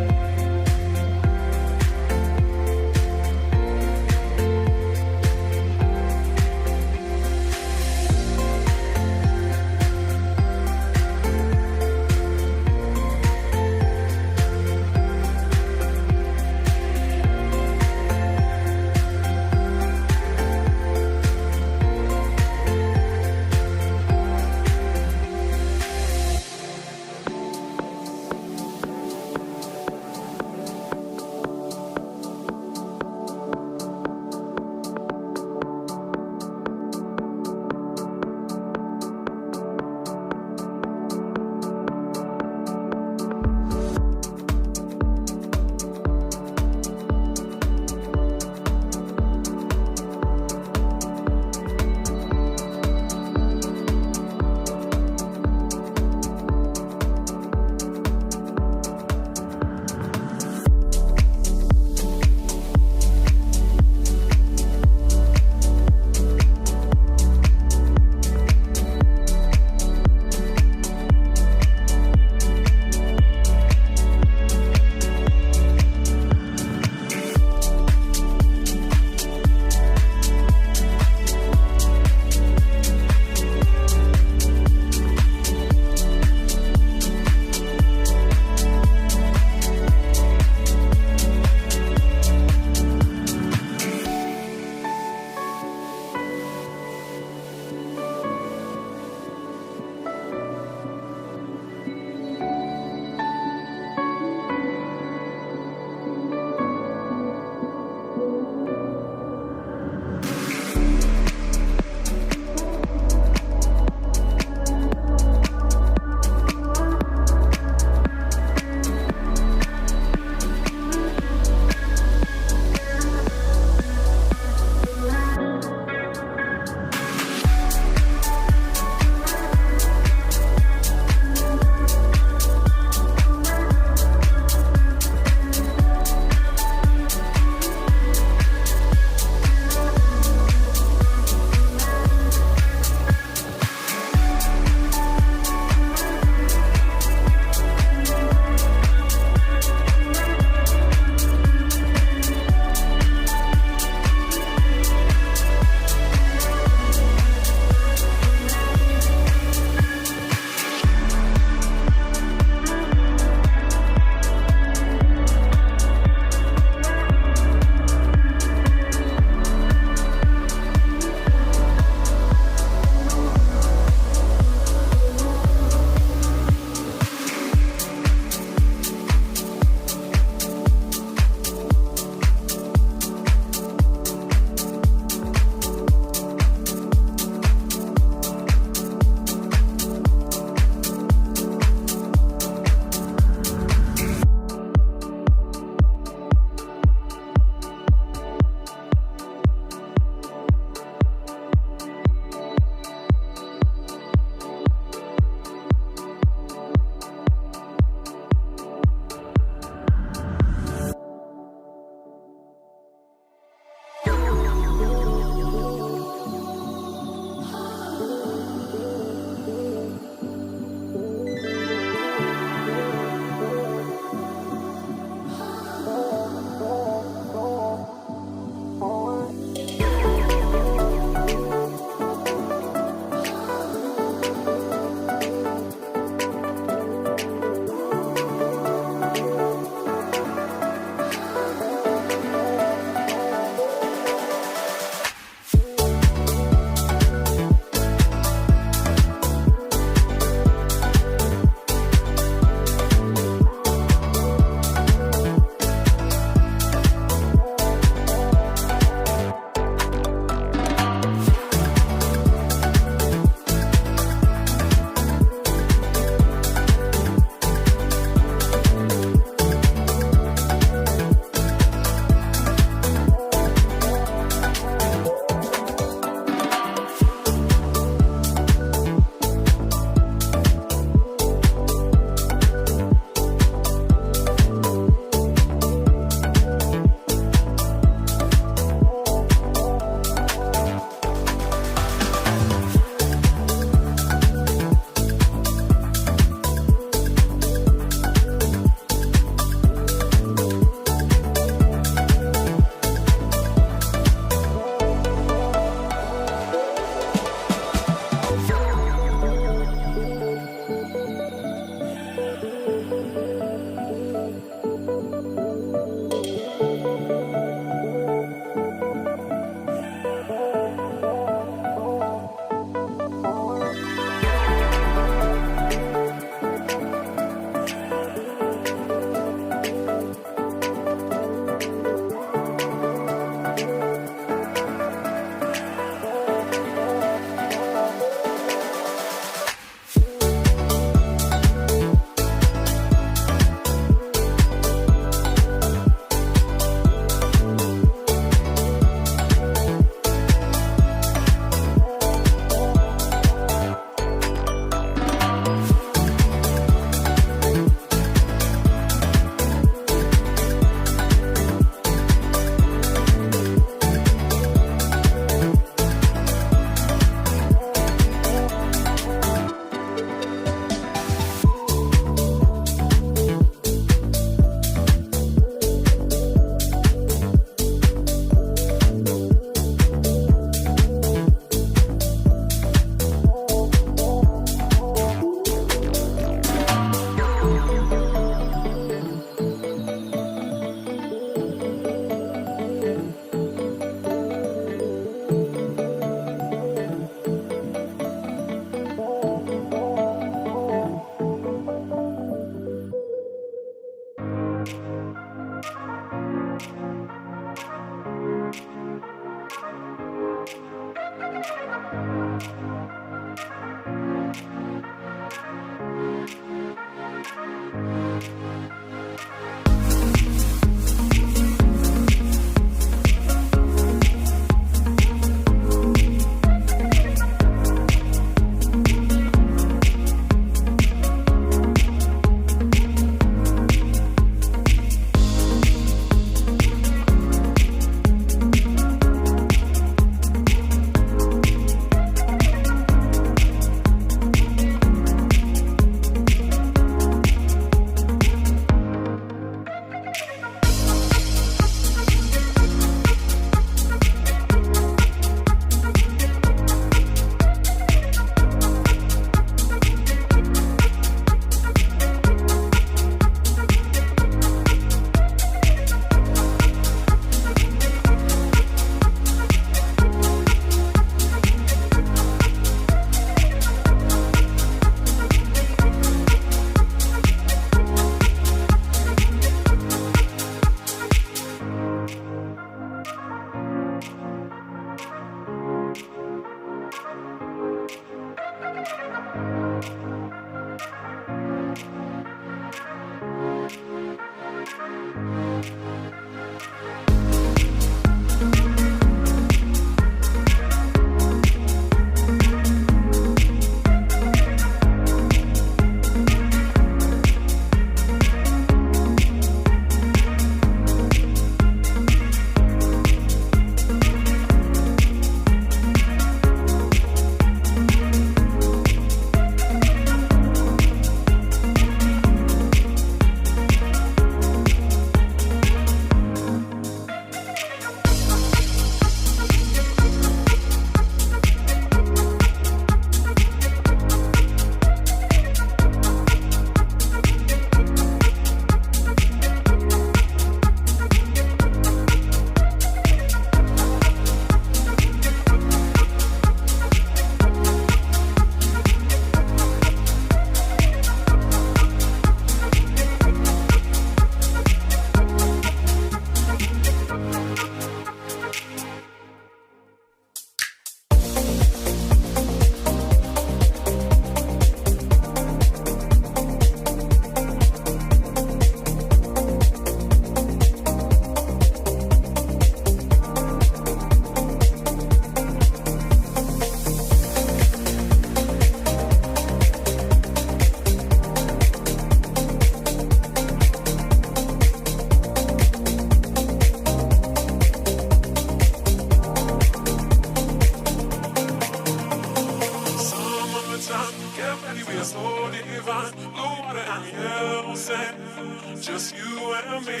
just you and me.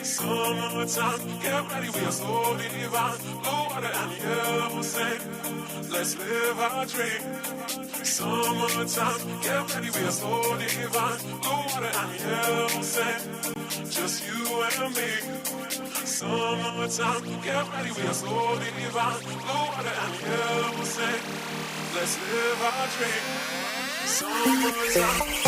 Summertime, get ready, we are so divine. Blue water and yellow sand, let's live our dream. Summertime, get ready, we are so divine. Blue water and yellow sand, just you and me. Summertime, get ready, we are so divine. Blue water and yellow sand, let's live our dream. Summertime.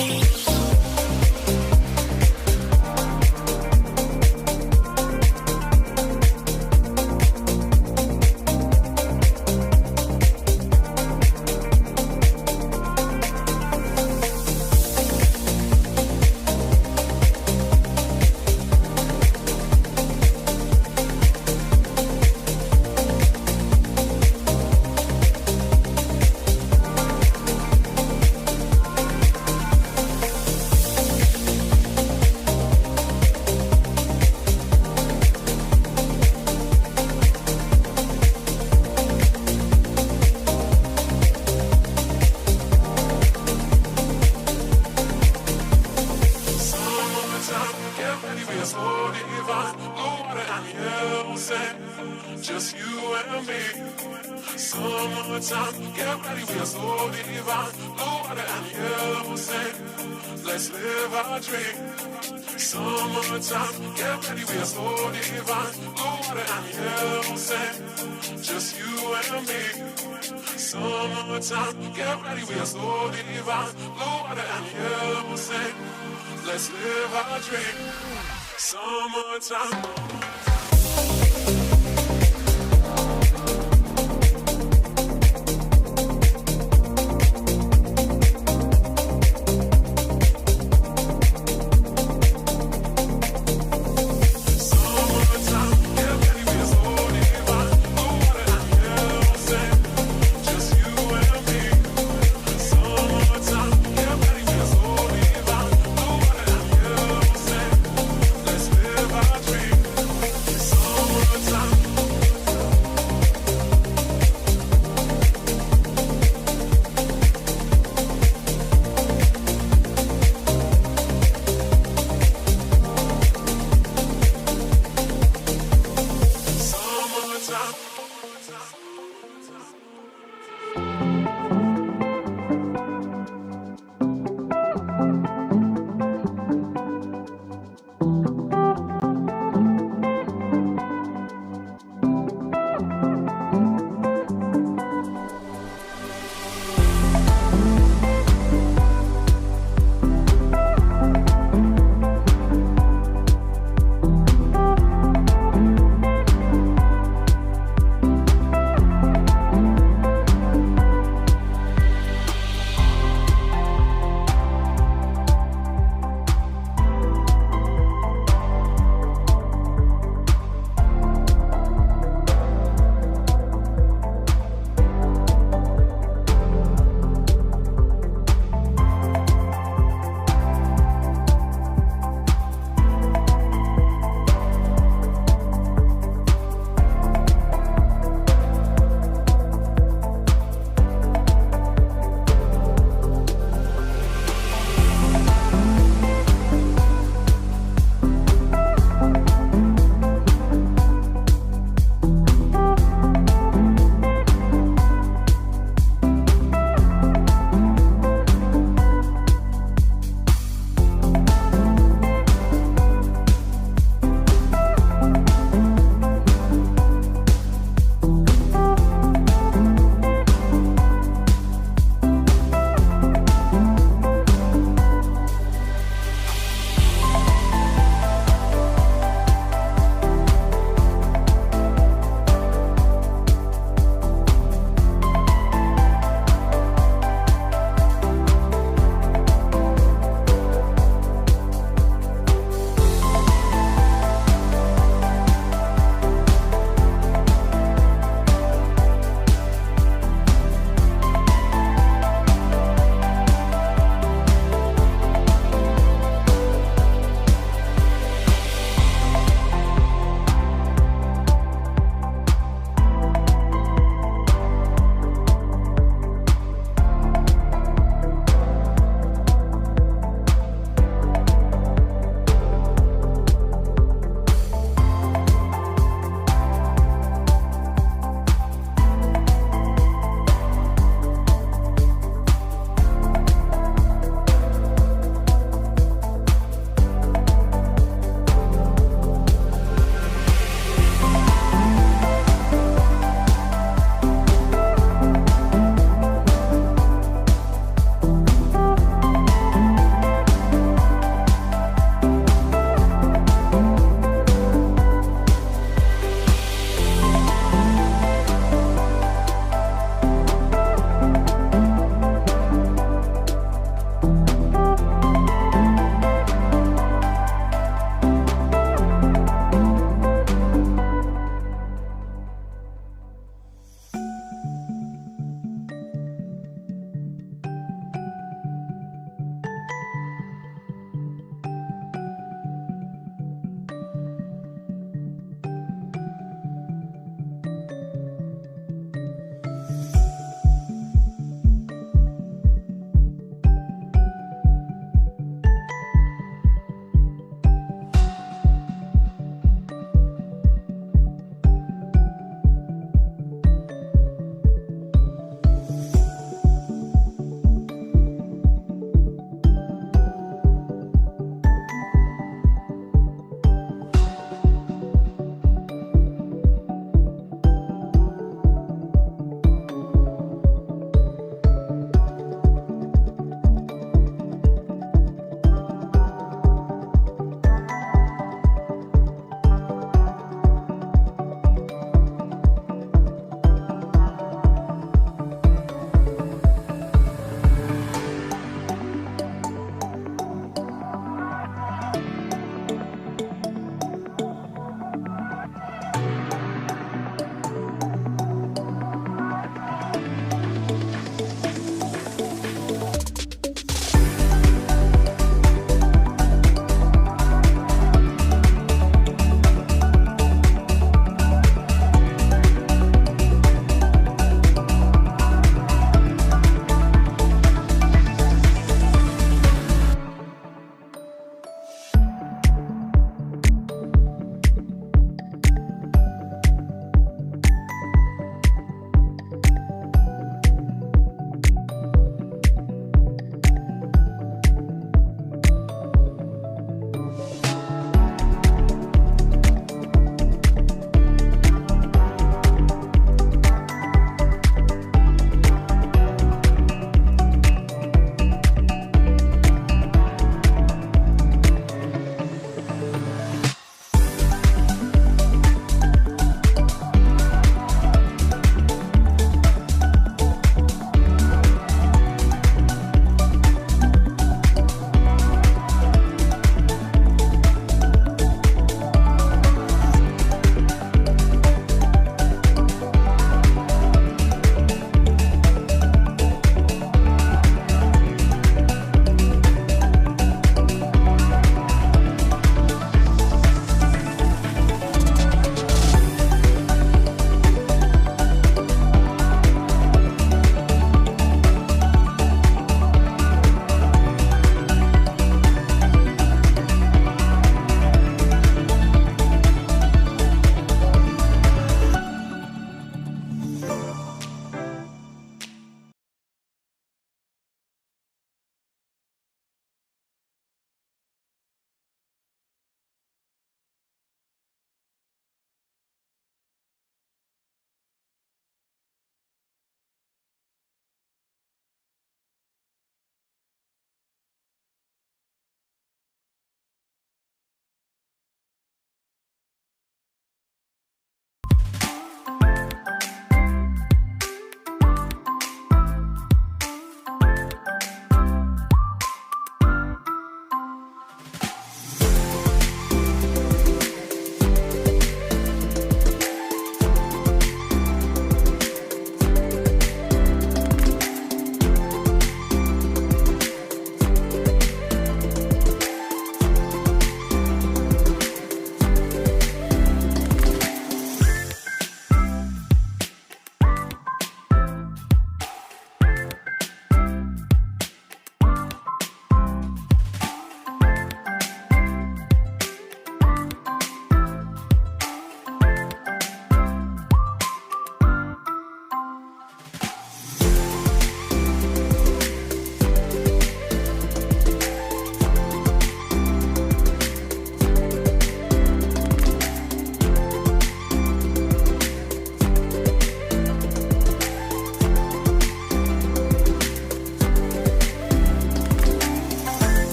Just you and me. Summertime, get ready, we are so divine. Blue water and yellow sand, let's live our dream. Summertime, get ready, we are so divine. Blue water and yellow sand, just you and me. Summertime, get ready, we are so divine. Blue water and yellow sand, let's live our dream. Summertime.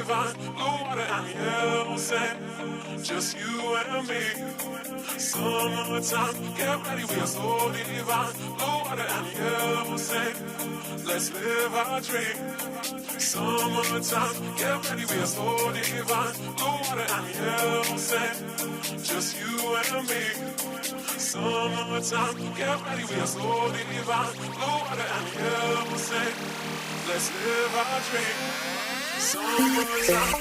divine. Blue water and yellow sand, just you and me. Summertime, get ready, we are so divine. Blue water and yellow sand, let's live our dream. Summertime, get ready, we are so divine. Blue water and yellow sand, just you and me. Summertime, get ready, we are so divine. Blue water and yellow sand, let's live our dream. Summertime.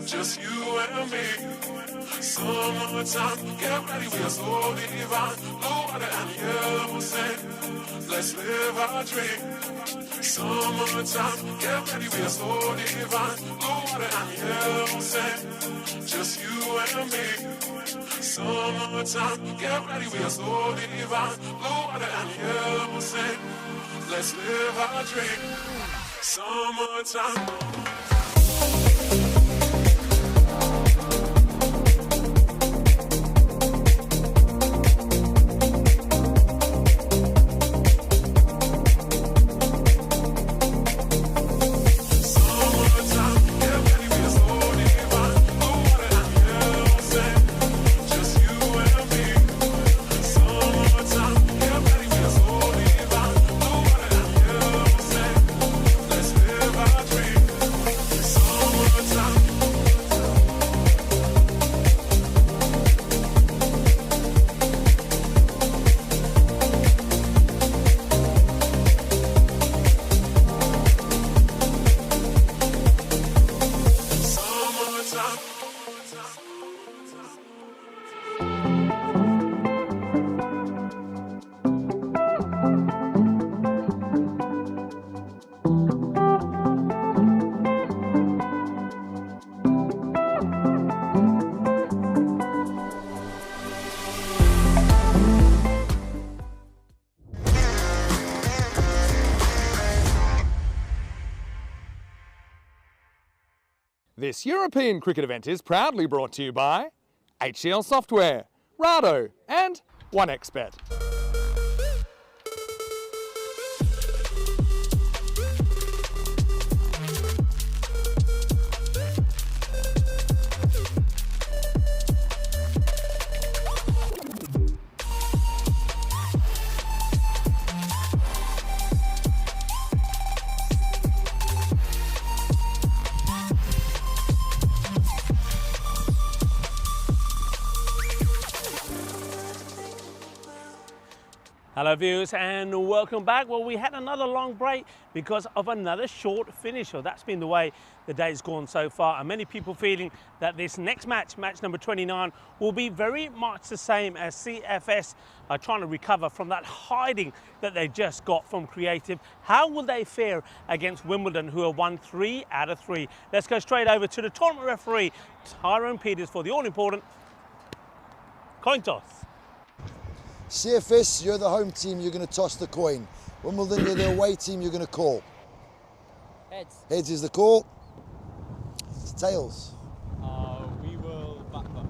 Just you and me. Summertime, get ready, we are so divine. Blue water and yellow sand, let's live our dream. Summertime, get ready, we are so divine. Blue water and yellow sand, just you and me. Summertime, get ready, we are so divine. Blue water and yellow sand, let's live our dream. Summertime. This European cricket event is proudly brought to you by HCL Software, Rado and 1xBet. Hello viewers and welcome back. Well, we had another long break because of another short finish. So that's been the way the day's gone so far, and many people feeling that this next match, match number 29, will be very much the same as CFS are trying to recover from that hiding that they just got from Creative. How will they fare against Wimbledon, who have won 3 out of 3? Let's go straight over to the tournament referee, Tyrone Peters, for the all-important coin toss. CFS, you're the home team, you're going to toss the coin. Wimbledon, you're the away team, you're going to call. Heads. Heads is the call. It's tails. We will back them.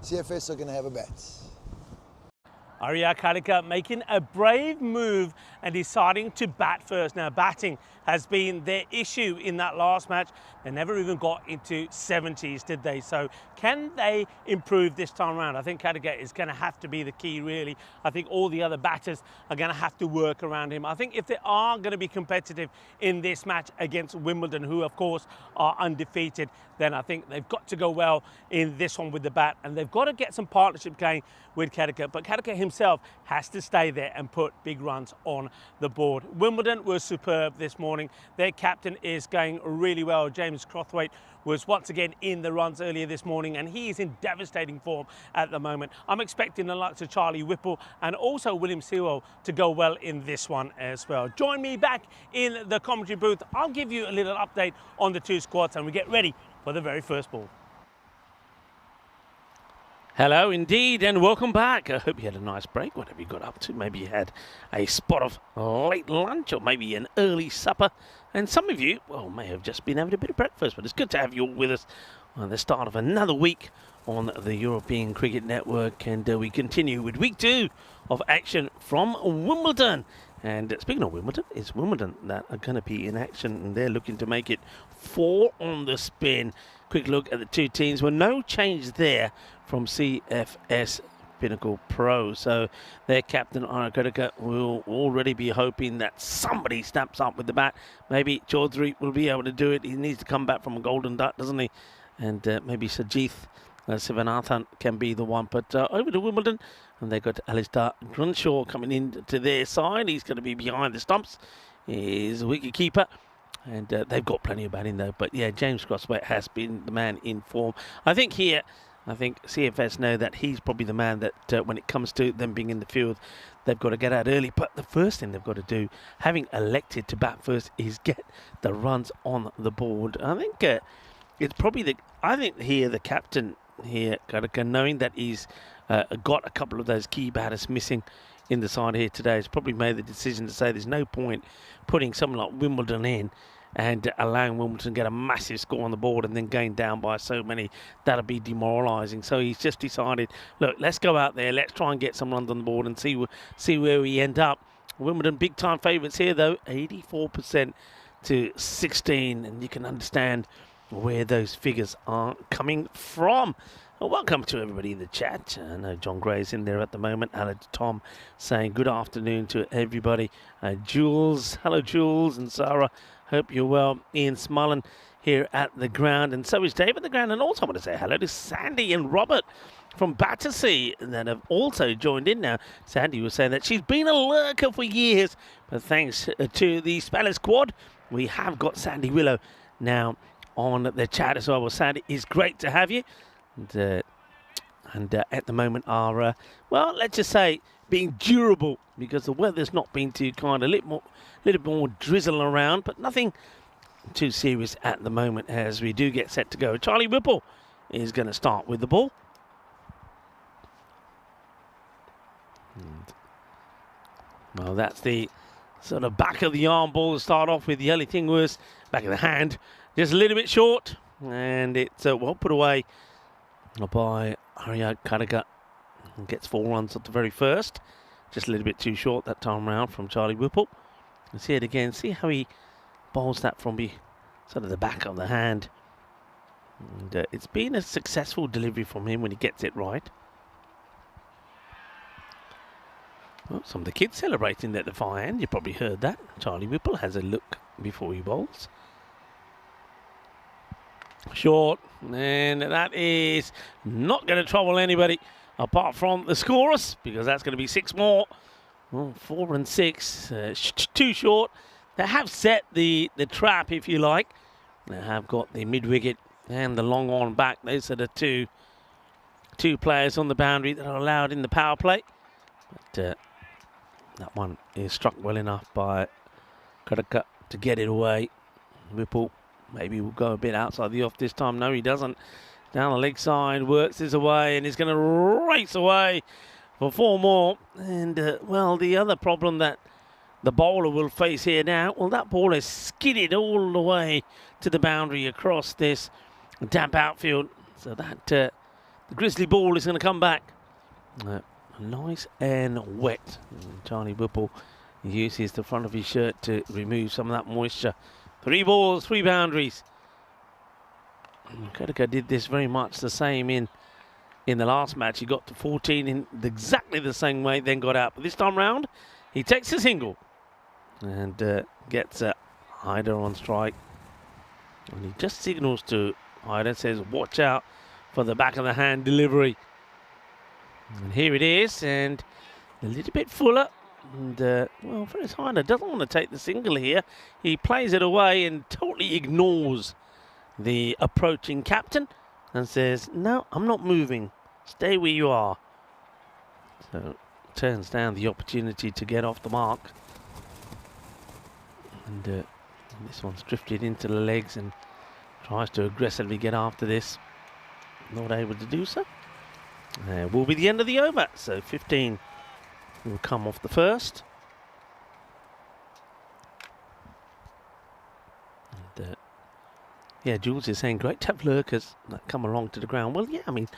CFS are going to have a bet. Arya Karika making a brave move and deciding to bat first. Now, batting has been their issue in that last match. They never even got into 70s, did they? So can they improve this time around? I think Karika is going to have to be the key, really. I think all the other batters are going to have to work around him. I think if they are going to be competitive in this match against Wimbledon, who, of course, are undefeated, then I think they've got to go well in this one with the bat, and they've got to get some partnership going with Karika. But Karika himself himself has to stay there and put big runs on the board. Wimbledon was superb this morning. Their captain is going really well. James Crothwaite was once again in the runs earlier this morning, and he is in devastating form at the moment. I'm expecting the likes of Charlie Whipple and also William Sewell to go well in this one as well. Join me back in the commentary booth. I'll give you a little update on the two squads and we get ready for the very first ball. Hello indeed and welcome back. I hope you had a nice break, whatever you got up to. Maybe you had a spot of late lunch or maybe an early supper. And some of you, well, may have just been having a bit of breakfast, but it's good to have you all with us on the start of another week on the European Cricket Network. And we continue with week 2 of action from Wimbledon. And speaking of Wimbledon, it's Wimbledon that are going to be in action, and they're looking to make it 4 on the spin. Quick look at the two teams. Well, no change there from CFS Pinnacle Pro. So their captain, Arakadaka, will already be hoping that somebody snaps up with the bat. Maybe Chaudhary will be able to do it. He needs to come back from a golden duck, doesn't he? And maybe Sajith Sivanathan can be the one. But over to Wimbledon, and they've got Alistair Grunshaw coming in to their side. He's going to be behind the stumps. He's a wicket keeper. And they've got plenty of batting though. But yeah, James Crothwaite has been the man in form. I think CFS know that he's probably the man that when it comes to them being in the field, they've got to get out early. But the first thing they've got to do, having elected to bat first, is get the runs on the board. I think it's probably the captain here, knowing that he's got a couple of those key batters missing in the side here today, has probably made the decision to say there's no point putting someone like Wimbledon in and allowing Wimbledon to get a massive score on the board and then going down by so many. That'll be demoralising. So he's just decided, look, let's go out there, let's try and get some runs on the board and see where we end up. Wimbledon big time favourites here though, 84% to 16, and you can understand where those figures are coming from. Well, welcome to everybody in the chat. I know John Gray's in there at the moment. Hello to Tom saying good afternoon to everybody. Jules, hello Jules and Sarah. Hope you're well. Ian Smullen here at the ground, and so is Dave at the ground. And also I want to say hello to Sandy and Robert from Battersea that have also joined in now. Sandy was saying that she's been a lurker for years, but thanks to the Spanish squad, we have got Sandy Willow now on the chat as well. Well, Sandy, it's great to have you. And at the moment are, well, let's just say being durable because the weather's not been too kind. A little more drizzle around, but nothing too serious at the moment as we do get set to go. Charlie Whipple is going to start with the ball. Well, that's the sort of back of the arm ball to start off with. The only thing was back of the hand, just a little bit short, and it's well put away by Arya Karaga, and gets 4 runs at the very first. Just a little bit too short that time round from Charlie Whipple. Let's see it again. See how he bowls that from sort of the back of the hand. And it's been a successful delivery from him when he gets it right. Well, some of the kids celebrating at the far end. You probably heard that. Charlie Whipple has a look before he bowls. Short, and that is not going to trouble anybody apart from the scorers, because that's going to be 6 more. Well, 4 and 6, too short. They have set the trap, if you like. They have got the mid-wicket and the long on back. Those are the two players on the boundary that are allowed in the power play. But that one is struck well enough by Karakat to get it away. Whipple maybe will go a bit outside the off this time. No, he doesn't. Down the leg side, works his away, and he's going to race away for 4 more. And, well, the other problem that the bowler will face here now, well, that ball is skidded all the way to the boundary across this damp outfield. So that the Grizzly ball is going to come back nice and wet. And Charlie Whipple uses the front of his shirt to remove some of that moisture. 3 balls, 3 boundaries. Kedaka did this very much the same in the last match. He got to 14 in exactly the same way, then got out. But this time round, he takes a single and gets Hyder on strike. And he just signals to Hyder, says, watch out for the back of the hand delivery. And here it is, and a little bit fuller. And, well, Ferris Hyder doesn't want to take the single here. He plays it away and totally ignores the approaching captain and says, no, I'm not moving. Stay where you are. So turns down the opportunity to get off the mark. And this one's drifted into the legs and tries to aggressively get after this. Not able to do so. Will be the end of the over. So 15 will come off the first. And, yeah, Jules is saying great to have lurkers that come along to the ground. Well, yeah, I mean,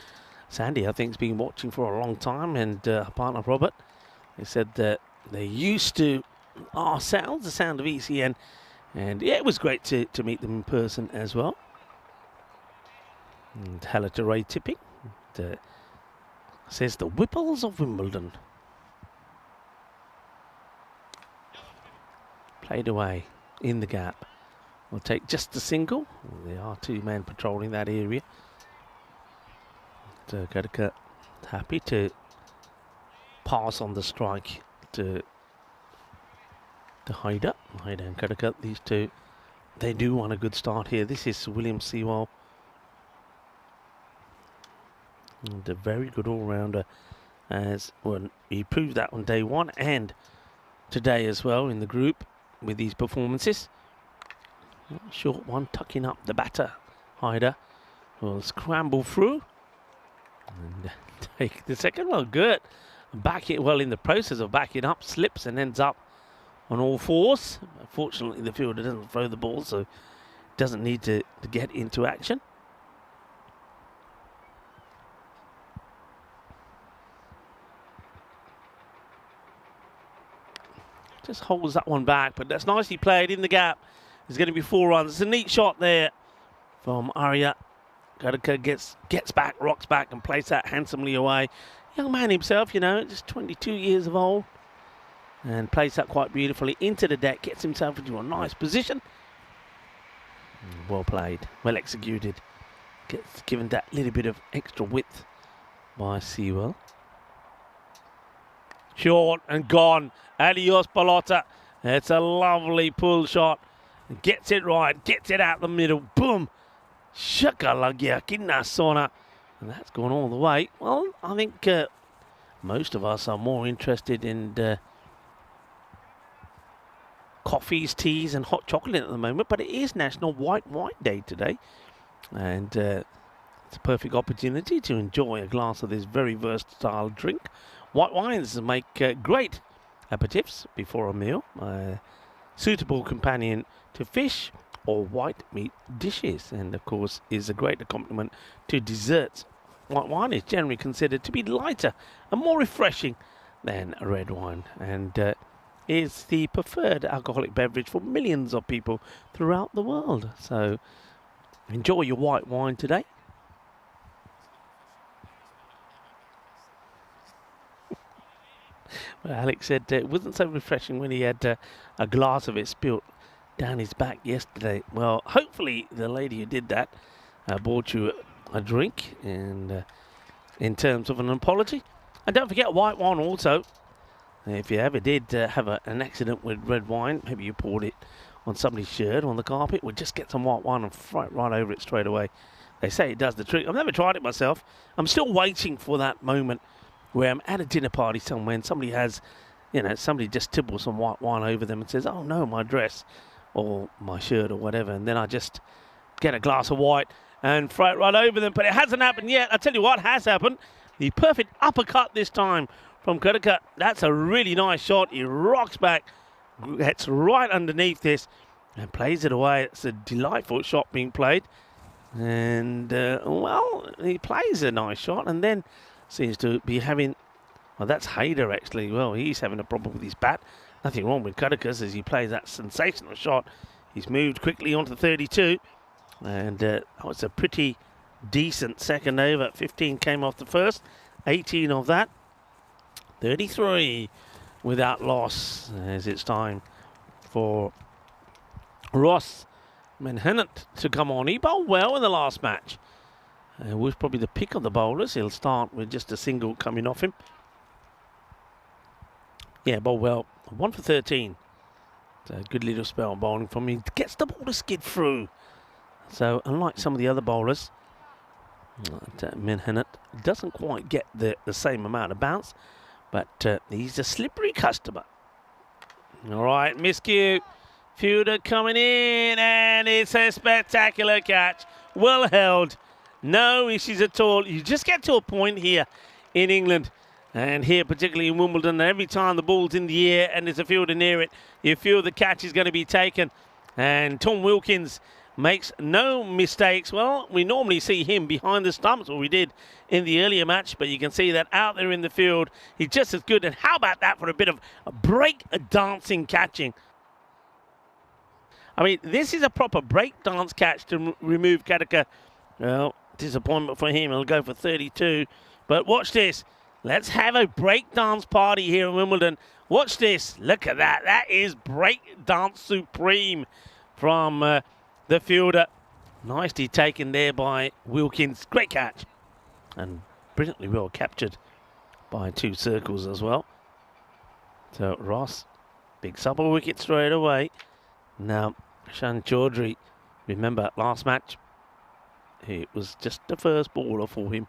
Sandy, I think, has been watching for a long time, and her partner Robert, they said that they're used to our sounds, the sound of ECN, and yeah, it was great to meet them in person as well. And hello to Ray Tipping. Says the Whipples of Wimbledon. Played away in the gap. We'll take just a single. There are 2 men patrolling that area. Gadaka happy to pass on the strike to Hyder. Hyder and Gadaka, these two, they do want a good start here. This is William Sewell. And a very good all-rounder, as well, he proved that on day 1 and today as well in the group with these performances. Short one, tucking up the batter. Hyder will scramble through and take the second one. Good. Back it well in the process of backing up, slips and ends up on all fours. Fortunately, the fielder doesn't throw the ball, so doesn't need to get into action. Just holds that one back, but that's nicely played in the gap. There's going to be 4 runs. It's a neat shot there from Arya. Gadaka gets back, rocks back, and plays that handsomely away. Young man himself, you know, just 22 years of old, and plays that quite beautifully into the deck. Gets himself into a nice position. Well played, well executed. Gets given that little bit of extra width by Sewell. Short and gone. Adios, Balota. It's a lovely pull shot. Gets it right. Gets it out the middle. Boom. Shakalagia Kinasona. And that's gone all the way. Well, I think most of us are more interested in coffees, teas and hot chocolate at the moment. But it is National White Wine Day today. And it's a perfect opportunity to enjoy a glass of this very versatile drink. White wines make great aperitifs before a meal, suitable companion to fish or white meat dishes, and of course is a great accompaniment to desserts. White wine is generally considered to be lighter and more refreshing than red wine, and is the preferred alcoholic beverage for millions of people throughout the world. So enjoy your white wine today. Well, Alex said it wasn't so refreshing when he had a glass of it spilt down his back yesterday. Well, hopefully the lady who did that bought you a drink, and in terms of an apology. And don't forget white wine also. If you ever did have an accident with red wine, maybe you poured it on somebody's shirt, on the carpet, well, just get some white wine and fry it right over it straight away. They say it does the trick. I've never tried it myself. I'm still waiting for that moment where I'm at a dinner party somewhere and somebody has, you know, somebody just tipbles some white wine over them and says, oh no, my dress or my shirt or whatever. And then I just get a glass of white and throw it right over them. But it hasn't happened yet. I'll tell you what has happened. The perfect uppercut this time from Kurika. That's a really nice shot. He rocks back, gets right underneath this and plays it away. It's a delightful shot being played. And, well, he plays a nice shot and then seems to be having, well, that's Hyder actually. Well, he's having a problem with his bat. Nothing wrong with Kudikas as he plays that sensational shot. He's moved quickly onto 32. And it's a pretty decent second over. 15 came off the first. 18 of that. 33 without loss as it's time for Ross Menhenant to come on. He bowled well in the last match. Was probably the pick of the bowlers. He'll start with just a single coming off him. Yeah, bowled well. 1 for 13. It's a good little spell bowling from him. Gets the ball to skid through. So unlike some of the other bowlers, Minhennett doesn't quite get the same amount of bounce, but he's a slippery customer. All right, miscue. Fielder coming in, and it's a spectacular catch. Well held. No issues at all. You just get to a point here in England, and here particularly in Wimbledon, every time the ball's in the air and there's a fielder near it, you feel the catch is going to be taken. And Tom Wilkins makes no mistakes. Well, we normally see him behind the stumps, or we did in the earlier match, but you can see that out there in the field, he's just as good. And how about that for a bit of a break dancing catching? I mean, this is a proper break dance catch to remove Kadaka. Well, disappointment for him. He'll go for 32. But watch this. Let's have a break dance party here in Wimbledon. Watch this. Look at that. That is break dance supreme from the fielder. Nicely taken there by Wilkins. Great catch. And brilliantly well captured by 2 circles as well. So Ross picks up a wicket straight away. Now, Shan Chaudhry, remember last match, it was just the first baller for him.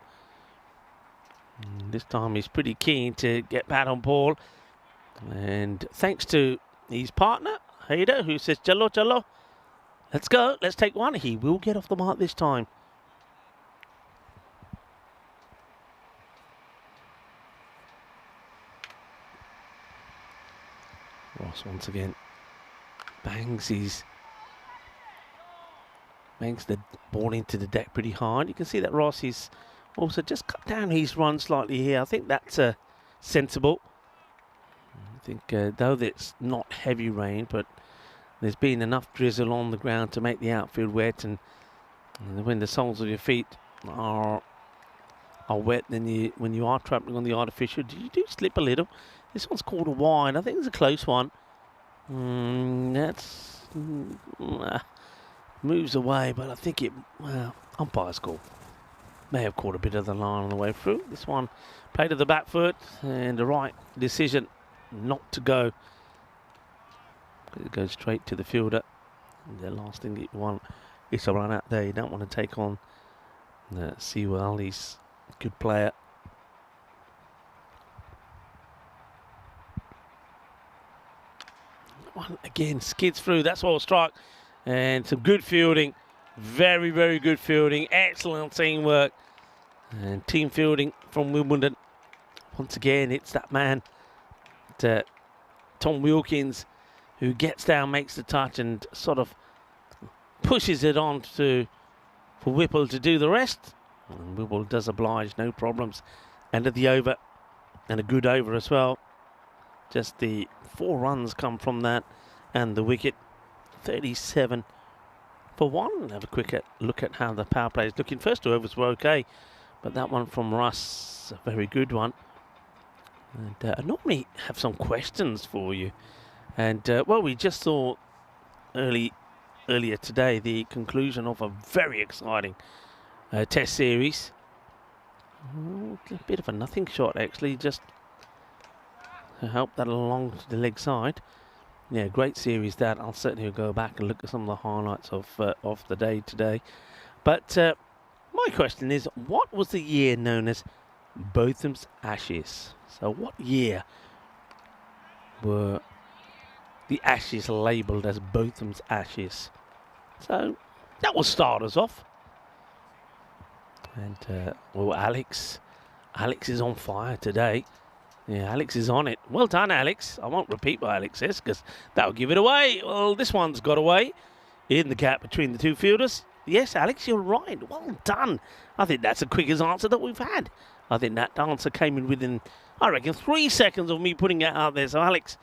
This time he's pretty keen to get bat on ball. And thanks to his partner, Haider, who says, Chalo, chalo, let's go, let's take one. He will get off the mark this time. Ross once again bangs the ball into the deck pretty hard. You can see that Ross is also just cut down his run slightly here. I think that's sensible. I think though it's not heavy rain, but there's been enough drizzle on the ground to make the outfield wet, and when the soles of your feet are wet, then when you are trampling on the artificial, you do slip a little. This one's called a wide. I think it's a close one. That's moves away, but I think umpire's call. May have caught a bit of the line on the way through. This one played to the back foot, and the right decision not to go. It goes straight to the fielder. And the last thing you want is a run out there. You don't want to take on Sewell. He's a good player. One again skids through. That's what was struck. And some good fielding. Very, very good fielding. Excellent teamwork. And team fielding from Wimbledon. Once again, it's that man, Tom Wilkins, who gets down, makes the touch, and sort of pushes it on for Whipple to do the rest. And Whipple does oblige, no problems. End of the over, and a good over as well. Just the 4 runs come from that, and the wicket. 37 for 1. Have a quick look at how the power play is looking. First 2 overs were okay, but that one from Russ, a very good one. And I normally have some questions for you. And well, we just saw earlier today the conclusion of a very exciting test series. A bit of a nothing shot actually, just to help that along to the leg side. Yeah, great series that. I'll certainly go back and look at some of the highlights of the day today. But my question is, what was the year known as Botham's Ashes? So what year were the Ashes labelled as Botham's Ashes? So that will start us off. And well, Alex is on fire today. Yeah, Alex is on it. Well done, Alex. I won't repeat what Alex says because that will give it away. Well, this one's got away in the gap between the 2 fielders. Yes, Alex, you're right. Well done. I think that's the quickest answer that we've had. I think that answer came in within, I reckon, 3 seconds of me putting it out there. So Alex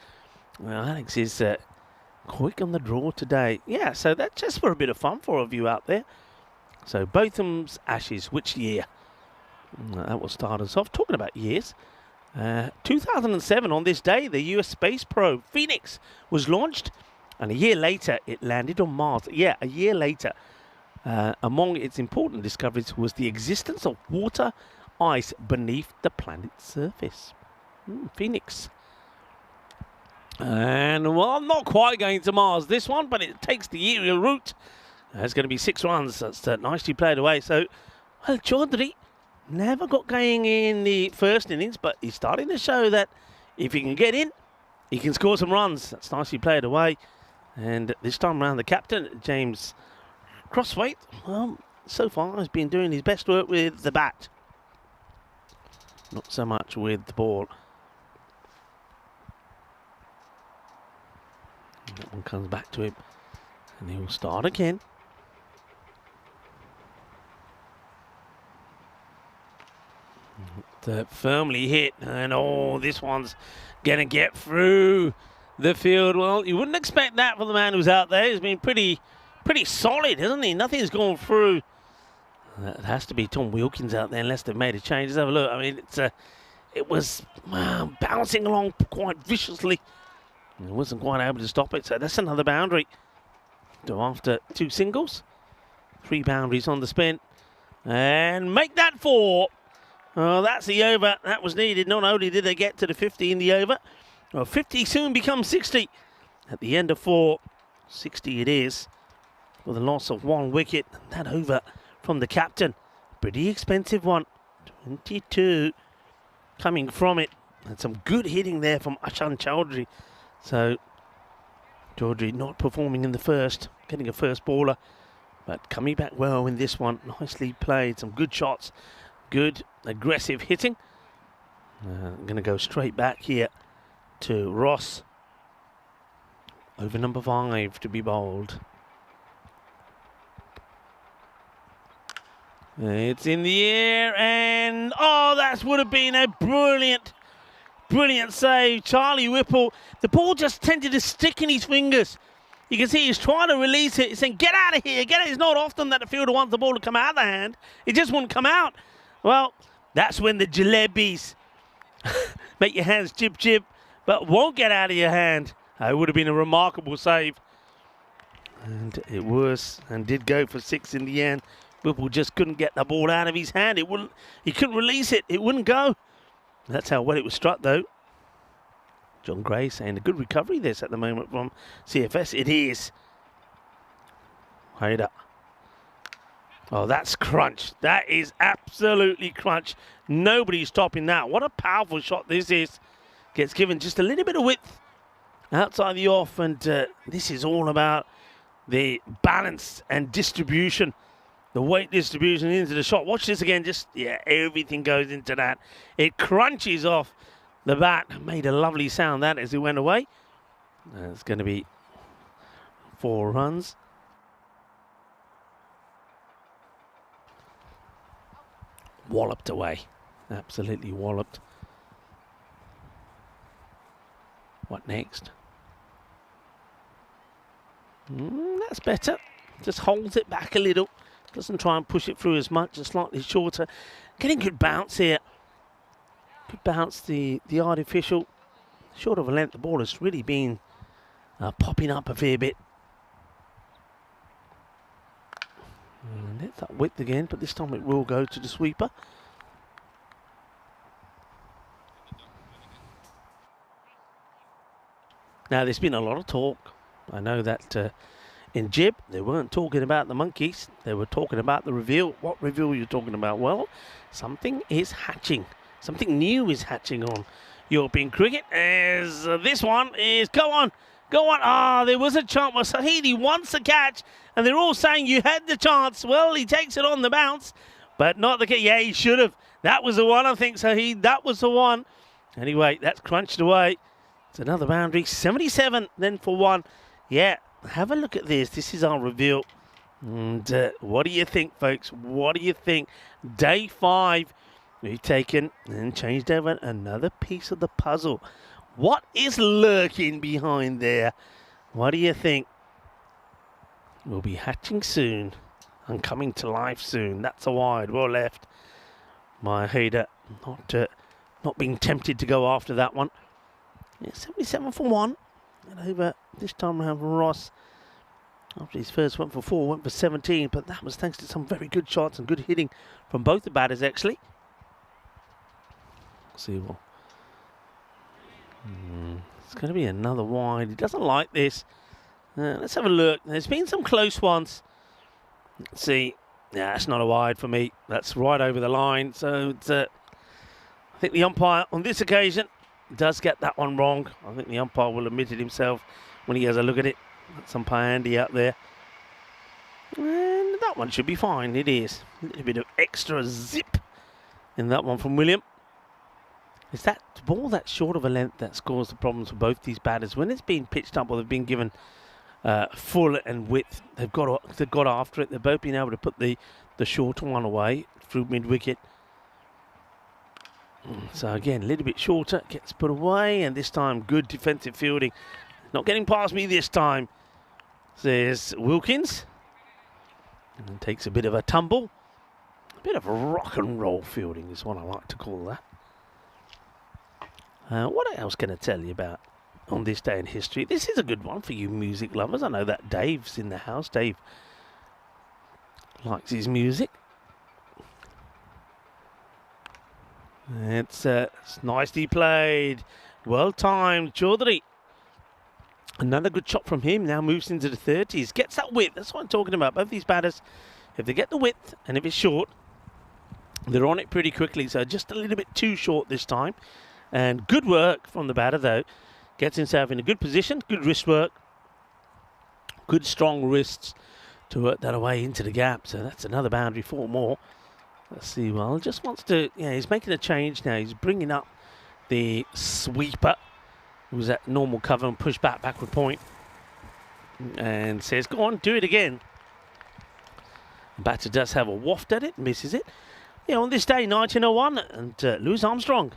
is quick on the draw today. Yeah, so that's just for a bit of fun for all of you out there. So Botham's Ashes, which year? That will start us off. Talking about years. 2007, on this day, the US space probe Phoenix was launched, and a year later it landed on Mars. Yeah, a year later. Among its important discoveries was the existence of water ice beneath the planet's surface. Phoenix. And, well, not quite going to Mars this one, but it takes the aerial route. That's going to be 6 runs. That's nicely played away. So, well, Chaudhary never got going in the first innings, but he's starting to show that if he can get in, he can score some runs. That's nicely played away. And this time around, the captain, James Crosswaite, well, so far has been doing his best work with the bat. Not so much with the ball. That one comes back to him, and he'll start again. Firmly hit, and this one's gonna get through the field. Well, you wouldn't expect that from the man who's out there. He's been pretty solid, hasn't he? Nothing's gone through. It has to be Tom Wilkins out there, unless they've made a change. Let's have a look. I mean, it was bouncing along quite viciously. He wasn't quite able to stop it, so that's another boundary. So after 2 singles, 3 boundaries on the spin, and make that 4. Oh, that's the over that was needed. Not only did they get to the 50 in the over, 50 soon becomes 60. At the end of 4, 60 it is, with a loss of 1 wicket. That over from the captain, pretty expensive one, 22 coming from it. And some good hitting there from Ashan Chaudhary. So, Chaudhary not performing in the first, getting a first baller, but coming back well in this one. Nicely played, some good shots, good aggressive hitting. I'm going to go straight back here to Ross. Over number 5 to be bowled. It's in the air, and that would have been a brilliant save. Charlie Whipple, the ball just tended to stick in his fingers. You can see he's trying to release it. He's saying, get out of here, get out. It's not often that the fielder wants the ball to come out of the hand. It just wouldn't come out. Well, that's when the jalebis make your hands jib, but won't get out of your hand. It would have been a remarkable save. And it was, and did go for 6 in the end. Whipple just couldn't get the ball out of his hand. He couldn't release it. It wouldn't go. That's how well it was struck, though. John Gray saying a good recovery this at the moment from CFS. It is. Haider. Oh, that's crunch. That is absolutely crunch. Nobody's stopping that. What a powerful shot this is. Gets given just a little bit of width outside the off, and this is all about the balance and distribution. The weight distribution into the shot. Watch this again. Everything goes into that. It crunches off the bat. Made a lovely sound that as it went away. It's going to be 4 runs. Walloped away. Absolutely walloped. What next? That's better. Just holds it back a little. Doesn't try and push it through as much, just slightly shorter. Getting good bounce here. Good bounce, the artificial. Short of a length, the ball has really been popping up a fair bit. And it's that width again, but this time it will go to the sweeper. Now, there's been a lot of talk. I know that in Jib, they weren't talking about the monkeys. They were talking about the reveal. What reveal are you talking about? Well, something is hatching. Something new is hatching on European cricket. As this one is, go on. There was a chance where Sahidi wants a catch, and they're all saying you had the chance. Well, he takes it on the bounce, but not the catch. Yeah, he should have. That was the one, I think, Sahid. That was the one. Anyway, that's crunched away. It's another boundary. 77 then for 1. Yeah. Have a look at this. This is our reveal. And what do you think, folks? What do you think? Day 5, we've taken and changed over another piece of the puzzle. What is lurking behind there? What do you think? We'll be hatching soon and coming to life soon. That's a wide, well left. My Haider not being tempted to go after that one. Yeah, 77 for 1. And over this time around from Ross. After his first went for 4, went for 17, but that was thanks to some very good shots and good hitting from both the batters, actually. See what It's going to be another wide. He doesn't like this. Let's have a look. There's been some close ones. Let's see. Yeah, that's not a wide for me. That's right over the line. So it's, I think the umpire on this occasion does get that one wrong. I think the umpire will admit it himself when he has a look at it. That's umpire Andy out there. And that one should be fine. It is. A little bit of extra zip in that one from William. It's that ball that's short of a length that's caused the problems for both these batters. When it's been pitched up or they've been given full and width, they've got after it. They've both been able to put the shorter one away through mid-wicket. So again, a little bit shorter, gets put away, and this time good defensive fielding. Not getting past me this time. There's Wilkins. And takes a bit of a tumble. A bit of a rock and roll fielding is what I like to call that. What else can I tell you about on this day in history? This is a good one for you music lovers. I know that Dave's in the house. Dave likes his music. It's nicely played. Well timed. Chaudhary. Another good shot from him. Now moves into the 30s. Gets that width. That's what I'm talking about. Both these batters, if they get the width and if it's short, they're on it pretty quickly. So just a little bit too short this time. And good work from the batter, though. Gets himself in a good position. Good wrist work. Good strong wrists to work that away into the gap. So that's another boundary, 4 more. Let's see. Well, just wants to... Yeah, he's making a change now. He's bringing up the sweeper, who's at normal cover, and push back, backward point. And says, go on, do it again. The batter does have a waft at it, misses it. Yeah, on this day, 1901, and Louis Armstrong,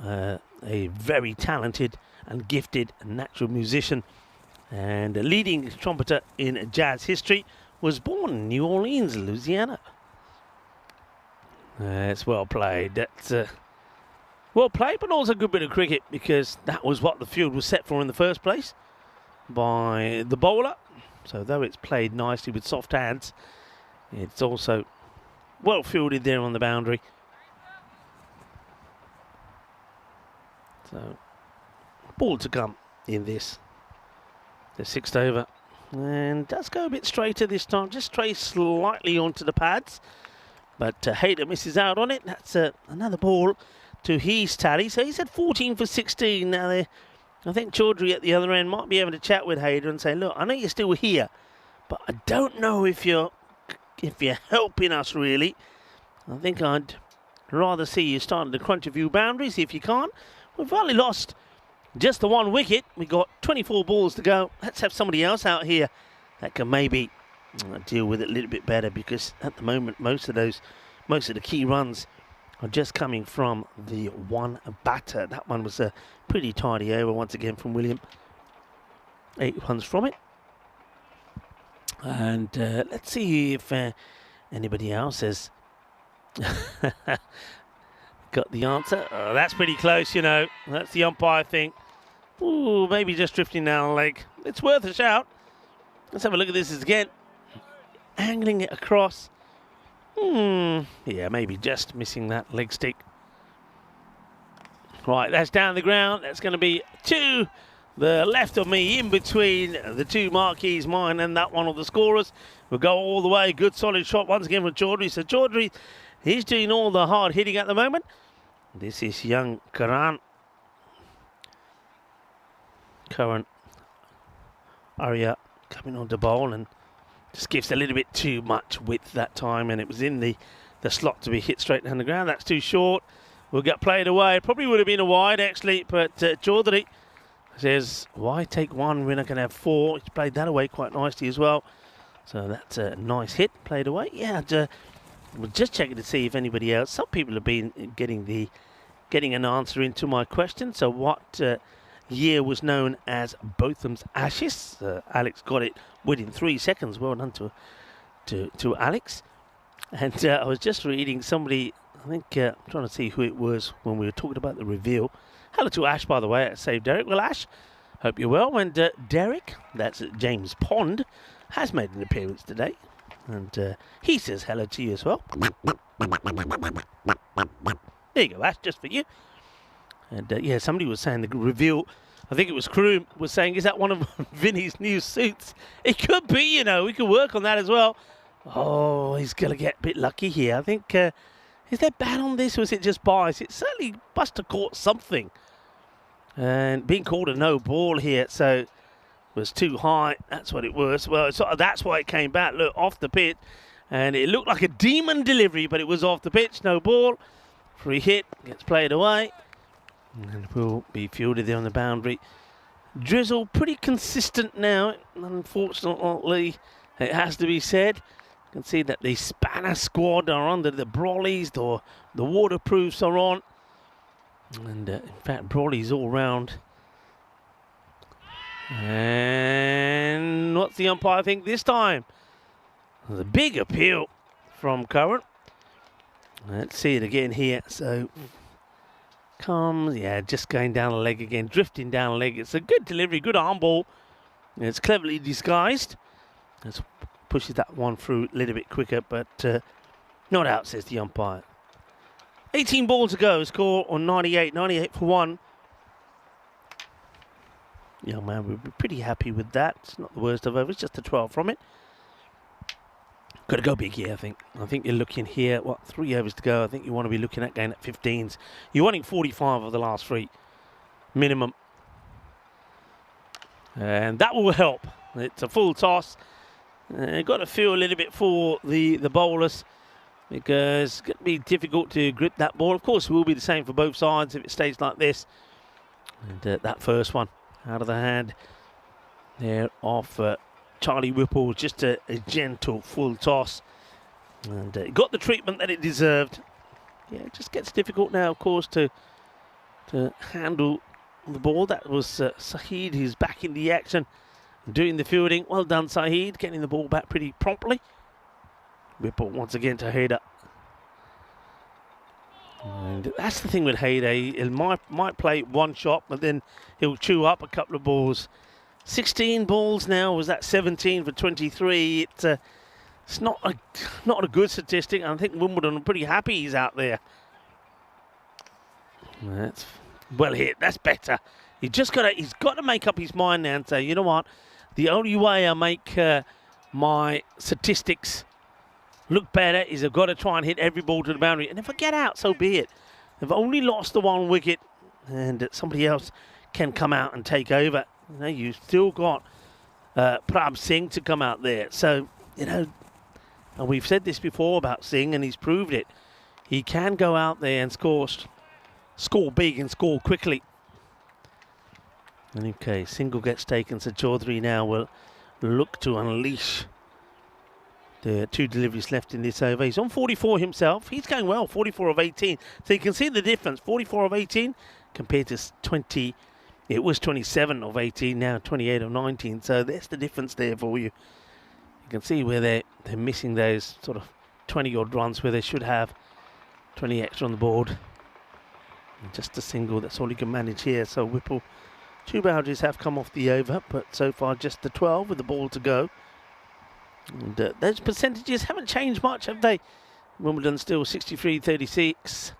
a very talented and gifted natural musician and a leading trumpeter in jazz history, was born in New Orleans, Louisiana. It's well played. That's well played, but also a good bit of cricket, because that was what the field was set for in the first place by the bowler. So though it's played nicely with soft hands, it's also well fielded there on the boundary. So, ball to come in this. The 6th over. And does go a bit straighter this time. Just strays slightly onto the pads. But Hayder misses out on it. That's another ball to his tally. So he's at 14 for 16. Now, I think Chaudhary at the other end might be able to chat with Hayder and say, look, I know you're still here, but I don't know if you're helping us really. I think I'd rather see you starting to crunch a few boundaries if you can't. We've only lost just the 1 wicket. We've got 24 balls to go. Let's have somebody else out here that can maybe deal with it a little bit better, because at the moment most of the key runs are just coming from the one batter. That one was a pretty tidy over once again from William. 8 runs from it. And let's see if anybody else has got the answer. Oh, that's pretty close, you know. That's the umpire thing. Ooh, maybe just drifting down the leg. It's worth a shout. Let's have a look at this again. Angling it across. Yeah, maybe just missing that leg stick. Right, that's down the ground. That's going to be to the left of me, in between the 2 marquees, mine and that one of the scorers. We'll go all the way. Good solid shot once again from Chaudhary. So Chaudhary, he's doing all the hard hitting at the moment. This is young Karan Arya coming on to bowl, and just gives a little bit too much width that time, and it was in the slot to be hit straight down the ground. That's too short. We'll get played away. It probably would have been a wide actually, but Chaudhary says, why take 1? We're not going to have 4. He's played that away quite nicely as well. So that's a nice hit, played away. Yeah, we're just checking to see if anybody else. Some people have been getting an answer into my question. So what year was known as Botham's Ashes? Alex got it within 3 seconds. Well done to Alex. And I was just reading somebody, I think, I'm trying to see who it was when we were talking about the reveal. Hello to Ash, by the way, at Save Derek. Well, Ash, hope you're well. And Derek, that's James Pond, has made an appearance today. And he says hello to you as well. There you go, Ash, just for you. And yeah, somebody was saying the reveal I think it was Kroom, was saying, is that one of Vinny's new suits? It could be, you know. We could work on that as well. Oh, he's going to get a bit lucky here. I think, is there ban on this or is it just bias? It certainly must have caught something. And being called a no ball here, so it was too high. That's what it was. Well, that's why it came back. Look, off the pitch. And it looked like a demon delivery, but it was off the pitch. No ball. Free hit. Gets played away. And will be fielded there on the boundary. Drizzle pretty consistent now. Unfortunately, it has to be said. You can see that the Spanner squad are under the Brawleys. The waterproofs are on. And in fact, Brawley's all round. And what's the umpire think this time? There's a big appeal from Curran. Let's see it again here. So, just going down the leg again, drifting down the leg. It's a good delivery, good arm ball. It's cleverly disguised. Let's pushes that one through a little bit quicker, but not out, says the umpire. 18 balls to go, score on 98 for 1. Young man, we'll be pretty happy with that. It's not the worst of overs, just a 12 from it. Got to go big here, I think. I think you're looking here, 3 overs to go. I think you want to be looking at going at 15s. You're wanting 45 of the last 3, minimum. And that will help. It's a full toss. Got to feel a little bit for the bowlers, because it's going to be difficult to grip that ball. Of course, it will be the same for both sides if it stays like this. And that first one out of the hand there off Charlie Whipple, just a gentle full toss, and it got the treatment that it deserved. Yeah, it just gets difficult now, of course, to handle the ball. That was Saheed, who's back in the action, doing the fielding. Well done, Saheed, getting the ball back pretty promptly. Whipple once again to Hayder. And that's the thing with Hayder. He might play one shot, but then he'll chew up a couple of balls. 16 balls now, was that 17 for 23? It's not a good statistic. I think Wimbledon are pretty happy he's out there. That's well hit. That's better. He's got to make up his mind now and say, you know what? The only way I make my statistics look better is I've got to try and hit every ball to the boundary. And if I get out, so be it. I've only lost the 1 wicket, and somebody else can come out and take over. You know, you've still got Prabh Singh to come out there. So, you know, and we've said this before about Singh, and he's proved it. He can go out there and score big and score quickly. And okay, single gets taken, so Chaudhary now will look to unleash the 2 deliveries left in this over. He's on 44 himself. He's going well, 44 of 18. So you can see the difference, 44 of 18 compared to 20. It was 27 of 18, now 28 of 19. So there's the difference there for you. You can see where they're missing those sort of 20-odd runs where they should have 20 extra on the board. And just a single, that's all he can manage here. So Whipple, 2 boundaries have come off the over, but so far just the 12 with the ball to go. And those percentages haven't changed much, have they? Wimbledon still 63-36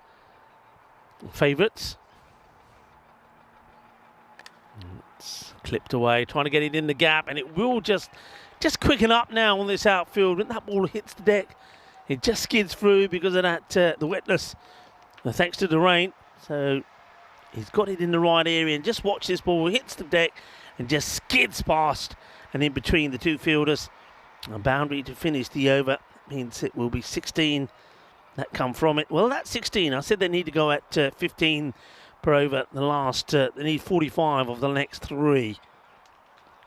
favourites. It's clipped away, trying to get it in the gap, and it will just quicken up now on this outfield. When that ball hits the deck, it just skids through because of that the wetness, thanks to the rain. So he's got it in the right area, and just watch this ball hits the deck and just skids past and in between the 2 fielders. A boundary to finish the over means it will be 16 that come from it. Well, that's 16. I said they need to go at 15 per over. The last, they need 45 of the next 3.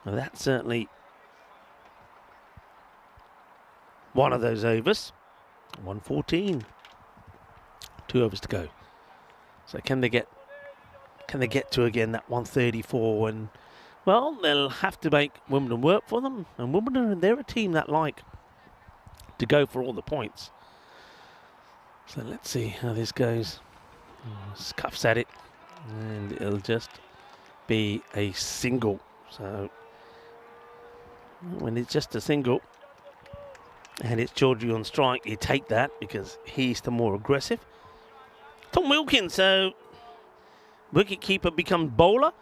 Well, that's certainly one of those overs. 114. 2 overs to go. So can they get to again that 134? And well, they'll have to make Wimbledon work for them. And Wimbledon, they're a team that like to go for all the points. So let's see how this goes. Scuffs at it, and it'll just be a single. So when it's just a single and it's Chaudhary on strike, you take that because he's the more aggressive. Tom Wilkins, so wicketkeeper becomes bowler.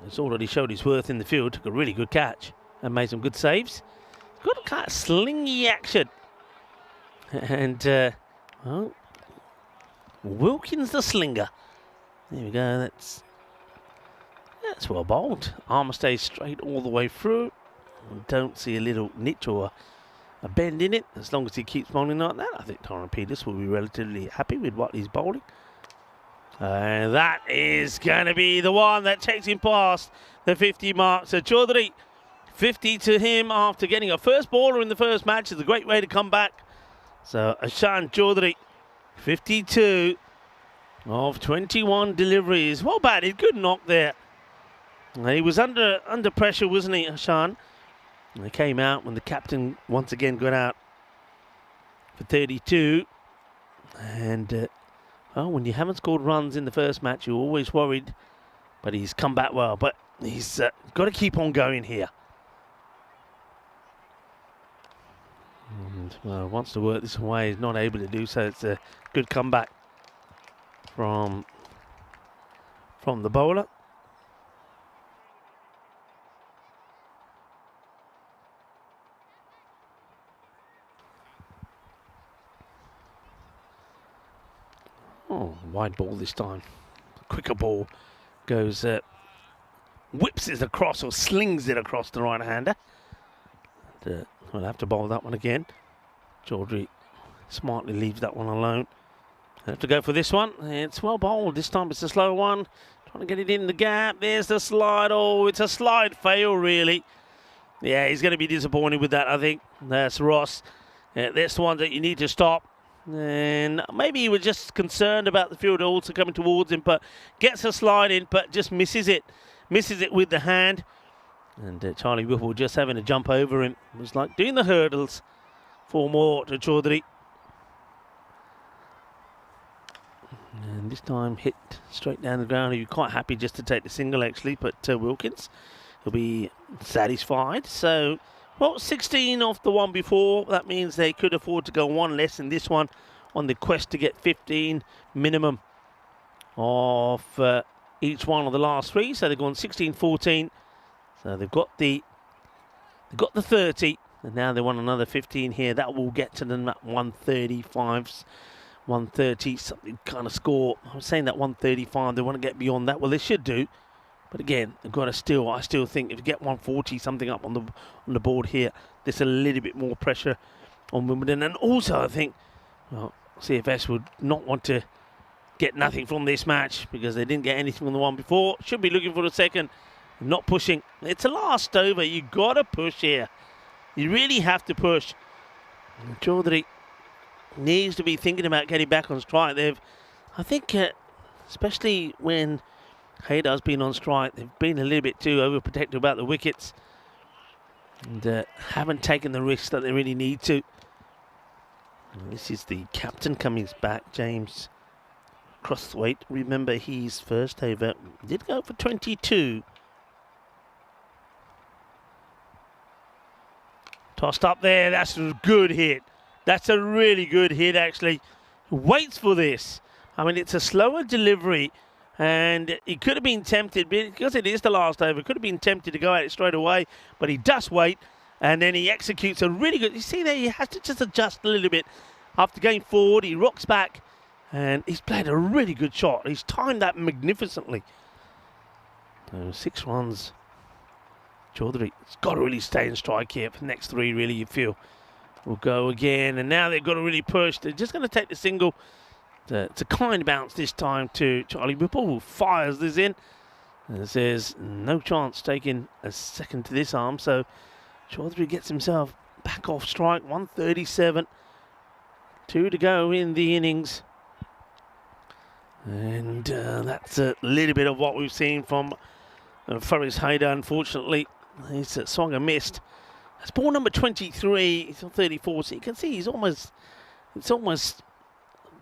He's already showed his worth in the field. Took a really good catch and made some good saves. Got a kind of slingy action. And, well, Wilkins the slinger. There we go. That's well bowled. Armour stays straight all the way through. Don't see a little niche or a bend in it. As long as he keeps bowling like that, I think Tyron Peters will be relatively happy with what he's bowling. And that is going to be the one that takes him past the 50 mark. So Chaudhary, 50 to him after getting a first baller in the first match. Is a great way to come back. So Ashan Chaudhary, 52 of 21 deliveries. Well batted, good knock there. He was under pressure, wasn't he, Ashan? And he came out when the captain once again got out for 32. And well, when you haven't scored runs in the first match, you're always worried. But he's come back well. But he's got to keep on going here. And wants to work this away. He's not able to do so. It's a good comeback from the bowler. Oh, wide ball this time. Quicker ball goes, whips it across or slings it across the right-hander. We'll have to bowl that one again. Chaudhary smartly leaves that one alone. Have to go for this one. It's well bowled. This time it's a slow one. Trying to get it in the gap. There's the slide. Oh, it's a slide fail, really. Yeah, he's going to be disappointed with that, I think. That's Ross. That's the one that you need to stop. And maybe he was just concerned about the fielder also coming towards him, but gets a slide in, but just misses it. Misses it with the hand. And Charlie Whipple just having to jump over him. It was like doing the hurdles. 4 more to Chaudhary. And this time hit straight down the ground. He'd be quite happy just to take the single, actually, but Wilkins will be satisfied. So, well, 16 off the one before. That means they could afford to go one less in this one on the quest to get 15 minimum of each one of the last 3. So they've gone 16, 14. So they've got the 30, and now they want another 15 here. That will get to them at 135, 130 something kind of score. I'm saying that 135. They want to get beyond that. Well, they should do, but again, they've got to I still think if you get 140 something up on the board here, there's a little bit more pressure on Wimbledon. And also, I think, well, CFS would not want to get nothing from this match because they didn't get anything from the one before. Should be looking for the second. Not pushing. It's a last over. You got to push here. You really have to push. And Chaudhary needs to be thinking about getting back on strike. I think, especially when Haydar's been on strike, they've been a little bit too overprotective about the wickets and haven't taken the risks that they really need to. And this is the captain coming back, James Crossthwaite. Remember, his first over did go for 22. Tossed up there, that's a good hit. That's a really good hit, actually. Waits for this. I mean, it's a slower delivery, and he could have been tempted, because it is the last over, could have been tempted to go at it straight away, but he does wait, and then he executes a really good, you see there, he has to just adjust a little bit. After going forward, he rocks back, and he's played a really good shot. He's timed that magnificently. So 6 runs. Chaudhary has got to really stay in strike here for the next 3, really, you feel. Will go again, and now they've got to really push. They're just going to take the single. It's a kind bounce this time to Charlie Whipple, who fires this in. And there's no chance taking a second to this arm, so Chaudhary gets himself back off strike, 137. 2 to go in the innings. And that's a little bit of what we've seen from Faris Haidar, unfortunately. He's swung and missed. That's ball number 23. He's on 34, so you can see it's almost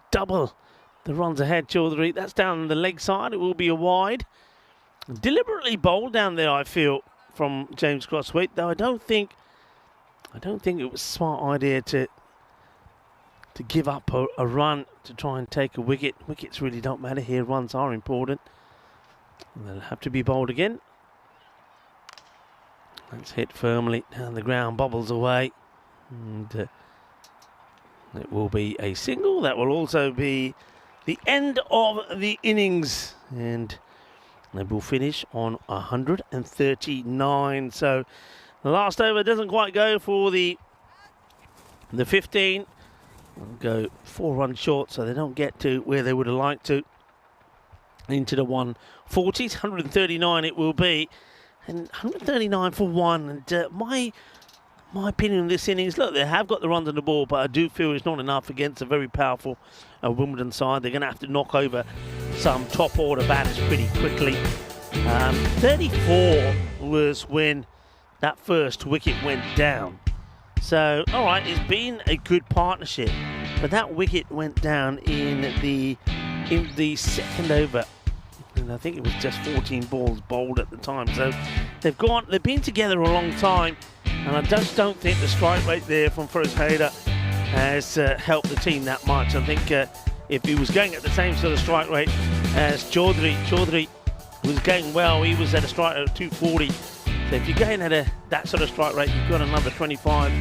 double the runs ahead, Chaudhary. That's down the leg side. It will be a wide. Deliberately bowled down there, I feel, from James Crossthwaite, though I don't think it was a smart idea to give up a run to try and take a wicket. Wickets really don't matter here. Runs are important. And they'll have to be bowled again. That's hit firmly down the ground, bobbles away. And it will be a single. That will also be the end of the innings. And they will finish on 139. So the last over doesn't quite go for the 15. They'll go 4 runs short, so they don't get to where they would have liked to. Into the 140s, 139 it will be. And 139 for 1. And my opinion on this innings, look, they have got the runs on the ball, but I do feel it's not enough against a very powerful Wimbledon side. They're going to have to knock over some top order batters pretty quickly. 34 was when that first wicket went down. So, all right, it's been a good partnership, but that wicket went down in the second over. And I think it was just 14 balls bowled at the time. So they've been together a long time, and I just don't think the strike rate there from Feroz Haider has helped the team that much. I think if he was going at the same sort of strike rate as Chaudhary was going well. He was at a strike rate of 240. So if you're going at that sort of strike rate, you've got another 25,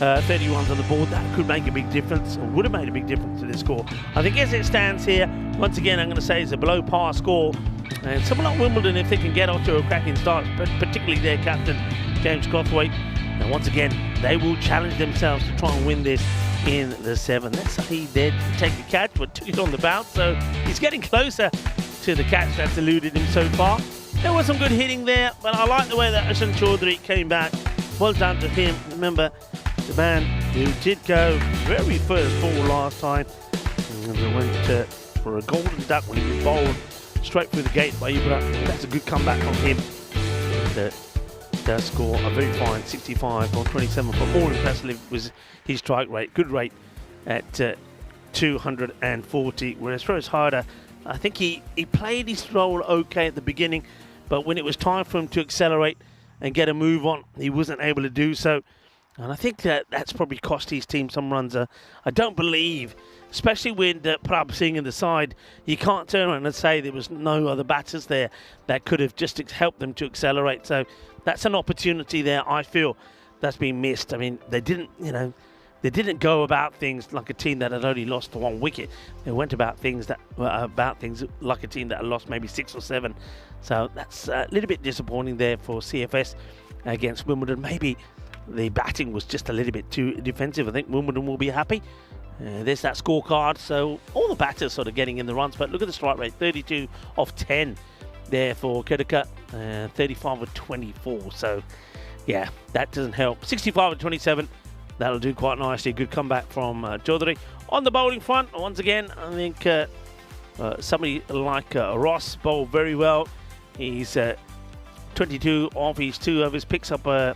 31s on the board. That could make a big difference, or would have made a big difference to this score. I think as it stands here, once again, I'm going to say it's a below par score. And someone like Wimbledon, if they can get off to a cracking start, but particularly their captain, James Cothwaite, and once again, they will challenge themselves to try and win this in the 7. Let's say he did take the catch, but took it on the bounce, so he's getting closer to the catch that's eluded him so far. There was some good hitting there, but I like the way that Ashwin Chaudhary came back. Well done to him. Remember, the man who did go very first ball last time, and went for a golden duck when he was bowled straight through the gate by Ibra. That's a good comeback from him. That does score a very fine 65 on 27, but more impressive was his strike rate. Good rate at 240, whereas Feroz Haider, I think he played his role okay at the beginning, but when it was time for him to accelerate and get a move on, he wasn't able to do so. And I think that's probably cost his team some runs. I don't believe, especially with Prabh Singh in the side, you can't turn around and say there was no other batters there that could have just helped them to accelerate. So that's an opportunity there, I feel, that's been missed. I mean, they didn't go about things like a team that had only lost 1 wicket. They went about things like a team that had lost maybe 6 or 7. So that's a little bit disappointing there for CFS against Wimbledon. Maybe the batting was just a little bit too defensive. I think Wimbledon will be happy. There's that scorecard. So all the batters sort of getting in the runs. But look at the strike rate, 32 off 10 there for Kedaka, 35 of 24. So yeah, that doesn't help. 65 of 27. That'll do quite nicely. Good comeback from Chaudhary. On the bowling front, once again, I think somebody like Ross bowled very well. He's 22 off his 2 overs, picks up a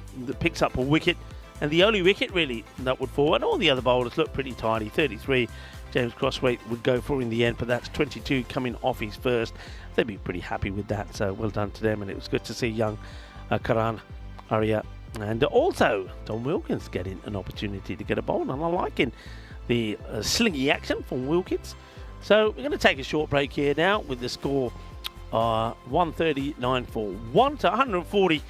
wicket, and the only wicket really that would fall. And all the other bowlers look pretty tidy. 33, James Crosswaite would go for in the end, but that's 22 coming off his first. They'd be pretty happy with that. So well done to them, and it was good to see young Karan Arya and also Tom Wilkins getting an opportunity to get a bowl. And I'm liking the slingy action from Wilkins. So we're going to take a short break here now with the score 139 for 1 to 140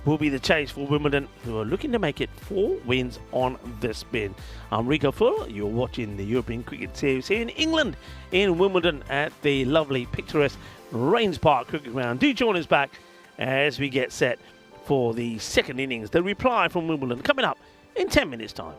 will be the chase for Wimbledon, who are looking to make it 4 wins on the spin. I'm Rico Full. You're watching the European Cricket Series here in England, in Wimbledon at the lovely, picturesque Rains Park Cricket Ground. Do join us back as we get set for the second innings. The reply from Wimbledon coming up in 10 minutes' time.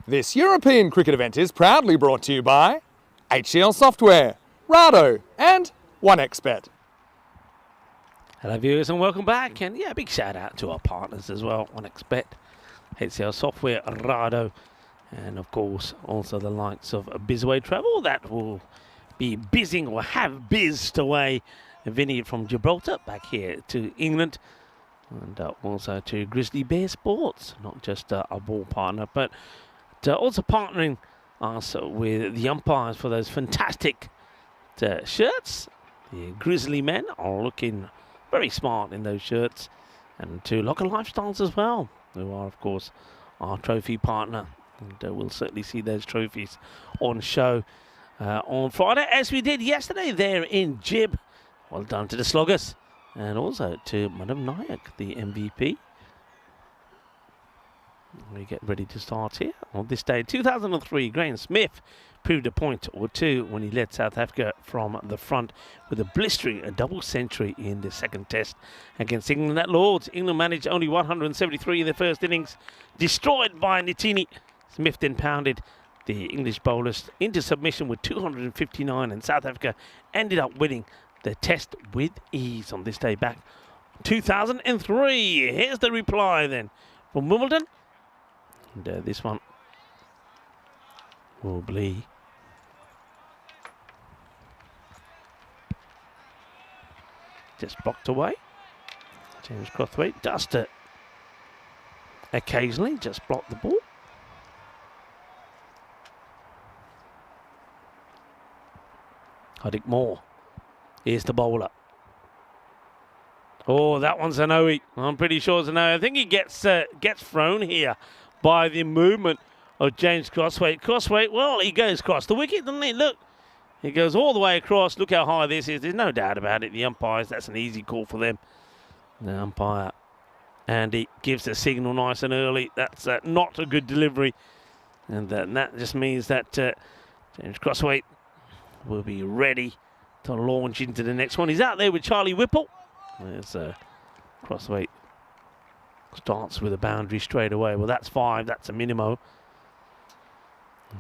This European cricket event is proudly brought to you by HCL Software, Rado and 1xBet. Hello viewers and welcome back, and yeah, big shout out to our partners as well, 1xBet, HCL Software, Rado, and of course also the likes of Bizway Travel that will be bizzing or have bizzed away Vinny from Gibraltar back here to England, and also to Grizzly Bear Sports, not just a ball partner but also partnering us with the umpires for those fantastic shirts. The Grizzly men are looking very smart in those shirts, and to Locker Lifestyles as well, who are of course our trophy partner, and we'll certainly see those trophies on show on Friday, as we did yesterday there in Jib. Well done to the Sloggers, and also to Madam Nayak, the MVP. We get ready to start here on this day. 2003, Graham Smith proved a point or two when he led South Africa from the front with a blistering double century in the second test against England at Lords. England managed only 173 in the first innings, destroyed by Nitini. Smith then pounded the English bowlers into submission with 259, and South Africa ended up winning the test with ease on this day back 2003. Here's the reply then from Wimbledon. And this one will be just blocked away. James Crossway does to occasionally just block the ball. Hardik Moore is the bowler. Oh, that one's an OE. I'm pretty sure it's an OE. I think he gets thrown here by the movement of James Crossway. Crossway, well, he goes across the wicket, doesn't he? Look, he goes all the way across. Look how high this is. There's no doubt about it. The umpires, that's an easy call for them. The umpire, and he gives the signal nice and early. That's not a good delivery. And that just means that James Crossway will be ready to launch into the next one. He's out there with Charlie Whipple. There's Crossway starts with a boundary straight away. Well, that's 5. That's a minimo.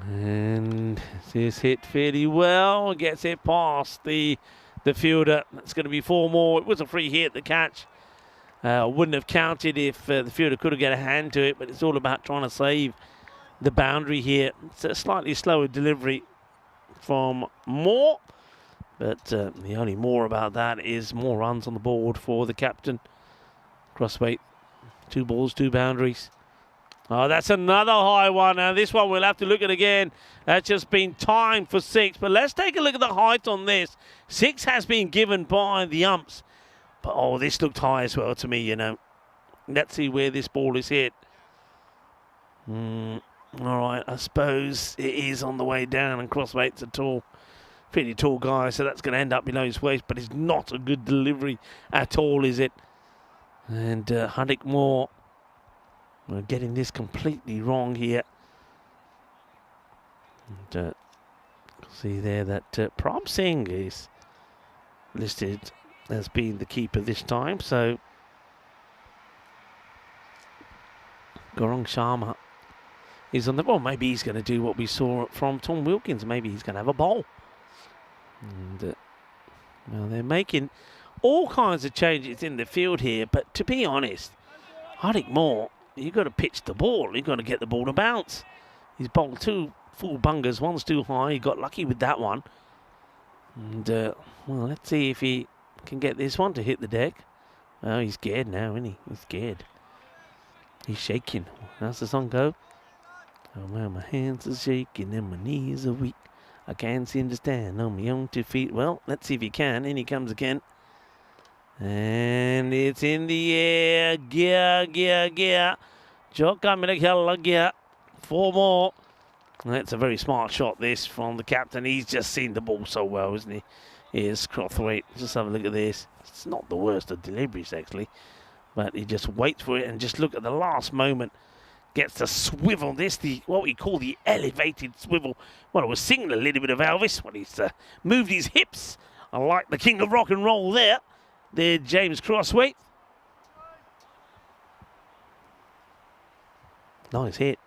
And this hit fairly well. Gets it past the fielder. That's going to be 4 more. It was a free hit, the catch. Wouldn't have counted if the fielder could have got a hand to it, but it's all about trying to save the boundary here. It's a slightly slower delivery from Moore, but the only more about that is more runs on the board for the captain. Crossway, 2 balls, 2 boundaries. Oh, that's another high one. Now this one we'll have to look at again. That's just been timed for 6, but let's take a look at the height on this. 6 has been given by the umps, but oh, this looked high as well to me, you know. Let's see where this ball is hit. All right, I suppose it is on the way down, and Crossway's a pretty tall guy, so that's going to end up below his waist, but it's not a good delivery at all, is it? And Hardik Moore, we're getting this completely wrong here. And see there that Prabh Singh is listed as being the keeper this time, so Gaurang Sharma is on the ball. Maybe he's going to do what we saw from Tom Wilkins. Maybe he's going to have a bowl. And well, they're making all kinds of changes in the field here, but to be honest, Hardik Moore, you've got to pitch the ball. You've got to get the ball to bounce. He's bowled 2 full bungers. One's too high. He got lucky with that one. And, well, let's see if he can get this one to hit the deck. Oh, he's scared now, isn't he? He's scared. He's shaking. How's the song go? Oh, well, my hands are shaking and my knees are weak. I can't seem to stand on my own 2 feet. Well, let's see if he can. In he comes again. And it's in the air. Gear. Joka Milakella gear. 4 more. That's a very smart shot, this, from the captain. He's just seen the ball so well, isn't he? Here's Crothwaite. Just have a look at this. It's not the worst of deliveries, actually. But he just waits for it and just look at the last moment. Gets to swivel this, what we call the elevated swivel. Well, I was singing a little bit of Elvis when he's moved his hips. I like the king of rock and roll there. There, James Crossway. Nice hit.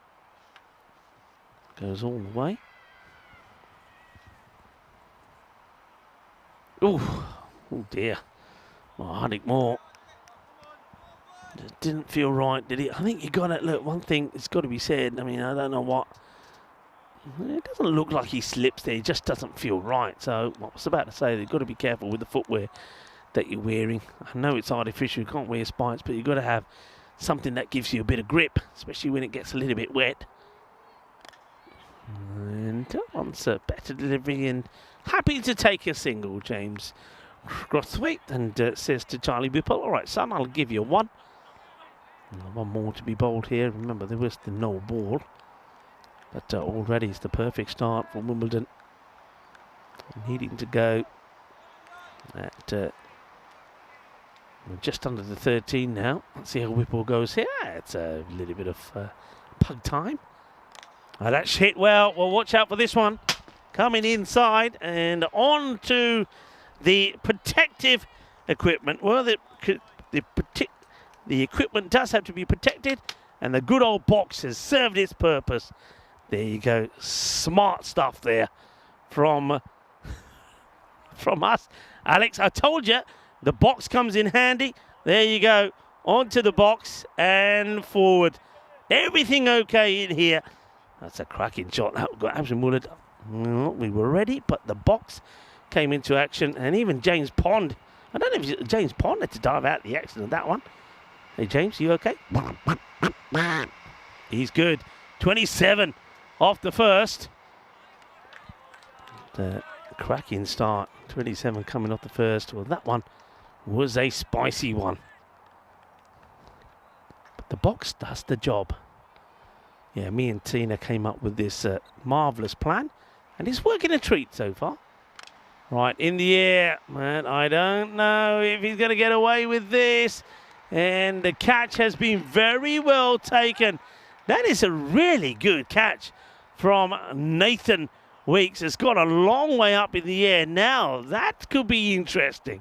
Goes all the way. Ooh, oh dear. Oh, I think more. It didn't feel right, did it? I think you got to look. One thing it's got to be said. I mean, I don't know what. It doesn't look like he slips there. It just doesn't feel right. So I was about to say they've got to be careful with the footwear that you're wearing. I know it's artificial. You can't wear spikes, but you've got to have something that gives you a bit of grip, especially when it gets a little bit wet. And once a better delivery and happy to take a single, James Crosswaite, and says to Charlie Whipple, all right, son, I'll give you one. One more to be bowled here. Remember, there was the no ball. But already it's the perfect start for Wimbledon. Needing to go at just under the 13 now. Let's see how Whipple goes here. It's a little bit of pug time. Oh, that's hit well. Well, watch out for this one. Coming inside and on to the protective equipment. Well, the equipment does have to be protected, and the good old box has served its purpose. There you go. Smart stuff there from us. Alex, I told you, the box comes in handy. There you go. Onto the box and forward. Everything okay in here. That's a cracking shot. We were ready, but the box came into action, and even James Pond. I don't know if James Pond had to dive out the action of that one. Hey, James, you okay? He's good. 27 off the first. The cracking start. 27 coming off the first. Well, that one was a spicy one. But the box does the job. Yeah, me and Tina came up with this marvellous plan, and it's working a treat so far. Right, in the air. Man, I don't know if he's going to get away with this. And the catch has been very well taken. That is a really good catch from Nathan Weeks. It's got a long way up in the air. Now, that could be interesting.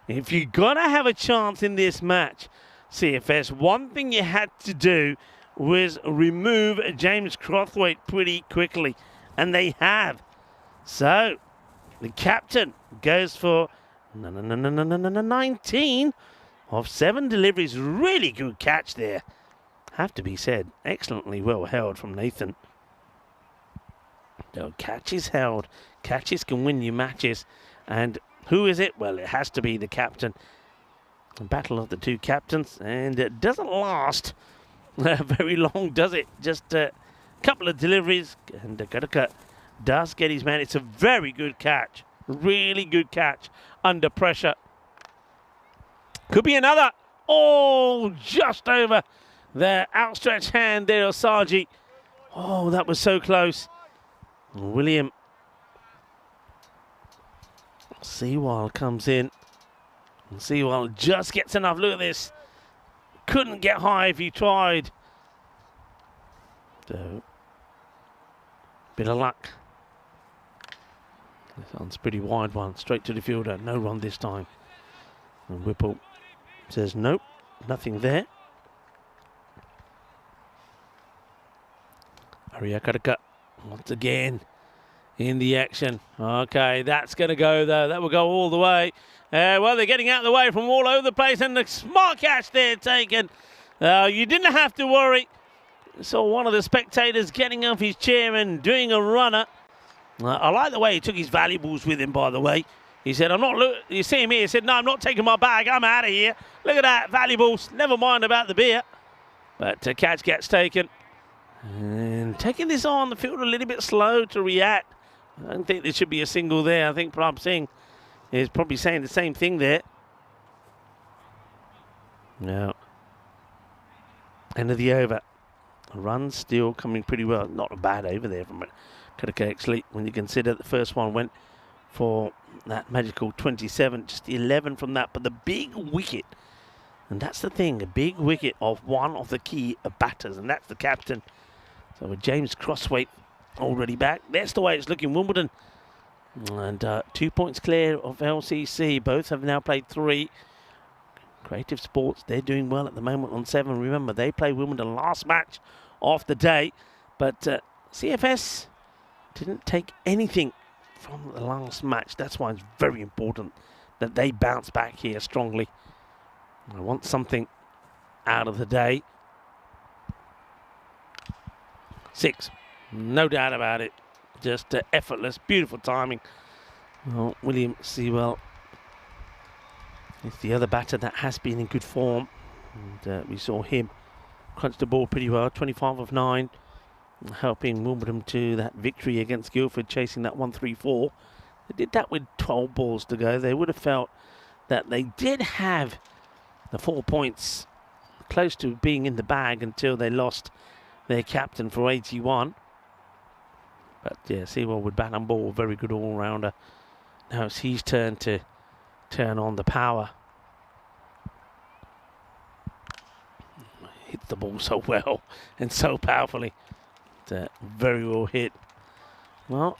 If you're going to have a chance in this match, CFS, one thing you had to do was remove James Crosswaite pretty quickly. And they have. So, the captain goes for 19 of 7 deliveries. Really good catch there. Have to be said. Excellently well held from Nathan. No, catches held. Catches can win you matches. And who is it? Well, it has to be the captain. A battle of the two captains. And it doesn't last very long, does it? Just a couple of deliveries. And Gadaka does get his man. It's a very good catch. Really good catch under pressure. Could be another. Oh, just over the outstretched hand there, Osaji. Oh, that was so close. William Seawald comes in. Seawald just gets enough. Look at this. Couldn't get high if he tried. So, bit of luck. This one's a pretty wide one. Straight to the fielder. No run this time. And Whipple says nope. Nothing there. Ariakaraka once again in the action. Okay, that's going to go though. That will go all the way. Well, they're getting out of the way from all over the place, and the smart catch there taken. You didn't have to worry. Saw one of the spectators getting off his chair and doing a runner. I like the way he took his valuables with him, by the way. He said, you see him here, he said, no, I'm not taking my bag, I'm out of here. Look at that, valuables, never mind about the beer. But catch gets taken. And taking this on the field a little bit slow to react. I don't think there should be a single there. I think Prab Singh is probably saying the same thing there. Now, end of the over. A run still coming pretty well. Not a bad over there from Kadaka, actually, when you consider the first one went for that magical 27, just 11 from that. But the big wicket, and that's the thing, a big wicket of one of the key batters, and that's the captain. So with James Crosswaite already back, that's the way it's looking. Wimbledon, and 2 points clear of LCC. Both have now played 3. Creative Sports, they're doing well at the moment on 7. Remember, they play Wimbledon last match of the day, but CFS didn't take anything from the last match. That's why it's very important that they bounce back here strongly. I want something out of the day. 6, no doubt about it. Just effortless, beautiful timing. Well, William Sewell is the other batter that has been in good form. And we saw him crunch the ball pretty well, 25 of 9, helping Wimbledon to that victory against Guildford, chasing that 1-3-4. They did that with 12 balls to go. They would have felt that they did have the 4 points close to being in the bag until they lost their captain for 81. But yeah, Sewell would bat and ball, very good all-rounder. Now it's his turn to turn on the power. Hits the ball so well and so powerfully. It's very well hit. Well,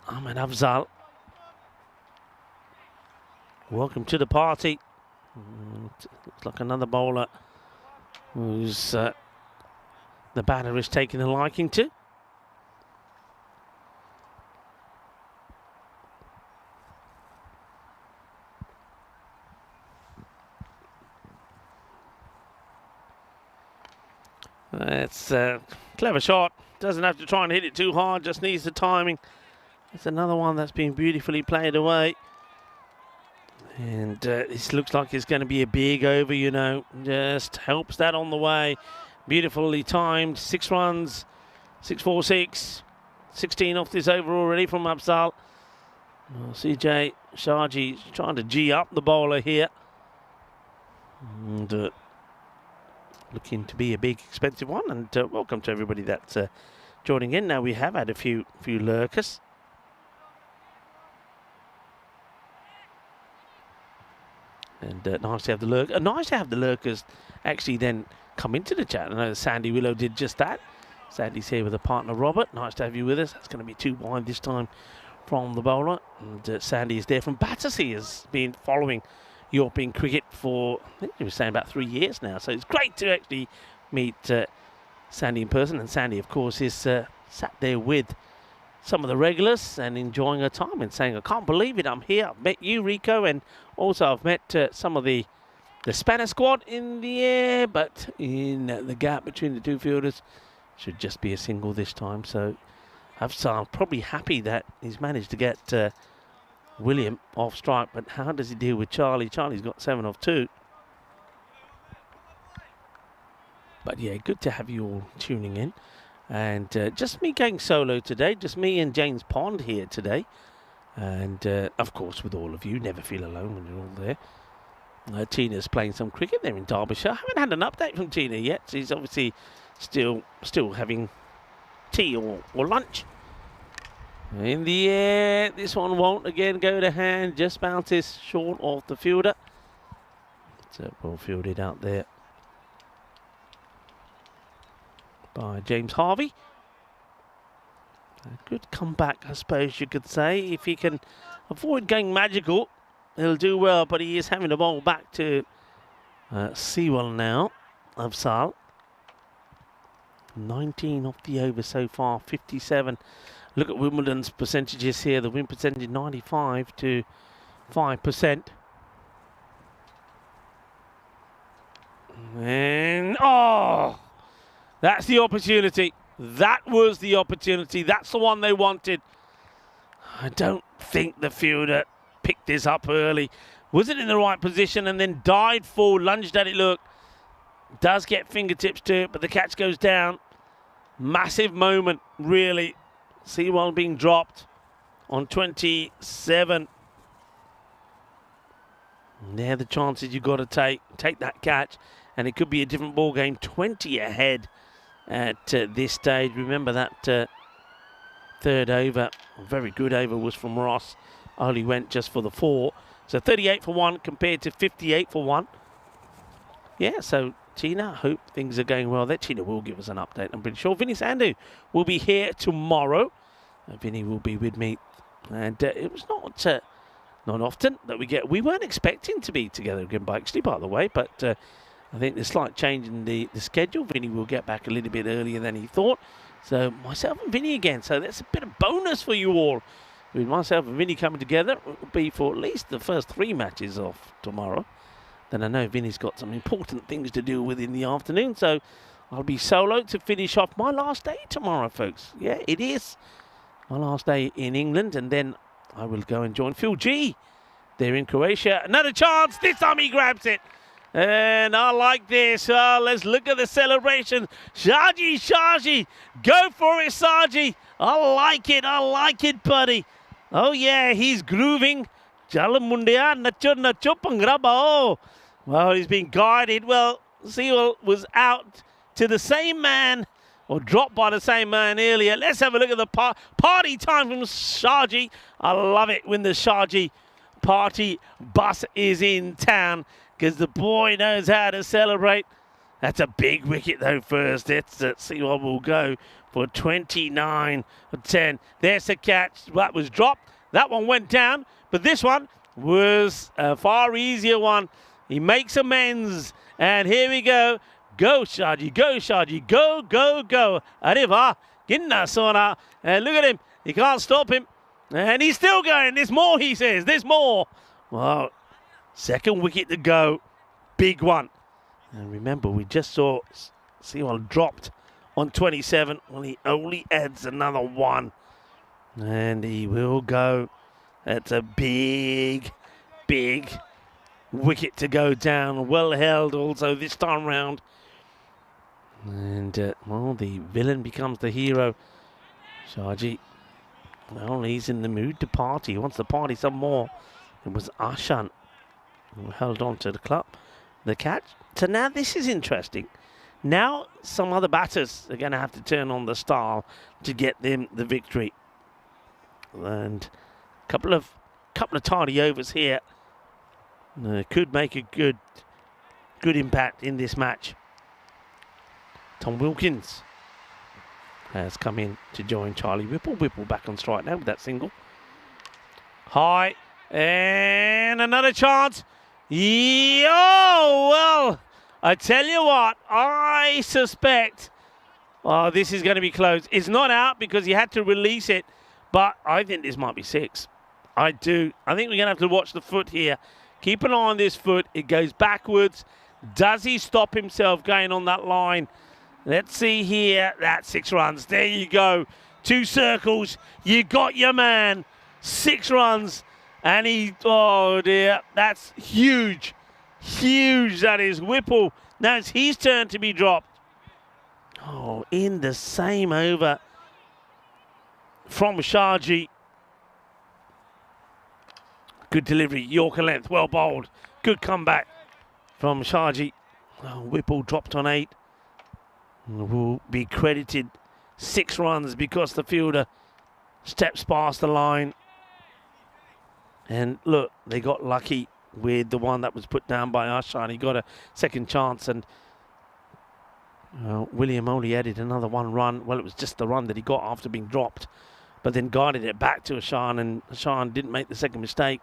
Ahmed Afzal, welcome to the party. Looks like another bowler who's the batter is taking a liking to. It's a clever shot. Doesn't have to try and hit it too hard, just needs the timing. It's another one that's been beautifully played away. And this looks like it's going to be a big over, you know. Just helps that on the way. Beautifully timed. 6 runs. 6-4-6. 16 off this over already from Afzal. CJ Sharji trying to G up the bowler here. And looking to be a big, expensive one. And welcome to everybody that's joining in. Now we have had a few lurkers. And nice to have the lurkers. Nice to have the lurkers actually then come into the chat. I know Sandy Willow did just that. Sandy's here with a partner, Robert. Nice to have you with us. That's going to be 2 wide this time from the bowler. And Sandy is there from Battersea. Has been following European cricket for, I think he was saying, about 3 years now. So it's great to actually meet Sandy in person. And Sandy, of course, is sat there with some of the regulars and enjoying her time and saying, I can't believe it, I'm here. I've met you, Rico, and also I've met some of the Spanish squad in the air, but in the gap between the two fielders should just be a single this time. So Afzal probably happy that he's managed to get William off strike, but how does he deal with Charlie? Charlie's got 7 off 2. But yeah, good to have you all tuning in. And just me going solo today, just me and James Pond here today. And of course, with all of you, never feel alone when you're all there. Tina's playing some cricket there in Derbyshire. I haven't had an update from Tina yet. She's obviously still having tea or lunch. In the air, this one won't again go to hand, just bounces short of the fielder. So well fielded out there by James Harvey. A good comeback, I suppose you could say. If he can avoid going magical, he'll do well, but he is having the ball back to Sewell now, Afzal. 19 off the over so far, 57. Look at Wimbledon's percentages here. The win percentage 95 to 5%. And oh, that's the opportunity. That was the opportunity. That's the one they wanted. I don't think the fielder picked this up early. Wasn't in the right position and then died full, lunged at it. Look, does get fingertips to it, but the catch goes down. Massive moment, really. Sewell being dropped on 27. And they're the chances you've got to take that catch, and it could be a different ball game. 20 ahead at this stage. Remember that third over, a very good over, was from Ross. Only went just for the 4. So 38 for 1 compared to 58 for 1. Yeah, so Tina, I hope things are going well there. Tina will give us an update, I'm pretty sure. Vinny Sandhu will be here tomorrow. Vinny will be with me. And it was not often that we weren't expecting to be together again, by the way, but I think the slight change in the schedule. Vinny will get back a little bit earlier than he thought. So myself and Vinny again. So that's a bit of bonus for you all. With myself and Vinny coming together, it will be for at least the first 3 matches of tomorrow. Then I know Vinny's got some important things to deal with in the afternoon. So I'll be solo to finish off my last day tomorrow, folks. Yeah, it is my last day in England. And then I will go and join Phil G. They're in Croatia. Another chance. This time he grabs it. And I like this. Let's look at the celebration. Shaji. Go for it, Saji. I like it, buddy. Oh, yeah, he's grooving. Jalamundia, nacho, pangraba. Well, he's being guided. Well, Sewell was out to the same man, or dropped by the same man earlier. Let's have a look at the party time from Shaji. I love it when the Shaji party bus is in town, because the boy knows how to celebrate. That's a big wicket, though, first. Let's see what will go for 29-10. There's a catch. That was dropped. That one went down. But this one was a far easier one. He makes amends. And here we go. Go, Shaji. Go, Shaji. Go. Arriva. Ginna Sona. And look at him. You can't stop him. And he's still going. There's more, he says. There's more. Well, second wicket to go. Big one. And remember, we just saw Sewell dropped on 27. Well, he only adds another one. And he will go. That's a big wicket to go down. Well held also this time round. And, well, the villain becomes the hero. Shaji, well, he's in the mood to party. He wants to party some more. It was Ashan who held on to the catch. So now this is interesting. Now some other batters are going to have to turn on the style to get them the victory. And a couple of tardy overs here could make a good impact in this match. Tom Wilkins has come in to join Charlie Whipple. Whipple back on strike now with that single. High, and another chance. Well, I tell you what, I suspect this is going to be close. It's not out because he had to release it, but I think this might be 6. I do. I think we're going to have to watch the foot here. Keep an eye on this foot. It goes backwards. Does he stop himself going on that line? Let's see here. That's 6 runs. There you go. 2 circles. You got your man. 6 runs. And oh dear, that's huge. Huge, that is. Whipple. Now it's his turn to be dropped. Oh, in the same over from Shaji. Good delivery, Yorker length, well bowled. Good comeback from Shaji. Oh, Whipple dropped on 8. Will be credited 6 runs because the fielder steps past the line. And look, they got lucky with the one that was put down by Ashan. He got a second chance, and William only added another 1 run. Well, it was just the run that he got after being dropped, but then guided it back to Ashan, and Ashan didn't make the second mistake.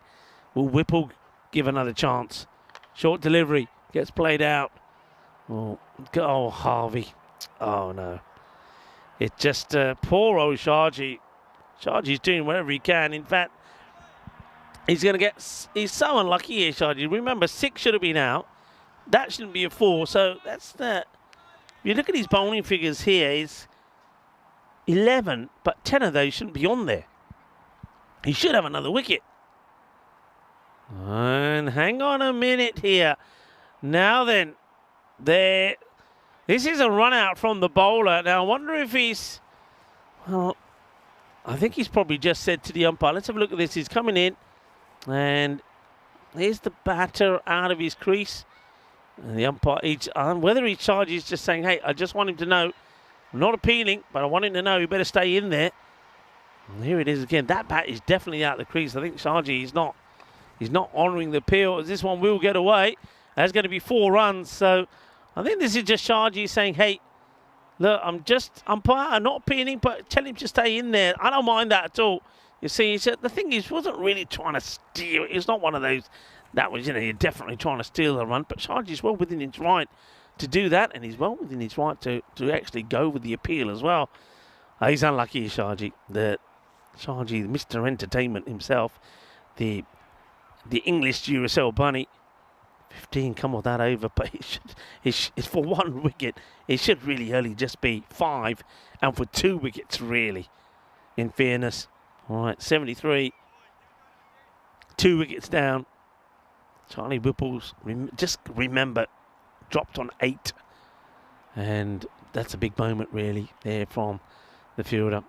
Will Whipple give another chance? Short delivery gets played out. Oh, Harvey. Oh, no. It's just poor old Shaji. Shaji's doing whatever he can. In fact, he's so unlucky here, Shaji. Remember, 6 should have been out. That shouldn't be a 4. So that's that. If you look at his bowling figures here, it's 11, but 10 of those shouldn't be on there. He should have another wicket. And hang on a minute here. Now then, this is a run out from the bowler. Now I wonder if he's, well, I think he's probably just said to the umpire, let's have a look at this. He's coming in, and here's the batter out of his crease. And the umpire, whether he charges, just saying, hey, I just want him to know, I'm not appealing, but I want him to know he better stay in there. And here it is again. That bat is definitely out of the crease. I think Shaji is not. He's not honouring the appeal. This one will get away. That's going to be 4 runs. So I think this is just Shaji saying, hey, look, I'm umpire, I'm not appealing, but tell him to stay in there. I don't mind that at all. You see, the thing is, he wasn't really trying to steal. It's not one of those that was, you're definitely trying to steal the run. But Sharji's well within his right to do that, and he's well within his right to actually go with the appeal as well. He's unlucky, Sharji. Sharji, Mr. Entertainment himself, the English Duracell bunny. 15, come on, that over, but it's for 1 wicket. It should really only just be 5, and for 2 wickets, really, in fairness. All right, 73, 2 wickets down. Charlie Whipples, just remember, dropped on 8, and that's a big moment, really, there from the fielder.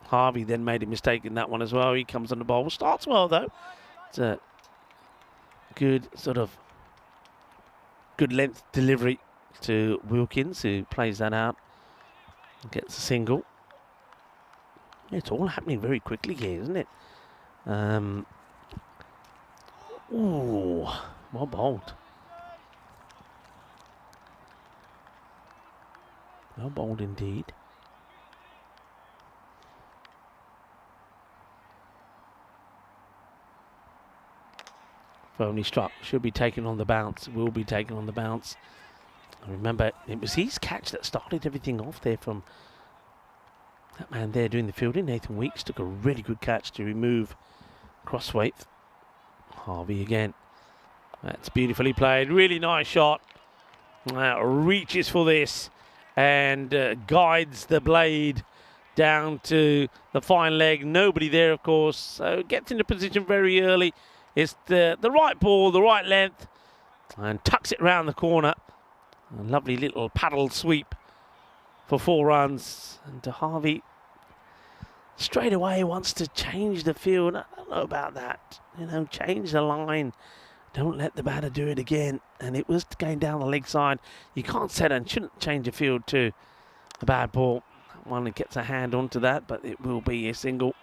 Harvey then made a mistake in that one as well. He comes on the ball, starts well, though. It's a good good length delivery to Wilkins, who plays that out and gets a single. It's all happening very quickly here, isn't it? Ooh, well bowled. Well bowled indeed. Firmly struck, should be taken on the bounce, will be taken on the bounce. Remember, it was his catch that started everything off there from that man there doing the fielding. Nathan Weeks took a really good catch to remove Crosswaith. Harvey again. That's beautifully played, really nice shot. Reaches for this and guides the blade down to the fine leg. Nobody there, of course, so gets into position very early. It's the right ball, the right length, and tucks it round the corner. A lovely little paddle sweep for 4 runs. And Harvey straight away wants to change the field. I don't know about that. Change the line. Don't let the batter do it again. And it was going down the leg side. You can't set and shouldn't change the field to a bad ball. One that gets a hand onto that, but it will be a single.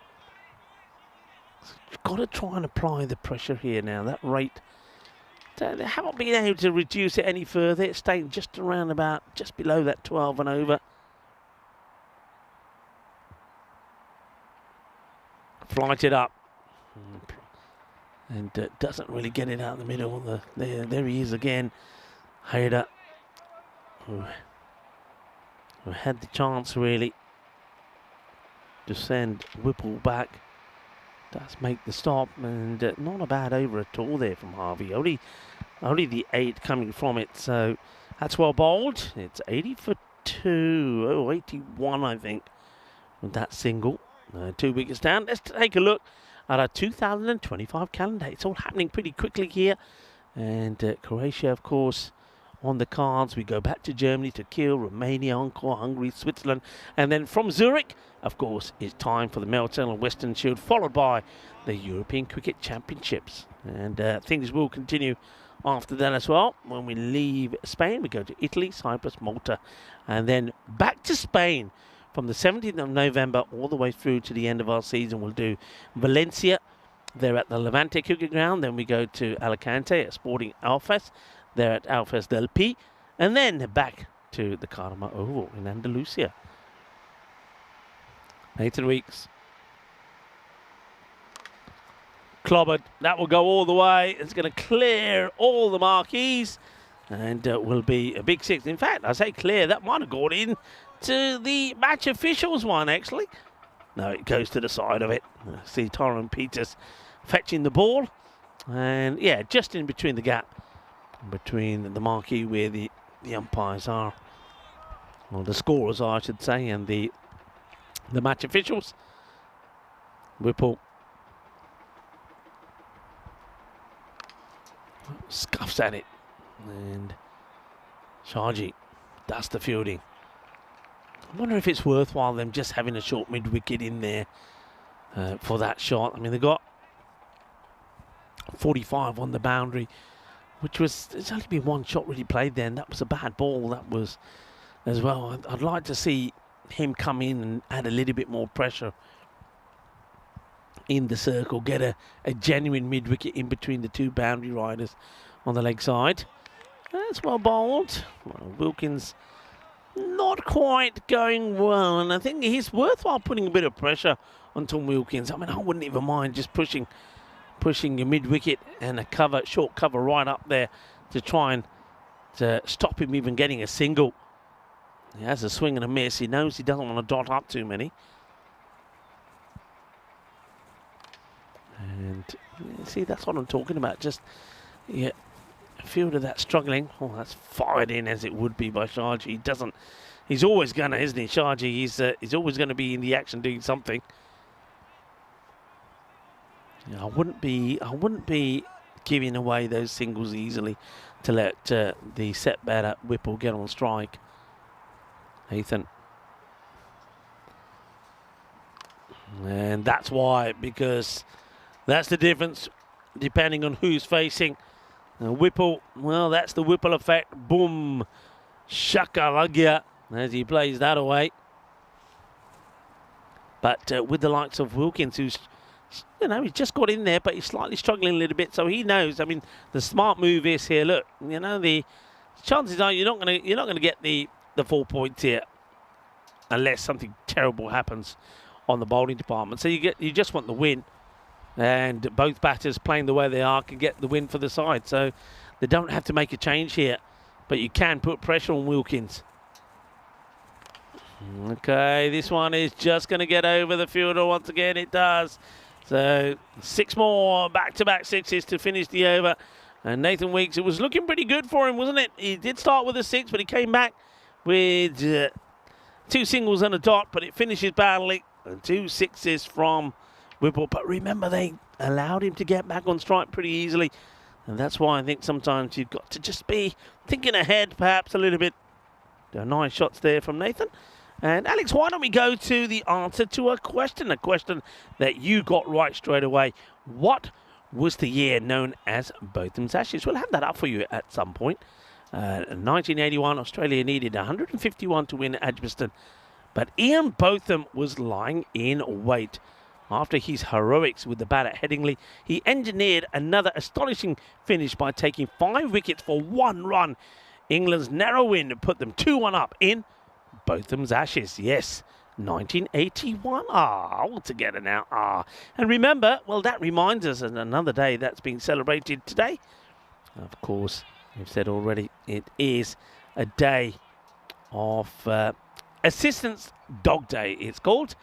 You've got to try and apply the pressure here now. That rate, they haven't been able to reduce it any further. It's staying just around about, just below that 12 and over. Flighted up. And doesn't really get it out in the middle. There he is again. Hayder, who had the chance really to send Whipple back. Does make the stop, and not a bad over at all there from Harvey. Only the 8 coming from it, so that's well bowled. It's 80 for 2, 81 I think, with that single. 2 wickets down. Let's take a look at our 2025 calendar. It's all happening pretty quickly here, and Croatia, of course, on the cards. We go back to Germany, to Kiel, Romania, Encore, Hungary, Switzerland, and then from Zurich, of course, it's time for the Melton and Western Shield, followed by the European Cricket Championships. And things will continue after that as well. When we leave Spain, we go to Italy, Cyprus, Malta, and then back to Spain from the 17th of November all the way through to the end of our season. We'll do Valencia. They're at the Levante Cricket Ground. Then we go to Alicante at Sporting Alfes. They're at Alfes del Pi. And then back to the Carma Oval in Andalusia. Nathan Weeks. Clobbered. That will go all the way. It's going to clear all the marquees. And will be a big 6. In fact, I say clear. That might have gone in to the match officials one, actually. No, it goes to the side of it. See Tyrone Peters fetching the ball. And, yeah, just in between the gap. Between the marquee where the umpires are. Or the scorers are, I should say. And the match officials. Whipple scuffs at it, and Sharji does the fielding. I wonder if it's worthwhile them just having a short mid-wicket in there for that shot. I mean, they got 45 on the boundary, which was, it's only been one shot really played then. That was a bad ball, that was as well. I'd like to see him come in and add a little bit more pressure in the circle, get a genuine mid-wicket in between the 2 boundary riders on the leg side. That's well bowled. Well, Wilkins not quite going well, and I think he's worthwhile putting a bit of pressure on Tom Wilkins. I mean, I wouldn't even mind just pushing pushing your mid-wicket and a cover, short cover right up there to try and to stop him even getting a single. He has a swing and a miss. He knows he doesn't want to dot up too many. And see, that's what I'm talking about. Just, yeah, a fielder that's struggling. Oh, that's fired in as it would be by Sharjah. He doesn't. He's always gonna, isn't he, Sharjah? He's always going to be in the action doing something. Yeah, I wouldn't be giving away those singles easily to let the set batter Whipple get on strike. Ethan. And that's why, because that's the difference depending on who's facing. Whipple, well, that's the Whipple effect. Boom. Shakalagya as he plays that away. But with the likes of Wilkins, who's, you know, he's just got in there, but he's slightly struggling a little bit, so he knows. I mean, the smart move is here. Look, you know, the chances are you're not gonna get the 4 points here, unless something terrible happens on the bowling department. So you just want the win, and both batters playing the way they are can get the win for the side. So they don't have to make a change here, but you can put pressure on Wilkins. Okay, this one is just going to get over the fielder once again. It does. So 6 more back-to-back sixes to finish the over. And Nathan Weeks, it was looking pretty good for him, wasn't it? He did start with a 6, but he came back with 2 singles and a dot, but it finishes badly. And 2 sixes from Whipple. But remember, they allowed him to get back on strike pretty easily. And that's why I think sometimes you've got to just be thinking ahead, perhaps a little bit. There are nice shots there from Nathan. And Alex, why don't we go to the answer to a question that you got right straight away. What was the year known as Botham's Ashes? We'll have that up for you at some point. In 1981, Australia needed 151 to win Edgbaston, but Ian Botham was lying in wait. After his heroics with the bat at Headingley, he engineered another astonishing finish by taking 5 wickets for 1 run. England's narrow win put them 2-1 up in Botham's Ashes. Yes, 1981. All together now. And remember, well, that reminds us of another day that's being celebrated today. Of course, we've said already, it is a day of Assistance Dog Day, it's called.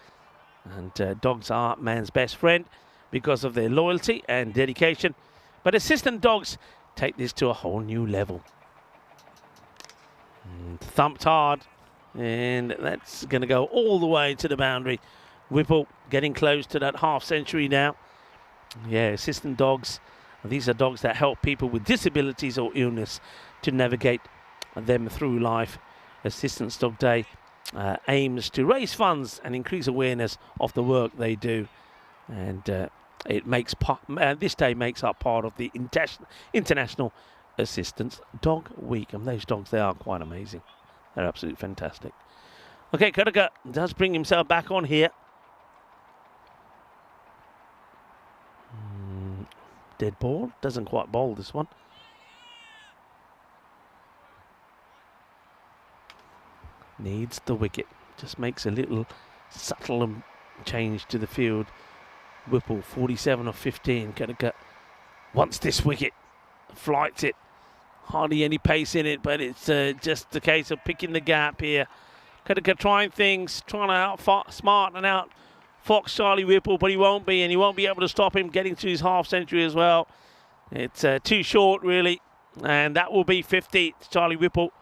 And dogs are man's best friend because of their loyalty and dedication. But assistant dogs take this to a whole new level. And thumped hard. And that's going to go all the way to the boundary. Whipple getting close to that half century now. Yeah, assistant dogs. These are dogs that help people with disabilities or illness to navigate them through life. Assistance Dog Day aims to raise funds and increase awareness of the work they do. And it makes this day makes up part of the International Assistance Dog Week. And those dogs, they are quite amazing. They're absolutely fantastic. Okay, Kurika does bring himself back on here. Dead ball. Doesn't quite bowl this one. Needs the wicket. Just makes a little subtle change to the field. Whipple, 47 of 15. Kurika wants this wicket. Flights it. Hardly any pace in it, but it's just a case of picking the gap here. Kurika trying things, trying to outsmart and outfox Charlie Whipple, but he won't be, and he won't be able to stop him getting to his half century as well. It's too short, really, and that will be 50 to Charlie Whipple.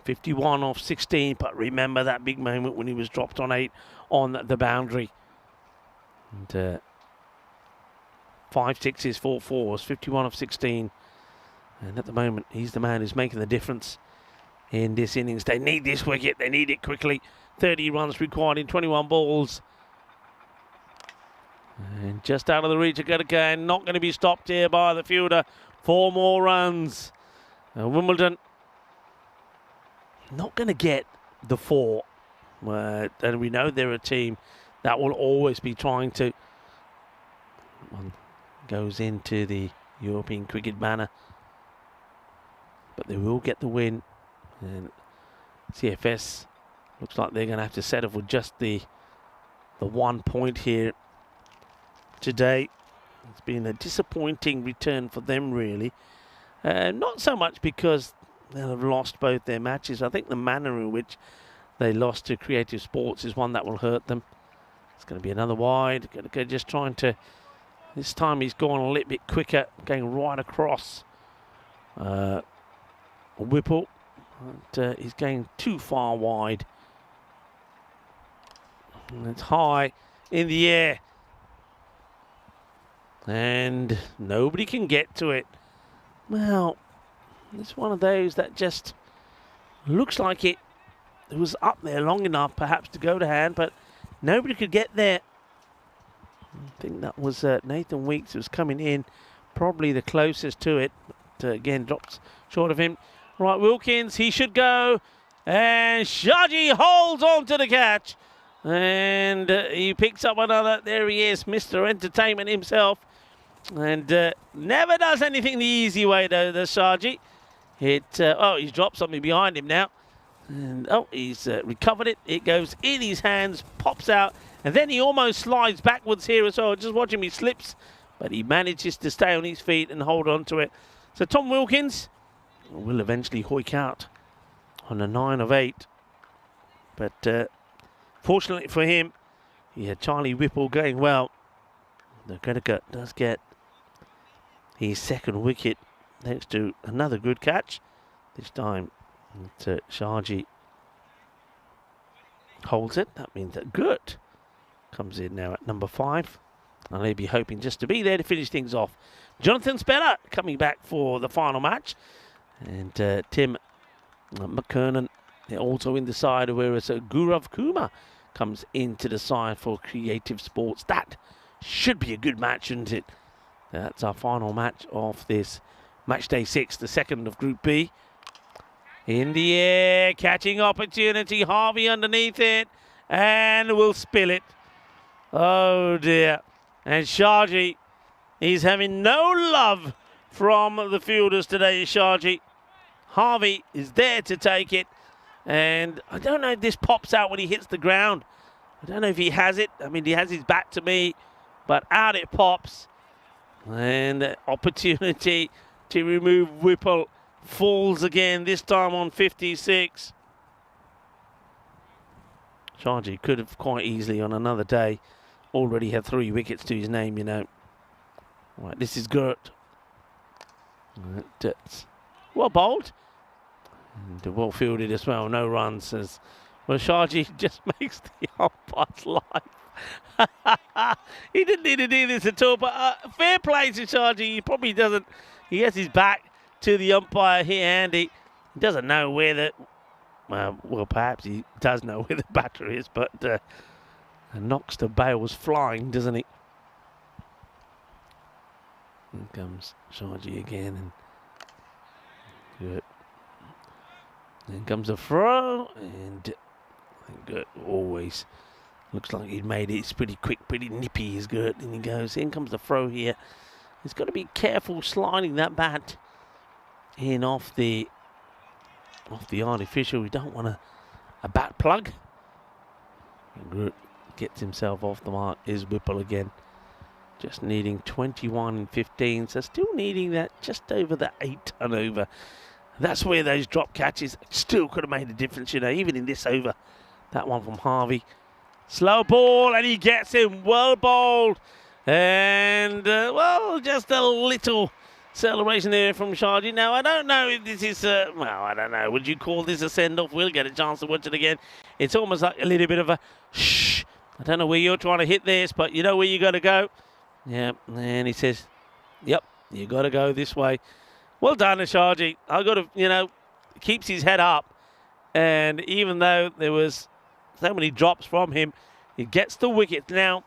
51 off 16, but remember that big moment when he was dropped on 8 on the boundary. And 5 sixes, 4 fours, 51 of 16. And at the moment, he's the man who's making the difference in this innings. They need this wicket. They need it quickly. 30 runs required in 21 balls. And just out of the reach of Kurika, and not going to be stopped here by the fielder. 4 more runs. Wimbledon not going to get the 4. And we know they're a team that will always be trying to. One goes into the European cricket banner. But they will get the win. And CFS looks like they're going to have to settle for just the 1 point here today. It's been a disappointing return for them, really. Not so much because they'll have lost both their matches. I think the manner in which they lost to Creative Sports is one that will hurt them. It's going to be another wide. Going to go just trying to... This time he's gone a little bit quicker, going right across Whipple. But, he's going too far wide. And it's high in the air. And nobody can get to it. Well, it's one of those that just looks like it was up there long enough perhaps to go to hand, but nobody could get there. I think that was Nathan Weeks who was coming in, probably the closest to it. But, again, drops short of him. Right, Wilkins, he should go. And Shaji holds on to the catch. And he picks up another. There he is, Mr. Entertainment himself. And never does anything the easy way, though, the Shaji. He's dropped something behind him now. And, he's recovered it. It goes in his hands, pops out. And then he almost slides backwards here as well. Just watch him, he slips. But he manages to stay on his feet and hold on to it. So Tom Wilkins will eventually hoik out on a 9 of 8. But fortunately for him, he had Charlie Whipple going well. The Grenadier does get his second wicket thanks to another good catch. This time, Shaji holds it. That means that Gurt comes in now at number 5. And they'll be hoping just to be there to finish things off. Jonathan Speller coming back for the final match. And Tim McKernan also in the side, whereas Gaurav Kumar comes into the side for Creative Sports. That should be a good match, shouldn't it? That's our final match of this match day 6, the second of Group B. In the air, catching opportunity. Harvey underneath it. And will spill it. Oh dear. And Shaji, he's having no love from the fielders today, Shaji. Harvey is there to take it. And I don't know if this pops out when he hits the ground. I don't know if he has it. I mean, he has his back to me. But out it pops. And opportunity to remove Whipple falls again, this time on 56. Shaji could have quite easily on another day already had 3 wickets to his name, you know. Right, this is Gurt. Well bowled. And well fielded as well, no runs. As well, Shaji just makes the umpire's life. He didn't need to do this at all, but fair play to Shaji. He probably doesn't. He has his back to the umpire here, Andy. He doesn't know where the... well, perhaps he does know where the batter is, but knocks the bails flying, doesn't he? Here comes Shaji again. And good. Then comes a throw, and good. Always looks like he'd made it. It's pretty quick, pretty nippy, is good. And he goes, in comes the throw here. He's got to be careful sliding that bat in off the artificial. We don't want a bat plug. And gets himself off the mark. Is Whipple again. Just needing 21 and 15. So still needing that just over the 8 and over. That's where those drop catches still could have made a difference, you know, even in this over. That one from Harvey. Slow ball, and he gets him. Well bowled. And, well, just a little celebration there from Shaji. Now, I don't know if this is, well, I don't know. Would you call this a send-off? We'll get a chance to watch it again. It's almost like a little bit of a shh. I don't know where you're trying to hit this, but you know where you got to go. Yeah, and he says, yep, you got to go this way. Well done, Shaji. I got to, you know, keeps his head up. And even though there was so many drops from him, he gets the wicket. Now,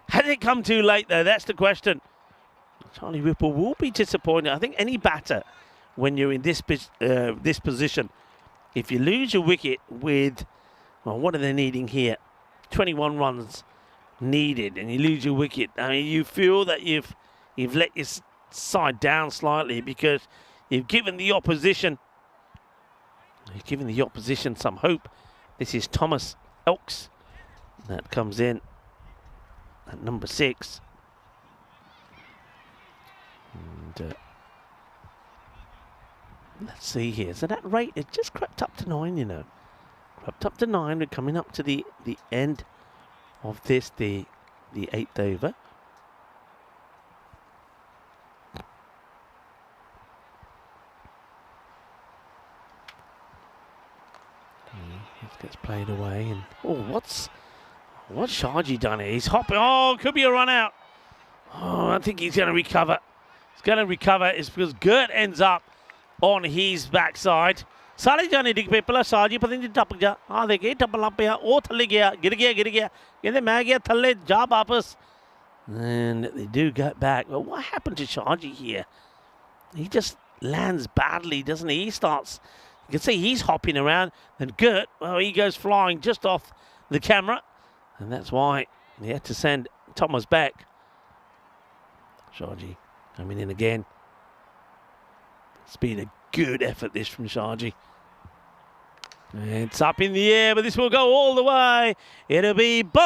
has it come too late, though? That's the question. Charlie Whipple will be disappointed. I think any batter, when you're in this position, if you lose your wicket with, well, what are they needing here? 21 runs needed, and you lose your wicket. I mean, you feel that you've let your side down slightly because you've given the opposition some hope. This is Thomas Elks that comes in at number 6. And let's see here. So that rate, it just crept up to 9, you know. Crept up to 9. We're coming up to the end of this, the 8th over. It gets played away, and what's Shaji done here? He's hopping. Oh, could be a run out. Oh, I think he's going to recover. He's going to recover. It's because Gert ends up on his backside. सारे जाने डिग पे पहला शाजी पता नहीं टप गया हाँ देखिए टप लप गया ओ थल्ले गया गिर गया कहते मैं गया थल्ले जा वापस. And they do get back. But what happened to Shaji here? He just lands badly, doesn't he? He starts, you can see he's hopping around. And Gert, well, he goes flying just off the camera. And that's why he had to send Thomas back. Shaji coming in again. It's been a good effort, this, from Shaji. It's up in the air, but this will go all the way. It'll be bolle,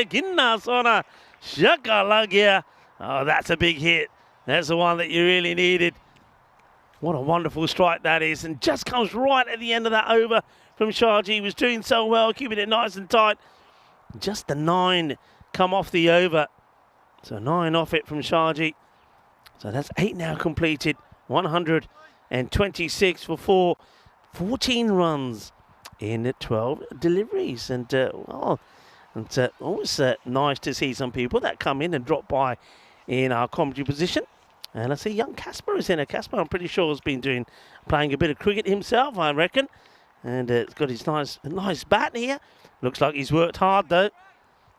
ginna sona, shakalagia. Oh, that's a big hit. That's the one that you really needed. What a wonderful strike that is. And just comes right at the end of that over from Shaji. He was doing so well, keeping it nice and tight. Just the 9 come off the over. So 9 off it from Shaji. So that's 8 now completed. 126 for 4. 14 runs in 12 deliveries. And, always nice to see some people that come in and drop by in our commentary position. And I see young Casper is in there. Casper, I'm pretty sure, has been playing a bit of cricket himself, I reckon. And it's got his nice bat here. Looks like he's worked hard, though.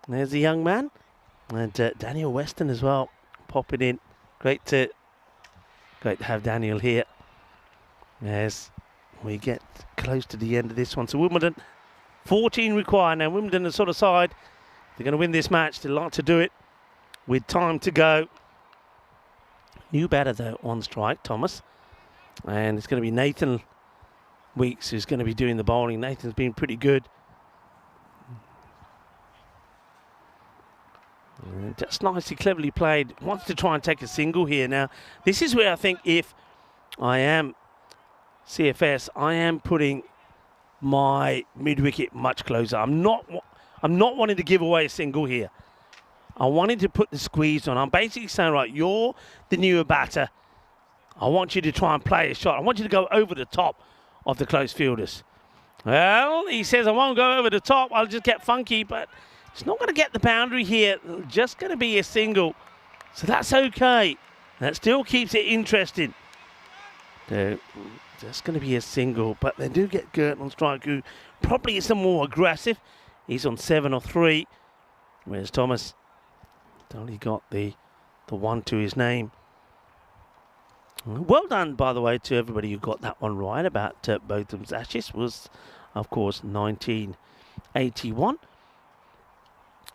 There's the young man. And Daniel Weston as well, popping in. Great to have Daniel here as we get close to the end of this one. So Wimbledon, 14 required. Now Wimbledon are sort of side. They're going to win this match. They like to do it with time to go. New batter, though, on strike, Thomas. And it's going to be Nathan Weeks who's going to be doing the bowling. Nathan's been pretty good. Just nicely, cleverly played. Wants to try and take a single here. Now, this is where I think if I am CFS, I am putting my mid-wicket much closer. I'm not wanting to give away a single here. I wanted to put the squeeze on. I'm basically saying, right, you're the newer batter. I want you to try and play a shot. I want you to go over the top of the close fielders. Well, he says, I won't go over the top. I'll just get funky, but it's not going to get the boundary here. Just going to be a single. So that's okay. That still keeps it interesting. Just going to be a single. But they do get Gert on strike, who probably is more aggressive. He's on 7 or 3. Whereas Thomas only got the 1 to his name. Well done, by the way, to everybody who got that one right about Botham's Ashes. Was, of course, 1981.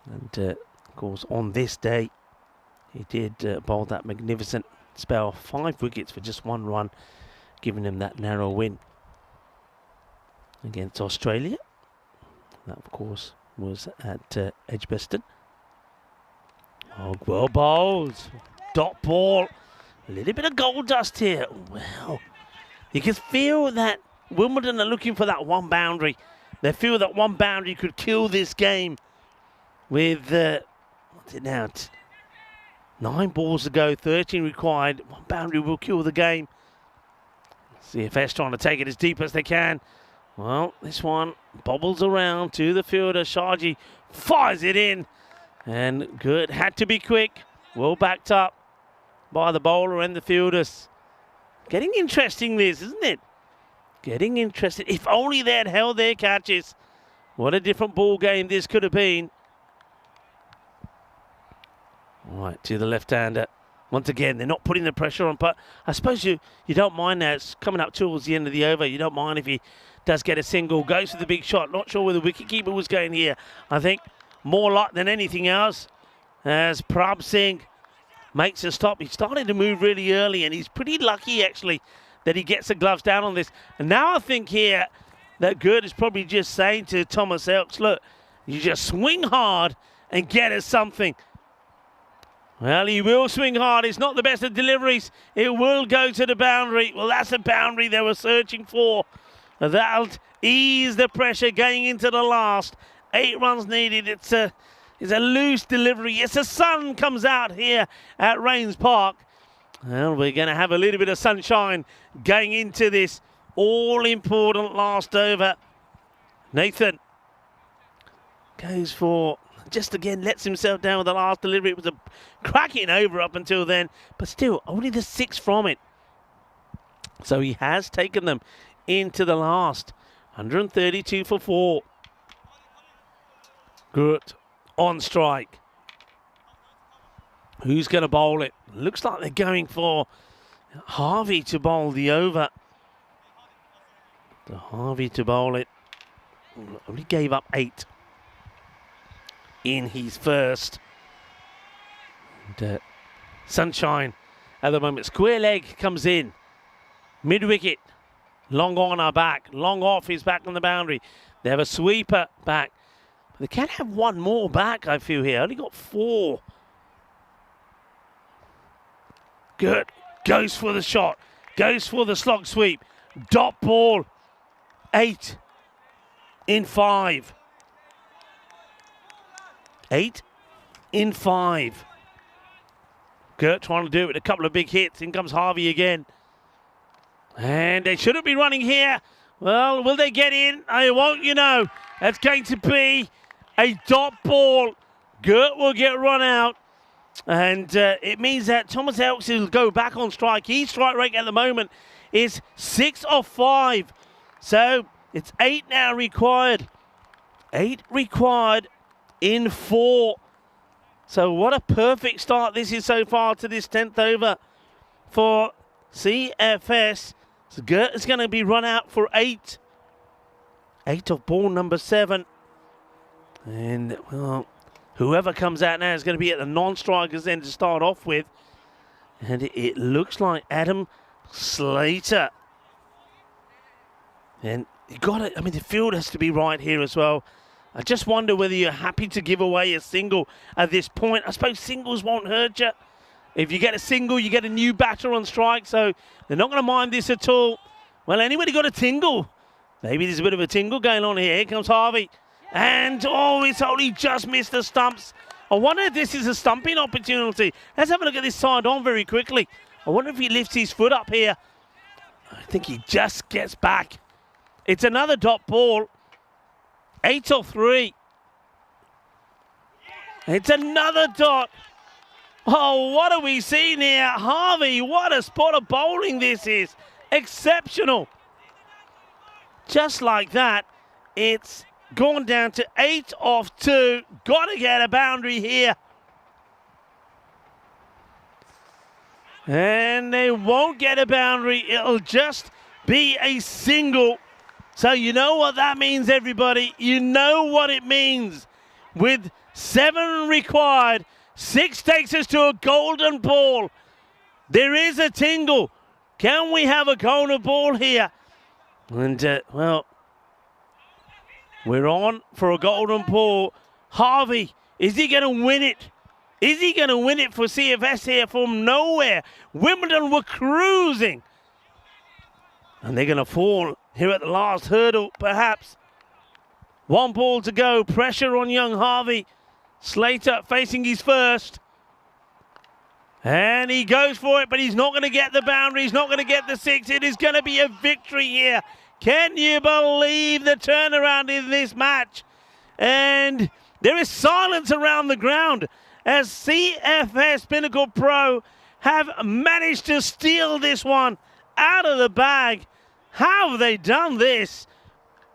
And, of course, on this day, he did bowl that magnificent spell. 5 wickets for just 1 run, giving him that narrow win against Australia. That, of course, was at Edgbaston. Oh, well bowled. Dot ball. A little bit of gold dust here. Well, you can feel that Wimbledon are looking for that one boundary. They feel that one boundary could kill this game. With, what's it now? 9 balls to go, 13 required. One boundary will kill the game. CFS trying to take it as deep as they can. Well, this one bobbles around to the fielder. Shaji fires it in. And Gert had to be quick. Well backed up by the bowler and the fielders. Getting interesting, this, isn't it? Getting interesting. If only they had held their catches. What a different ball game this could have been. Right, to the left-hander. Once again, they're not putting the pressure on, but I suppose you don't mind now. It's coming up towards the end of the over. You don't mind if he does get a single. Goes for the big shot. Not sure where the wicketkeeper was going here. I think more luck than anything else as Prabh Singh makes a stop. He started to move really early, and he's pretty lucky, actually, that he gets the gloves down on this. And now I think here that Gert is probably just saying to Thomas Elks, look, you just swing hard and get us something. Well, he will swing hard. It's not the best of deliveries. It will go to the boundary. Well, that's the boundary they were searching for. That'll ease the pressure going into the last. 8 runs needed. It's a loose delivery. Yes, the sun comes out here at Rains Park. Well, we're going to have a little bit of sunshine going into this all-important last over. Nathan goes for... just again lets himself down with the last delivery. It was a cracking over up until then, but still only the 6 from it. So he has taken them into the last. 132 for 4. Good on strike. Who's going to bowl it? Looks like they're going for Harvey to bowl the over. To Harvey to bowl it. Only gave up 8 in his first. And, sunshine at the moment. Square leg comes in. Mid-wicket. Long on our back. Long off is back on the boundary. They have a sweeper back. But they can have one more back, I feel here. Only got 4. Good. Goes for the shot. Goes for the slog sweep. Dot ball. 8 in 5. 8 in 5. Gert trying to do it with a couple of big hits. In comes Harvey again. And they shouldn't be running here. Well, will they get in? I won't, you know. That's going to be a dot ball. Gert will get run out. And it means that Thomas Elks will go back on strike. His strike rate at the moment is 6 of 5. So it's 8 now required. 8 required in 4. So what a perfect start this is so far to this 10th over for CFS. So Gert is going to be run out for 8. 8 of ball number 7. And, well, whoever comes out now is going to be at the non-strikers then to start off with. And it looks like Adam Slater. And you got it. I mean, the field has to be right here as well. I just wonder whether you're happy to give away a single at this point. I suppose singles won't hurt you. If you get a single, you get a new batter on strike, so they're not going to mind this at all. Well, anybody got a tingle? Maybe there's a bit of a tingle going on here. Here comes Harvey. And, oh, it's only just missed the stumps. I wonder if this is a stumping opportunity. Let's have a look at this side on very quickly. I wonder if he lifts his foot up here. I think he just gets back. It's another dot ball. 8 of 3. It's another dot. Oh, what are we seeing here? Harvey, what a spot of bowling this is. Exceptional. Just like that, it's gone down to 8 of 2. Got to get a boundary here. And they won't get a boundary. It'll just be a single. So you know what that means, everybody. You know what it means. With 7 required, 6 takes us to a golden ball. There is a tingle. Can we have a golden ball here? And, well, we're on for a golden ball. Harvey, is he going to win it? Is he going to win it for CFS here from nowhere? Wimbledon were cruising. And they're going to fall here at the last hurdle, perhaps. 1 ball to go. Pressure on young Harvey. Slater facing his first. And he goes for it, but he's not going to get the boundary. He's not going to get the 6. It is going to be a victory here. Can you believe the turnaround in this match? And there is silence around the ground as CFS Pinnacle Pro have managed to steal this one out of the bag. How have they done this?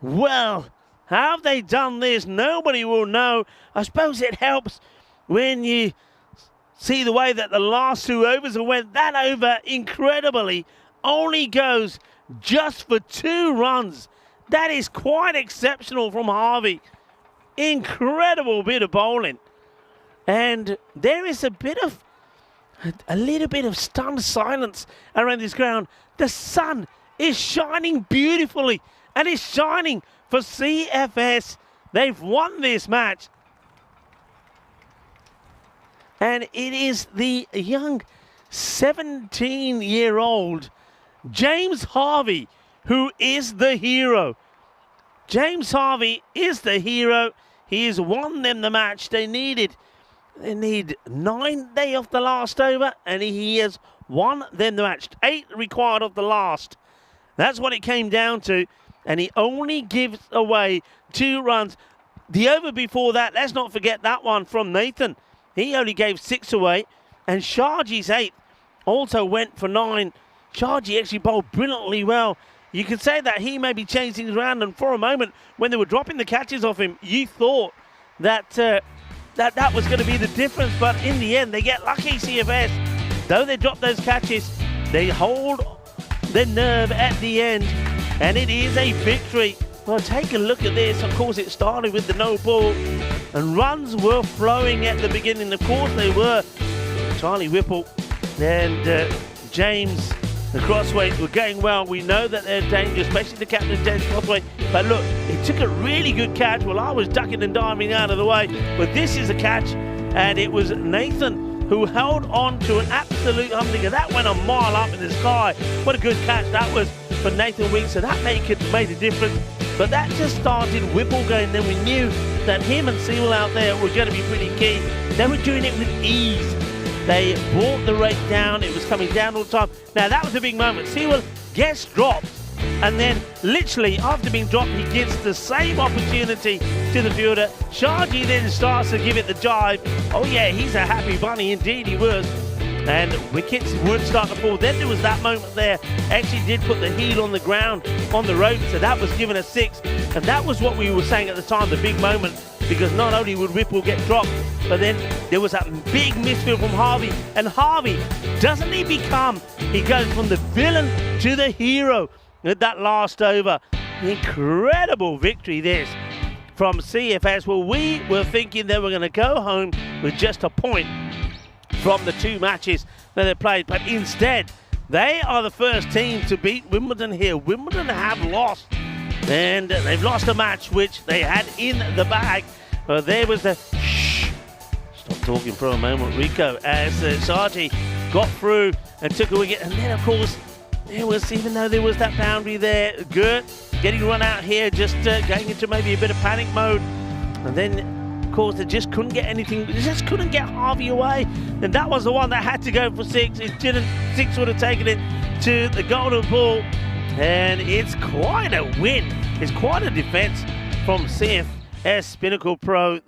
Well, how have they done this? Nobody will know. I suppose it helps when you see the way that the last 2 overs went. That over, incredibly, only goes just for 2 runs. That is quite exceptional from Harvey. Incredible bit of bowling. And there is a little bit of stunned silence around this ground. The sun is shining beautifully, and it's shining for CFS. They've won this match. And it is the young 17-year-old James Harvey who is the hero. James Harvey is the hero. He has won them the match they needed. They need 9 day off the last over, and he has won them the match. 8 required of the last. That's what it came down to. And he only gives away 2 runs. The over before that, let's not forget that one from Nathan. He only gave 6 away. And Sharji's 8th also went for 9. Sharji actually bowled brilliantly well. You could say that he may be changing things around, and for a moment, when they were dropping the catches off him, you thought that that was going to be the difference. But in the end, they get lucky, CFS. Though they drop those catches, they hold their nerve at the end, and it is a victory. Well, take a look at this. Of course, it started with the no ball, and runs were flowing at the beginning. Of course, they were. Charlie Whipple and James, the crossweight, were going well. We know that they're dangerous, especially the captain of James crossweight. But look, he took a really good catch. Well, I was ducking and diving out of the way, but this is a catch, and it was Nathan who held on to an absolute humdinger. That went a mile up in the sky. What a good catch that was for Nathan Weeks, so that made a difference. But that just started Whipple going. Then we knew that him and Sewell out there were going to be pretty key. They were doing it with ease. They brought the rate down. It was coming down all the time. Now, that was a big moment. Sewell gets dropped, and then literally after being dropped, he gives the same opportunity to the fielder. Sharji then starts to give it the jive. Oh yeah, he's a happy bunny. Indeed he was. And wickets would start to fall. Then there was that moment there. Actually did put the heel on the ground, on the rope, so that was given a 6. And that was what we were saying at the time, the big moment, because not only would Whipple get dropped, but then there was that big misfield from Harvey. And Harvey, doesn't he goes from the villain to the hero at that last over. Incredible victory this from CFS. Well, we were thinking they were going to go home with just a point from the 2 matches that they played, but instead they are the first team to beat Wimbledon here. Wimbledon have lost, and they've lost a match which they had in the bag. There was the stop talking for a moment, Rico, as Sharji got through and took a wicket. And then of course there was, even though there was that boundary there, Gert getting run out here, just going into maybe a bit of panic mode. And then of course, they just couldn't get anything. They just couldn't get Harvey away. And that was the one that had to go for 6. It didn't. 6 would have taken it to the golden ball. And it's quite a win. It's quite a defence from CFS Pinnacle Pro.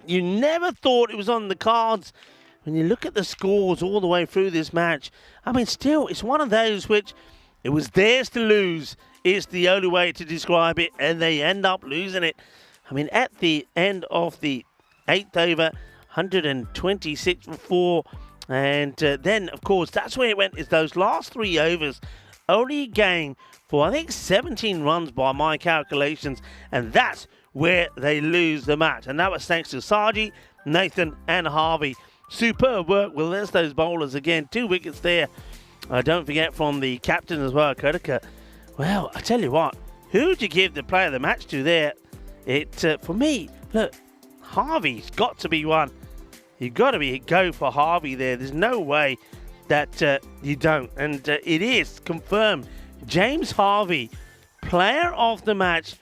You never thought it was on the cards. When you look at the scores all the way through this match, I mean, still, it's one of those which it was theirs to lose. It's the only way to describe it. And they end up losing it. I mean, at the end of the 8th over, 126 for 4. And then, of course, that's where it went, is those last 3 overs only going for, I think, 17 runs by my calculations. And that's where they lose the match. And that was thanks to Sharji, Nathan, and Harvey. Superb work. Well, there's those bowlers again. 2 wickets there. Don't forget from the captain as well, Kodaker. Well, I tell you what, who'd you give the player of the match to there? For me, look, Harvey's got to be one. You've got to go for Harvey there. There's no way that you don't. And it is confirmed. James Harvey, player of the match,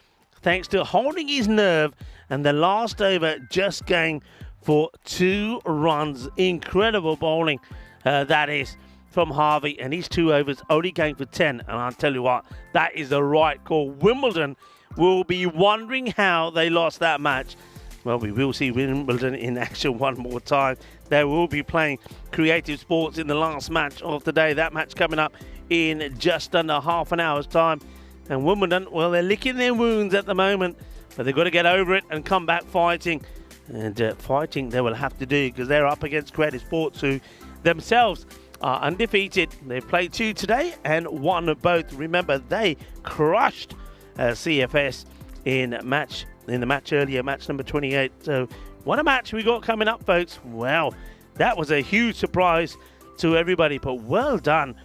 thanks to holding his nerve and the last over just going for 2 runs. Incredible bowling, that is, from Harvey. And his 2 overs only going for 10. And I'll tell you what, that is the right call. Wimbledon will be wondering how they lost that match. Well, we will see Wimbledon in action one more time. They will be playing Creative Sports in the last match of the day. That match coming up in just under half an hour's time. And Wimbledon, well, they're licking their wounds at the moment, but they've got to get over it and come back fighting. And fighting they will have to do, because they're up against Creative Sports, who themselves are undefeated. They've played 2 today and won both. Remember, they crushed CFS in the match earlier, match number 28. So what a match we got coming up, folks. Well, that was a huge surprise to everybody, but well done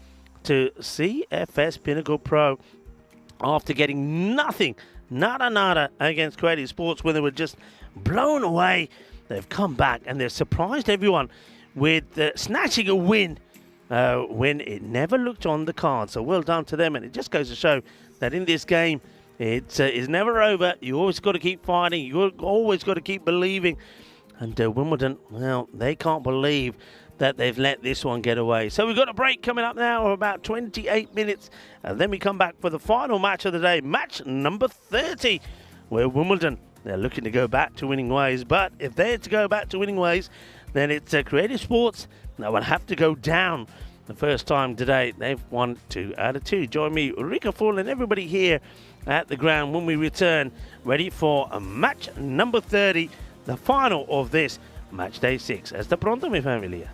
to CFS Pinnacle Pro after getting nothing nada against Creative Sports when they were just blown away. They've come back and they've surprised everyone with snatching a win when it never looked on the card. So well done to them, and it just goes to show that in this game, it is never over. You always got to keep fighting. You always got to keep believing. And Wimbledon, well, they can't believe that they've let this one get away. So we've got a break coming up now of about 28 minutes. And then we come back for the final match of the day, match number 30, where Wimbledon, they're looking to go back to winning ways. But if they're to go back to winning ways, then it's Creative Sports that will have to go down. The first time today, they've won 2 out of 2. Join me, Ulrika Full, and everybody here at the ground when we return, ready for match number 30, the final of this match day 6. Hasta pronto, mi familia.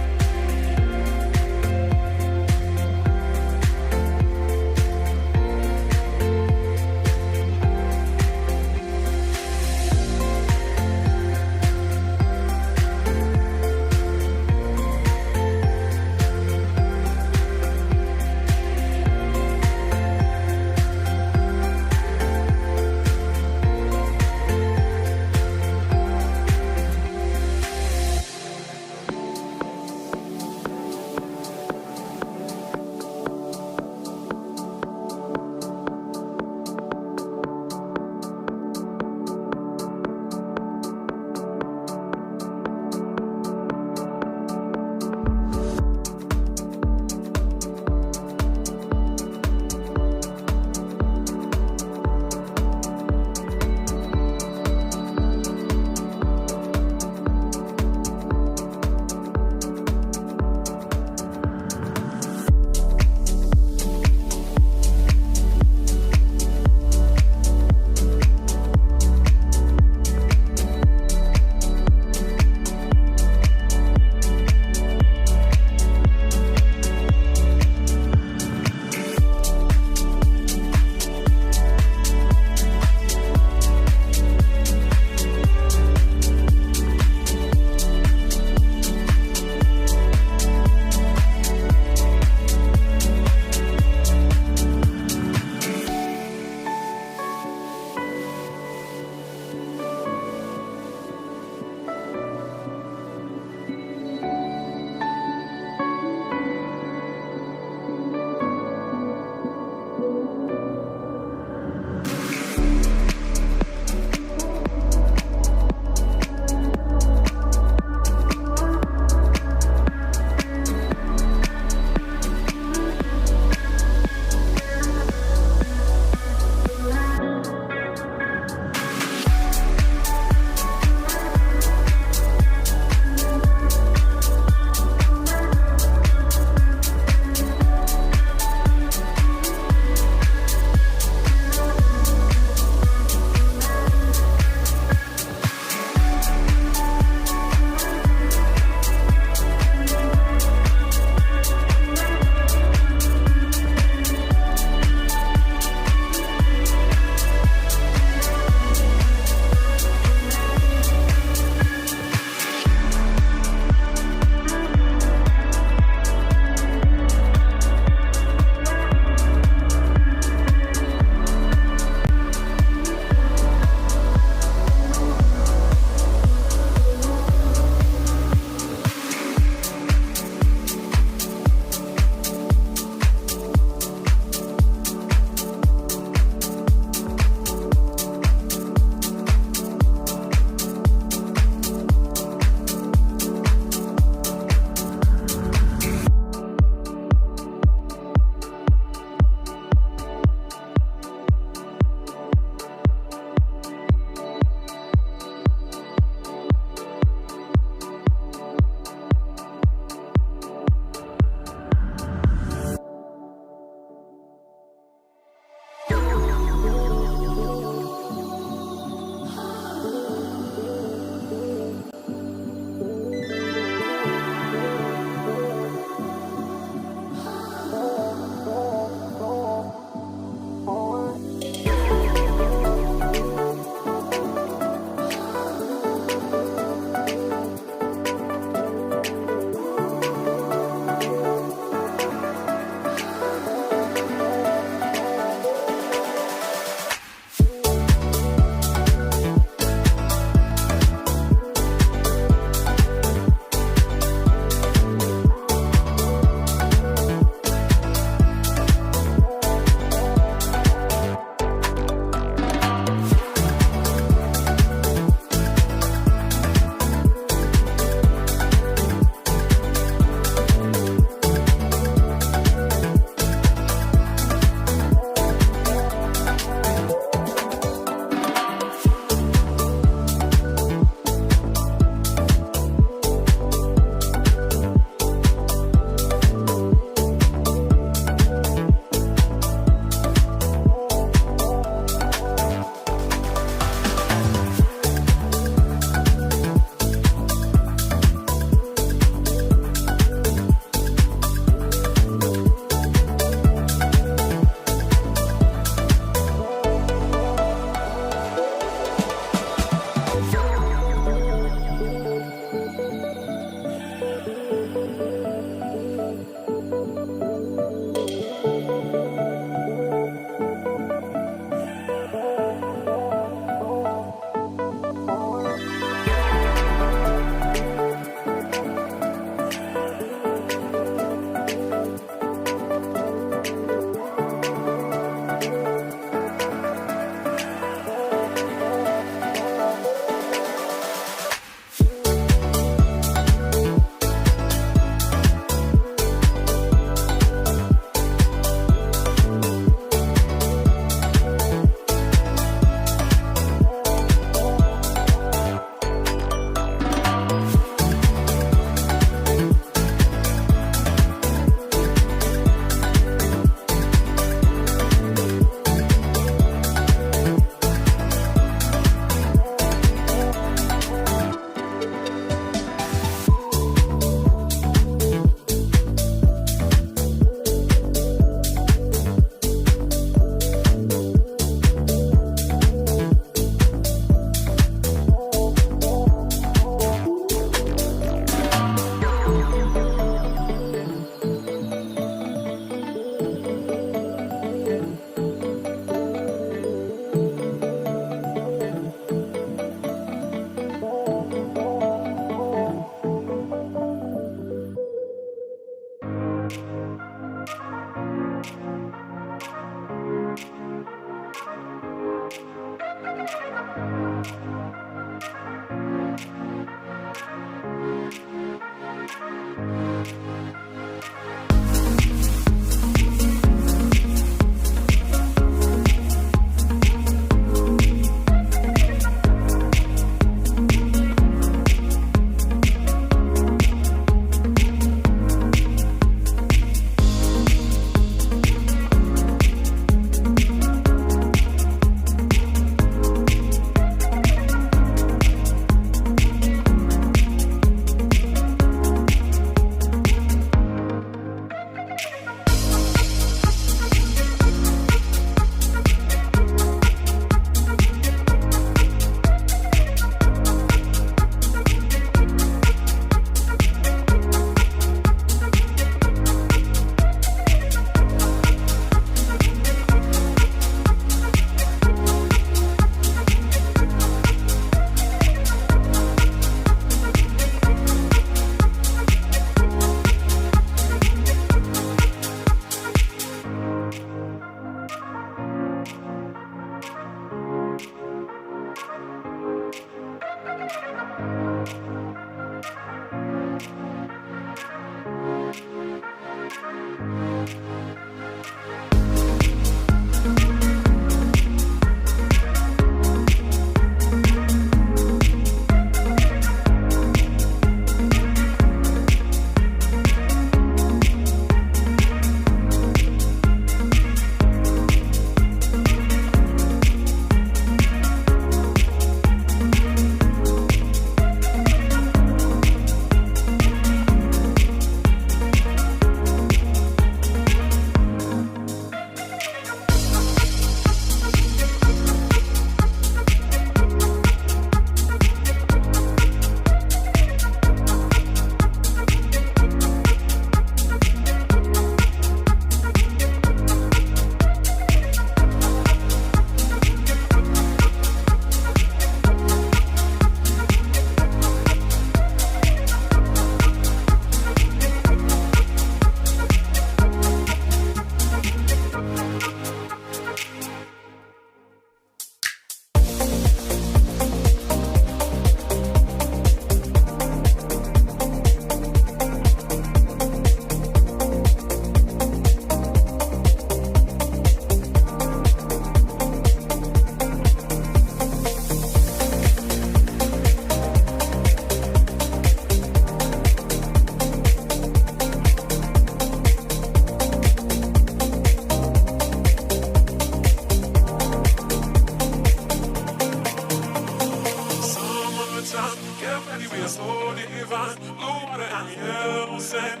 so divine. Blue water and yellow sand,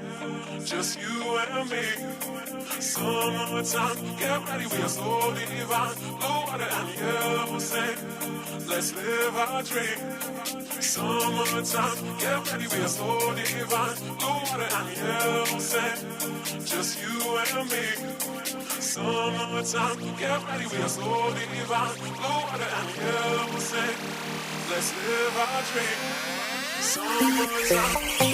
just you and me. Summertime, get ready, we are so divine. Blue water and yellow sand, let's live our dream. Summertime, get ready, we are so divine. Blue water and yellow sand, just you and me. Summertime, get ready, we are so divine. Blue water and yellow sand, let's live our dream. Summertime.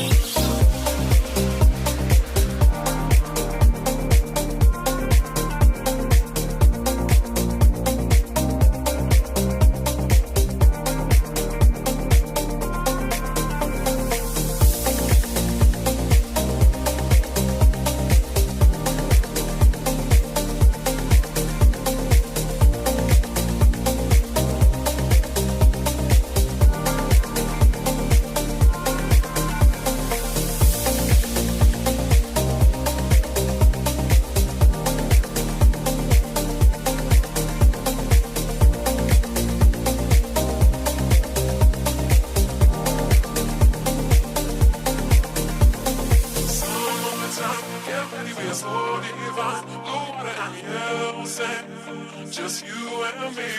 Just you and me.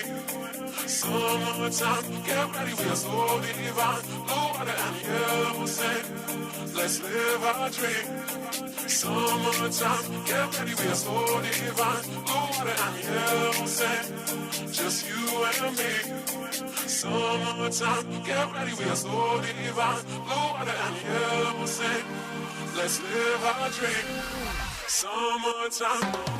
Summertime, get ready, we are so divine. Blue water and yellow sand, let's live our dream. Summertime, get ready, we are so divine. Blue water and yellow sand, just you and me. Summertime, get ready, we are so divine. Blue water and yellow sand, let's live our dream. Summertime.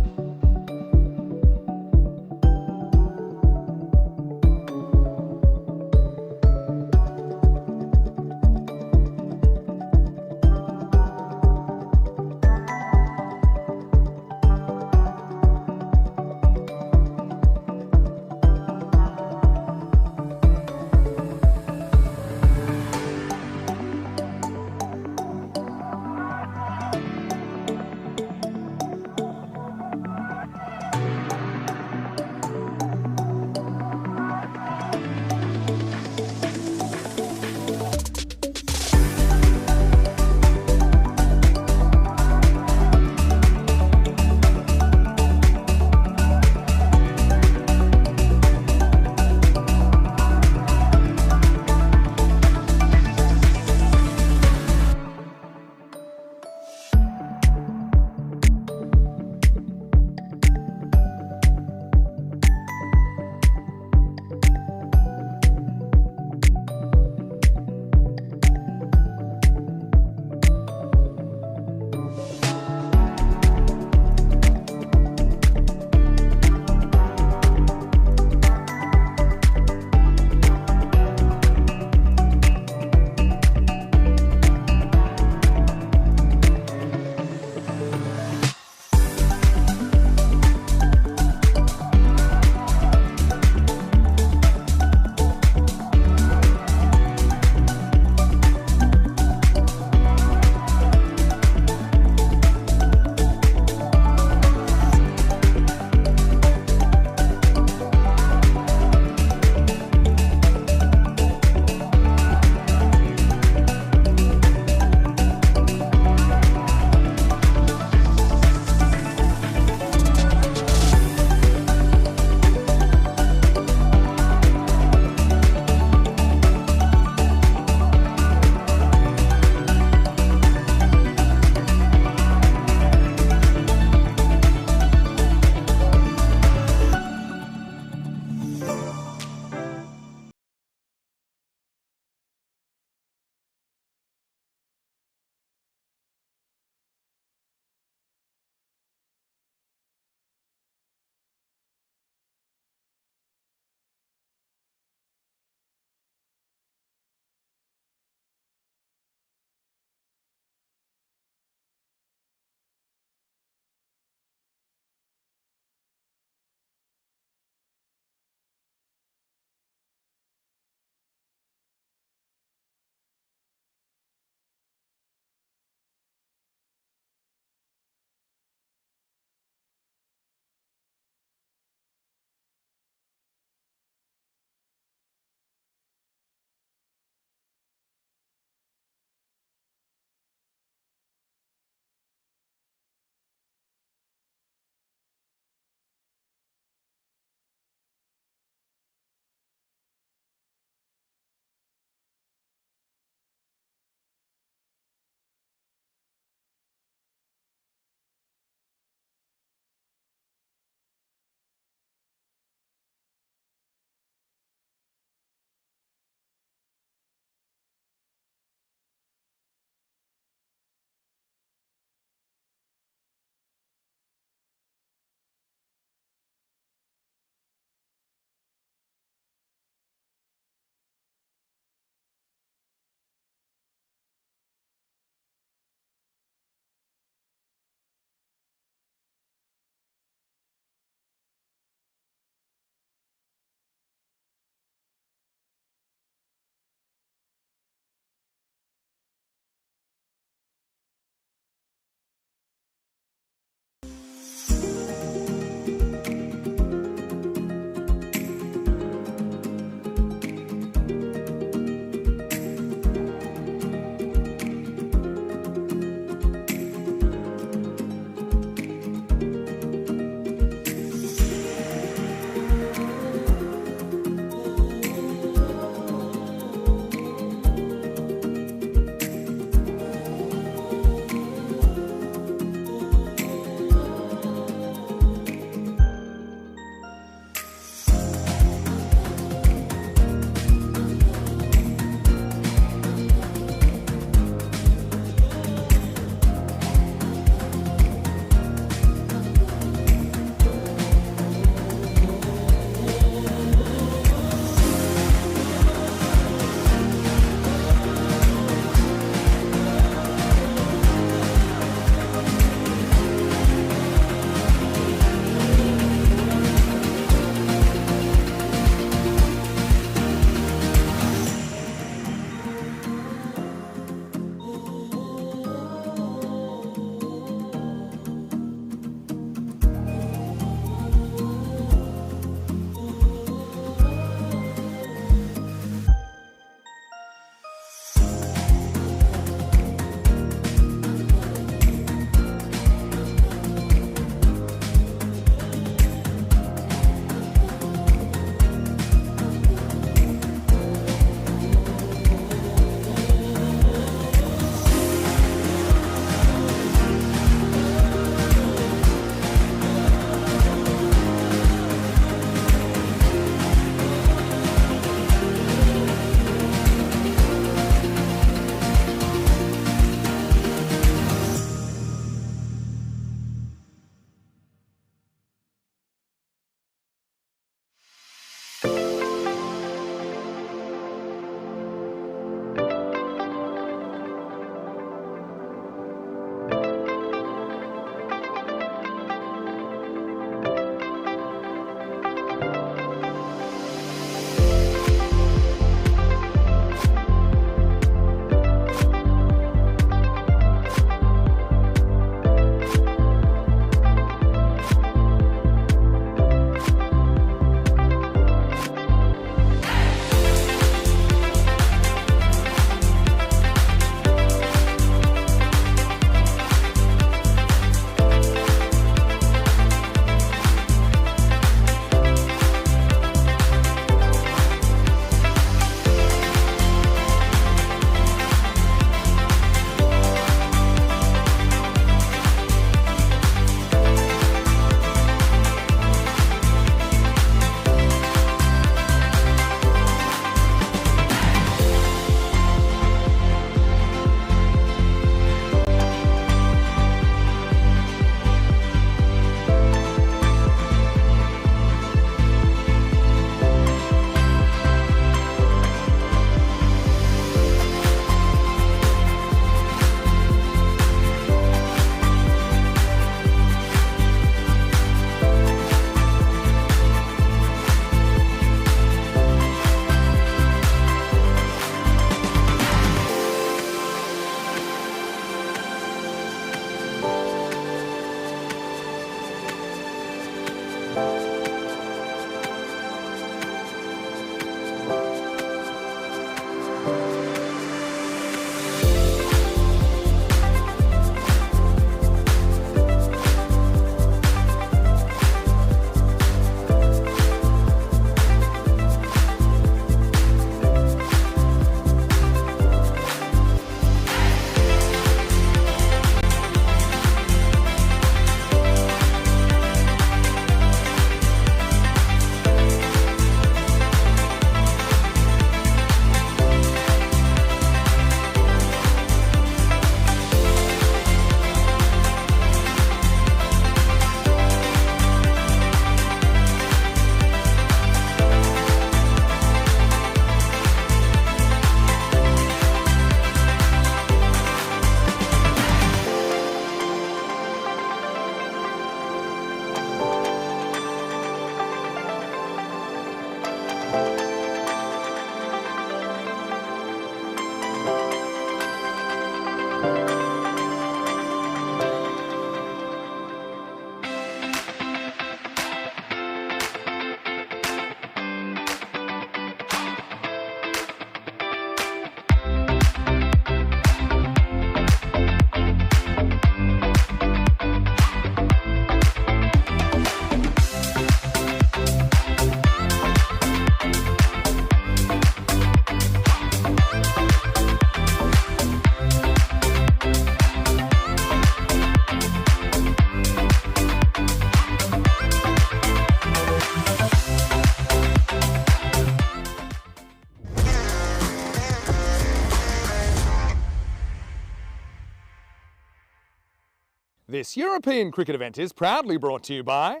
This European cricket event is proudly brought to you by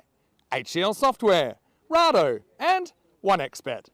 HCL Software, Rado and 1xBet.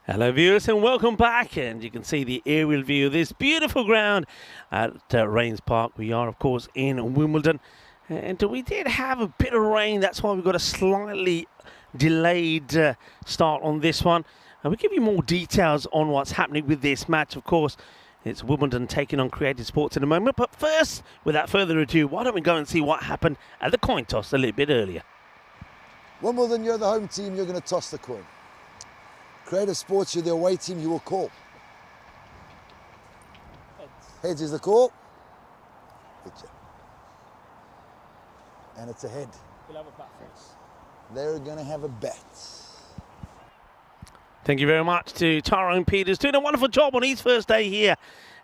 Hello viewers and welcome back, and you can see the aerial view of this beautiful ground at Rains Park. We are of course in Wimbledon, and we did have a bit of rain, that's why we've got a slightly delayed start on this one, and we'll give you more details on what's happening with this match. Of course, it's Wimbledon taking on Creative Sports in a moment, but first, without further ado, why don't we go and see what happened at the coin toss a little bit earlier. Wimbledon, you're the home team, you're going to toss the coin. Creative Sports, you're the away team, you will call. Heads. Heads is the call. Good job. And it's a head. We'll have a bat first. They're going to have a bet. Thank you very much to Tyrone Peters, doing a wonderful job on his first day here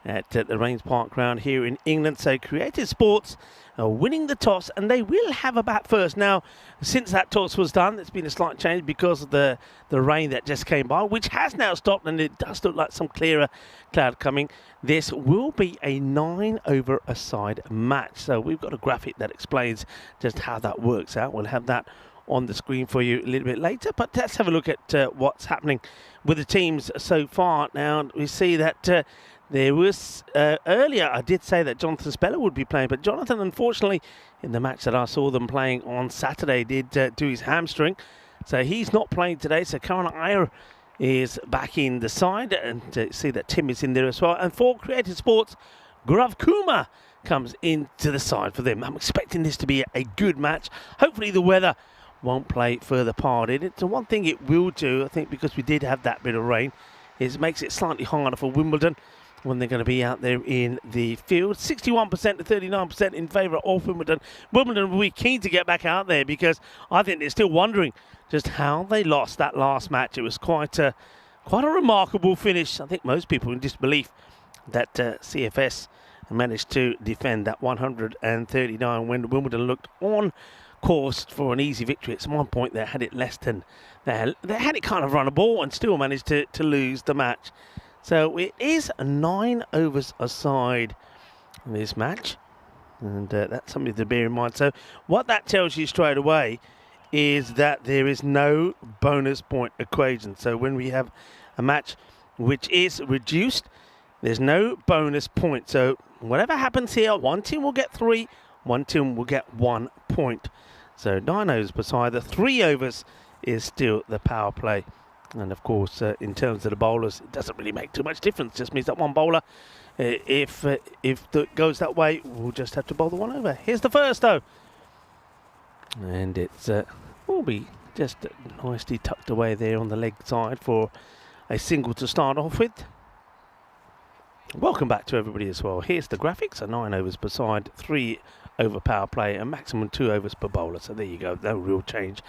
at the Rains Park ground here in England. So Creative Sports are winning the toss, and they will have a bat first. Now, since that toss was done, there's been a slight change because of the rain that just came by, which has now stopped, and it does look like some clearer cloud coming. This will be a 9-over-a-side match. So we've got a graphic that explains just how that works out. We'll have that on the screen for you a little bit later, but let's have a look at what's happening with the teams so far. Now, we see that there was, earlier I did say that Jonathan Speller would be playing, but Jonathan, unfortunately, in the match that I saw them playing on Saturday, did do his hamstring. So he's not playing today. So Karan Iyer is back in the side, and see that Tim is in there as well. And for Creative Sports, Gaurav Kumar comes into the side for them. I'm expecting this to be a good match. Hopefully the weather won't play further part in it. So one thing it will do, I think, because we did have that bit of rain, is it makes it slightly harder for Wimbledon when they're going to be out there in the field. 61% to 39% in favour of Wimbledon. Wimbledon will be keen to get back out there, because I think they're still wondering just how they lost that last match. It was quite a remarkable finish. I think most people in disbelief that CFS managed to defend that 139 when Wimbledon looked on course for an easy victory. At one point they had it less than, they had it kind of run a ball and still managed to lose the match. So it is 9 overs aside in this match, and that's something to bear in mind. So what that tells you straight away is that there is no bonus point equation. So when we have a match which is reduced, there's no bonus point. So whatever happens here, one team will get 3, one team will get 1 point. So 9 overs per side. The 3 overs is still the power play. And of course, in terms of the bowlers, it doesn't really make too much difference. It just means that one bowler, if it goes that way, we'll just have to bowl the 1 over. Here's the first, though. And it's will be just nicely tucked away there on the leg side for a single to start off with. Welcome back to everybody as well. Here's the graphics. So 9 overs per side, 3 over power play, and maximum 2 overs per bowler. So there you go. No real change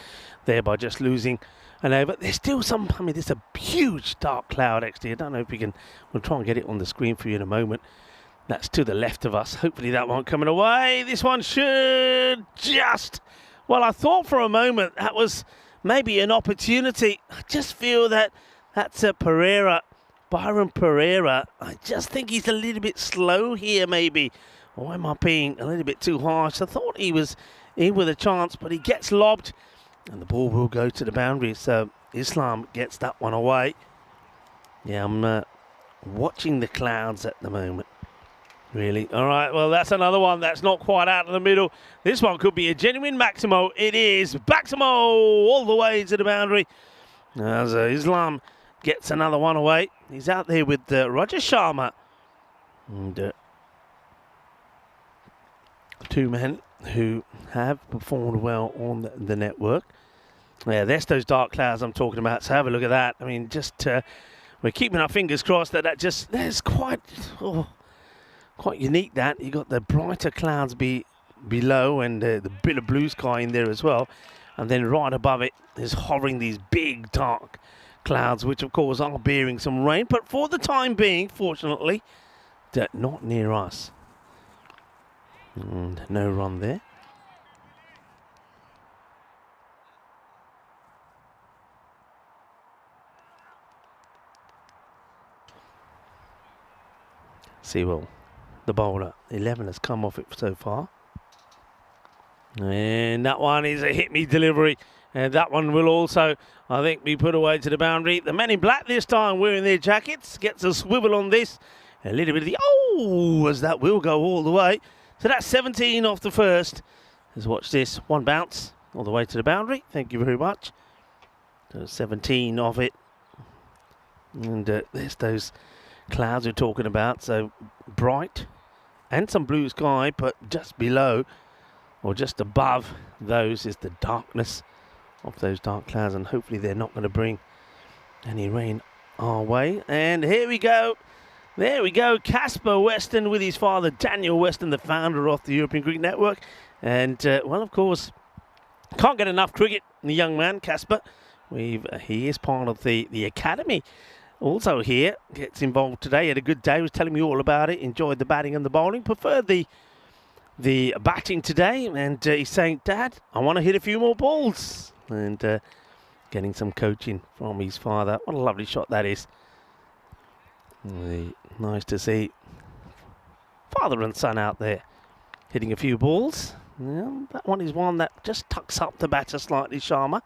there by just losing an over. There's still some, I mean, there's a huge dark cloud actually. I don't know if we can, we'll try and get it on the screen for you in a moment. That's to the left of us. Hopefully that won't come away. This one should just, well, I thought for a moment that was maybe an opportunity. I just feel that that's Byron Pereira. I just think he's a little bit slow here maybe. Or am I being a little bit too harsh? I thought he was in with a chance, but he gets lobbed and the ball will go to the boundary. So Islam gets that one away. Yeah, I'm watching the clouds at the moment. Really? All right, well, that's another one that's not quite out of the middle. This one could be a genuine Maximo. It is. Maximo all the way to the boundary. As Islam gets another one away. He's out there with Roger Sharma. And 2 men who have performed well on the network. Yeah, there's those dark clouds I'm talking about. So have a look at that. I mean, just we're keeping our fingers crossed that just, there's quite... Oh, Quite unique that. You got the brighter clouds below and the bit of blue sky in there as well. And then right above it is hovering these big dark clouds, which of course are bearing some rain. But for the time being, fortunately, they're not near us. And no run there. Sewell, the bowler, 11 has come off it so far. And that one is a hit-me delivery. And that one will also, I think, be put away to the boundary. The men in black this time wearing their jackets. Gets a swivel on this. A little bit of the, oh, as that will go all the way. So that's 17 off the first. Let's watch this. One bounce all the way to the boundary. Thank you very much. So 17 of it. And there's those clouds we're talking about. So bright and some blue sky, but just below or just above those is the darkness of those dark clouds, and hopefully they're not going to bring any rain our way. And here we go. There we go. Casper Weston with his father, Daniel Weston, the founder of the European Cricket Network. And, well, of course, can't get enough cricket, the young man, Casper. He is part of the academy. Also here, gets involved today. Had a good day. Was telling me all about it. Enjoyed the batting and the bowling. Preferred the batting today. And he's saying, Dad, I want to hit a few more balls. And getting some coaching from his father. What a lovely shot that is. Nice to see father and son out there hitting a few balls. Yeah, that one is one that just tucks up the batter slightly, Sharma.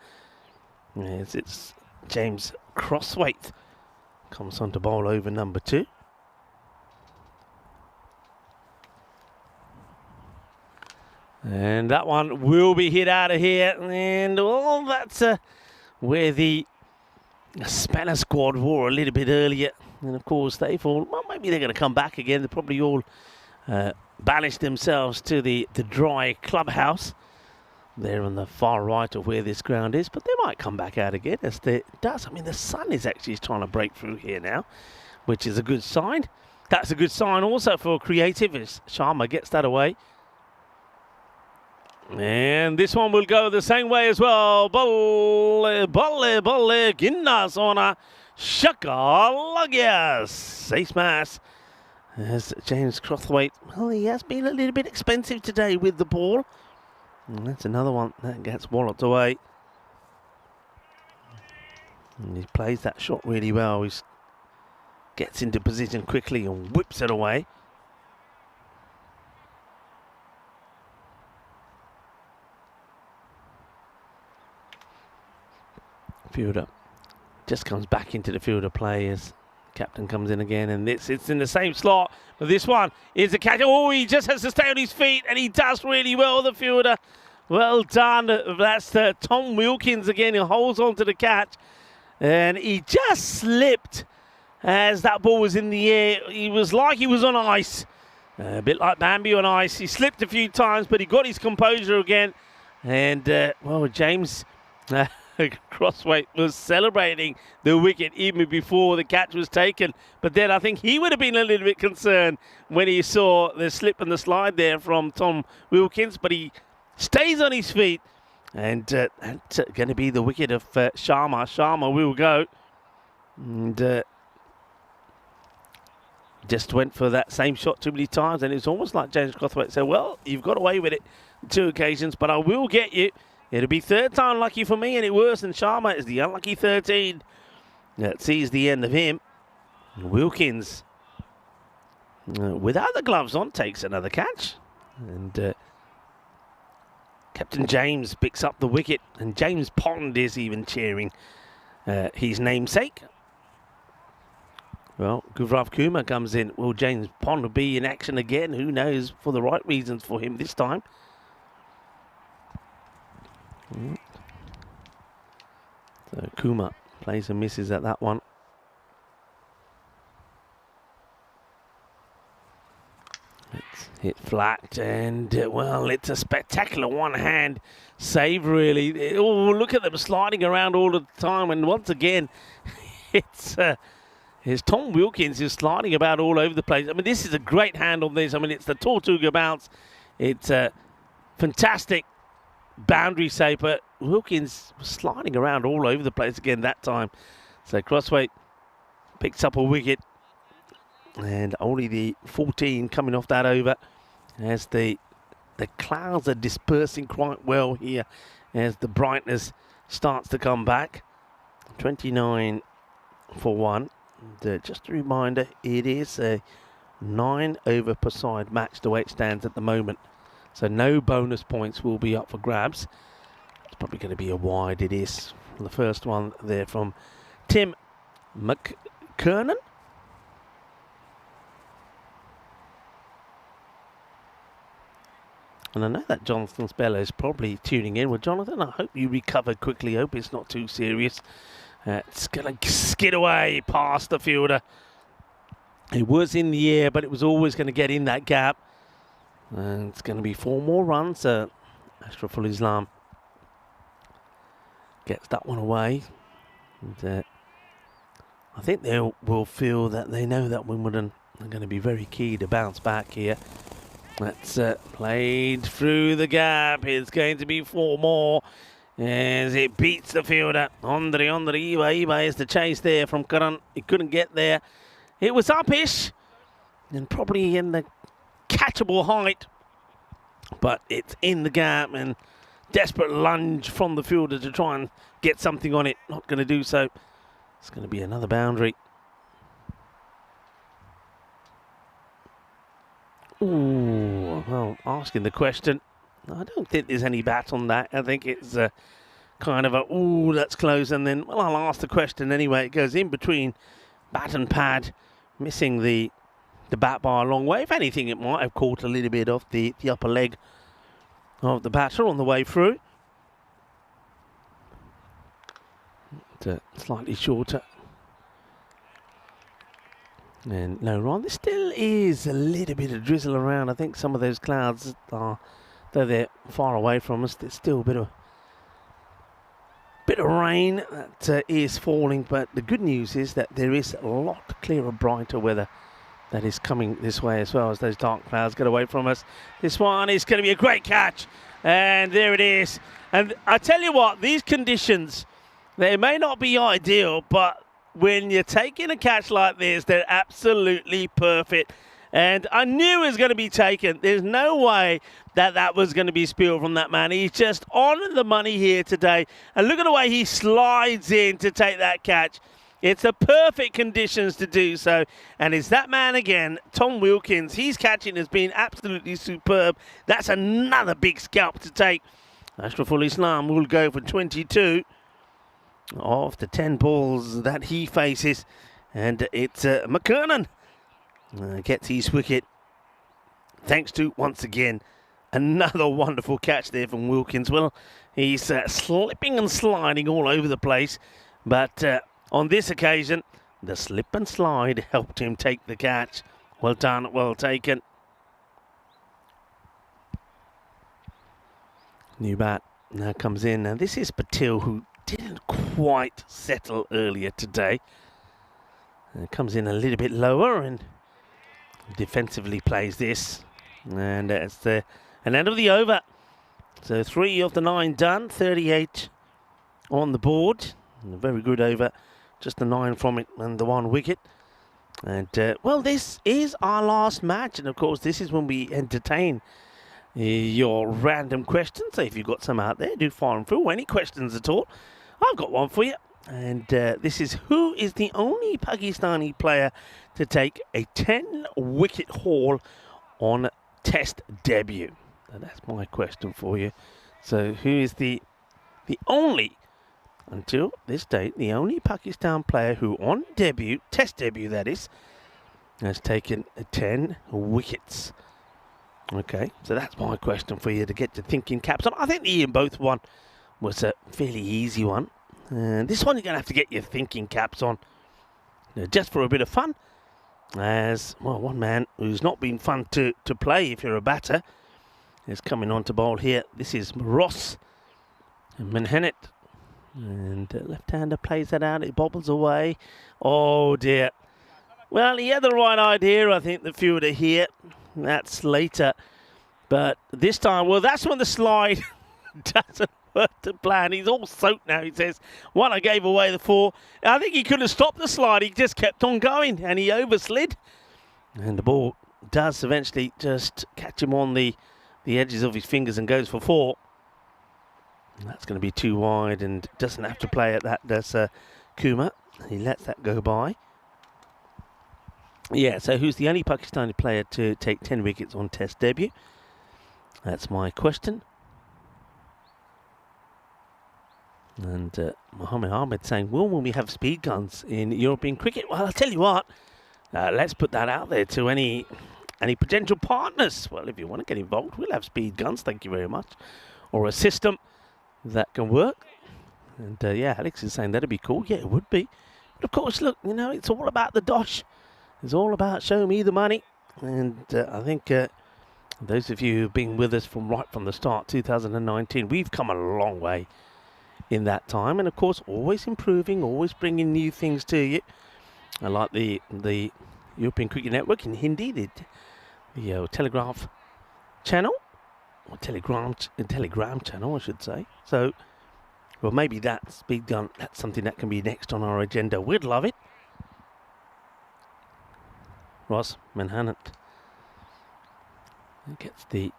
Yes, it's James Crosswaith. Comes on to bowl over number 2. And that one will be hit out of here. And well, that's where the Spanner squad wore a little bit earlier. And of course they thought, well, maybe they're going to come back again. They probably all banished themselves to the dry clubhouse there on the far right of where this ground is. But they might come back out again as it does. I mean, the sun is actually trying to break through here now, which is a good sign. That's a good sign also for creative as Sharma gets that away. And this one will go the same way as well. Bolle, Ginnas on a Shakalagias. Ace mass. As James Crosswaith, well, he has been a little bit expensive today with the ball. And that's another one that gets walloped away. And he plays that shot really well. He gets into position quickly and whips it away. Fielder just comes back into the field of play as captain comes in again, and it's in the same slot, but this one is a catch. Oh, he just has to stay on his feet, and he does really well, the fielder. Well done. That's Tom Wilkins again, who holds on to the catch, and he just slipped as that ball was in the air. He was like he was on ice, a bit like Bambi on ice. He slipped a few times, but he got his composure again, and well, James Crosswaith was celebrating the wicket even before the catch was taken. But then I think he would have been a little bit concerned when he saw the slip and the slide there from Tom Wilkins. But he stays on his feet. And that's going to be the wicket of Sharma. Sharma will go. And just went for that same shot too many times. And it's almost like James Crosswaith said, well, you've got away with it 2 occasions, but I will get you. It'll be third time lucky for me, and it worse than Sharma is the unlucky 13. That sees the end of him. Wilkins, without the gloves on, takes another catch. And Captain James picks up the wicket, and James Pond is even cheering his namesake. Well, Guvrav Kumar comes in. Will James Pond be in action again? Who knows, for the right reasons for him this time. So Kumar plays and misses at that one. It's hit flat, and well, it's a spectacular one-hand save, really. Oh, look at them sliding around all the time, and once again, it's is Tom Wilkins is sliding about all over the place. I mean, this is a great hand on this. I mean, it's the Tortuga bounce. It's a fantastic boundary save, but Wilkins was sliding around all over the place again that time. So Crossway picks up a wicket, and only the 14 coming off that over as the clouds are dispersing quite well here as the brightness starts to come back. 29 for 1. And, just a reminder, it is a 9 over per side match the way it stands at the moment. So no bonus points will be up for grabs. It's probably going to be a wide, it is. The first one there from Tim McKernan. And I know that Jonathan Speller is probably tuning in. Well, Jonathan, I hope you recovered quickly. Hope it's not too serious. It's going to skid away past the fielder. It was in the air, but it was always going to get in that gap. And it's going to be 4 more runs. Ashraful Islam gets that one away. And, I think they will feel that they know that Wimbledon are going to be very key to bounce back here. That's played through the gap. It's going to be 4 more as it beats the fielder. Andre Iba is the chase there from Karan. He couldn't get there. It was upish and probably in the catchable height, but it's in the gap, and desperate lunge from the fielder to try and get something on it. Not going to do so. It's going to be another boundary. Ooh, well, asking the question. I don't think there's any bat on that. I think it's kind of a, ooh, that's close. And then, well, I'll ask the question anyway. It goes in between bat and pad, missing the bat by a long way. If anything, it might have caught a little bit off the upper leg of the batter on the way through. Slightly shorter. And no run. There still is a little bit of drizzle around. I think some of those clouds are, though they're far away from us, there's still a bit of rain that is falling. But the good news is that there is a lot clearer, brighter weather that is coming this way as well as those dark clouds get away from us. This one is going to be a great catch. And there it is. And I tell you what, these conditions, they may not be ideal, but when you're taking a catch like this, they're absolutely perfect. And I knew it was going to be taken. There's no way that was going to be spilled from that man. He's just on the money here today. And look at the way he slides in to take that catch. It's the perfect conditions to do so. And it's that man again, Tom Wilkins. His catching has been absolutely superb. That's another big scalp to take. Ashraful Islam will go for 22. Of the 10 balls that he faces, and it's McKernan gets his wicket thanks to, once again, another wonderful catch there from Wilkins. Well, he's slipping and sliding all over the place, but on this occasion the slip and slide helped him take the catch. Well done, well taken. New bat now comes in. Now this is Patil, who didn't quite settle earlier today. Comes in a little bit lower and defensively plays this. And it's an end of the over. So 3 of the 9 done, 38 on the board. And a very good over, just the 9 from it and the 1 wicket. And well, this is our last match. And of course, this is when we entertain your random questions. So if you've got some out there, do fire them through. Any questions at all, I've got one for you. And this is, who is the only Pakistani player to take a 10-wicket haul on Test debut? Now, that's my question for you. So who is the only, until this date, the only Pakistan player who on debut, Test debut that is, has taken 10 wickets? Okay, so that's my question for you to get your thinking caps on. I think the Ian Both one was a fairly easy one. And this one you're going to have to get your thinking caps on. Just for a bit of fun. As, well, one man who's not been fun to play if you're a batter is coming on to bowl here. This is Ross Menhennet. And left-hander plays that out. It bobbles away. Oh, dear. Well, he had the right idea, I think, the fielder here. That's later. But this time, well, that's when the slide doesn't work to plan. He's all soaked now, he says. One, I gave away the 4. I think he could have stopped the slide. He just kept on going, and he overslid. And the ball does eventually just catch him on the edges of his fingers and goes for 4. And that's going to be too wide and doesn't have to play at that, does Kumar. He lets that go by. Yeah, so who's the only Pakistani player to take 10 wickets on Test debut? That's my question. And Mohammed Ahmed saying, will we have speed guns in European cricket? Well, I'll tell you what, let's put that out there to any potential partners. Well, if you want to get involved, we'll have speed guns, thank you very much. Or a system that can work. And yeah, Alex is saying that'd be cool. Yeah, it would be. But of course, look, you know, it's all about the dosh. It's all about show me the money. And I think those of you who've been with us right from the start, 2019, we've come a long way in that time. And of course, always improving, always bringing new things to you. I like the European Cricket Network in Hindi, the Telegraph channel, or Telegram channel, I should say. So, well, maybe that speed gun, that's something that can be next on our agenda. We'd love it. Ross Manhannant gets the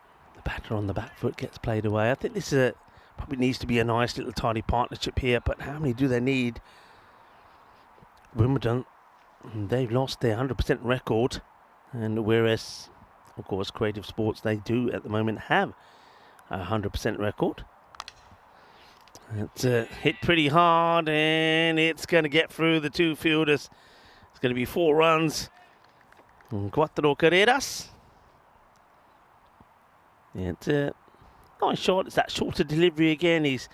batter on the back foot, gets played away. I think this probably needs to be a nice little tidy partnership here, but how many do they need? Wimbledon, they've lost their 100% record, and whereas, of course, Creative Sports, they do at the moment have a 100% record. It's hit pretty hard, and it's going to get through the 2 fielders. It's going to be 4 runs. 4 carreras. It's nice shot. It's that shorter delivery again. It's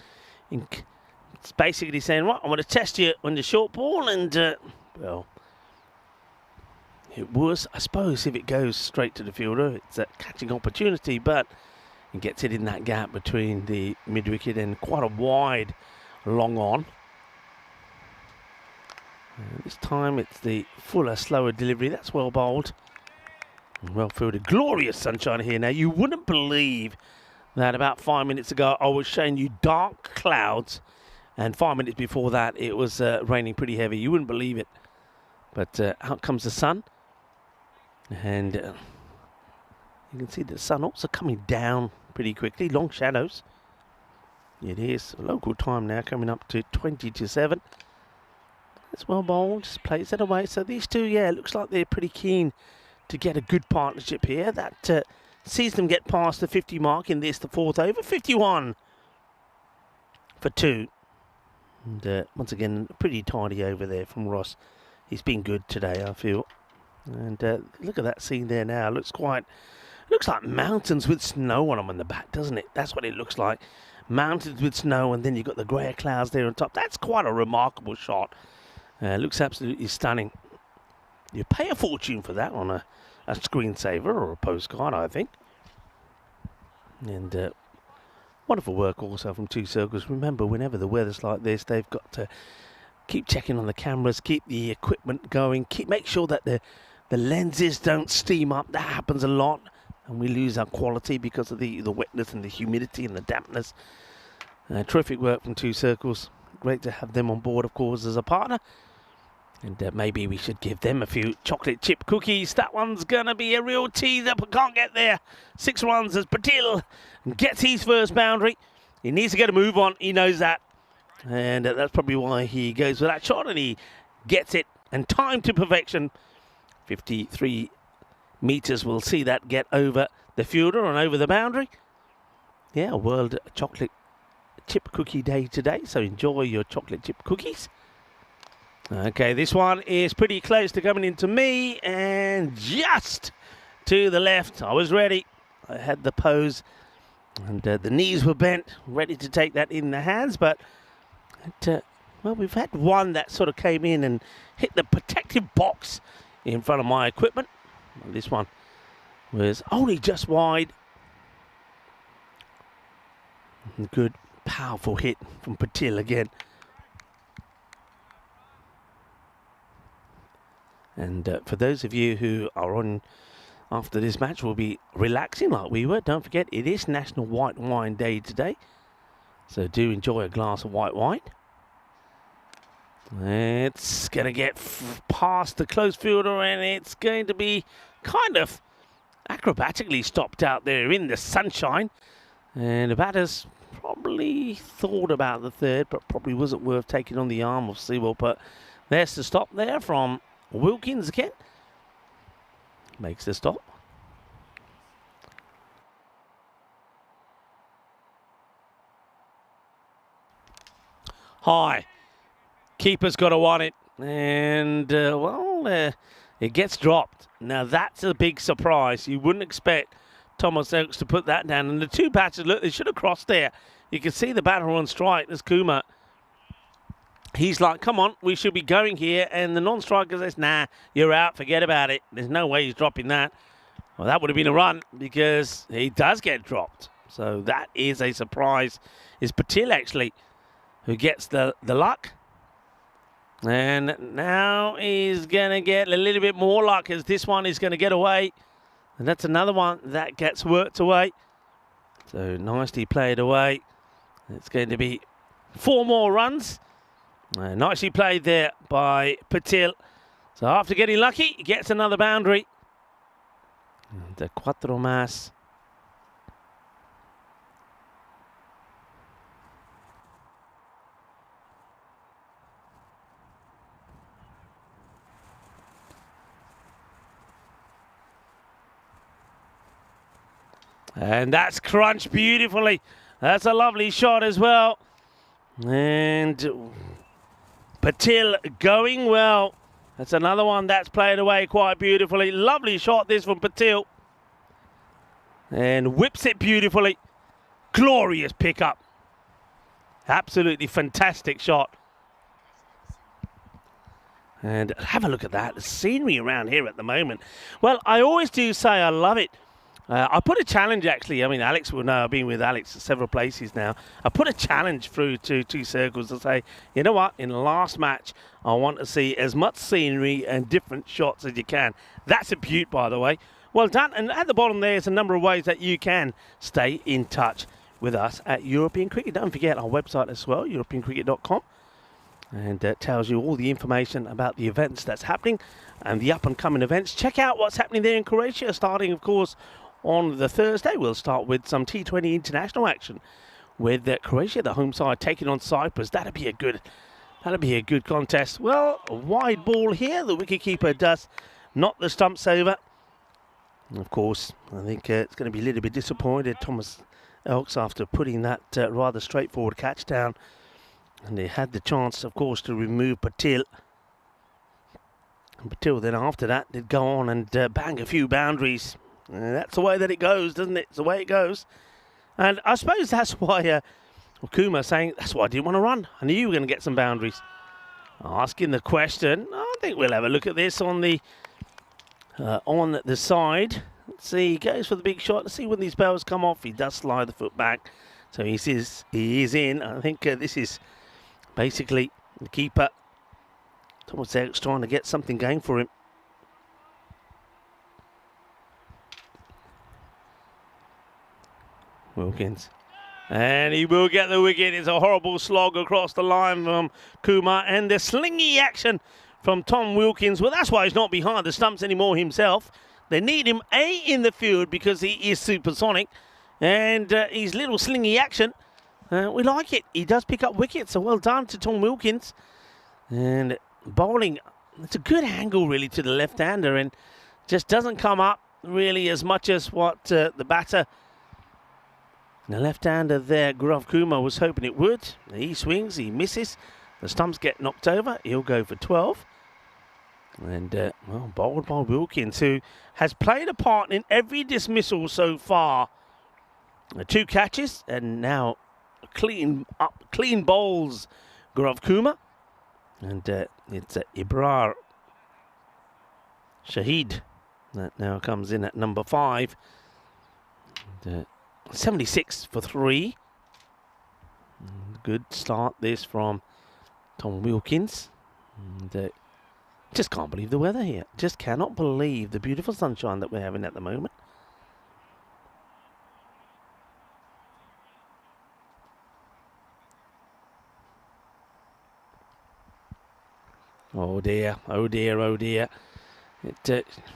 basically saying, right, I'm going to test you on the short ball. And, well, it was, I suppose, if it goes straight to the fielder, it's a catching opportunity. But it gets it in that gap between the mid-wicket and quite a wide long on. This time it's the fuller, slower delivery. That's well bowled. Well fielded. Glorious sunshine here now. You wouldn't believe that about 5 minutes ago I was showing you dark clouds, and 5 minutes before that it was raining pretty heavy. You wouldn't believe it. But out comes the sun. And you can see the sun also coming down pretty quickly. Long shadows. It is local time now, coming up to 20 to 7. It's well bowled, just plays it away. So these two, yeah, it looks like they're pretty keen to get a good partnership here. That sees them get past the 50 mark in this, the 4th over. 51 for 2. And once again, pretty tidy over there from Ross. He's been good today, I feel. And look at that scene there now. Looks like mountains with snow on them in the back, doesn't it? That's what it looks like. Mountains with snow, and then you've got the grey clouds there on top. That's quite a remarkable shot. Looks absolutely stunning. You pay a fortune for that on a screensaver or a postcard, I think. And wonderful work also from 2 Circles. Remember, whenever the weather's like this, they've got to keep checking on the cameras, keep the equipment going, make sure that the lenses don't steam up. That happens a lot, and we lose our quality because of the wetness and the humidity and the dampness. Terrific work from 2 Circles. Great to have them on board, of course, as a partner. And maybe we should give them a few chocolate chip cookies. That one's going to be a real teaser, but can't get there. 6 runs as Patil gets his first boundary. He needs to get a move on. He knows that. And that's probably why he goes for that shot, and he gets it. And time to perfection. 53 metres will see that get over the fielder and over the boundary. Yeah, World Chocolate Chip Cookie Day today, so enjoy your chocolate chip cookies. Okay, this one is pretty close to coming into me, and just to the left. I was ready. I had the pose, and the knees were bent, ready to take that in the hands, but well, we've had one that sort of came in and hit the protective box in front of my equipment. This one was only just wide. Good, powerful hit from Patil again. And for those of you who are on after this match will be relaxing like we were, don't forget it is National White Wine Day today. So do enjoy a glass of white wine. It's going to get past the close fielder, and it's going to be kind of acrobatically stopped out there in the sunshine. And the batter's probably thought about the third, but probably wasn't worth taking on the arm of Sewell. But there's the stop there from Wilkins again. Makes the stop. High. Keeper's got to want it. And, it gets dropped. Now, that's a big surprise. You wouldn't expect Thomas Oakes to put that down. And the two batters, look, they should have crossed there. You can see the batter on strike. There's Kumar. He's like, come on, we should be going here. And the non-striker says, nah, you're out. Forget about it. There's no way he's dropping that. Well, that would have been a run because he does get dropped. So that is a surprise. It's Patil, actually, who gets the luck. And now he's going to get a little bit more luck as this one is going to get away. And that's another one that gets worked away. So nicely played away. It's going to be 4 more runs. Nicely played there by Patil. So after getting lucky, he gets another boundary. The cuatro más. And that's crunched beautifully. That's a lovely shot as well. And Patil going well. That's another one that's played away quite beautifully. Lovely shot this from Patil. And whips it beautifully. Glorious pickup. Absolutely fantastic shot. And have a look at that. The scenery around here at the moment. Well, I always do say I love it. I put a challenge, actually. I mean, Alex will know. I've been with Alex at several places now. I put a challenge through to 2 circles to say, you know what? In the last match, I want to see as much scenery and different shots as you can. That's a beaut, by the way. Well done. And at the bottom there is a number of ways that you can stay in touch with us at European Cricket. Don't forget our website as well, europeancricket.com. And that tells you all the information about the events that's happening and the up-and-coming events. Check out what's happening there in Croatia, starting, of course, on the Thursday. We'll start with some T20 international action with Croatia, the home side, taking on Cyprus. That'll be a good contest. Well, a wide ball here. The wicketkeeper does knock the stumps over. And of course, I think it's going to be a little bit disappointed, Thomas Elks, after putting that rather straightforward catch down. And they had the chance, of course, to remove Patil. And Patil then after that did go on and bang a few boundaries. That's the way that it goes, doesn't it? It's the way it goes. And I suppose that's why Kumar saying, that's why I didn't want to run. I knew you were going to get some boundaries. Asking the question. I think we'll have a look at this on the side. Let's see, he goes for the big shot. Let's see when these bells come off. He does slide the foot back. So he is in. I think this is basically the keeper. Thomas Oakes trying to get something going for him. Wilkins. And he will get the wicket. It's a horrible slog across the line from Kumar. And the slingy action from Tom Wilkins. Well, that's why he's not behind the stumps anymore himself. They need him, A, in the field because he is supersonic. And his little slingy action, we like it. He does pick up wickets. So well done to Tom Wilkins. And bowling, it's a good angle really to the left-hander. And just doesn't come up really as much as what the batter, the left-hander there, Gaurav Kumar, was hoping it would. He swings, he misses. The stumps get knocked over. He'll go for 12. And, well, bowled by Wilkins, who has played a part in every dismissal so far. 2 catches, and now clean bowls Gaurav Kumar. And it's Ibrar Shahid that now comes in at number 5. And, 76 for 3. Good start this from Tom Wilkins. And Just can't believe the weather here. Just cannot believe the beautiful sunshine that we're having at the moment. Oh dear, oh dear, oh dear.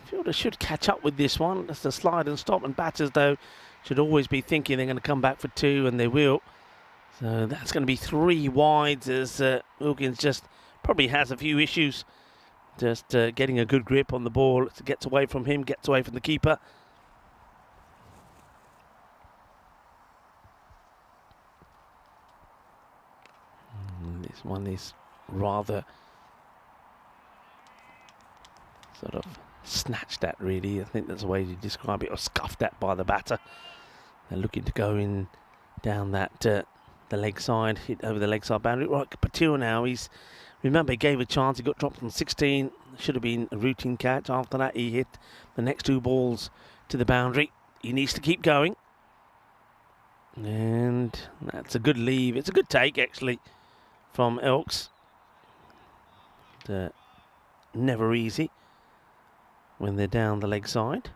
Fielder should catch up with this one. That's the slide and stop, and batters, though, should always be thinking they're going to come back for 2, and they will. So that's going to be 3 wides as Wilkins just probably has a few issues. Just getting a good grip on the ball. It gets away from him, gets away from the keeper. This one is rather sort of snatched at, really. I think that's the way to describe it, or scuffed at by the batter. They're looking to go in down that the leg side, hit over the leg side boundary. Right, Patil now, remember, he gave a chance, he got dropped from 16, should have been a routine catch. After that, he hit the next 2 balls to the boundary. He needs to keep going. And that's a good leave. It's a good take, actually, from Elks. Never easy when they're down the leg side.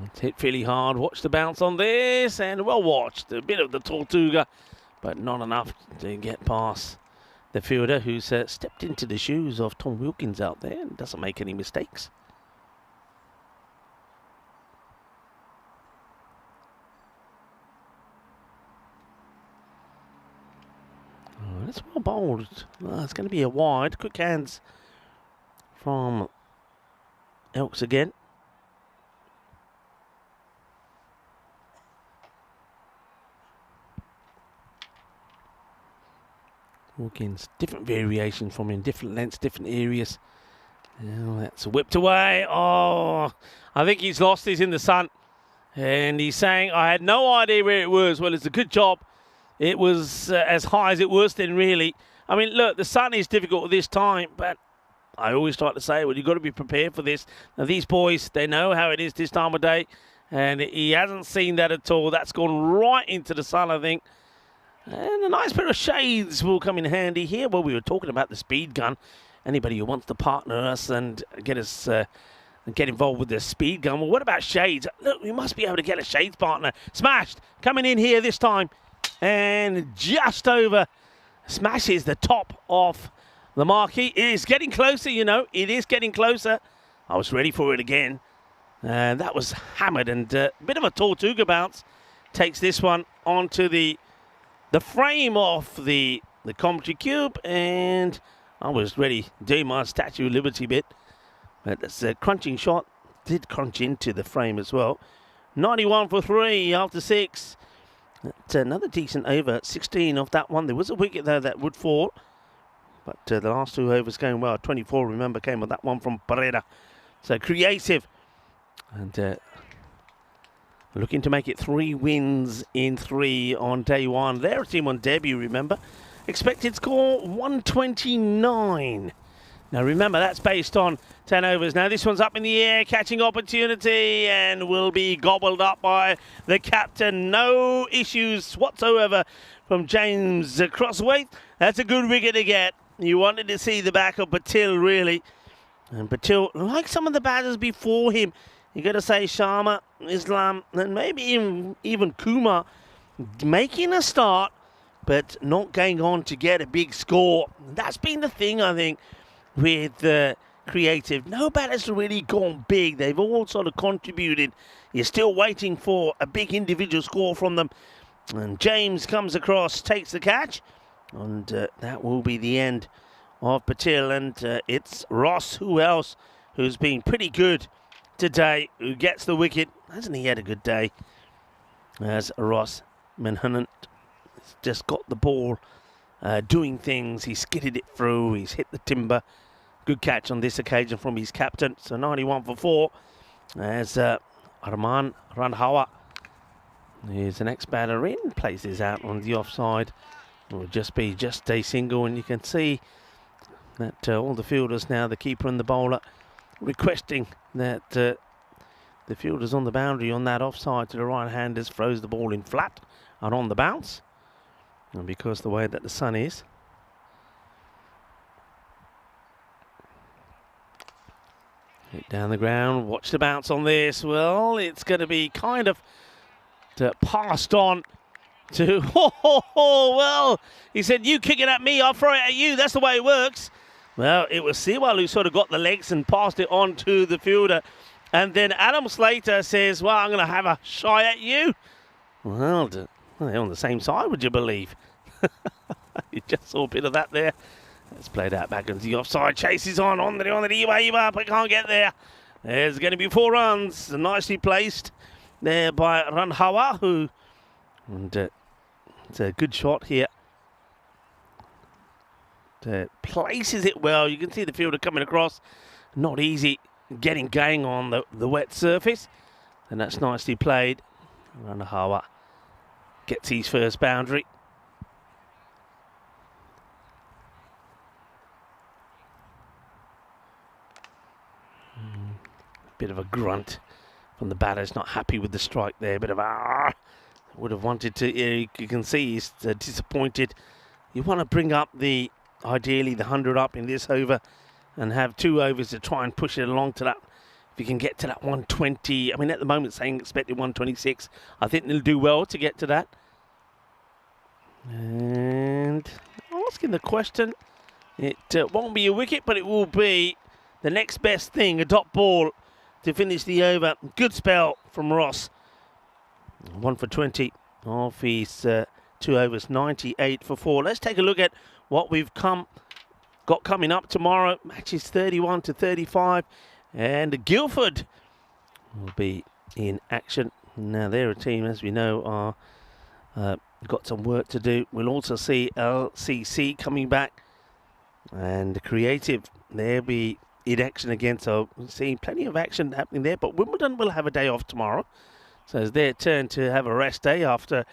It's hit fairly hard. Watch the bounce on this, and well watched. A bit of the Tortuga, but not enough to get past the fielder, who's stepped into the shoes of Tom Wilkins out there and doesn't make any mistakes. Oh, that's well bowled. Oh, it's going to be a wide. Quick hands from Elks again. Wilkins, different variations from him, different lengths, different areas. Oh, that's whipped away. Oh, I think he's lost. He's in the sun. And he's saying, I had no idea where it was. Well, it's a good job. It was as high as it was then, really. I mean, look, the sun is difficult at this time, but I always try to say, well, you've got to be prepared for this. Now, these boys, they know how it is this time of day. And he hasn't seen that at all. That's gone right into the sun, I think. And a nice pair of shades will come in handy here. Well, we were talking about the speed gun. Anybody who wants to partner us and get involved with the speed gun. Well, what about shades? Look, we must be able to get a shades partner. Smashed. Coming in here this time. And just over. Smashes the top of the marquee. It is getting closer, you know. It is getting closer. I was ready for it again. And that was hammered. And a bit of a Tortuga bounce takes this one onto the frame of the commentary cube, and I was ready doing my Statue of Liberty bit. But that's a crunching shot. Did crunch into the frame as well. 91 for 3 after 6. That's another decent over. 16 off that one. There was a wicket there that would fall. But the last 2 overs going well. 24, remember, came with that one from Pereira. So creative. And looking to make it 3 wins in 3 on day 1. They're a team on debut, remember. Expected score 129. Now remember, that's based on 10 overs. Now this one's up in the air, catching opportunity, and will be gobbled up by the captain. No issues whatsoever from James Crosswaith. That's a good wicket to get. You wanted to see the back of Patil, really. And Patil, like some of the batters before him, you got to say Sharma, Islam, and maybe even Kumar making a start, but not going on to get a big score. That's been the thing, I think, with creative. No batters have really gone big. They've all sort of contributed. You're still waiting for a big individual score from them. And James comes across, takes the catch, and that will be the end of Patil. And it's Ross, who else, who's been pretty good today, who gets the wicket. Hasn't he had a good day? As Ross Manhunt has just got the ball doing things. He skidded it through. He's hit the timber. Good catch on this occasion from his captain. So 91 for 4 as Arman Randhawa, here's the next batter in, places out on the offside. It will just be just a single, and you can see that all the fielders now, the keeper and the bowler, requesting that the fielders on the boundary on that offside to the right-handers throws the ball in flat and on the bounce. And because the way that the sun is. Hit down the ground, watch the bounce on this. Well, it's going to be kind of passed on to, well, he said, you kick it at me, I'll throw it at you. That's the way it works. Well, it was Sewell who sort of got the legs and passed it on to the fielder. And then Adam Slater says, well, I'm going to have a shy at you. Well, they're on the same side, would you believe? You just saw a bit of that there. Let's play that back into the offside. Chases on the Iwa, but can't get there. There's going to be 4 runs. Nicely placed there by Randhawa, who, and it's a good shot here. Places it well. You can see the fielder coming across. Not easy getting going on the wet surface. And that's nicely played. Randhawa gets his first boundary. Bit of a grunt from the batters, not happy with the strike there. Bit of would have wanted to. You can see he's disappointed. You want to bring up ideally the 100 up in this over, and have 2 overs to try and push it along to that. If you can get to that 120, I mean at the moment saying expected 126. I think they'll do well to get to that. And asking the question, it won't be a wicket, but it will be the next best thing, a dot ball to finish the over. Good spell from Ross. 1 for 20 off his 2 overs, 98 for 4. Let's take a look at what we've got coming up tomorrow. Matches 31 to 35. And Guildford will be in action. Now they're a team, as we know, are got some work to do. We'll also see LCC coming back. And Creative, they'll be in action again, so we're seeing plenty of action happening there. But Wimbledon will have a day off tomorrow, so it's their turn to have a rest day after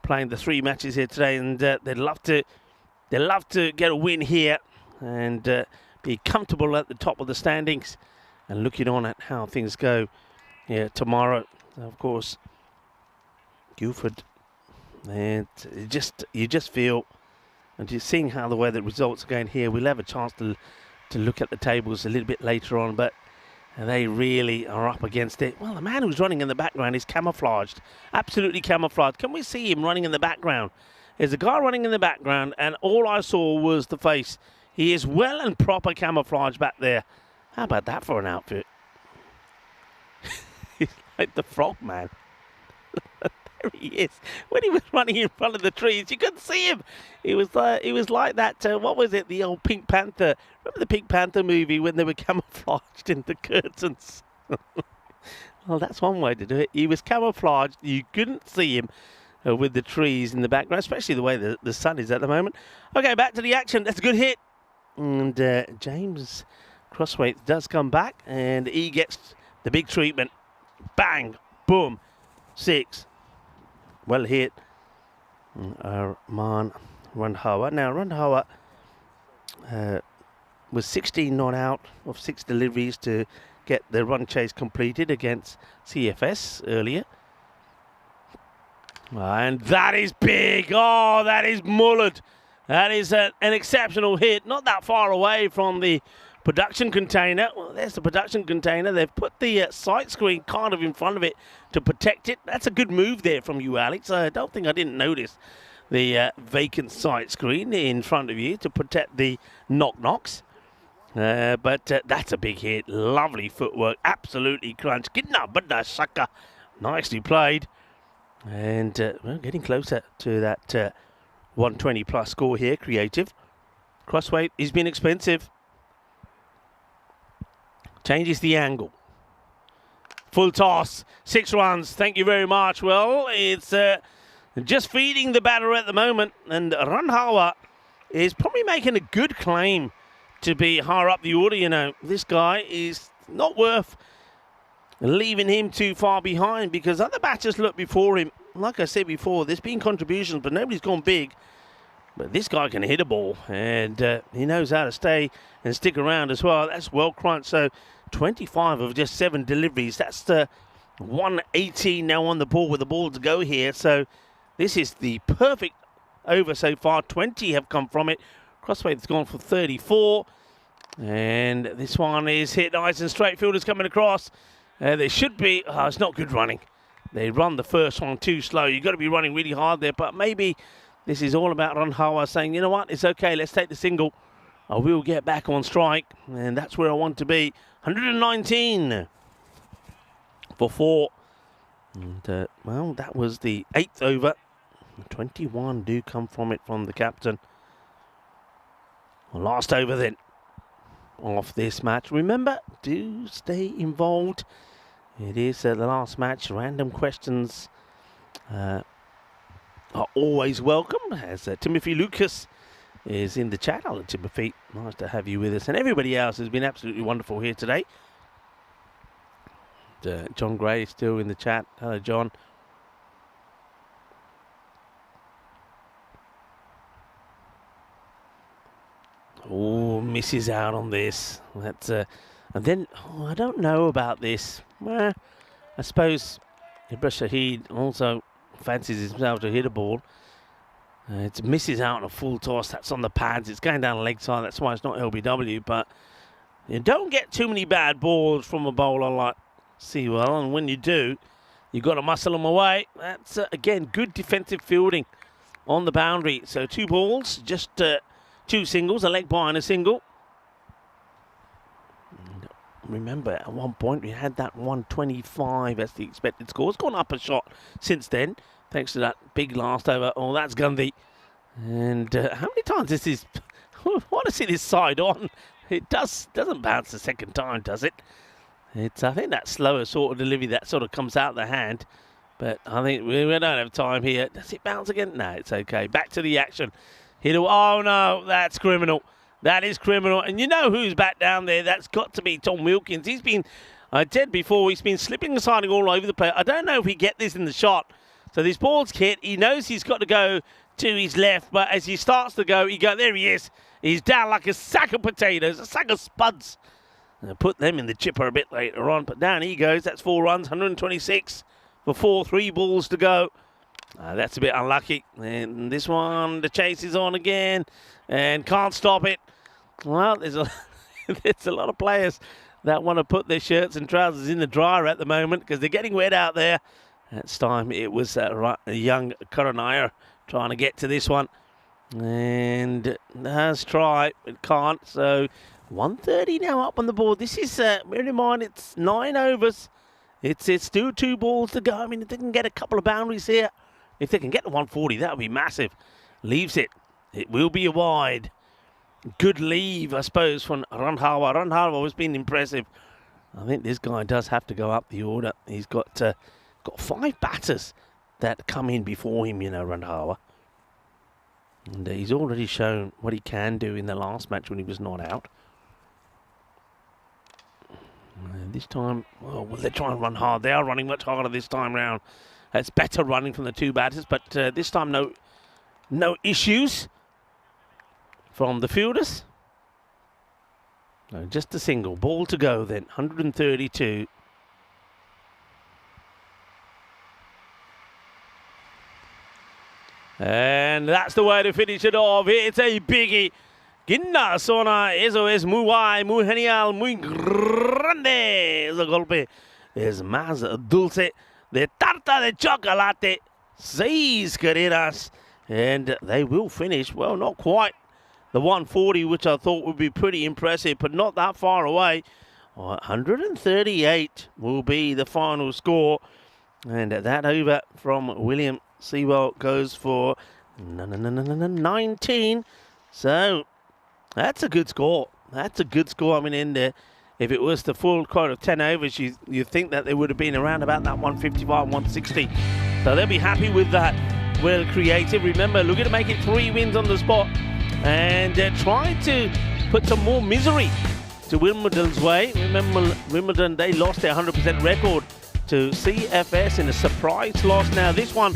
playing the 3 matches here today, and they'd love to get a win here and be comfortable at the top of the standings. And looking on at how things go here tomorrow, of course, Guildford, and you just feel, and you're seeing how the way the results are going here, we'll have a chance to look at the tables a little bit later on, but they really are up against it. Well, the man who's running in the background is camouflaged, absolutely camouflaged. Can we see him running in the background? There's a guy running in the background, and all I saw was the face. He is well and proper camouflage back there. How about that for an outfit? He's like the frog man. There he is. When he was running in front of the trees, you couldn't see him. He was like that. What was it? The old Pink Panther. Remember the Pink Panther movie when they were camouflaged in the curtains? Well, that's one way to do it. He was camouflaged. You couldn't see him with the trees in the background, especially the way the sun is at the moment. Okay, back to the action. That's a good hit. And James Crosswaith does come back, and he gets the big treatment. Bang, boom, 6. Well hit. Arman Randhawa. Now, Randhawa was 16 not out of 6 deliveries to get the run chase completed against CFS earlier. And that is big. Oh, that is mullered. That is an exceptional hit. Not that far away from the production container. Well, there's the production container. They've put the sight screen kind of in front of it to protect it. That's a good move there from you, Alex. I don't think I didn't notice the vacant sight screen in front of you to protect the knock-knocks. But that's a big hit. Lovely footwork. Absolutely crunch. Shaka. Nicely played. And we're getting closer to that 120 plus score here. Creative. Crosswaith has been expensive. Changes the angle. Full toss. 6 runs. Thank you very much. Well, it's just feeding the batter at the moment. And Randhawa is probably making a good claim to be higher up the order. You know, this guy is not worth leaving him too far behind, because other batters look before him. Like I said before, there's been contributions, but nobody's gone big. But this guy can hit a ball, and he knows how to stay and stick around as well. That's well crunched. So 25 of just 7 deliveries. That's the 118 now on the ball with the ball to go here. So this is the perfect over so far. 20 have come from it. Crossway's gone for 34. And this one is hit nice and straight. Fielders coming across. There should be... Oh, it's not good running. They run the first one too slow. You've got to be running really hard there. But maybe this is all about Randhawa saying, you know what, it's okay, let's take the single. I will get back on strike. And that's where I want to be. 119 for 4. And, well, that was the 8th over. 21 do come from it from the captain. Well, last over then of this match. Remember, do stay involved. It is the last match. Random questions are always welcome. As Timothy Lucas is in the chat. Hello, Timothy. Nice to have you with us. And everybody else has been absolutely wonderful here today. John Gray is still in the chat. Hello, John. Oh, misses out on this. That's and then I don't know about this. Well, I suppose Ibrahim Shahid also fancies himself to hit a ball. It misses out on a full toss. That's on the pads. It's going down the leg side. That's why it's not LBW. But you don't get too many bad balls from a bowler like Sewell. And when you do, you've got to muscle them away. That's, again, good defensive fielding on the boundary. So 2 balls, just 2 singles, a leg by and a single. And remember, at one point, we had that 125 as the expected score. It's gone up a shot since then, thanks to that big last over. Oh, that's Gandhi. And how many times this is... I want to see this side on. It doesn't bounce the second time, does it? It's, I think, that slower sort of delivery that sort of comes out the hand. But I think we don't have time here. Does it bounce again? No, it's okay. Back to the action. Oh, no, that's criminal. That is criminal. And you know who's back down there? That's got to be Tom Wilkins. He's been, I said before, he's been slipping and sliding all over the place. I don't know if he get this in the shot. So this ball's hit. He knows he's got to go to his left. But as he starts to go, there he is. He's down like a sack of potatoes, a sack of spuds. I'll put them in the chipper a bit later on. But down he goes. That's 4 runs, 126 for 4, 3 balls to go. That's a bit unlucky. And this one, the chase is on again and can't stop it. Well, there's a lot of players that want to put their shirts and trousers in the dryer at the moment because they're getting wet out there. This time it was a young Karanaya trying to get to this one. And has tried, but can't. So 130 now up on the board. This is, bear in mind, it's 9 overs. It's still 2 balls to go. I mean, if they can get a couple of boundaries here, if they can get to 140, that would be massive. Leaves it. It will be a wide. Good leave, I suppose, from Randhawa. Randhawa has been impressive. I think this guy does have to go up the order. He's got 5 batters that come in before him, you know, Randhawa. And he's already shown what he can do in the last match when he was not out. And this time, well, they're trying to run hard. They are running much harder this time round. It's better running from the 2 batters, but this time no issues from the fielders. No, just a single. Ball to go then, 132. And that's the way to finish it off. It's a biggie. Ginna sona, eso es muy guay, muy genial, muy grande. Ese golpe es más dulce de tarta de chocolate. 6 carreras. And they will finish, well, not quite the 140, which I thought would be pretty impressive, but not that far away. 138 will be the final score. And that over from William Sewell goes for 19. So that's a good score. That's a good score. I mean, in there, if it was the full quote of 10 overs, you think that they would have been around about that 155, 160. So they'll be happy with that. Well creative. Remember, looking to make it 3 wins on the spot and try to put some more misery to Wimbledon's way. Remember, Wimbledon, they lost their 100% record to CFS in a surprise loss. Now, this one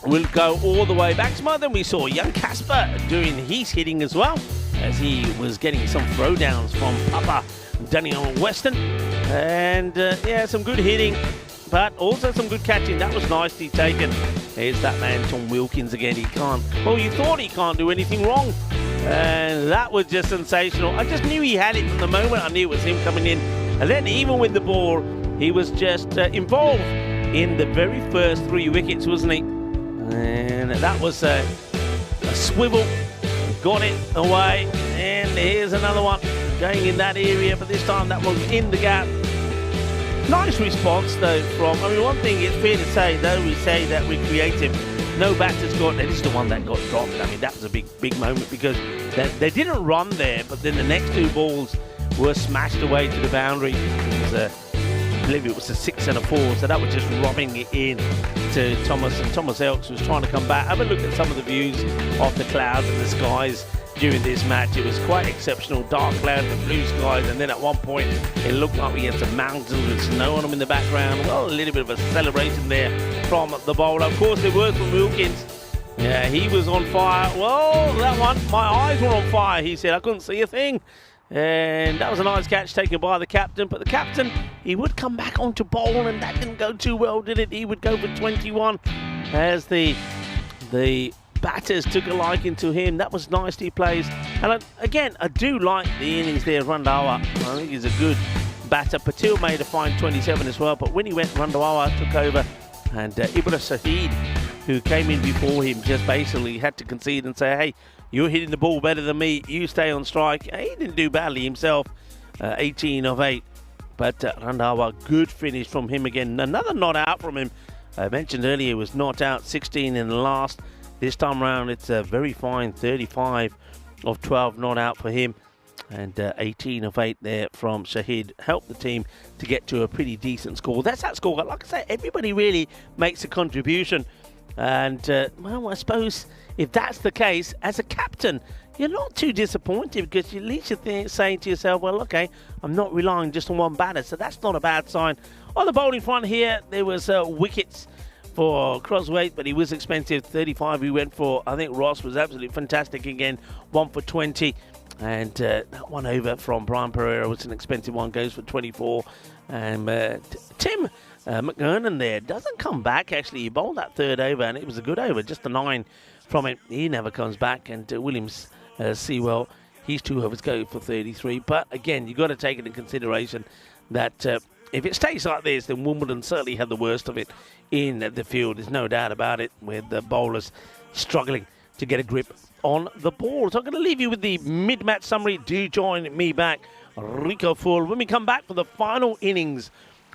will go all the way back. Some then we saw young Casper doing his hitting as well, as he was getting some throwdowns from Papa Daniel Weston. And yeah, some good hitting. but also some good catching. That was nicely taken. Here's that man, Tom Wilkins, again. He can't, well, you thought he can't do anything wrong. And that was just sensational. I just knew he had it from the moment I knew it was him coming in. And then even with the ball, he was just involved in the very first 3 wickets, wasn't he? And that was a swivel. Got it away. And here's another one going in that area, but this time that was in the gap. Nice response, though, from, I mean, one thing it's fair to say, though we say that we're creative, no batter's got, this is the one that got dropped. I mean, that was a big moment because they didn't run there, but then the next 2 balls were smashed away to the boundary. It was I believe it was a 6 and a 4, so that was just robbing it in to Thomas, and Thomas Elks was trying to come back. Have a look at some of the views of the clouds and the skies during this match. It was quite exceptional. Dark clouds and blue skies, and then at one point it looked like we had some mountains with snow on them in the background. Well, a little bit of a celebration there from the bowler. Of course, there was from Wilkins. Yeah, he was on fire. Well, that one, my eyes were on fire. He said, I couldn't see a thing. And that was a nice catch taken by the captain. But the captain, he would come back onto bowl, and that didn't go too well, did it? He would go for 21 as the batters took a liking to him. That was nicely played. And again, I do like the innings there, Randhawa. I think he's a good batter. Patil made a fine 27 as well, but when he went, Randhawa took over, and Ibrahim Saheed, who came in before him, just basically had to concede and say, hey, you're hitting the ball better than me, you stay on strike. He didn't do badly himself, 18 of 8. But Randhawa, good finish from him again. Another not out from him. I mentioned earlier he was not out, 16 in the last. This time around, it's a very fine 35 of 12 not out for him. And 18 of 8 there from Shahid helped the team to get to a pretty decent score. That's that score. Like I say, everybody really makes a contribution. And, well, I suppose if that's the case, as a captain, you're not too disappointed because at least you're saying to yourself, well, okay, I'm not relying just on one batter. So that's not a bad sign. On the bowling front here, there was wickets for Crosthwaite, but he was expensive. 35 he went for. I think Ross was absolutely fantastic again. 1 for 20. And that one over from Brian Pereira was an expensive one, goes for 24. And Tim McGurnan there doesn't come back, actually. He bowled that 3rd over, and it was a good over, just a 9 from it. He never comes back. And Williams Sewell, his 2 overs go for 33. But again, you've got to take it in consideration that if it stays like this, then Wimbledon certainly had the worst of it in the field. There's no doubt about it, with the bowlers struggling to get a grip on the ball. So I'm going to leave you with the mid-match summary. Do join me back, Rico Full, when we come back for the final innings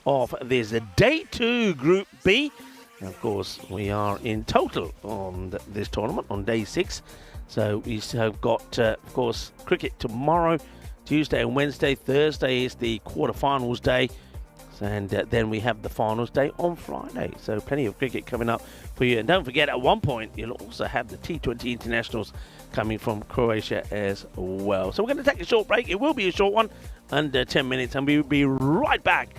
of this Day 2 Group B. And of course, we are in total on this tournament on Day 6. So we have got, of course, cricket tomorrow, Tuesday and Wednesday. Thursday is the quarterfinals day. And then we have the finals day on Friday. So plenty of cricket coming up for you. And don't forget, at one point, you'll also have the T20 internationals coming from Croatia as well. So we're going to take a short break. It will be a short one, under 10 minutes. And we'll be right back.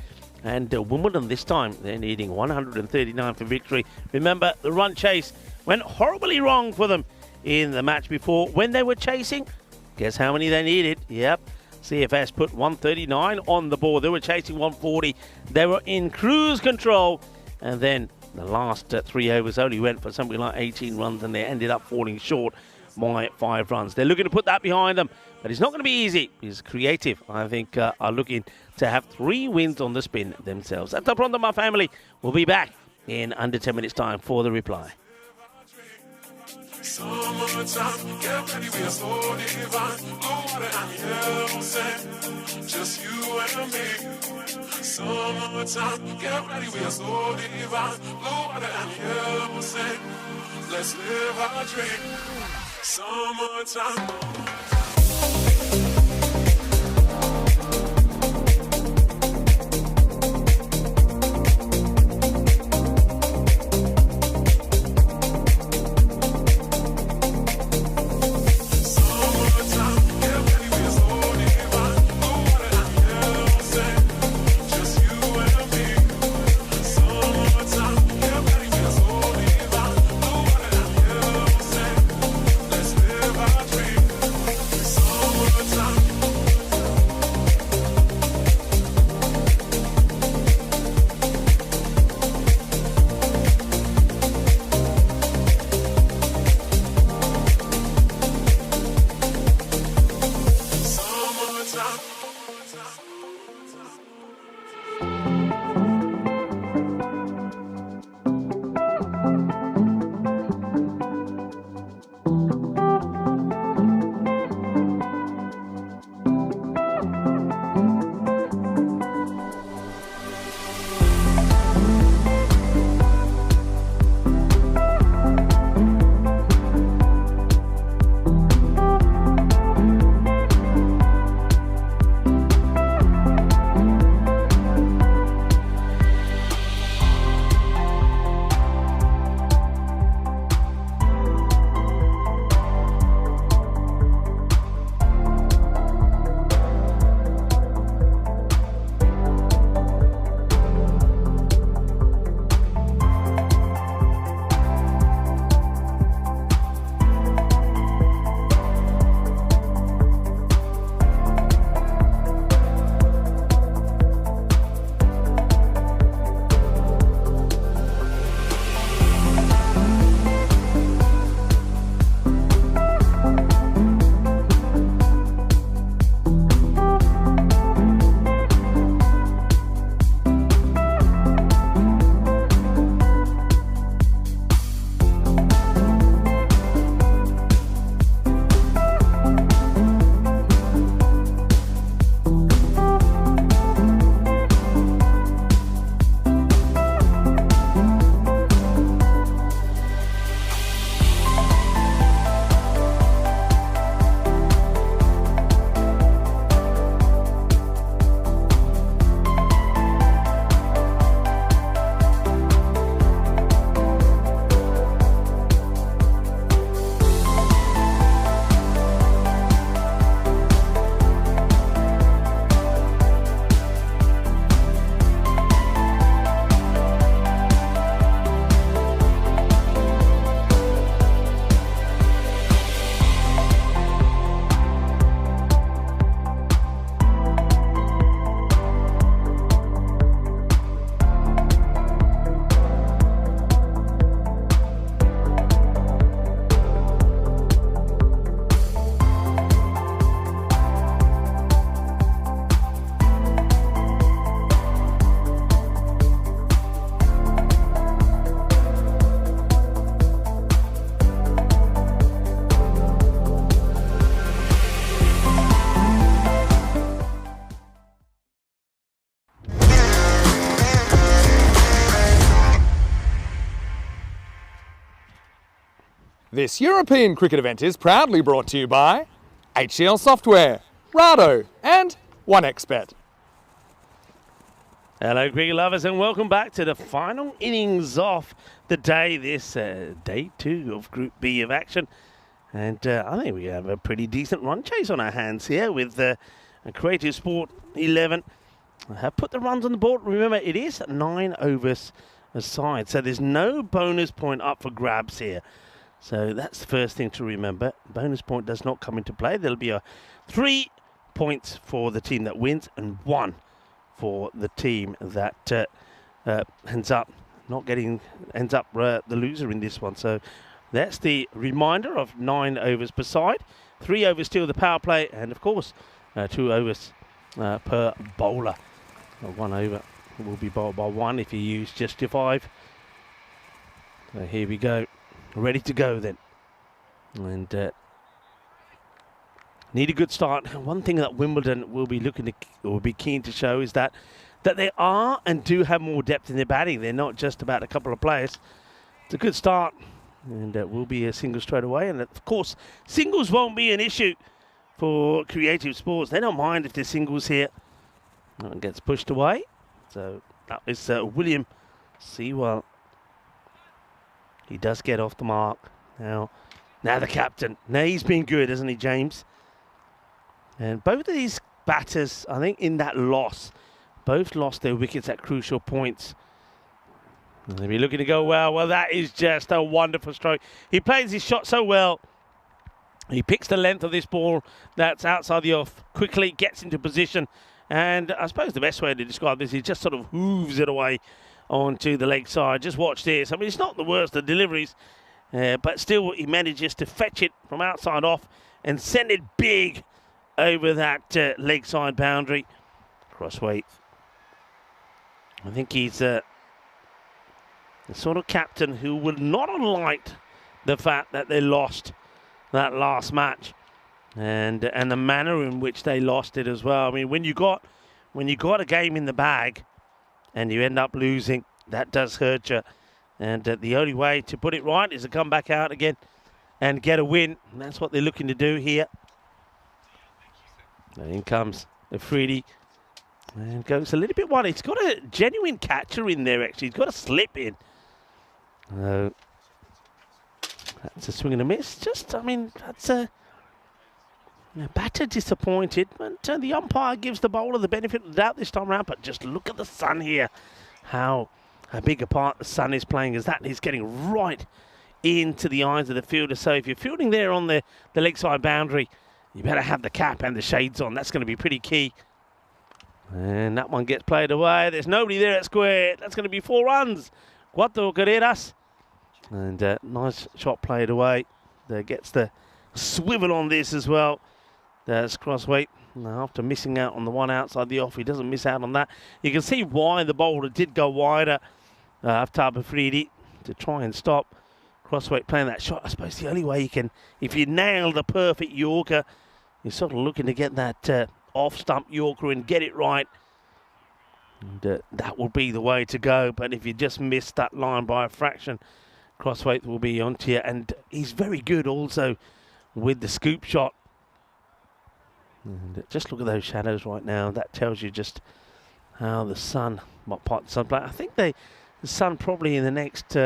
And Wimbledon this time, they're needing 139 for victory. Remember, the run chase went horribly wrong for them in the match before. When they were chasing, guess how many they needed? Yep. CFS put 139 on the board. They were chasing 140. They were in cruise control. And then the last 3 overs only went for something like 18 runs, and they ended up falling short by 5 runs. They're looking to put that behind them, but it's not going to be easy. It's creative, I think, are looking to have 3 wins on the spin themselves. That's the problem, my family. We'll be back in under 10 minutes' time for the reply. Summertime, get ready, we are so divine. Blue water and yellow sand, just you and me. Summertime, get ready, we are so divine. Blue water and yellow sand, let's live our dream. Summertime. This European cricket event is proudly brought to you by HCL Software, Rado and 1xBet. Hello cricket lovers and welcome back to the final innings of the day, this day 2 of Group B of action. And I think we have a pretty decent run chase on our hands here with a Creative Sport 11. Have put the runs on the board. Remember, it is 9 overs aside, so there's no bonus point up for grabs here. So that's the first thing to remember. Bonus point does not come into play. There'll be 3 points for the team that wins and 1 for the team that ends up the loser in this one. So that's the reminder of 9 overs per side, 3 overs still the power play, and of course 2 overs per bowler. 1 over will be bowled by 1 if you use just your 5. So here we go, ready to go then, and need a good start. One thing that Wimbledon will be keen to show is that they are and do have more depth in their batting. They're not just about a couple of players. It's a good start, and will be a single straight away. And of course, singles won't be an issue for Creative Sports. They don't mind if there's singles here. It gets pushed away. So that is William Sewell. He does get off the mark. Now the captain. Now he's been good, hasn't he, James? And both of these batters, I think, in that loss, both lost their wickets at crucial points. And they'll be looking to go well. Well, that is just a wonderful stroke. He plays his shot so well. He picks the length of this ball that's outside the off, quickly gets into position. And I suppose the best way to describe this is just sort of hooves it away onto the leg side. Just watch this. I mean, it's not the worst of deliveries, but still he manages to fetch it from outside off and send it big over that leg side boundary. Crossweight. I think he's the sort of captain who would not have liked the fact that they lost that last match, and the manner in which they lost it as well. I mean, when you got a game in the bag and you end up losing, that does hurt you. And the only way to put it right is to come back out again and get a win. And that's what they're looking to do here. And in comes Afridi and goes a little bit wide. He's got a genuine catcher in there, actually. He's got a slip in. That's a swing and a miss. Just, I mean, that's a batter disappointed. But the umpire gives the bowler the benefit of the doubt this time around. But just look at the sun here. How big a part the sun is playing, as that is getting right into the eyes of the fielder. So if you're fielding there on the leg side boundary, you better have the cap and the shades on. That's going to be pretty key. And that one gets played away. There's nobody there at square. That's going to be 4 runs. Cuatro carreras. And nice shot played away. There gets the swivel on this as well. There's Crossweight. Now, after missing out on the one outside the off, he doesn't miss out on that. You can see why the bowler did go wider after Afridi to try and stop Crossweight playing that shot. I suppose the only way you can, if you nail the perfect Yorker, you're sort of looking to get that off-stump Yorker and get it right. And that will be the way to go. But if you just miss that line by a fraction, Crossweight will be onto you. And he's very good also with the scoop shot. And just look at those shadows right now. That tells you just how the sun, what part the sun play. I think the sun probably in the next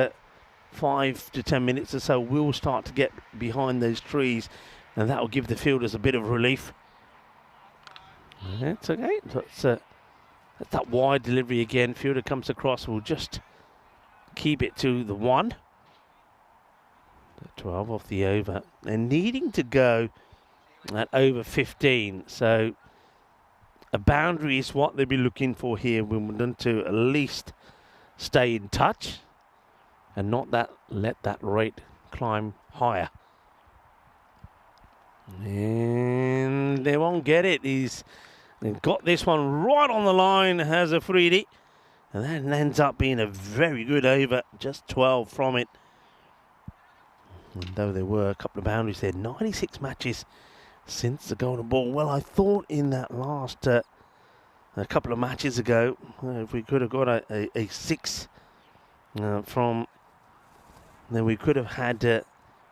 5 to 10 minutes or so will start to get behind those trees, and that will give the fielders a bit of relief. That's okay. That's that wide delivery again. Fielder comes across. We'll just keep it to the 1. The 12 off the over, and needing to go at over 15. So a boundary is what they'll be looking for here, Wimbledon, to at least stay in touch and not let that rate climb higher. And they won't get it. They've got this one right on the line, has Afridi. And that ends up being a very good over, just 12 from it. And though there were a couple of boundaries there, 96 matches since the golden ball. Well, I thought in that last a couple of matches ago, if we could have got a 6 from, then we could have had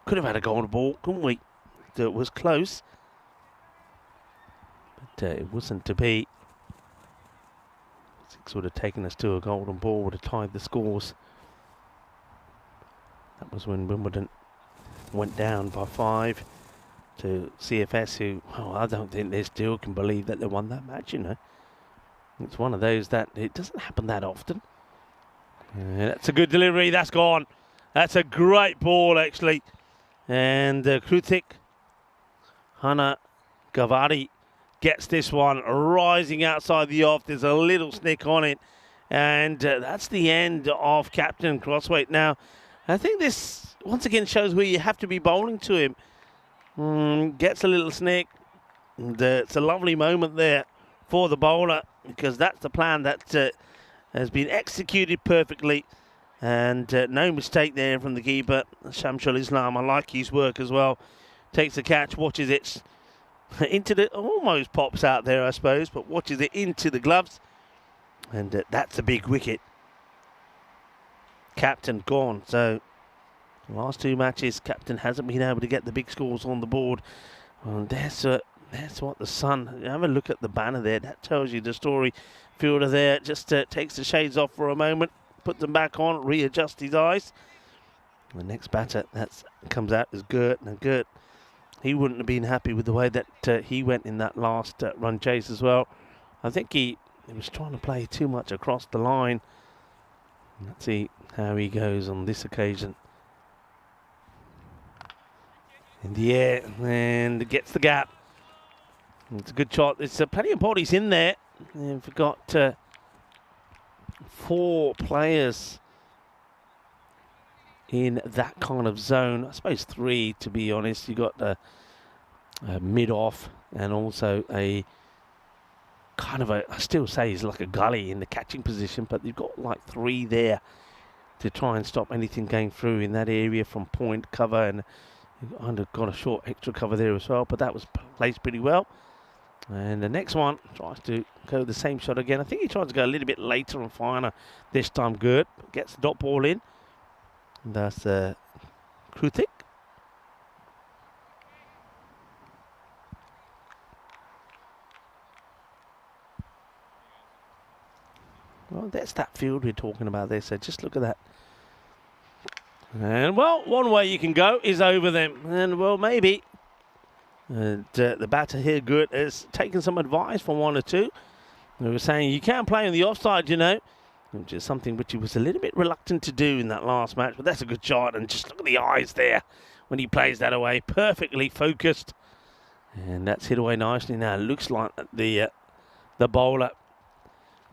Could have had a golden ball, couldn't we? It was close, but it wasn't to be. 6 would have taken us to a golden ball, would have tied the scores. That was when Wimbledon went down by 5 to CFS, who, well, I don't think they still can believe that they won that match, you know. It's one of those that it doesn't happen that often. That's a good delivery. That's gone. That's a great ball, actually. And Krutik Hana Gavari gets this one rising outside the off. There's a little snick on it. And that's the end of Captain Crossweight. Now, I think this, once again, shows where you have to be bowling to him. Gets a little snick. And, it's a lovely moment there for the bowler, because that's the plan that has been executed perfectly. And no mistake there from the keeper, Shamsul Islam. I like his work as well. Takes the catch, watches it into the, almost pops out there, I suppose, but watches it into the gloves. And that's a big wicket. Captain gone. So the last 2 matches, Captain hasn't been able to get the big scores on the board. And that's what the Sun, have a look at the banner there. That tells you the story. Fielder there just takes the shades off for a moment, put them back on, readjust his eyes. The next batter that comes out is Gert. Now Gert, he wouldn't have been happy with the way that he went in that last run chase as well. I think he was trying to play too much across the line. Let's see how he goes on this occasion. In the air, and gets the gap. It's a good shot. There's plenty of bodies in there. And we've got 4 players in that kind of zone. I suppose 3, to be honest. You've got a mid-off and also a kind of I still say he's like a gully in the catching position, but you've got like 3 there to try and stop anything going through in that area from point cover, and you've got a short extra cover there as well, but that was placed pretty well. And the next one tries to go the same shot again. I think he tries to go a little bit later and finer this time. Good. Gets the dot ball in. And that's Krutik. Well, that's that field we're talking about there. So just look at that. And, well, one way you can go is over them. And, well, maybe. And the batter here, Good, has taken some advice from 1 or 2. They were saying you can't play on the offside, you know, which is something which he was a little bit reluctant to do in that last match. But that's a good shot, and just look at the eyes there when he plays that away. Perfectly focused. And that's hit away nicely now. Looks like the bowler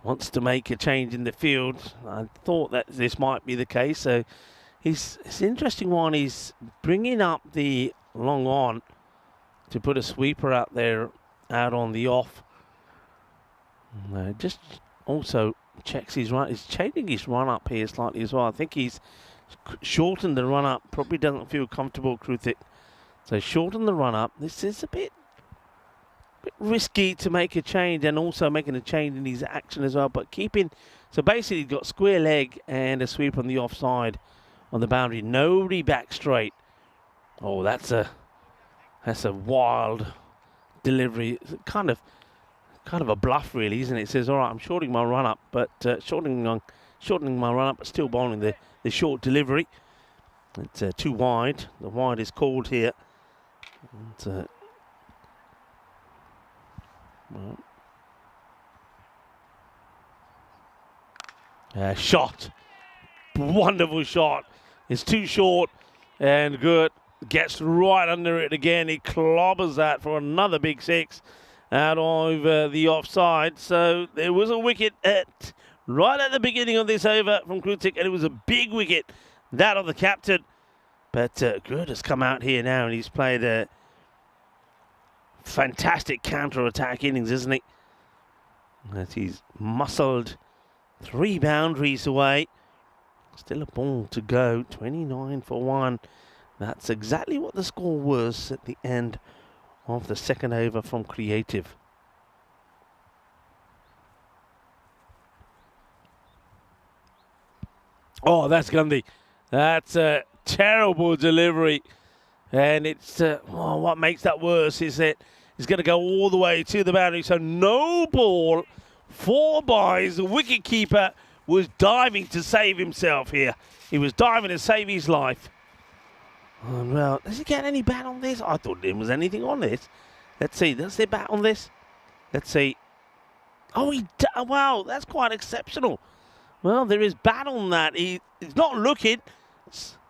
wants to make a change in the field. I thought that this might be the case. So it's an interesting one. He's bringing up the long on to put a sweeper out there, out on the off. Just also checks his run. He's changing his run up here slightly as well. I think he's shortened the run up. Probably doesn't feel comfortable, Krutik. So shorten the run up. This is a bit risky to make a change, and also making a change in his action as well. But keeping, so basically he's got square leg and a sweep on the offside on the boundary. Nobody back straight. Oh, that's a wild delivery. It's kind of a bluff, really, isn't it? It says, all right, I'm shortening my run up, but shortening my run up, but still bowling the short delivery. It's too wide. The wide is called here. And, shot. Wonderful shot. It's too short, and Good gets right under it again. He clobbers that for another big 6 out over the offside. So there was a wicket right at the beginning of this over from Krutik, and it was a big wicket, that of the captain. But Good has come out here now, and he's played a fantastic counter-attack innings, isn't he? That he's muscled 3 boundaries away. Still a ball to go, 29 for 1. That's exactly what the score was at the end of the second over from Creative. Oh, that's Gandhi. That's a terrible delivery. And it's what makes that worse is that it's going to go all the way to the boundary. So no ball, 4 buys. The wicketkeeper was diving to save himself here. He was diving to save his life. Oh, well, does he get any bat on this? I thought there was anything on this. Let's see. Does there bat on this? Let's see. Oh, wow, that's quite exceptional. Well, there is bat on that. He's not looking.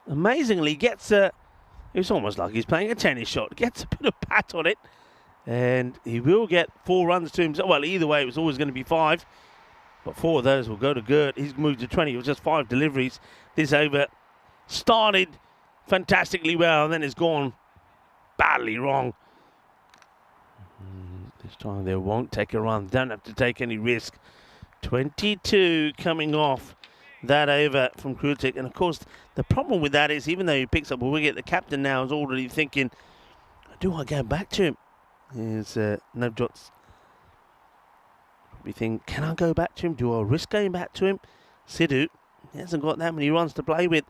Amazingly, gets a... It's almost like he's playing a tennis shot. Gets a bit of bat on it. And he will get 4 runs to himself. Well, either way, it was always going to be 5. But 4 of those will go to Gert. He's moved to 20. It was just 5 deliveries. This over started fantastically well, and then it's gone badly wrong. This time they won't take a run. Don't have to take any risk. 22 coming off that over from Krutik. And, of course, the problem with that is even though he picks up a wicket, the captain now is already thinking, do I go back to him? Here's Navjot's. We think, can I go back to him? Do I risk going back to him? Sidhu, he hasn't got that many runs to play with.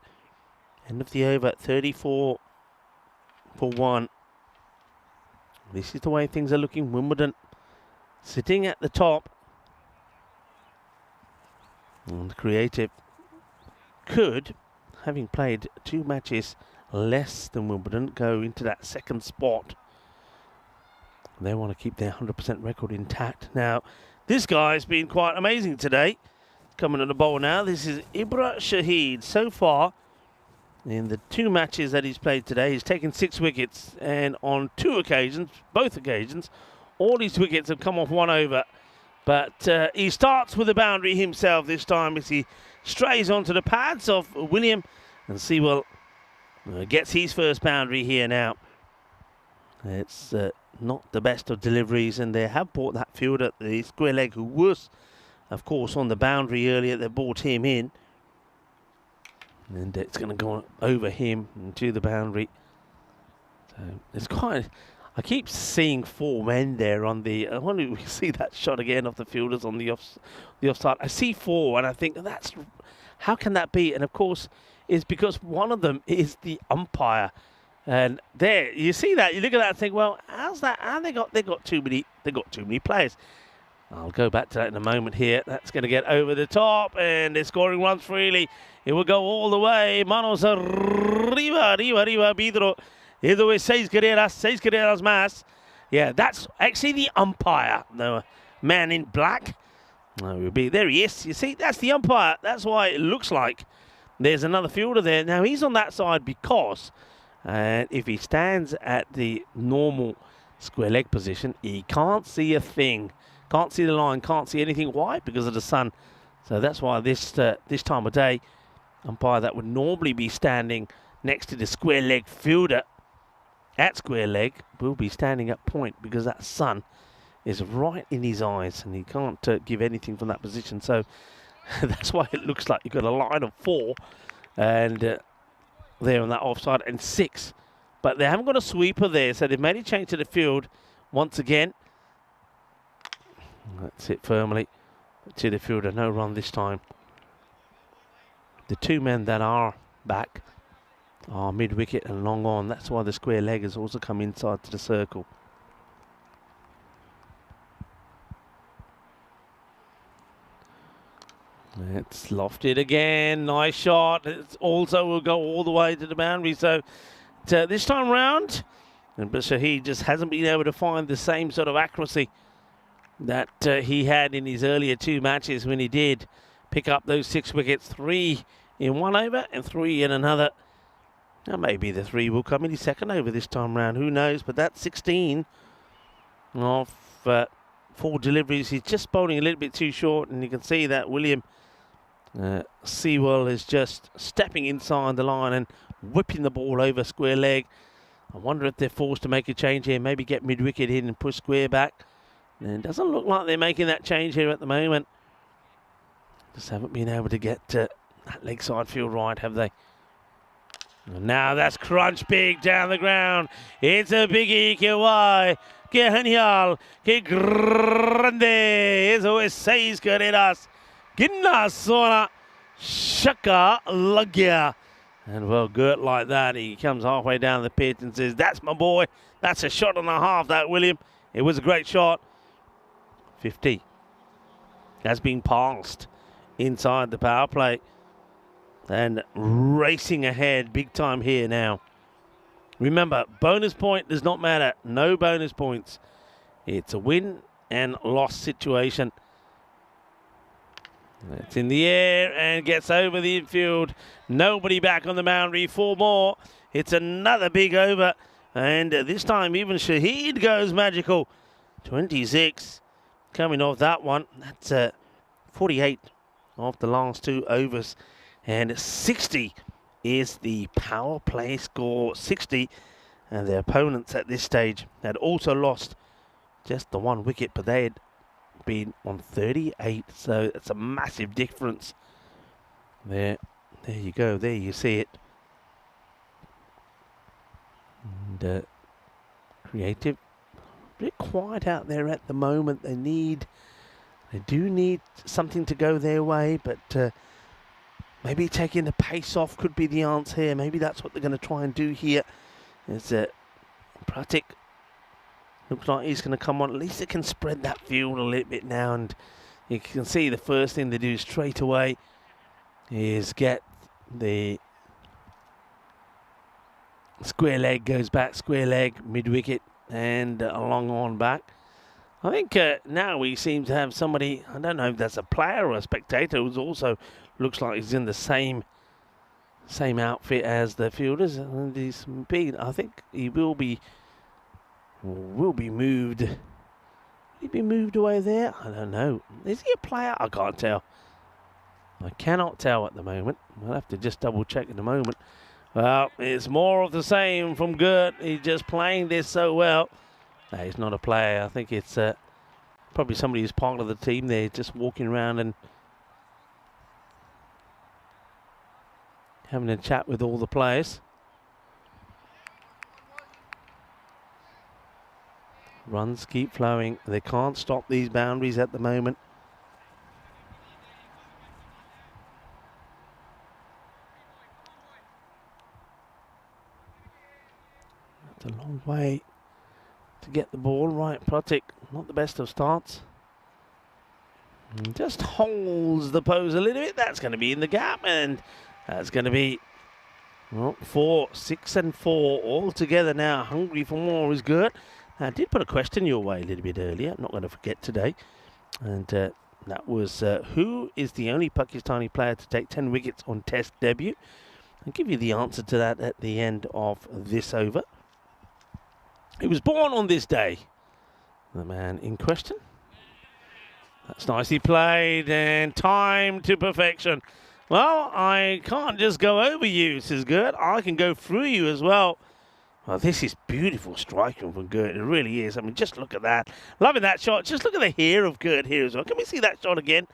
End of the over, 34 for 1. This is the way things are looking. Wimbledon sitting at the top. And Creative could, having played 2 matches less than Wimbledon, go into that second spot. They want to keep their 100% record intact. Now, this guy's been quite amazing today. Coming to the bowl now. This is Ibra Shahid. So far, in the 2 matches that he's played today, he's taken 6 wickets. And on 2 occasions, both occasions, all these wickets have come off 1 over. But he starts with a boundary himself this time as he strays onto the pads of William. And Sewell gets his first boundary here now. It's not the best of deliveries, and they have brought that fielder, the square leg, who was, of course, on the boundary earlier. They brought him in. And it's going to go over him to the boundary. So it's quite... I keep seeing 4 men there on the... I wonder if we see that shot again of the fielders on the offside. I see 4 and I think that's... How can that be? And of course, it's because one of them is the umpire. And there, you see that, you look at that and think, well, how's that? How they got too many players. I'll go back to that in a moment here. That's going to get over the top, and they're scoring runs freely. It will go all the way. Manos arriba, Vidro. Either way, 6 carreras más. Yeah, that's actually the umpire, the man in black. There he is. You see, that's the umpire. That's why it looks like there's another fielder there. Now, he's on that side because if he stands at the normal square leg position, he can't see a thing. Can't see the line, can't see anything. Why? Because of the sun. So that's why this time of day, umpire that would normally be standing next to the square leg fielder at square leg will be standing at point because that sun is right in his eyes and he can't give anything from that position. So that's why it looks like you've got a line of 4 and there on that offside and 6. But they haven't got a sweeper there, so they've made a change to the field once again. That's it firmly to the fielder. No run this time. The 2 men that are back are mid-wicket and long on. That's why the square leg has also come inside to the circle. It's lofted again. Nice shot. It also will go all the way to the boundary. So this time round, but Shahid just hasn't been able to find the same sort of accuracy that he had in his earlier 2 matches when he did pick up those 6 wickets, 3 in 1 over and 3 in another. Now maybe the 3 will come in his second over this time round. Who knows? But that's 16 off 4 deliveries. He's just bowling a little bit too short, and you can see that William Sewell is just stepping inside the line and whipping the ball over square leg. I wonder if they're forced to make a change here, maybe get mid-wicket in and push square back. And it doesn't look like they're making that change here at the moment. Just haven't been able to get that leg side field right, have they? And now that's crunch big down the ground. It's a biggie. Que guay. Que genial. Que grande. Eso es 6 carreras. Ginna zona. Shaka lagya. And well, Gert like that, he comes halfway down the pitch and says, that's my boy. That's a shot and a half, that, William. It was a great shot. 50 has been passed inside the power play. And racing ahead big time here now. Remember, bonus point does not matter. No bonus points. It's a win and loss situation. It's in the air and gets over the infield. Nobody back on the boundary. 4 more. It's another big over. And this time even Shahid goes magical. 26 coming off that one. That's 48 off the last 2 overs. And 60 is the power play score. 60. And their opponents at this stage had also lost just the 1 wicket, but they had been on 38. So it's a massive difference. There you go. There you see it. And Creative. A bit quiet out there at the moment. They do need something to go their way, but maybe taking the pace off could be the answer here. Maybe that's what they're going to try and do here. As Pratik looks like he's going to come on. At least it can spread that field a little bit now. And you can see the first thing they do straight away is get the square leg, goes back, square leg, mid-wicket, and along on back. I think now we seem to have somebody, I don't know if that's a player or a spectator, who also looks like he's in the same outfit as the fielders. And he's big. I think he will be moved. Will he be moved away there? I don't know. Is he a player? I can't tell. I cannot tell at the moment. I'll have to just double check in a moment. Well, it's more of the same from Gert. He's just playing this so well. No, he's not a player. I think it's probably somebody who's part of the team there, just walking around and having a chat with all the players. Runs keep flowing. They can't stop these boundaries at the moment. It's a long way to get the ball right. Pratik, not the best of starts. And just holds the pose a little bit. That's going to be in the gap, and that's going to be, well, 4, 6 and 4 all together now. Hungry for more is good. I did put a question your way a little bit earlier. I'm not going to forget today. And that was, who is the only Pakistani player to take 10 wickets on Test debut? I'll give you the answer to that at the end of this over. He was born on this day, the man in question. That's nicely played and timed to perfection. Well, I can't just go over you, says Gert. I can go through you as well. Well, this is beautiful striking from Gert. It really is. I mean, just look at that. Loving that shot. Just look at the hair of Gert here as well. Can we see that shot again?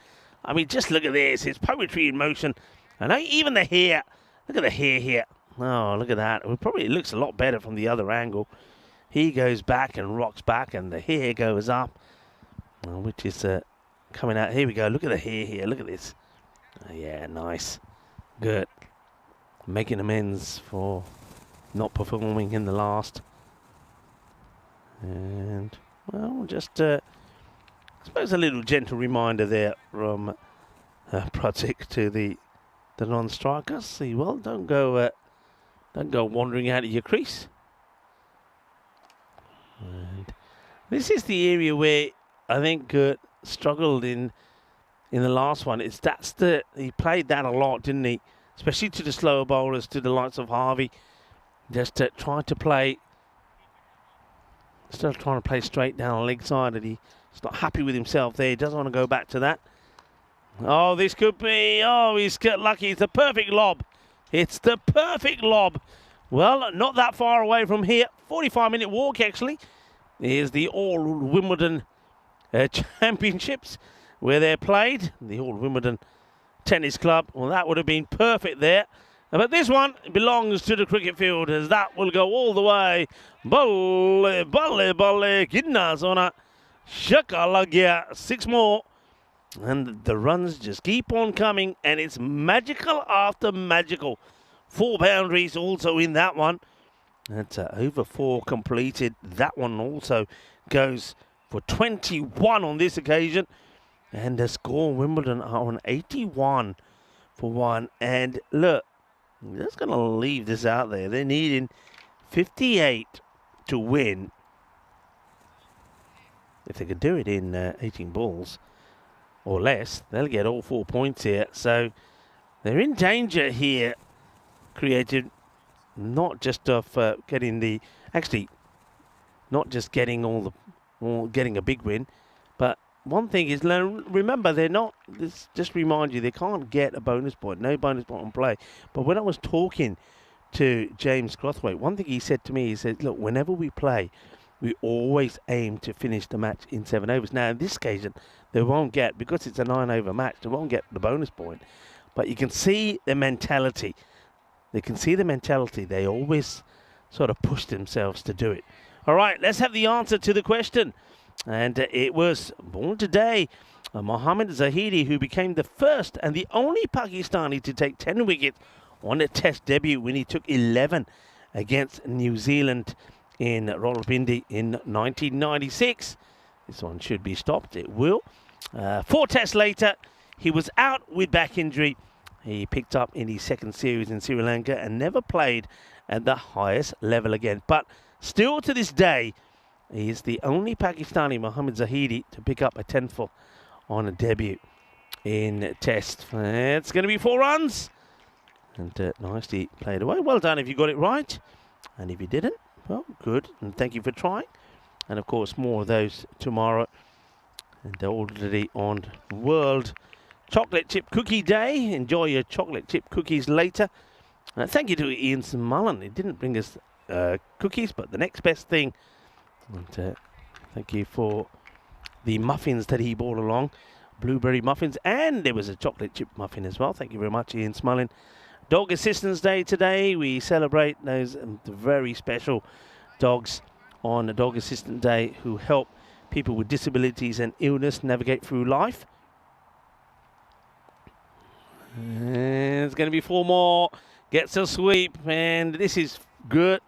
I mean, just look at this. It's poetry in motion. I know even the hair. Look at the hair here. Oh, look at that. Well, probably it looks a lot better from the other angle. He goes back and rocks back, and the hair goes up, which is coming out. Here we go. Look at the hair here. Look at this. Yeah, nice. Good. Making amends for not performing in the last. And, well, just, I suppose a little gentle reminder there from Pratik to the non-strikers. See, well, don't go wandering out of your crease. And this is the area where I think Gert struggled in the last one. He played that a lot, didn't he? Especially to the slower bowlers, to the likes of Harvey. Just trying to play, instead of trying to play straight down the leg side, and he's not happy with himself there. He doesn't want to go back to that. Oh, this could be, oh, he's got lucky. It's the perfect lob. It's the perfect lob. Well, not that far away from here. 45-minute walk, actually. Here's the All Wimbledon Championships, where they're played. The All Wimbledon Tennis Club. Well, that would have been perfect there. But this one belongs to the cricket field, as that will go all the way. Balle, balle, balle, kidna sona. Shaka lagya. 6 more. And the runs just keep on coming, and it's magical after magical. 4 boundaries also in that one. That's over 4 completed. That one also goes for 21 on this occasion. And the score, Wimbledon are on 81 for 1. And look, I'm just going to leave this out there. They're needing 58 to win. If they could do it in 18 balls or less, they'll get all 4 points here. So they're in danger here, Creative, not just of getting the, actually, not just getting getting a big win, but one thing is, remember, they're not, just remind you, they can't get a bonus point, no bonus point on play. But when I was talking to James Crothwaite, one thing he said to me, he said, look, whenever we play, we always aim to finish the match in 7 overs. Now, in this occasion, they won't get, because it's a 9-over match, they won't get the bonus point. But you can see the mentality. They can see the mentality. They always sort of push themselves to do it. All right, let's have the answer to the question. And it was born today, Mohammad Zahidi, who became the first and the only Pakistani to take 10 wickets on a test debut when he took 11 against New Zealand in Rawalpindi in 1996. This one should be stopped. It will. 4 tests later, he was out with back injury. He picked up in his second series in Sri Lanka and never played at the highest level again. But still to this day, he is the only Pakistani, Mohammad Zahidi, to pick up a 10-for on a debut in Test. It's going to be 4 runs. And nicely played away. Well done if you got it right. And if you didn't, well, good. And thank you for trying. And, of course, more of those tomorrow. And they're already on World Chocolate Chip Cookie Day. Enjoy your chocolate chip cookies later. Thank you to Ian Mullen. He didn't bring us cookies, but the next best thing. And thank you for the muffins that he brought along. Blueberry muffins. And there was a chocolate chip muffin as well. Thank you very much, Ian Mullen. Dog Assistance Day today. We celebrate those very special dogs on Dog Assistant Day who help people with disabilities and illness navigate through life. And it's going to be 4 more. Gets a sweep. And this is good.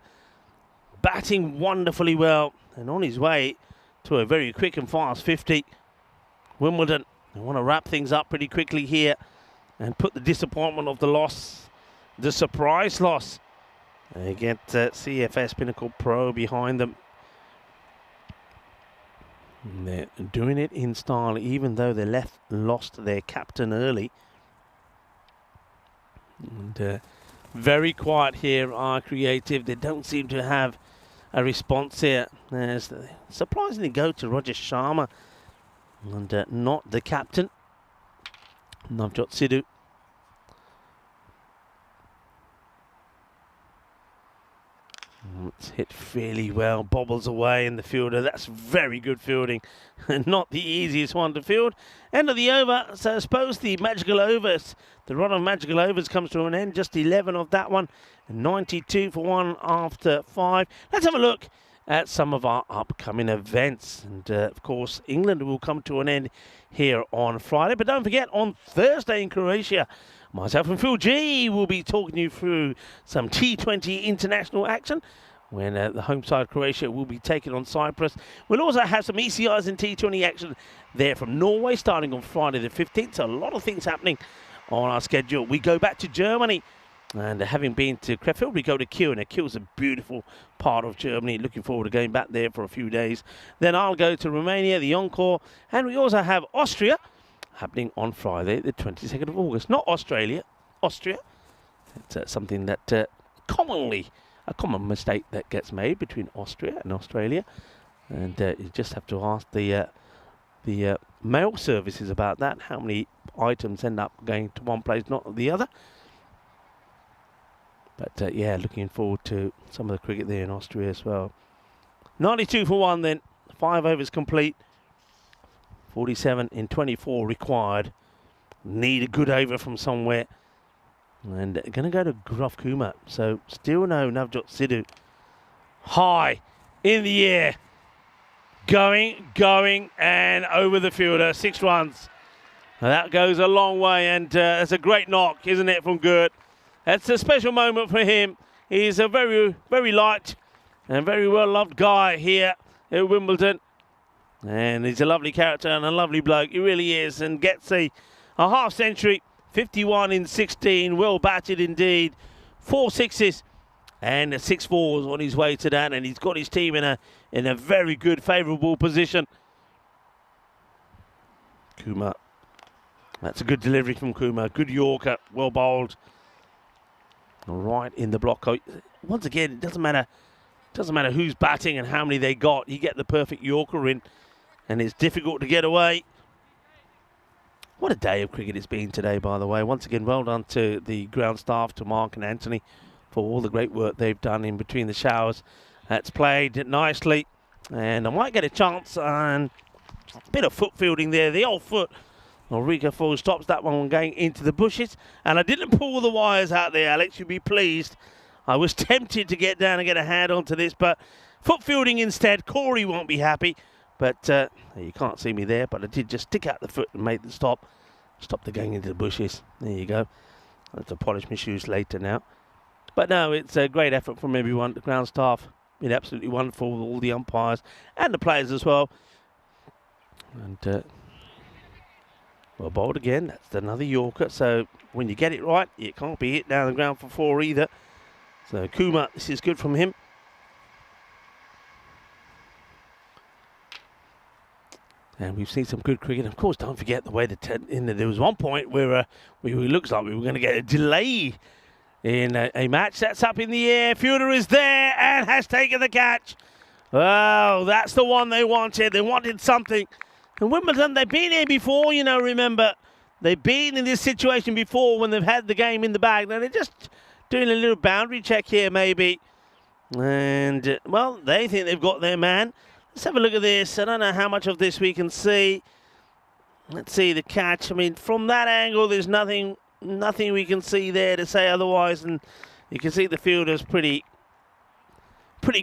Batting wonderfully well. And on his way to a very quick and fast 50. Wimbledon, they want to wrap things up pretty quickly here and put the disappointment of the loss, the surprise loss. They get CFS Pinnacle Pro behind them. And they're doing it in style, even though they lost their captain early. And very quiet here, are Creative. They don't seem to have a response here. As they surprisingly go to Roger Sharma and not the captain, Navjot Sidhu. It's hit fairly well, bobbles away in the fielder. That's very good fielding. Not the easiest one to field. End of the over. So I suppose the magical overs, the run of magical overs comes to an end. Just 11 of that one. 92 for 1 after 5. Let's have a look at some of our upcoming events. And of course, England will come to an end here on Friday. But don't forget, on Thursday in Croatia, myself and Phil G will be talking you through some T20 international action when the home side Croatia will be taking on Cyprus. We'll also have some ECS and T20 action there from Norway starting on Friday the 15th. So a lot of things happening on our schedule. We go back to Germany, and having been to Krefeld, we go to Kiel. Now, Kiel's a beautiful part of Germany. Looking forward to going back there for a few days. Then I'll go to Romania, the Encore, and we also have Austria happening on Friday, the 22nd of August. Not Australia, Austria. It's something that a common mistake that gets made between Austria and Australia. And you just have to ask the mail services about that, how many items end up going to one place, not the other. But yeah, looking forward to some of the cricket there in Austria as well. 92 for 1 then, 5 overs complete. 47 in 24 required. Need a good over from somewhere. And going to go to Grof Kumar. So still no Navjot Sidhu. High in the air. Going, and over the fielder. 6 runs. Now that goes a long way, and it's a great knock, isn't it, from Gert? That's a special moment for him. He's a very, very liked and very well-loved guy here at Wimbledon. And he's a lovely character and a lovely bloke. He really is. And gets a half century, 51 in 16. Well batted indeed. 4 sixes and 6 fours on his way to that. And he's got his team in a very good, favourable position. Kumar. That's a good delivery from Kumar. Good Yorker. Well bowled. Right in the block. Once again, it doesn't matter who's batting and how many they got. You get the perfect Yorker in, and it's difficult to get away. What a day of cricket it's been today, by the way. Once again, well done to the ground staff, to Mark and Anthony, for all the great work they've done in between the showers. That's played nicely, and I might get a chance, and a bit of foot fielding there. The old foot. Ulrika full stops that one going into the bushes, and I didn't pull the wires out there, Alex. You'll be pleased. I was tempted to get down and get a hand onto this, but foot fielding instead. Corey won't be happy, but you can't see me there, but I did just stick out the foot and make the stop the going into the bushes. There you go. I have to polish my shoes later now, but no, it's a great effort from everyone. The ground staff been absolutely wonderful, all the umpires and the players as well. And well bowled again. That's another Yorker. So when you get it right, it can't be hit down the ground for 4 either. So Kumar, this is good from him. And we've seen some good cricket. Of course, don't forget the way there was one point where it looks like we were going to get a delay in a match. That's up in the air. Fielder is there and has taken the catch. Oh, that's the one they wanted. They wanted something. And Wimbledon, they've been here before, you know, remember. They've been in this situation before when they've had the game in the bag. Now, they're just doing a little boundary check here, maybe. And, well, they think they've got their man. Let's have a look at this. I don't know how much of this we can see. Let's see the catch. I mean, from that angle, there's nothing we can see there to say otherwise. And you can see the fielder's pretty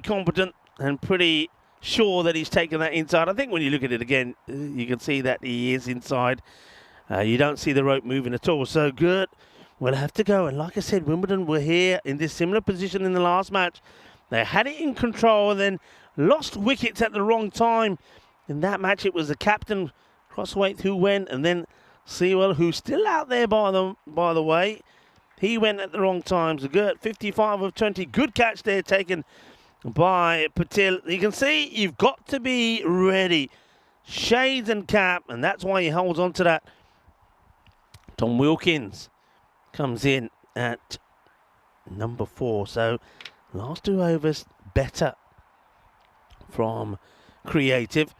competent and pretty sure that he's taken that inside. I think when you look at it again, you can see that he is inside. You don't see the rope moving at all. So good. We'll have to go. And like I said, Wimbledon were here in this similar position in the last match. They had it in control and then lost wickets at the wrong time. In that match, it was the captain, Crosswaith, who went, and then Sewell, who's still out there by the way. He went at the wrong time. So good. 55 of 20. Good catch there taken by Patil. You can see you've got to be ready. Shades and cap, and that's why he holds on to that. Tom Wilkins comes in at number 4. So last 2 overs better from Creative.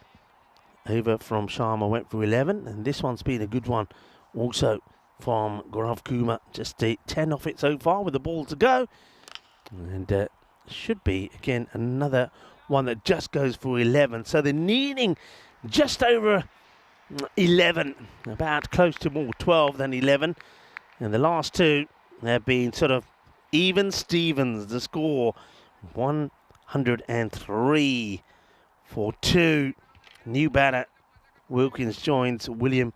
Over from Sharma went for 11, and this one's been a good one also from Gaurav Kumar. Just a 10 off it so far with the ball to go. And should be, again, another one that just goes for 11. So they're needing just over 11, about close to more 12 than 11. And the last 2 have been sort of even Stevens. The score 103 for 2. New batter Wilkins joins William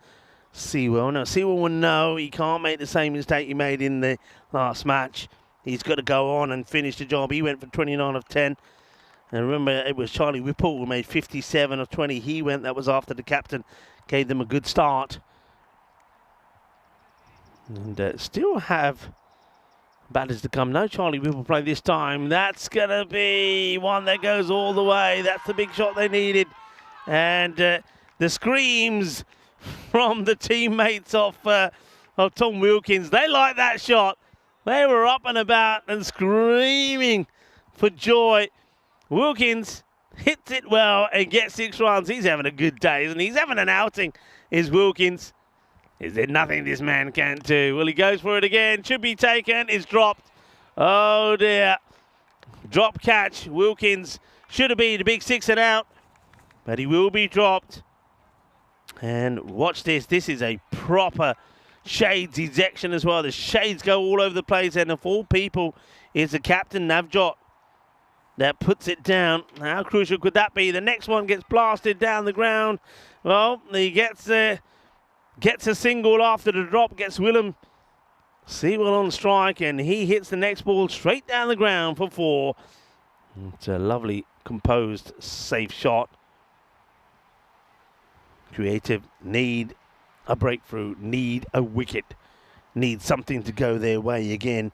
Sewell. Now Sewell will know he can't make the same mistake he made in the last match. He's got to go on and finish the job. He went for 29 of 10. And remember, it was Charlie Whipple who made 57 of 20. He went, that was after the captain gave them a good start. And still have batters to come. No Charlie Whipple play this time. That's going to be one that goes all the way. That's the big shot they needed. And the screams from the teammates of Tom Wilkins, they like that shot. They were up and about and screaming for joy. Wilkins hits it well and gets 6 runs. He's having a good day, isn't he? He's having an outing, is Wilkins. Is there nothing this man can't do? Well, he goes for it again. Should be taken. It's dropped. Oh, dear. Drop catch. Wilkins should have been a big 6 and out, but he will be dropped. And watch this. This is a proper shades ejection as well. The shades go all over the place, and of all people is the captain, Navjot, that puts it down. How crucial could that be? The next one gets blasted down the ground. Well, he gets a single after the drop, gets Willem Sewell on strike, and he hits the next ball straight down the ground for 4. It's a lovely, composed, safe shot. Creative need a breakthrough, need a wicket, need something to go their way again.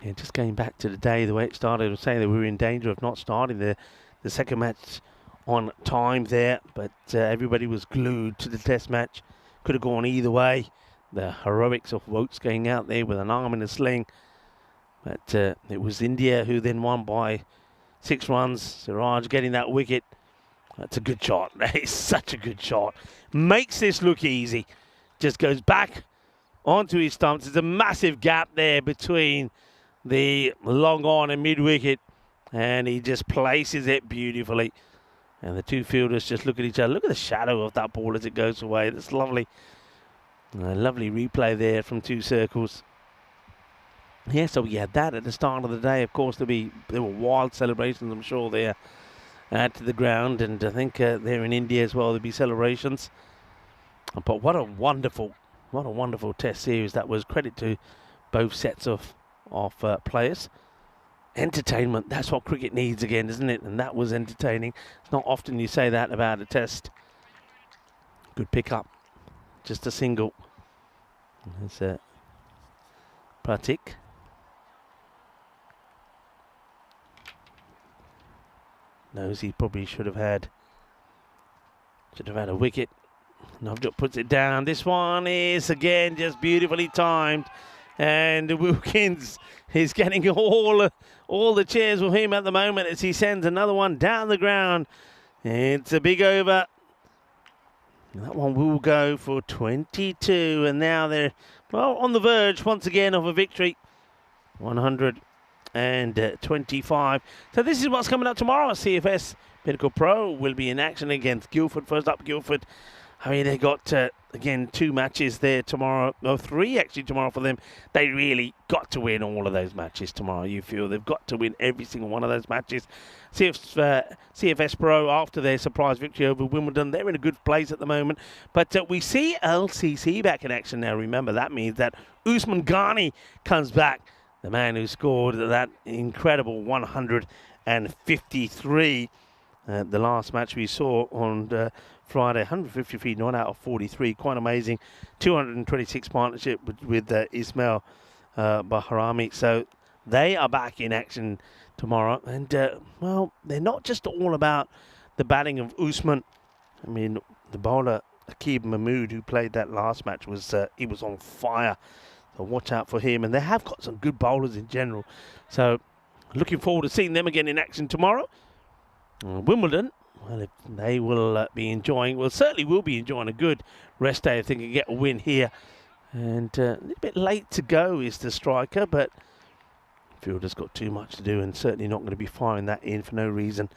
Yeah, just going back to the day, the way it started, I was saying that we were in danger of not starting the second match on time there, but everybody was glued to the test match. Could have gone either way. The heroics of Woakes going out there with an arm in a sling. But it was India who then won by 6 runs. Siraj getting that wicket. That's a good shot. That is such a good shot. Makes this look easy. Just goes back onto his stumps. There's a massive gap there between the long on and mid-wicket. And he just places it beautifully. And the two fielders just look at each other. Look at the shadow of that ball as it goes away. That's lovely. A lovely replay there from 2 circles. Yeah, so we had that at the start of the day. Of course, there were wild celebrations, I'm sure, there to the ground. And I think there in India as well, there'll be celebrations. But what a wonderful test series that was. Credit to both sets of players. Entertainment, that's what cricket needs again, isn't it? And that was entertaining. It's not often you say that about a test. Good pick up. Just a single. There's Pratik. Knows he probably should have had a wicket. Navjot puts it down. This one is again just beautifully timed. And Wilkins is getting all the cheers with him at the moment as he sends another one down the ground. It's a big over. That one will go for 22, and now they're, well, on the verge once again of a victory. 125. So this is what's coming up tomorrow. CFS Medical Pro will be in action against Guildford. First up, Guildford. I mean, they got, again, 2 matches there tomorrow. No, 3 actually tomorrow for them. They really got to win all of those matches tomorrow. You feel they've got to win every single one of those matches. CFS Pro, after their surprise victory over Wimbledon, they're in a good place at the moment. But we see LCC back in action now. Remember, that means that Usman Ghani comes back. The man who scored that incredible 153. The last match we saw on Friday, 153 not out of 43, quite amazing. 226 partnership with Ismail Bahrami. So they are back in action tomorrow. And, well, they're not just all about the batting of Usman. I mean, the bowler, Aqib Mahmood, who played that last match, he was on fire. So watch out for him. And they have got some good bowlers in general. So looking forward to seeing them again in action tomorrow. Wimbledon, well, if they will be enjoying, well, certainly will be enjoying a good rest day if they can get a win here. And a little bit late to go is the striker, but fielder's got too much to do and certainly not going to be firing that in for no reason.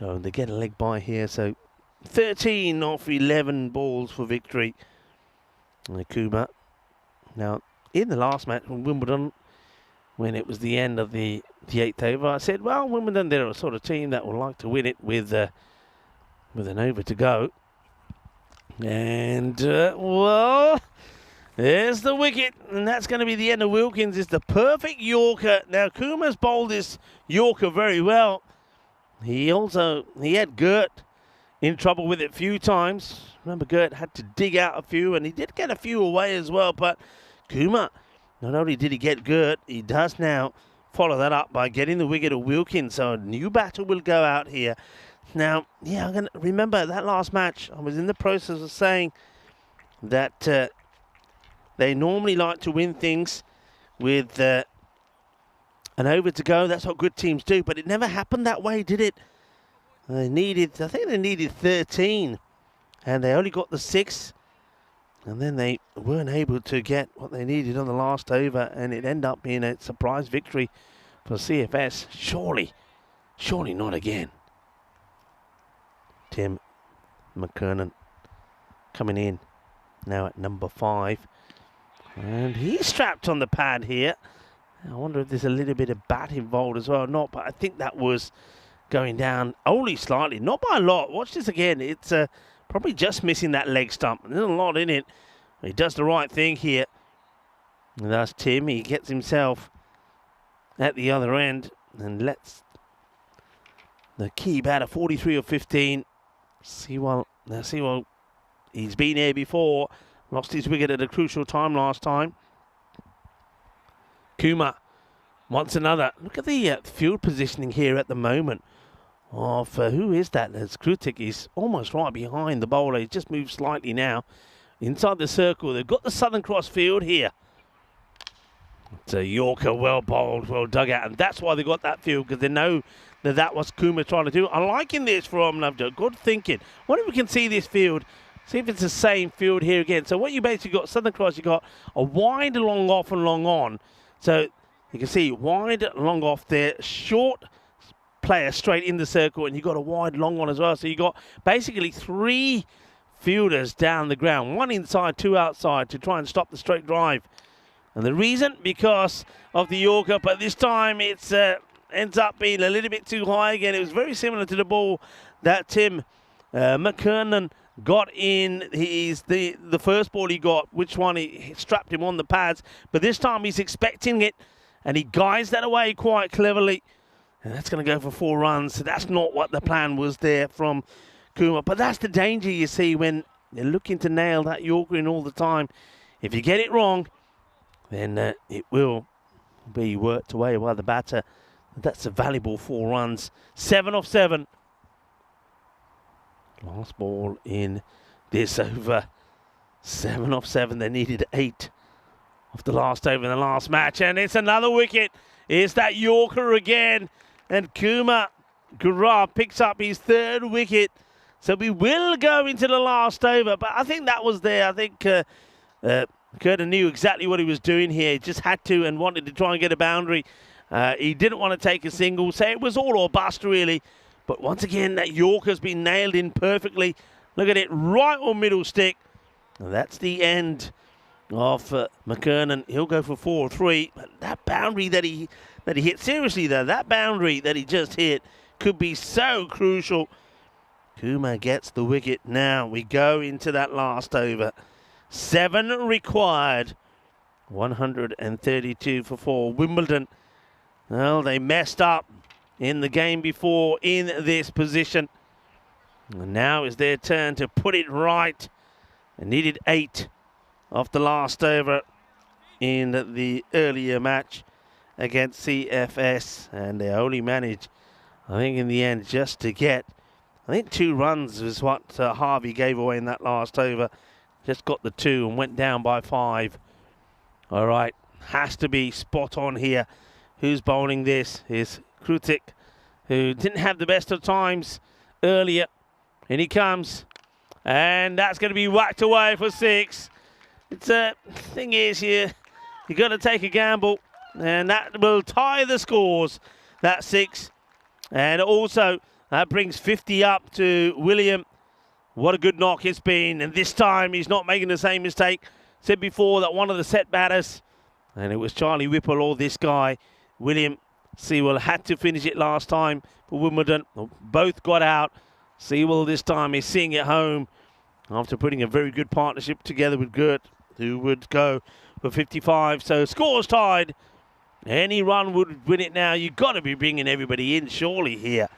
So they get a leg by here, so 13 off 11 balls for victory. Kuma. Now, in the last match from Wimbledon, when it was the end of the 8th over, I said, well, Wimbledon, they're a sort of team that would like to win it with an over to go. And, well, there's the wicket, and that's going to be the end of Wilkins. It's the perfect Yorker. Now, Kuma's bowled this Yorker very well. He had Gert in trouble with it a few times. Remember, Gert had to dig out a few, and he did get a few away as well, but Kuma, not only did he get Gert, he does now follow that up by getting the wicket of Wilkins. So a new batter will go out here. Now, yeah, I'm going to remember that last match. I was in the process of saying that they normally like to win things with an over to go. That's what good teams do. But it never happened that way, did it? I think they needed 13. And they only got the 6. And then they weren't able to get what they needed on the last over, and it ended up being a surprise victory for CFS. Surely not again. Tim McKernan coming in now at number 5. And he's strapped on the pad here. I wonder if there's a little bit of bat involved as well or not, but I think that was going down only slightly, not by a lot. Watch this again. It's probably just missing that leg stump. There's a lot in it. He does the right thing here. And that's Tim. He gets himself at the other end and lets the key batter 43 of 15. Sewell, he's been here before. Lost his wicket at a crucial time last time. Kumar wants another. Look at the field positioning here at the moment of who is that? As Krutik is almost right behind the bowler. He's just moved slightly now inside the circle. They've got the Southern Cross field here. It's a Yorker, well bowled, well dug out, and that's why they got that field, because they know that was Kumar trying to do. I'm liking this from Navjot. Good thinking. What if we can see this field? See if it's the same field here again. So what you basically got, Southern Cross, you got a wide, long off and long on. So you can see wide, long off there, short player straight in the circle, and you got a wide, long on as well. So you got basically 3 fielders down the ground, 1 inside, 2 outside, to try and stop the straight drive. And the reason, because of the Yorker, but this time it's ends up being a little bit too high again. It was very similar to the ball that Tim McKernan got in the first ball he got, which one he strapped him on the pads. But this time he's expecting it, and he guides that away quite cleverly. And that's going to go for 4 runs. So that's not what the plan was there from Kumar. But that's the danger you see when you're looking to nail that Yorker in all the time. If you get it wrong, then it will be worked away by the batter. That's a valuable 4 runs. 7 of 7. Last ball in this over. 7 of 7. They needed 8 of the last over in the last match. And it's another wicket. It's that Yorker again. And Kumar Gurab picks up his 3rd wicket. So we will go into the last over. But I think that was there. I think Curtin knew exactly what he was doing here. He just had to and wanted to try and get a boundary. He didn't want to take a single, so it was all or bust, really. But once again, that Yorker's been nailed in perfectly. Look at it, right on middle stick. And that's the end of McKernan. He'll go for 4-3. But that boundary that he hit, seriously though, that boundary that he just hit could be so crucial. Kumar gets the wicket. Now we go into that last over. 7 required. 132 for 4. Wimbledon, well, they messed up in the game before in this position. And now is their turn to put it right. They needed 8 off the last over in the earlier match against CFS. And they only managed, I think, in the end, just to get, I think 2 runs was what Harvey gave away in that last over. Just got the 2 and went down by 5. All right, has to be spot on here. Who's bowling this is Krutik, who didn't have the best of times earlier. In he comes, and that's going to be whacked away for 6. It's thing is here, you got to take a gamble, and that will tie the scores. That 6, and also that brings 50 up to William. What a good knock it's been, and this time he's not making the same mistake. Said before that one of the set batters, and it was Charlie Whipple or this guy, William Sewell, had to finish it last time for Wimbledon. Both got out. Sewell this time is seeing it home after putting a very good partnership together with Gert, who would go for 55. So scores tied. Any run would win it now. You've got to be bringing everybody in surely here.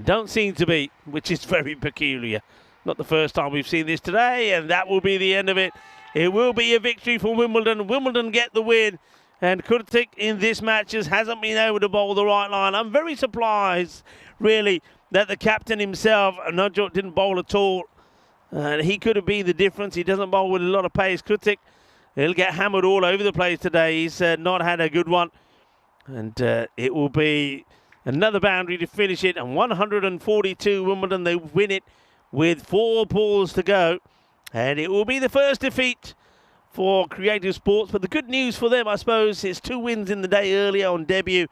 Don't seem to be, which is very peculiar. Not the first time we've seen this today, and that will be the end of it. It will be a victory for Wimbledon. Wimbledon get the win, and Kurtik in this match just hasn't been able to bowl the right line. I'm very surprised, really, that the captain himself, Najot, didn't bowl at all. He could have been the difference. He doesn't bowl with a lot of pace. Kurtik, he'll get hammered all over the place today. He's not had a good one, and it will be another boundary to finish it. And 142 Wimbledon, they win it with 4 balls to go. And it will be the first defeat for Creative Sports. But the good news for them, I suppose, is 2 wins in the day earlier on debut.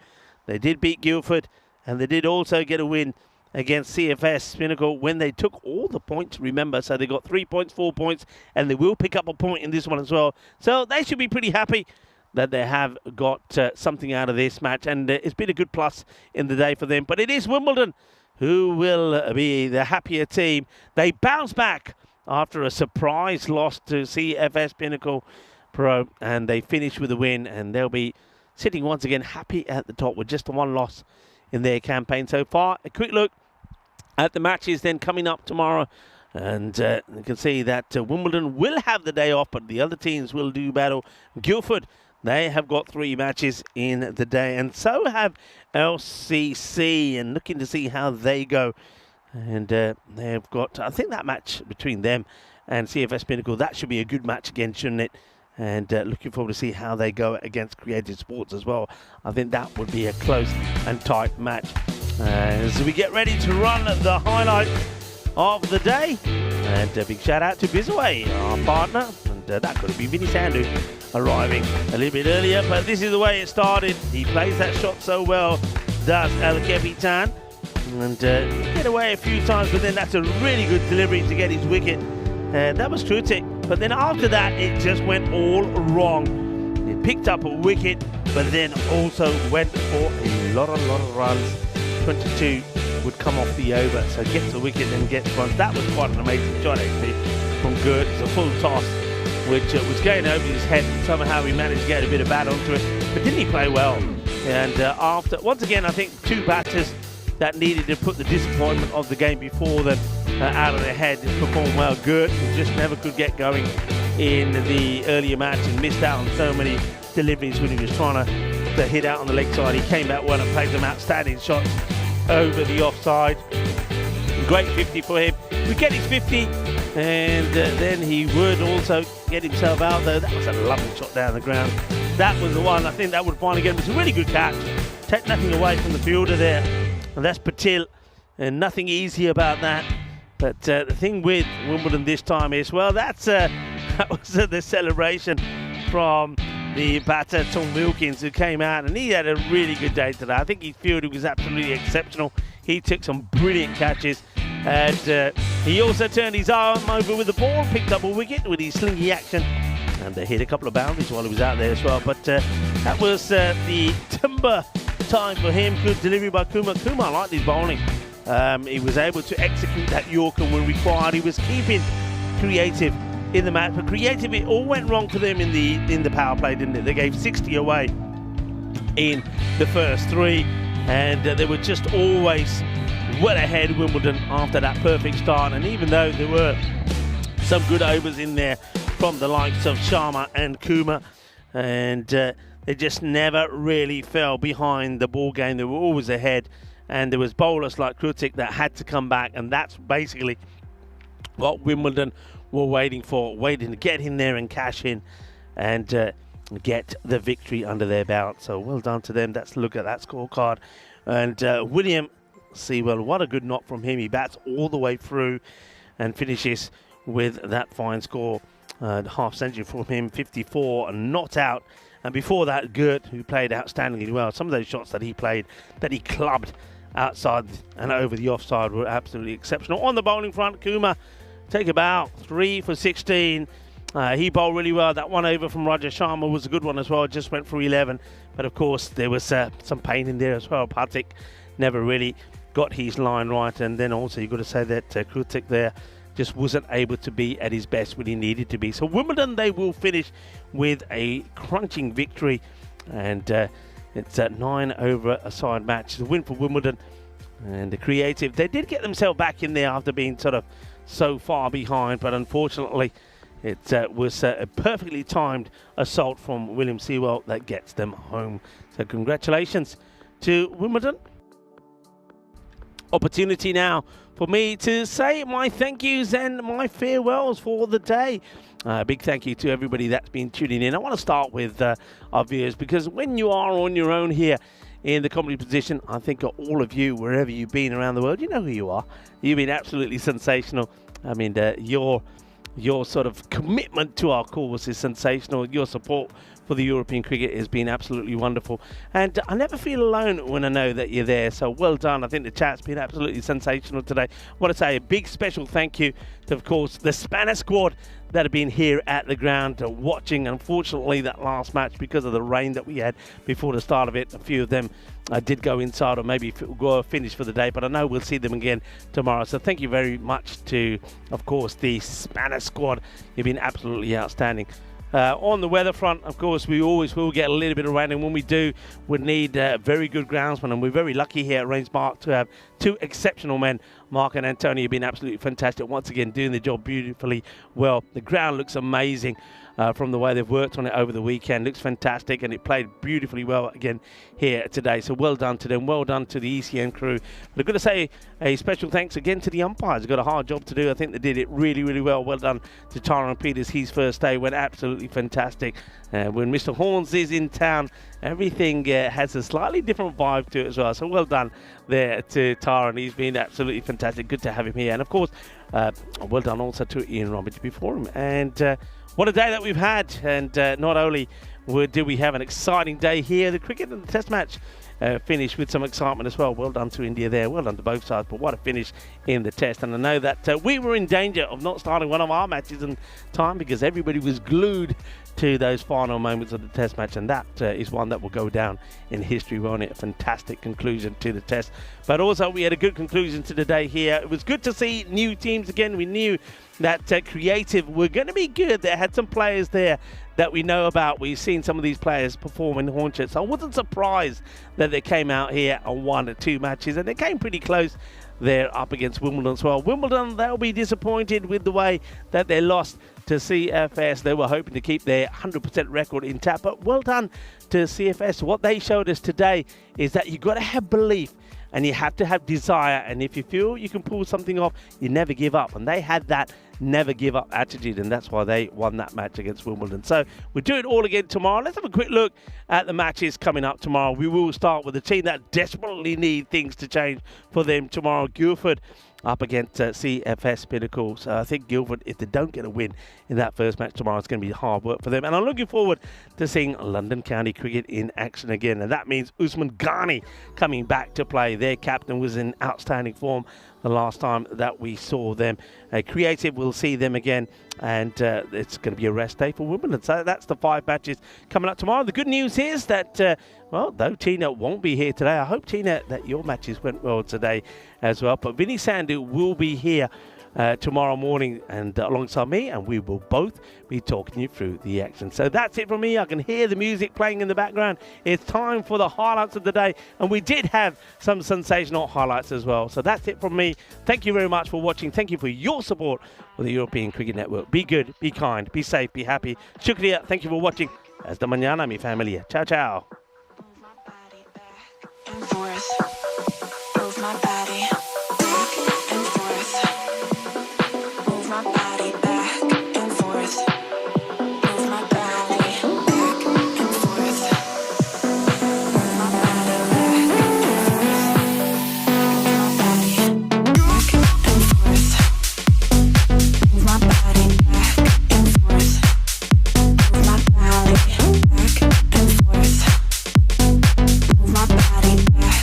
They did beat Guildford, and they did also get a win against CFS Pinnacle when they took all the points, remember. So they got 3 points, 4 points, and they will pick up a point in this one as well. So they should be pretty happy that they have got something out of this match. And it's been a good plus in the day for them. But it is Wimbledon who will be the happier team. They bounce back after a surprise loss to CFS Pinnacle Pro, and they finish with a win, and they'll be sitting once again happy at the top with just the one loss in their campaign so far. A quick look at the matches then coming up tomorrow, and you can see that Wimbledon will have the day off, but the other teams will do battle. Guildford, they have got 3 matches in the day, and so have LCC, and looking to see how they go. And they've got, I think, that match between them and CFS Pinnacle, that should be a good match again, shouldn't it? And looking forward to see how they go against Creative Sports as well. I think that would be a close and tight match. As we get ready to run the highlight of the day. And a big shout out to Bizaway, our partner. And that could have been Vinny Sandu arriving a little bit earlier. But this is the way it started. He plays that shot so well, does El Capitan. And get away a few times, but then that's a really good delivery to get his wicket. That was Krutik. But then after that, it just went all wrong. It picked up a wicket, but then also went for a lot of runs. 22 would come off the over, so gets a wicket and gets runs. That was quite an amazing shot actually from Gert. It's a full toss, which was going over his head. Somehow he managed to get a bit of bat onto it, but didn't he play well? And after, once again, I think 2 batters that needed to put the disappointment of the game before them out of their head performed well. Gert just never could get going in the earlier match and missed out on so many deliveries when he was trying to hit out on the leg side. He came back well and played some outstanding shots over the offside. Great 50 for him. We get his 50, and then he would also get himself out there. That was a lovely shot down the ground. That was the one I think that would finally get him. It's a really good catch. Take nothing away from the fielder there. And that's Patil, and nothing easy about that. But the thing with Wimbledon this time is, well, that was the celebration from the batter Tom Wilkins, who came out, and he had a really good day today. I think his fielding was absolutely exceptional. He took some brilliant catches, and he also turned his arm over with the ball, picked up a wicket with his slingy action, and they hit a couple of boundaries while he was out there as well. But that was the timber time for him. Good delivery by Kumar. Kumar liked his bowling. He was able to execute that Yorker when required. He was keeping Creative in the match, but Creative, it all went wrong for them in the power play, didn't it? They gave 60 away in the first 3, and they were just always well ahead, Wimbledon, after that perfect start. And even though there were some good overs in there from the likes of Sharma and Kumar, and they just never really fell behind the ball game. They were always ahead, and there was bowlers like Krutik that had to come back, and that's basically what Wimbledon were waiting for, waiting to get in there and cash in and get the victory under their belt. So well done to them. Let's look at that scorecard. And William Sewell, what a good knock from him. He bats all the way through and finishes with that fine score. Half century from him, 54, and not out. And before that, Gert, who played outstandingly well. Some of those shots that he played, that he clubbed outside and over the offside, were absolutely exceptional. On the bowling front, Kumar take about 3 for 16. He bowled really well. That one over from Roger Sharma was a good one as well. Just went for 11. But of course, there was some pain in there as well. Patik never really got his line right. And then also, you've got to say that Krutik there just wasn't able to be at his best when he needed to be. So Wimbledon, they will finish with a crunching victory, and it's a 9 over a side match. It's a win for Wimbledon. And the Creative, they did get themselves back in there after being sort of so far behind, but unfortunately it was a perfectly timed assault from William Sewell that gets them home. So congratulations to Wimbledon. Opportunity now for me to say my thank yous and my farewells for the day. Big thank you to everybody that's been tuning in. I want to start with our viewers, because when you are on your own here in the comedy position, I think all of you, wherever you've been around the world, you know who you are. You've been absolutely sensational. I mean, your sort of commitment to our cause is sensational. Your support for the European cricket has been absolutely wonderful. And I never feel alone when I know that you're there. So well done. I think the chat's been absolutely sensational today. I want to say a big special thank you to, of course, the Spanish squad that have been here at the ground watching. Unfortunately, that last match, because of the rain that we had before the start of it, a few of them did go inside or maybe go finish for the day, but I know we'll see them again tomorrow. So thank you very much to, of course, the Spanish squad. You've been absolutely outstanding. On the weather front, of course, we always will get a little bit of rain, and when we do, we need very good groundsmen, and we're very lucky here at Rains Park to have two exceptional men. Mark and Antonio have been absolutely fantastic once again, doing the job beautifully well. The ground looks amazing from the way they've worked on it over the weekend. Looks fantastic, and it played beautifully well again here today. So well done to them, well done to the ECN crew. But I've got to say a special thanks again to the umpires. They've got a hard job to do. I think they did it really, really well. Well done to Tyron Peters. His first day went absolutely fantastic. When Mr. Horns is in town, everything has a slightly different vibe to it as well. So well done there to Tyron. He's been absolutely fantastic. Good to have him here. And of course, well done also to Ian Roberts before him. And what a day that we've had. And not only did we have an exciting day here, the cricket and the test match finished with some excitement as well. Well done to India there. Well done to both sides. But what a finish in the test. And I know that we were in danger of not starting one of our matches in time because everybody was glued to those final moments of the test match, and that is one that will go down in history, won't it? A fantastic conclusion to the test, but also we had a good conclusion to the day here. It was good to see new teams again. We knew that Creative were going to be good. They had some players there that we know about. We've seen some of these players perform in Hornchurch, so I wasn't surprised that they came out here and won 2 matches, and they came pretty close there up against Wimbledon as well. Wimbledon, they'll be disappointed with the way that they lost to CFS. They were hoping to keep their 100% record intact, but well done to CFS. What they showed us today is that you've got to have belief and you have to have desire, and if you feel you can pull something off, you never give up, and they had that never give up attitude, and that's why they won that match against Wimbledon. So we'll do it all again tomorrow. Let's have a quick look at the matches coming up tomorrow. We will start with a team that desperately need things to change for them tomorrow. Guildford up against CFS Pinnacle. So I think Guildford, if they don't get a win in that first match tomorrow, it's going to be hard work for them. And I'm looking forward to seeing London County Cricket in action again. And that means Usman Ghani coming back to play. Their captain was in outstanding form the last time that we saw them. Creative will see them again, and it's going to be a rest day for Wimbledon. So that's the 5 matches coming up tomorrow. The good news is that, well, though Tina won't be here today, I hope, Tina, that your matches went well today as well. But Vinny Sandhu will be here tomorrow morning and alongside me, and we will both be talking you through the action. So that's it from me. I can hear the music playing in the background. It's time for the highlights of the day, and we did have some sensational highlights as well. So that's it from me. Thank you very much for watching. Thank you for your support for the European Cricket Network. Be good, be kind, be safe, be happy. Shukriya. Thank you for watching. Hasta mañana, mi familia. Ciao, ciao. Move my body back and forth. Move my body back and forth. Move my body back and forth. Move my body back and forth. Move my body back and forth. Move my body back and forth. Move my body back and forth. Move my body back.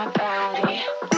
my body.